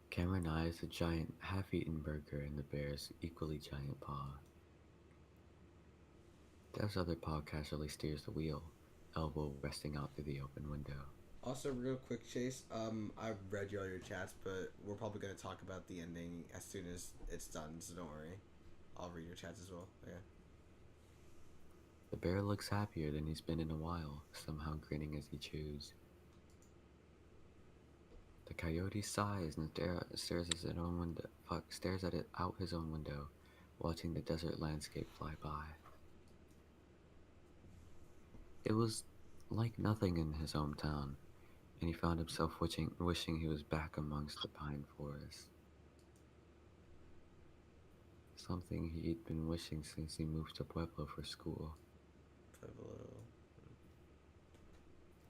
Cameron eyes a giant, half-eaten burger in the bear's equally giant paw. Dev's other paw casually steers the wheel, elbow resting out through the open window. Also, real quick, Chase. I've read all your chats, but we're probably gonna talk about the ending as soon as it's done. So don't worry. I'll read your chats as well. Yeah. The bear looks happier than he's been in a while, somehow grinning as he chews. The coyote sighs and stares at his own window. Stares at it out his own window, watching the desert landscape fly by. It was like nothing in his hometown, and he found himself wishing he was back amongst the pine forest. Something he'd been wishing since he moved to Pueblo for school.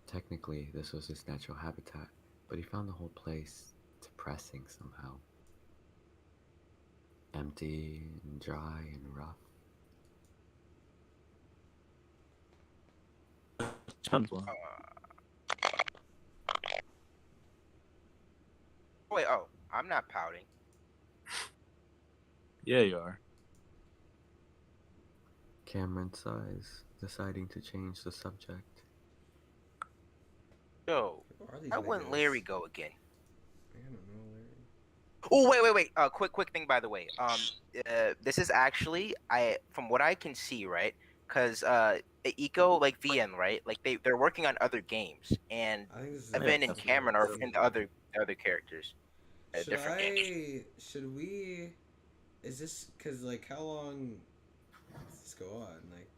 Technically, this was his natural habitat, but he found the whole place depressing somehow. Empty and dry and rough. Wait, oh, I'm not pouting. Yeah, you are. Cameron sighs, deciding to change the subject. Yo, I wouldn't Larry go again. I don't know, Larry. Oh, wait. Quick thing, by the way. This is actually, from what I can see, right? Because Eco, like VN, right? Like they're working on other games, and Evan and Cameron are in the other characters. Different games. Should we? Is this because like how long does this go on? Like,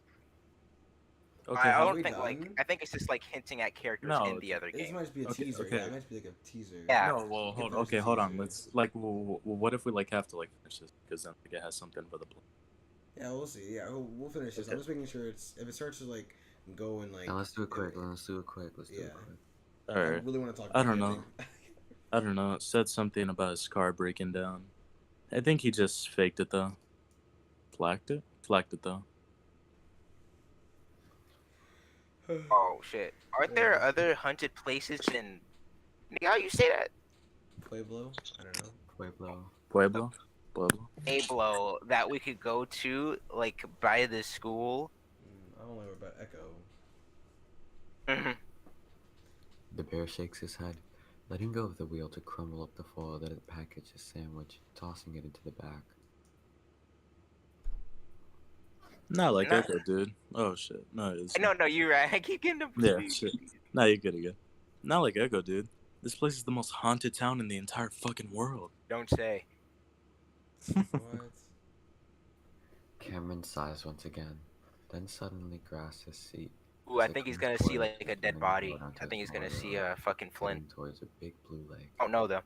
okay, I don't think like I think it's just like hinting at characters in the other This game. might be a teaser. Okay. Yeah, it might be like a teaser. Yeah. No, well, hold on. Let's like, well, what if we like have to like finish this because then like, it has something for the play. Yeah, we'll see. Yeah, we'll finish this. Okay. I'm just making sure if it starts to like go and like. Now let's do it quick. Let's do it quick. All right. I really want to talk. I about don't the know. ending. I don't know. It said something about his car breaking down. I think he just faked it though. Flacked it though. Oh shit! Aren't there other haunted places in? Nigga, how you say that? Pueblo? I don't know. Pueblo. Pueblo that we could go to like by the school. I don't know about Echo. The bear shakes his head, letting go of the wheel to crumble up the foil that had packaged his sandwich, tossing it into the back. Not like Echo, dude. Oh shit. No, it's No, you're right. I keep getting them. yeah, shit. Nah, you're good again. Not like Echo, dude. This place is the most haunted town in the entire fucking world. Don't say. What? Cameron sighs once again, then suddenly grasps his seat. Ooh, I think he's gonna see like a dead body. I think he's gonna see a fucking Flynn. Towards a big blue lake. Oh no, though.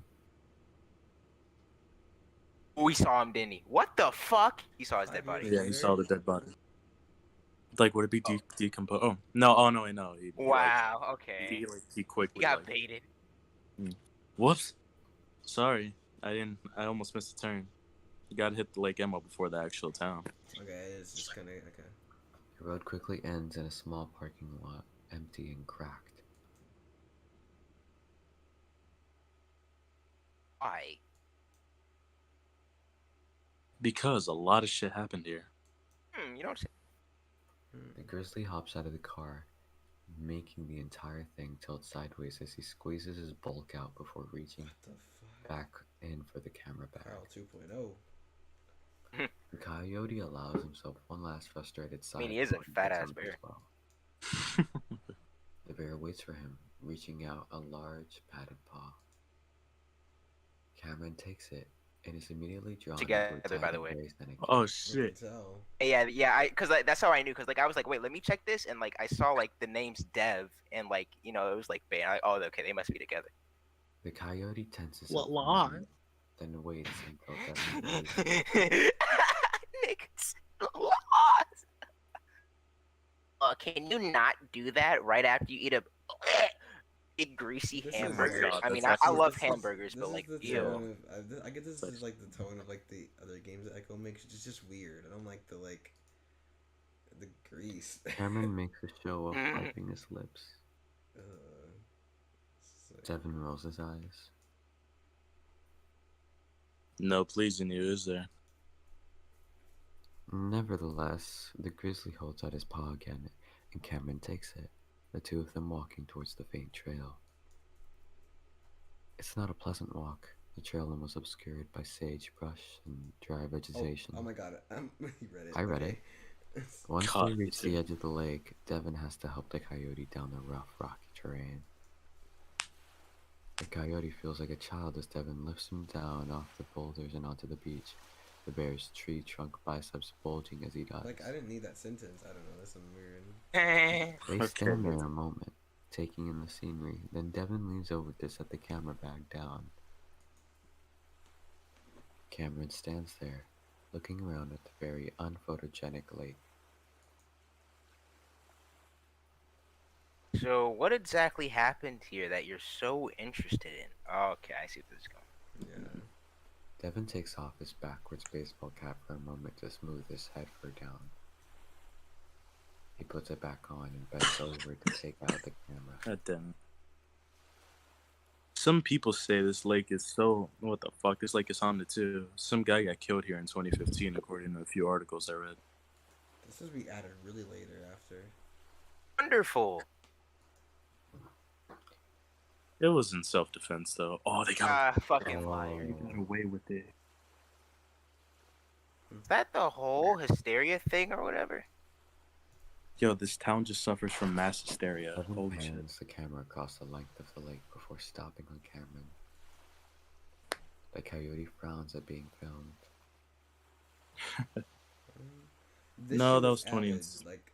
Ooh, he saw him, didn't he? What the fuck? He saw his dead body. Yeah, he saw the dead body. Like, would it be decomposed? Oh no! No! Wow. Okay. He quickly. He got baited. Whoops. Sorry, I almost missed a turn. You gotta hit the Lake Emma before the actual town. Okay, it's just kind of okay. The road quickly ends in a small parking lot, empty and cracked. Why? Because a lot of shit happened here. You don't say. The grizzly hops out of the car, making the entire thing tilt sideways as he squeezes his bulk out before reaching back in for the camera bag. Carl 2.0. The coyote allows himself one last frustrated sigh. I mean, he is a fat-ass bear. The bear waits for him, reaching out a large padded paw. Cameron takes it and is immediately drawn Together, by the way. Oh shit! Yeah, cause like, that's how I knew. Cause like I was like, wait, let me check this, and like I saw like the names Dev, and like it was like Bay. Oh, okay, they must be together. The coyote tenses What up, lie? then waits until Devin Nigga, Can you not do that right after you eat a big greasy This is hamburger? like, I mean, that's I actually- love this hamburgers, is, but this like, is the ew. tone of, I get this is like the tone of like the other games that Echo makes. It's just weird. I don't like the grease. Cameron makes a show of Mm. wiping his lips. It's like- Devin rolls his eyes. No pleasing you, is there? Nevertheless, the grizzly holds out his paw again, and Cameron takes it, the two of them walking towards the faint trail. It's not a pleasant walk. The trail was obscured by sagebrush and dry vegetation. Oh my god, you read it. I read okay. it. Once God, they me reach too. the edge of the lake, Devin has to help the coyote down the rough, rocky terrain. The coyote feels like a child as Devin lifts him down off the boulders and onto the beach, the bear's tree trunk biceps bulging as he does. Like, I didn't need that sentence. I don't know. That's some weird. They stand there a moment, taking in the scenery. Then Devin leans over to set the camera bag down. Cameron stands there, looking around at the very unphotogenic lake. So, what exactly happened here that you're so interested in? Okay, I see where this is going. Yeah. Devin takes off his backwards baseball cap for a moment to smooth his head fur down. He puts it back on and bends over to take out the camera. God damn it. Some people say this lake is so... What the fuck? This lake is haunted too. Some guy got killed here in 2015, according to a few articles I read. This is we added really later after. Wonderful. It was in self-defense, though. Oh, they got Fucking liar. away with it. Is that the whole hysteria thing or whatever? Yo, this town just suffers from mass hysteria. Devin Holy shit. pans the camera across the length of the lake before stopping on Cameron. The coyote frowns at being filmed. No, shit that was added, like,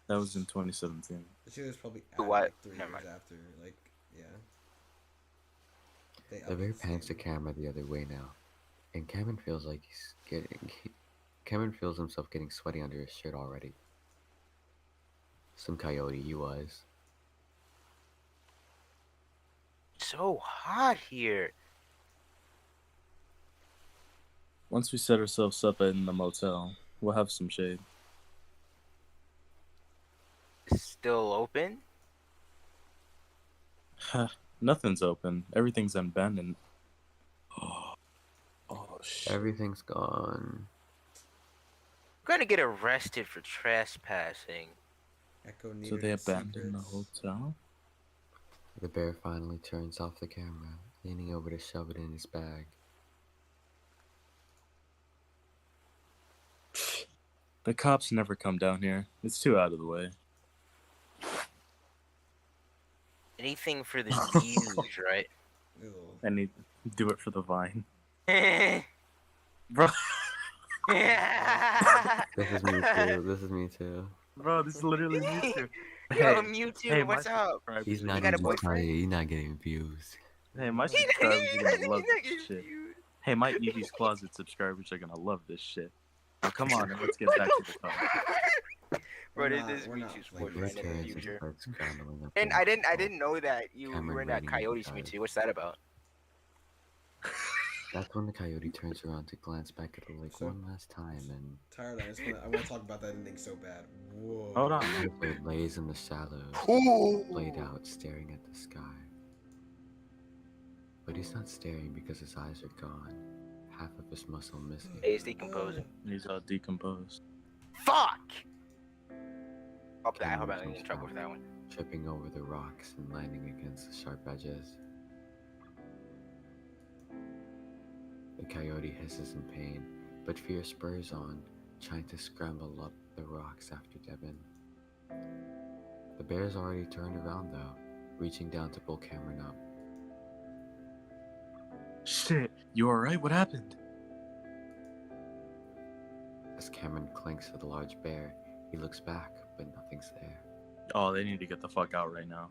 That was in 2017. the shit was probably added What? like 3 Never years mind. after. Like, yeah. They The bear updated pans the game. camera the other way now, and Cameron feels like Cameron feels himself getting sweaty under his shirt already. Some coyote he was. So hot here. Once we set ourselves up in the motel, we'll have some shade. It's still open? Nothing's open. Everything's abandoned. Oh shit. Everything's gone. We're gonna get arrested for trespassing. Echo So needed they its abandoned the secrets. hotel? The bear finally turns off the camera, leaning over to shove it in his bag. The cops never come down here. It's too out of the way. Anything for the views, right? Ew. I need to do it for the vine. Yo, Bro, This is me too. This is me too. bro, this is literally me too. Mewtwo, my what's up? subscribers He's are not got a even boyfriend? trying. He's not getting views. Hey, my subscribers are gonna love this shit. Hey, my Evie's Closet subscribers are gonna love this shit. Now, come on, let's get back to the topic. Bro, We're this is not Mewtwo's playing His boyfriend in the parents future. start scrambling up And the I didn't waterfall. know that you Cameron were in that reading Coyotes the Mewtwo. What's that about? That's when the coyote turns around to glance back at the lake So- one last time, and Tired. I want to talk about that ending so bad. Whoa. Hold on. it lays in the shallows, Ooh. played out, staring at the sky. But he's not staring because his eyes are gone, half of his muscle missing. Hey, it's decomposing. He's all decomposed. Fuck! I Cameron hope I didn't get in jumps trouble back, for that one. tripping over the rocks and landing against the sharp edges. The coyote hisses in pain, but fear spurs on, trying to scramble up the rocks after Devin. The bear's already turned around though, reaching down to pull Cameron up. Shit, you alright? What happened? As Cameron clings to the large bear, he looks back, but nothing's there. Oh, they need to get the fuck out right now.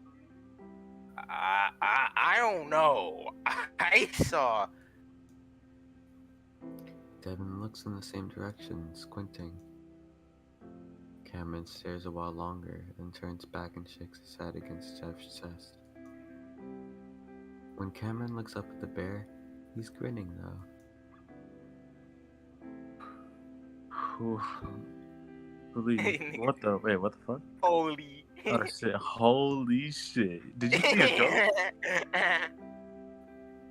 I don't know. I saw. Devin looks in the same direction, squinting. Cameron stares a while longer, then turns back and shakes his head against Jeff's chest. When Cameron looks up at the bear, he's grinning though. What the? Wait, what the fuck? Holy. Oh shit! Holy shit! Did you see a joke?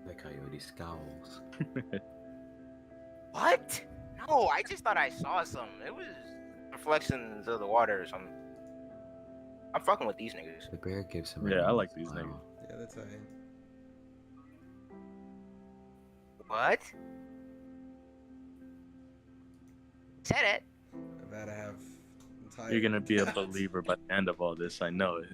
The coyote scowls. What? No, I just thought I saw some. It was reflections of the water or something. I'm fucking with these niggas. The bear gives him a Yeah, I knowing like these smile. niggas. Yeah, that's right. What? Said it. About to have. You're gonna be a believer by the end of all this. I know it.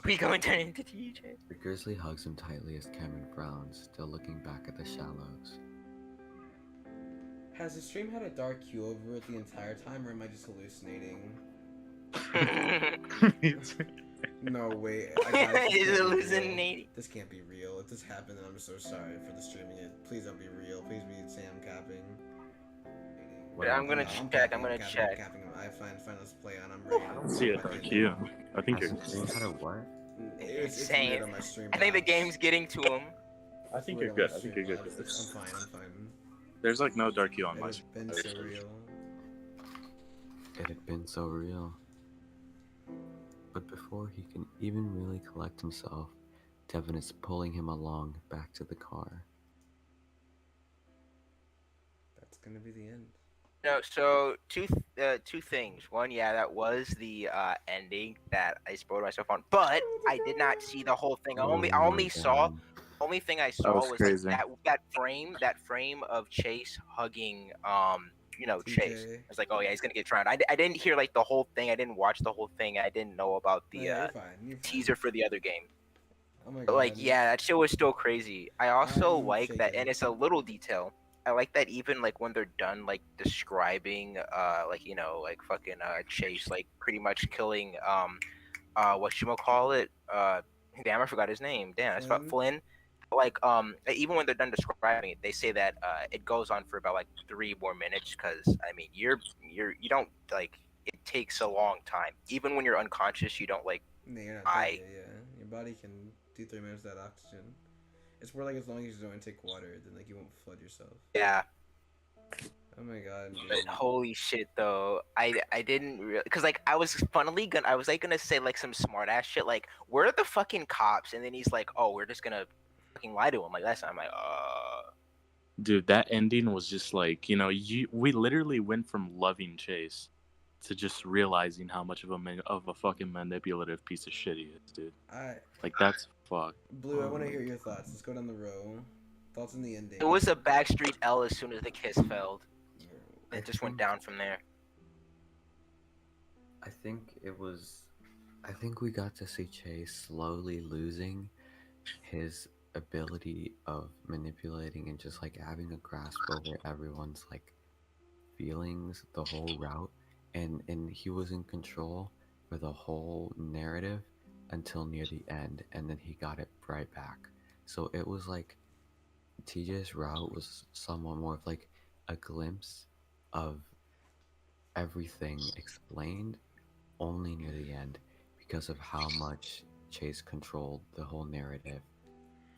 We going to turn into TJ. The grizzly hugs him tightly as Cameron frowns, still looking back at the shallows. Has the stream had a dark hue over it the entire time, or am I just hallucinating? No, wait. He's hallucinating. This can't be real. If this happened, then I'm so sorry for the streaming it. Please don't be real. Please be Sam capping. Wait, I'm gonna check. I'm gonna check. Capping. I find let's play on. I'm ready. I don't see a dark hue. I think you're. Had a what? It's Insane. weird on my stream. I think the game's getting to him. I think you're good. I think you're good. I'm fine. I'm fine. There's like no dark hue on my It's been so real. It had been so real. But before he can even really collect himself, Devin is pulling him along back to the car. That's gonna be the end. No, so two things. One, yeah, that was the ending that I spoiled myself on, but I did not see the whole thing. I only saw. Only thing I saw was like that frame of Chase hugging Chase. I was like, oh yeah, he's gonna get drowned. I didn't hear like the whole thing. I didn't watch the whole thing. I didn't know about the You're fine. teaser for the other game. Oh my But god. like, yeah, that shit was still crazy. I also I'm like that, shaking. and it's a little detail. I like that even like when they're done like describing like fucking Chase like pretty much killing whatchamacallit, damn, I forgot his name. Damn, that's about Flynn. Like even when they're done describing it, they say that it goes on for about like 3 more minutes because I mean you don't like, it takes a long time. Even when you're unconscious, you don't like No, you're not die. dead yet, yeah. Your body can do 3 minutes without oxygen. It's more like as long as you don't take water, then like you won't flood yourself. Yeah. Oh my god. Dude. But holy shit though, I didn't really, because like I was gonna say like some smart ass shit like, where are the fucking cops? And then he's like, oh, we're just gonna fucking lie to him like that. I'm like, Dude, that ending was just like, we literally went from loving Chase to just realizing how much of a fucking manipulative piece of shit he is, dude. Like that's fucked. Blue, I want to hear your thoughts. Let's go down the row. Thoughts on the ending. it was a Backstreet L as soon as the kiss failed. It just went down from there. I think we got to see Chase slowly losing his ability of manipulating and just like having a grasp over everyone's like feelings the whole route, and he was in control for the whole narrative until near the end, and then he got it right back. So it was like TJ's route was somewhat more of like a glimpse of everything explained only near the end because of how much Chase controlled the whole narrative,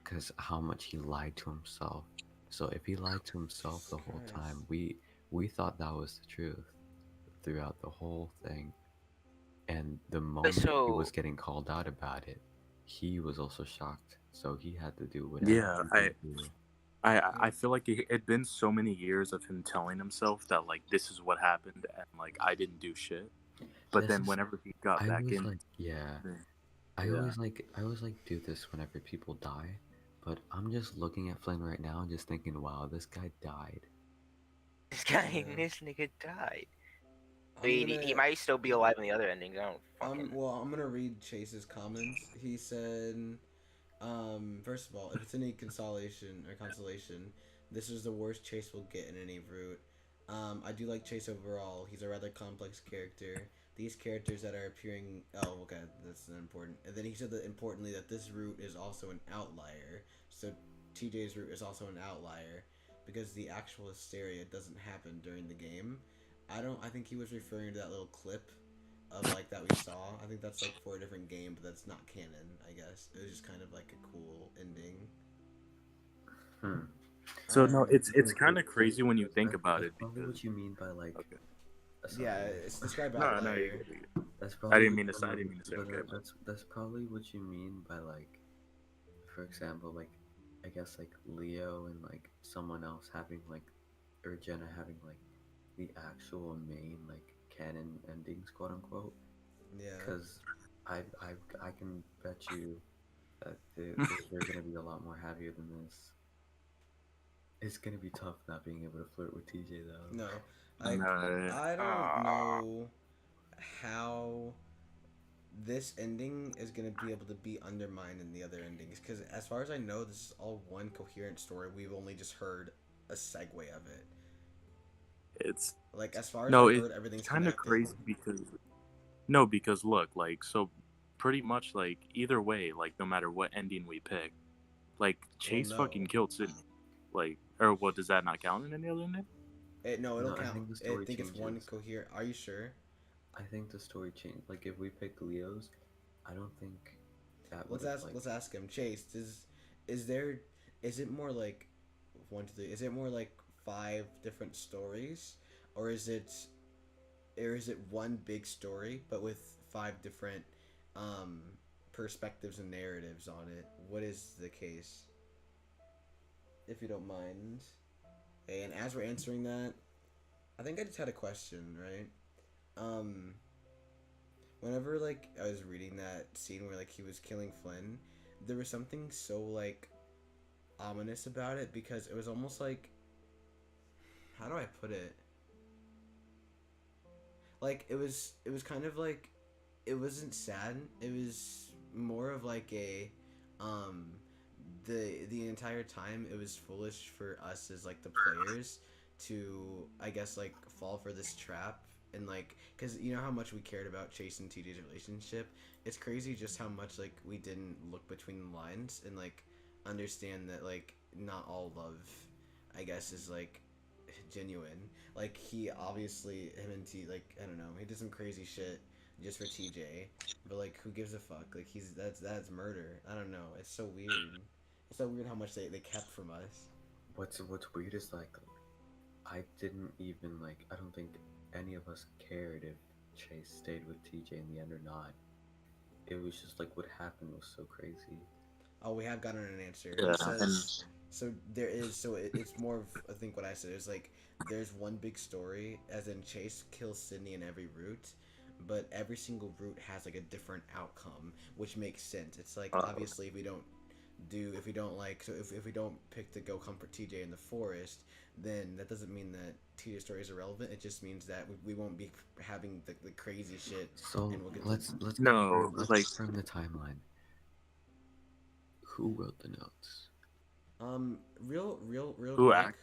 because how much he lied to himself. So if he lied to himself the whole time, we thought that was the truth throughout the whole thing. And the moment he was getting called out about it, he was also shocked. So he had to do whatever. Yeah, I feel like it had been so many years of him telling himself that like this is what happened and like I didn't do shit. But then whenever he got back in, like, I always like do this whenever people die. But I'm just looking at Flynn right now and just thinking, wow, this guy died. This nigga died. He might still be alive in the other endings. I don't fucking. I'm gonna read Chase's comments. He said, first of all, if it's any consolation, this is the worst Chase will get in any route. I do like Chase overall. He's a rather complex character. These characters that are appearing... Oh, okay, that's not important. And then he said that, importantly, that this route is also an outlier. So TJ's route is also an outlier because the actual hysteria doesn't happen during the game. I think he was referring to that little clip of like that we saw. I think that's like for a different game, but that's not canon. I guess it was just kind of like a cool ending. So no, it's kind of crazy when you think about it. Probably what you mean by like. Yeah, it's described No, outlier. That's probably. I didn't mean to say. I didn't mean to say. But, Okay. that's probably what you mean by like, for example, like, I guess like Leo and like someone else having like, or Jenna having like, the actual main like canon endings, quote unquote. Yeah. Because I can bet you that they're gonna be a lot more happier than this. It's gonna be tough not being able to flirt with TJ though. No, I don't know how this ending is gonna be able to be undermined in the other endings, because as far as I know, this is all one coherent story. We've only just heard a segue of it. It's like, as far as I heard, everything's kind of crazy because look, like, so pretty much like either way, like no matter what ending we pick, like Chase fucking killed Sydney. Like, or what, does that not count in any other ending? It'll count. I think the story it's one coherent. Are you sure? I think the story changed. Like, if we pick Leo's, I don't think that. Let's ask him. Chase, is it more like 1, 2, 3? Is it more like 5 different stories, or is it one big story but with 5 different perspectives and narratives on it? What is the case? If you don't mind. And as we're answering that, I think I just had a question, right? Whenever like I was reading that scene where like he was killing Flynn, there was something so like ominous about it, because it was almost like, how do I put it? Like it was kind of like, it wasn't sad. It was more of like a the entire time it was foolish for us as like the players to, I guess, like fall for this trap. And like, because you know how much we cared about Chase and TJ's relationship. It's crazy just how much like we didn't look between the lines and like understand that like not all love, I guess, is like genuine. Like, he obviously, him and like, I don't know, he did some crazy shit just for TJ, but like, who gives a fuck? Like, that's murder. I don't know, it's so weird. It's so weird how much they kept from us. What's weird is like, I didn't even like, I don't think any of us cared if Chase stayed with TJ in the end or not. It was just like what happened was so crazy. Oh, we have gotten an answer. Yeah, It says, so there is, so it's more of, I think what I said is like, there's one big story, as in Chase kills Sydney in every route, but every single route has like a different outcome, which makes sense. It's like, obviously, if we don't pick to go comfort TJ in the forest, then that doesn't mean that TJ's story is irrelevant. It just means that we won't be having the crazy shit. So and we'll get let's confirm the timeline. Who wrote the notes? Real Who quick.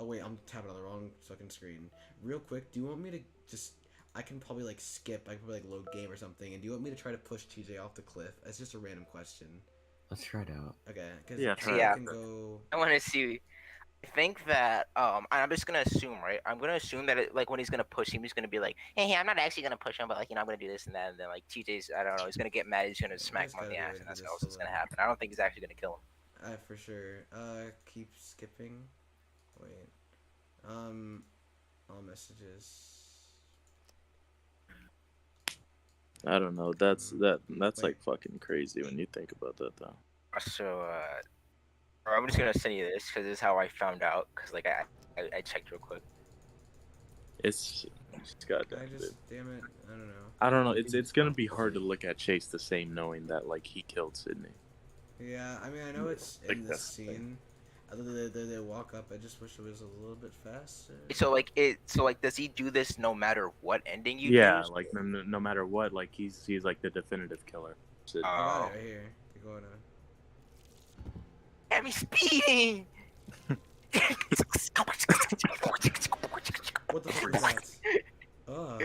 Oh wait, I'm tapping on the wrong fucking screen. Real quick, do you want me to just? I can probably like skip. I can probably like load game or something. And do you want me to try to push TJ off the cliff? It's just a random question. Let's try it out. Okay. Cause Yeah. I can go. I want to see. I think that I'm just gonna assume, right? I'm gonna assume that like when he's gonna push him, he's gonna be like, hey, I'm not actually gonna push him, but like, you know, I'm gonna do this and that, and then like TJ's, I don't know, he's gonna get mad, he's gonna smack him on the ass, and that's all that's gonna happen. I don't think he's actually gonna kill him. For sure. Keep skipping. Wait. All messages. I don't know. That's like fucking crazy when you think about that, though. So, I'm just gonna send you this because this is how I found out. Because like I checked real quick. It's goddamn. Damn it, I don't know. I don't know. It's gonna be hard to look at Chase the same knowing that like he killed Sydney. Yeah, I mean, I know it's Like, in this that's the thing. scene. Other than they walk up, I just wish it was a little bit faster. So like does he do this no matter what ending you Yeah, use? like no matter what, like he's like the definitive killer. I got it right here. You're going on. Have me speeding. What the fuck is that? Oh,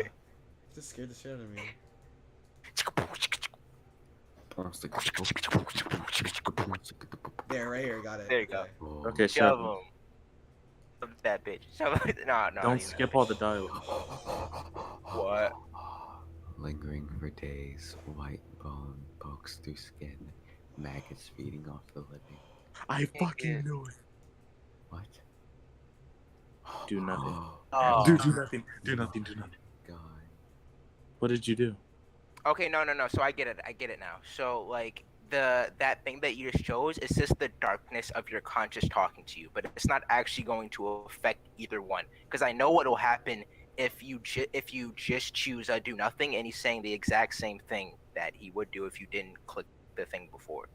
just scared the shit out of me. There, right here, got it. There you go. Okay, shove shove him. That bitch. Shove him. No. Don't skip all the dialogue. What? lingering for days, white bone pokes through skin, maggots feeding off the living. I fucking knew it. What? Do nothing. Oh. Do nothing. Do nothing. Do nothing. God. What did you do? Okay, no. So I get it now. So like that thing that you just chose is just the darkness of your conscious talking to you, but it's not actually going to affect either one. Because I know what will happen if you just choose do nothing, and he's saying the exact same thing that he would do if you didn't click the thing before.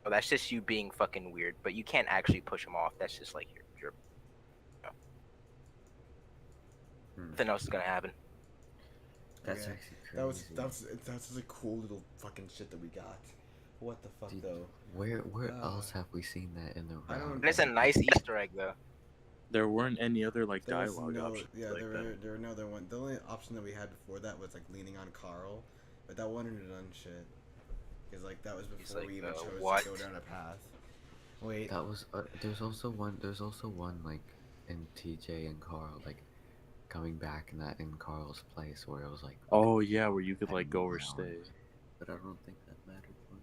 So that's just you being fucking weird, but you can't actually push him off. That's just like your nothing else is gonna happen. That's Okay. actually crazy. That's a cool little fucking shit that we got. What the fuck though? Where else have we seen that in the round? And it's a nice Easter egg though. There weren't any other like There was dialogue no, options. yeah, like there were no other one. The only option that we had before that was like leaning on Carl, but that wouldn't have done shit. Because like that was before like, we even chose what? to go down a path. Wait. That was there's also one like in TJ and Carl like coming back in Carl's place where it was like, oh yeah, where you could like go or stay. But I don't think that mattered much.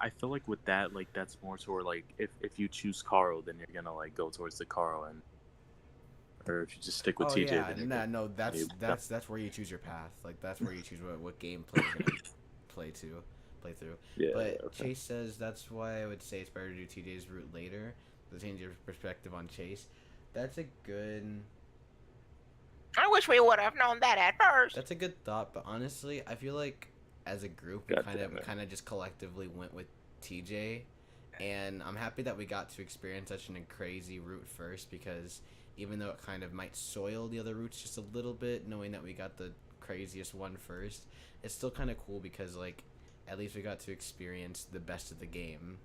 I feel like with that, like that's more toward like if you choose Carl, then you're gonna like go towards the Carl, and or if you just stick with TJ, yeah, then no, that's where you choose your path. Like that's where you choose what gameplay you're gonna play through. Yeah, but okay. Chase says that's why I would say it's better to do TJ's route later to change your perspective on Chase. That's a good. I wish we would have known that at first. That's a good thought, but honestly, I feel like as a group, we kind of just collectively went with TJ, and I'm happy that we got to experience such a crazy route first, because even though it kind of might soil the other routes just a little bit, knowing that we got the craziest one first, it's still kind of cool because like at least we got to experience the best of the game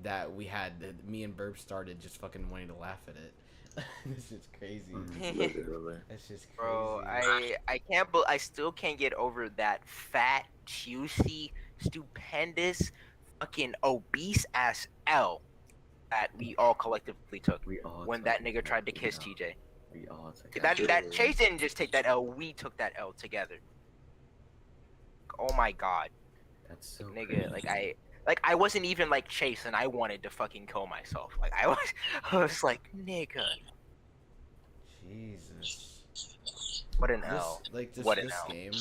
that we had. Me and Burp started just fucking wanting to laugh at it. This is crazy. It's just crazy. Bro, I still can't get over that fat, juicy, stupendous, fucking obese ass L that we all collectively took when that nigga tried to kiss TJ. We all took that Chase didn't just take that L, we took that L together. Oh my god. That's so nigga, crazy. I wasn't even like Chase and I wanted to fucking kill myself. Like I was like, nigga. Jesus. What an L. What an L. Game.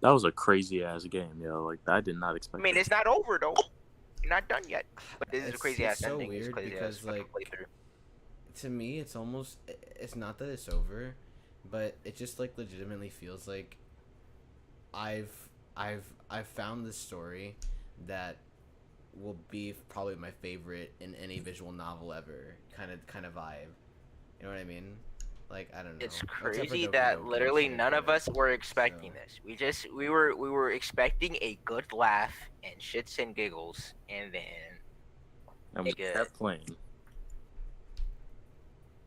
That was a crazy ass game, yo. Like I did not expect. I mean, it's not over though. You're not done yet. But this is a crazy ass so ending. Weird it's crazy because ass like playthrough. To me, it's almost. It's not that it's over, but it just like legitimately feels like I've found this story that will be probably my favorite in any visual novel ever. Kind of vibe. You know what I mean? Like I don't know. It's crazy that literally none of us were expecting this. We were expecting a good laugh and shits and giggles, and then and we kept playing.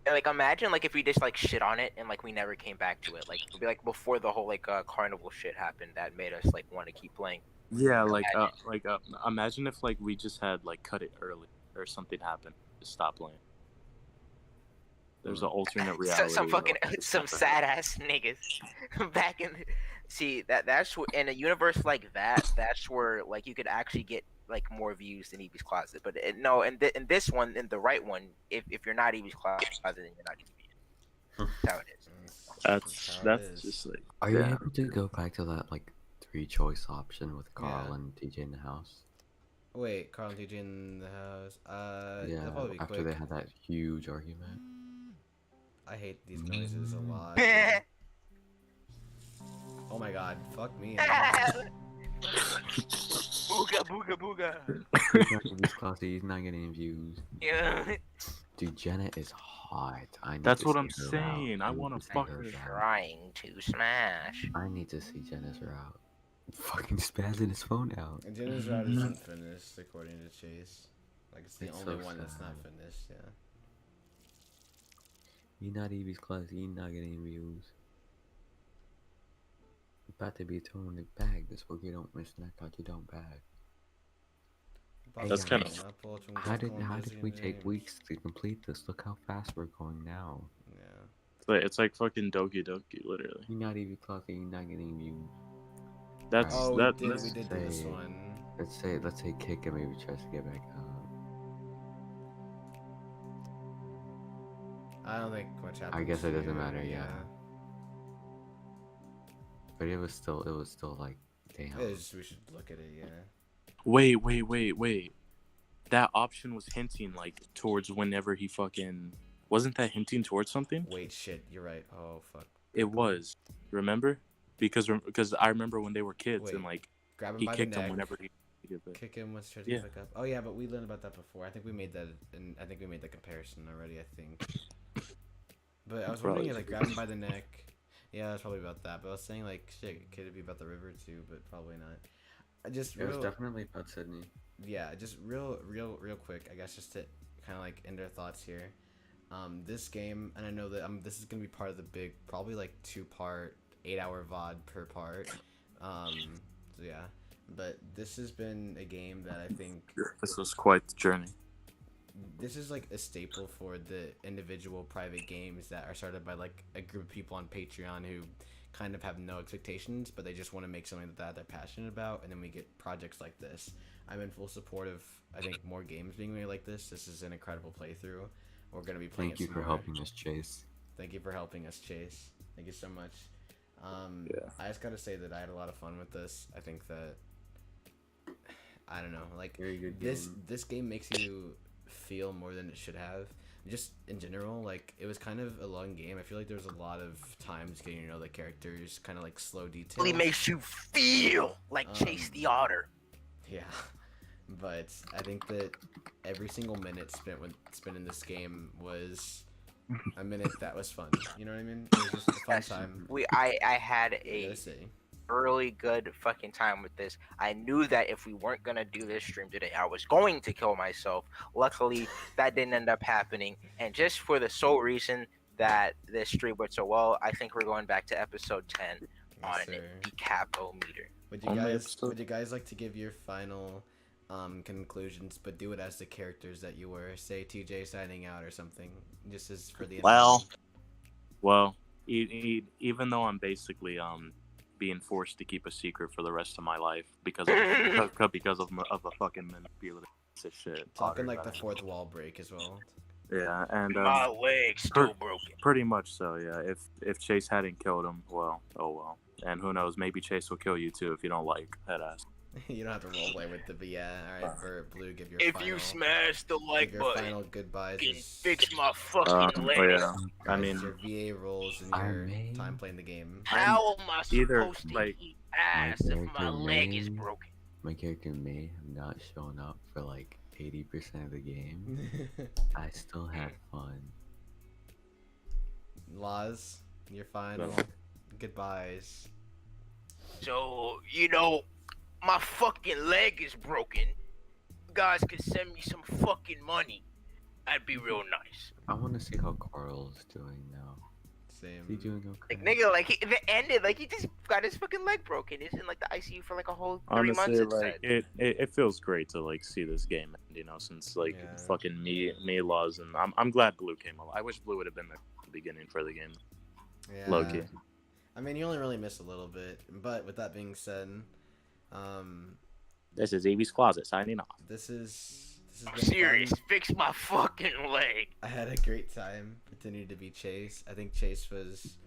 Like imagine like if we just like shit on it and like we never came back to it. Like it'd be like before the whole like carnival shit happened that made us like want to keep playing. Yeah, imagine if like we just had like cut it early or something happened to stop playing. There's an alternate reality. some sad ass niggas back in. See that's in a universe like that. That's where like you could actually get like more views than Evie's Closet. But no, in this one, in the right one, if you're not Evie's Closet, then you're not Evie. That's how it is. That's just like. Are you able to go back to that like 3-choice option with Carl and TJ in the house? Wait, Carl and TJ in the house. Yeah, that'll probably be after quick. they had that huge argument. I hate these noises a lot. Oh my god, fuck me. Booga booga booga. He's classy, he's not getting views. Yeah. Dude, Jenna is hot. That's what I'm saying. I want to fuck her. Trying to smash. I need to see Jenna's route. Fucking spazzing his phone out. And Jenna's route isn't finished, according to Chase. Like it's the only one that's not sad. finished. Yeah. You're not Evie's class. You're not getting views. About to be throwing it back. This book you don't miss. And I thought you don't bag. That's kind of. How did we take weeks to complete this? Look how fast we're going now. Yeah. But it's like fucking Doki Doki, literally. You're not even talking. You're not getting you. That's Oh, we that. did That's, do this one. Let's say Kick and maybe tries to get back up. I don't think much happens. I guess it doesn't here, matter, yeah. But it was still like, damn. We should look at it, yeah. Wait. That option was hinting like towards whenever he fucking wasn't that hinting towards something? Wait, shit, you're right. Oh fuck. It was. Remember? Because I remember when they were kids and like grab him he by kicked the neck. him whenever he did it. Kick him once tries to get back up. Oh yeah, but we learned about that before. I think we made that, and I think we made the comparison already. I think. But I was wondering, like, grab him by the neck. Yeah, it's probably about that. But I was saying, like, shit, could it be about the river too? But probably not. It was definitely about Sydney. Yeah, just real quick. I guess just to kind of like end our thoughts here. This game, and I know that this is gonna be part of the big, probably like 2-part, 8-hour VOD per part. So yeah, but this has been a game that I think this was quite the journey. This is like a staple for the individual private games that are started by like a group of people on Patreon who kind of have no expectations, but they just want to make something that they're passionate about, and then we get projects like this. I'm in full support of, I think, more games being made like this. This is an incredible playthrough. We're going to be playing Thank you for helping us, Chase. Thank you for helping us, Chase. Thank you so much. I just got to say that I had a lot of fun with this. I think that, I don't know, like, very good this game makes you feel more than it should have. Just in general, like, it was kind of a long game. I feel like there was a lot of times getting to know the characters, kind of like slow details. Really makes you feel like Chase the Otter. Yeah, but I think that every single minute spent in this game was a minute that was fun. You know what I mean? It was just a fun time. I had a really good fucking time with this. I knew that if we weren't gonna do this stream today, I was going to kill myself. Luckily, that didn't end up happening. And just for the sole reason that this stream went so well, I think we're going back to episode 10 on the capo meter. Would you guys like to give your final conclusions, but do it as the characters that you were? Say TJ signing out or something, just as for the Well, even though I'm basically being forced to keep a secret for the rest of my life because of a fucking manipulative piece of shit. Talking like the fourth wall break as well. Yeah, and my leg's still broken. Pretty much so, yeah. If Chase hadn't killed him, well, oh well. And who knows, maybe Chase will kill you too if you don't like head ass. You don't have to roleplay with the but yeah. All right, for Blue, give your if final, you smash the like your button, final goodbyes. you can fix my fucking leg. Oh yeah, I mean your VA roles and your time playing the game. How am I supposed to eat ass if my leg is broken? My character may have not shown up for like 80% of the game. I still had fun. Laws, your final goodbyes. So, you know, my fucking leg is broken. You guys could send me some fucking money. That'd be real nice. I want to see how Carl's doing now. Same. Is he doing okay? Like, nigga, like, it ended, like, he just got his fucking leg broken. He's in, like, the ICU for, like, a whole 3 months, it like, said. It feels great to, like, see this game end, you know, since, like, fucking me, Laws, and I'm glad Blue came along. I wish Blue would have been there at the beginning for the game. Yeah. Low-key. I mean, you only really miss a little bit, but with that being said, this is Evie's Closet signing off. This is I'm serious. Fix my fucking leg. I had a great time pretending to be Chase. I think Chase was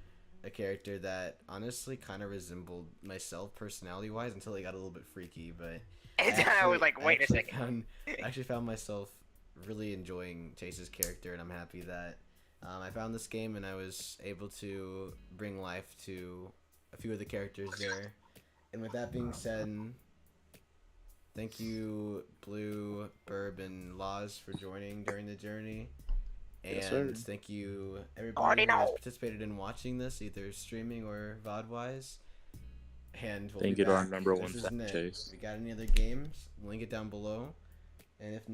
a character that honestly kind of resembled myself personality-wise until he got a little bit freaky. But I was like, wait a second. I actually found myself really enjoying Chase's character, and I'm happy that I found this game and I was able to bring life to a few of the characters there. And with that being said, thank you, Blue, Burb, and Laws for joining during the journey. And thank you, everybody who has participated in watching this, either streaming or VOD-wise. And we'll thank you to our number one fan, Chase. If you got any other games, link it down below. And if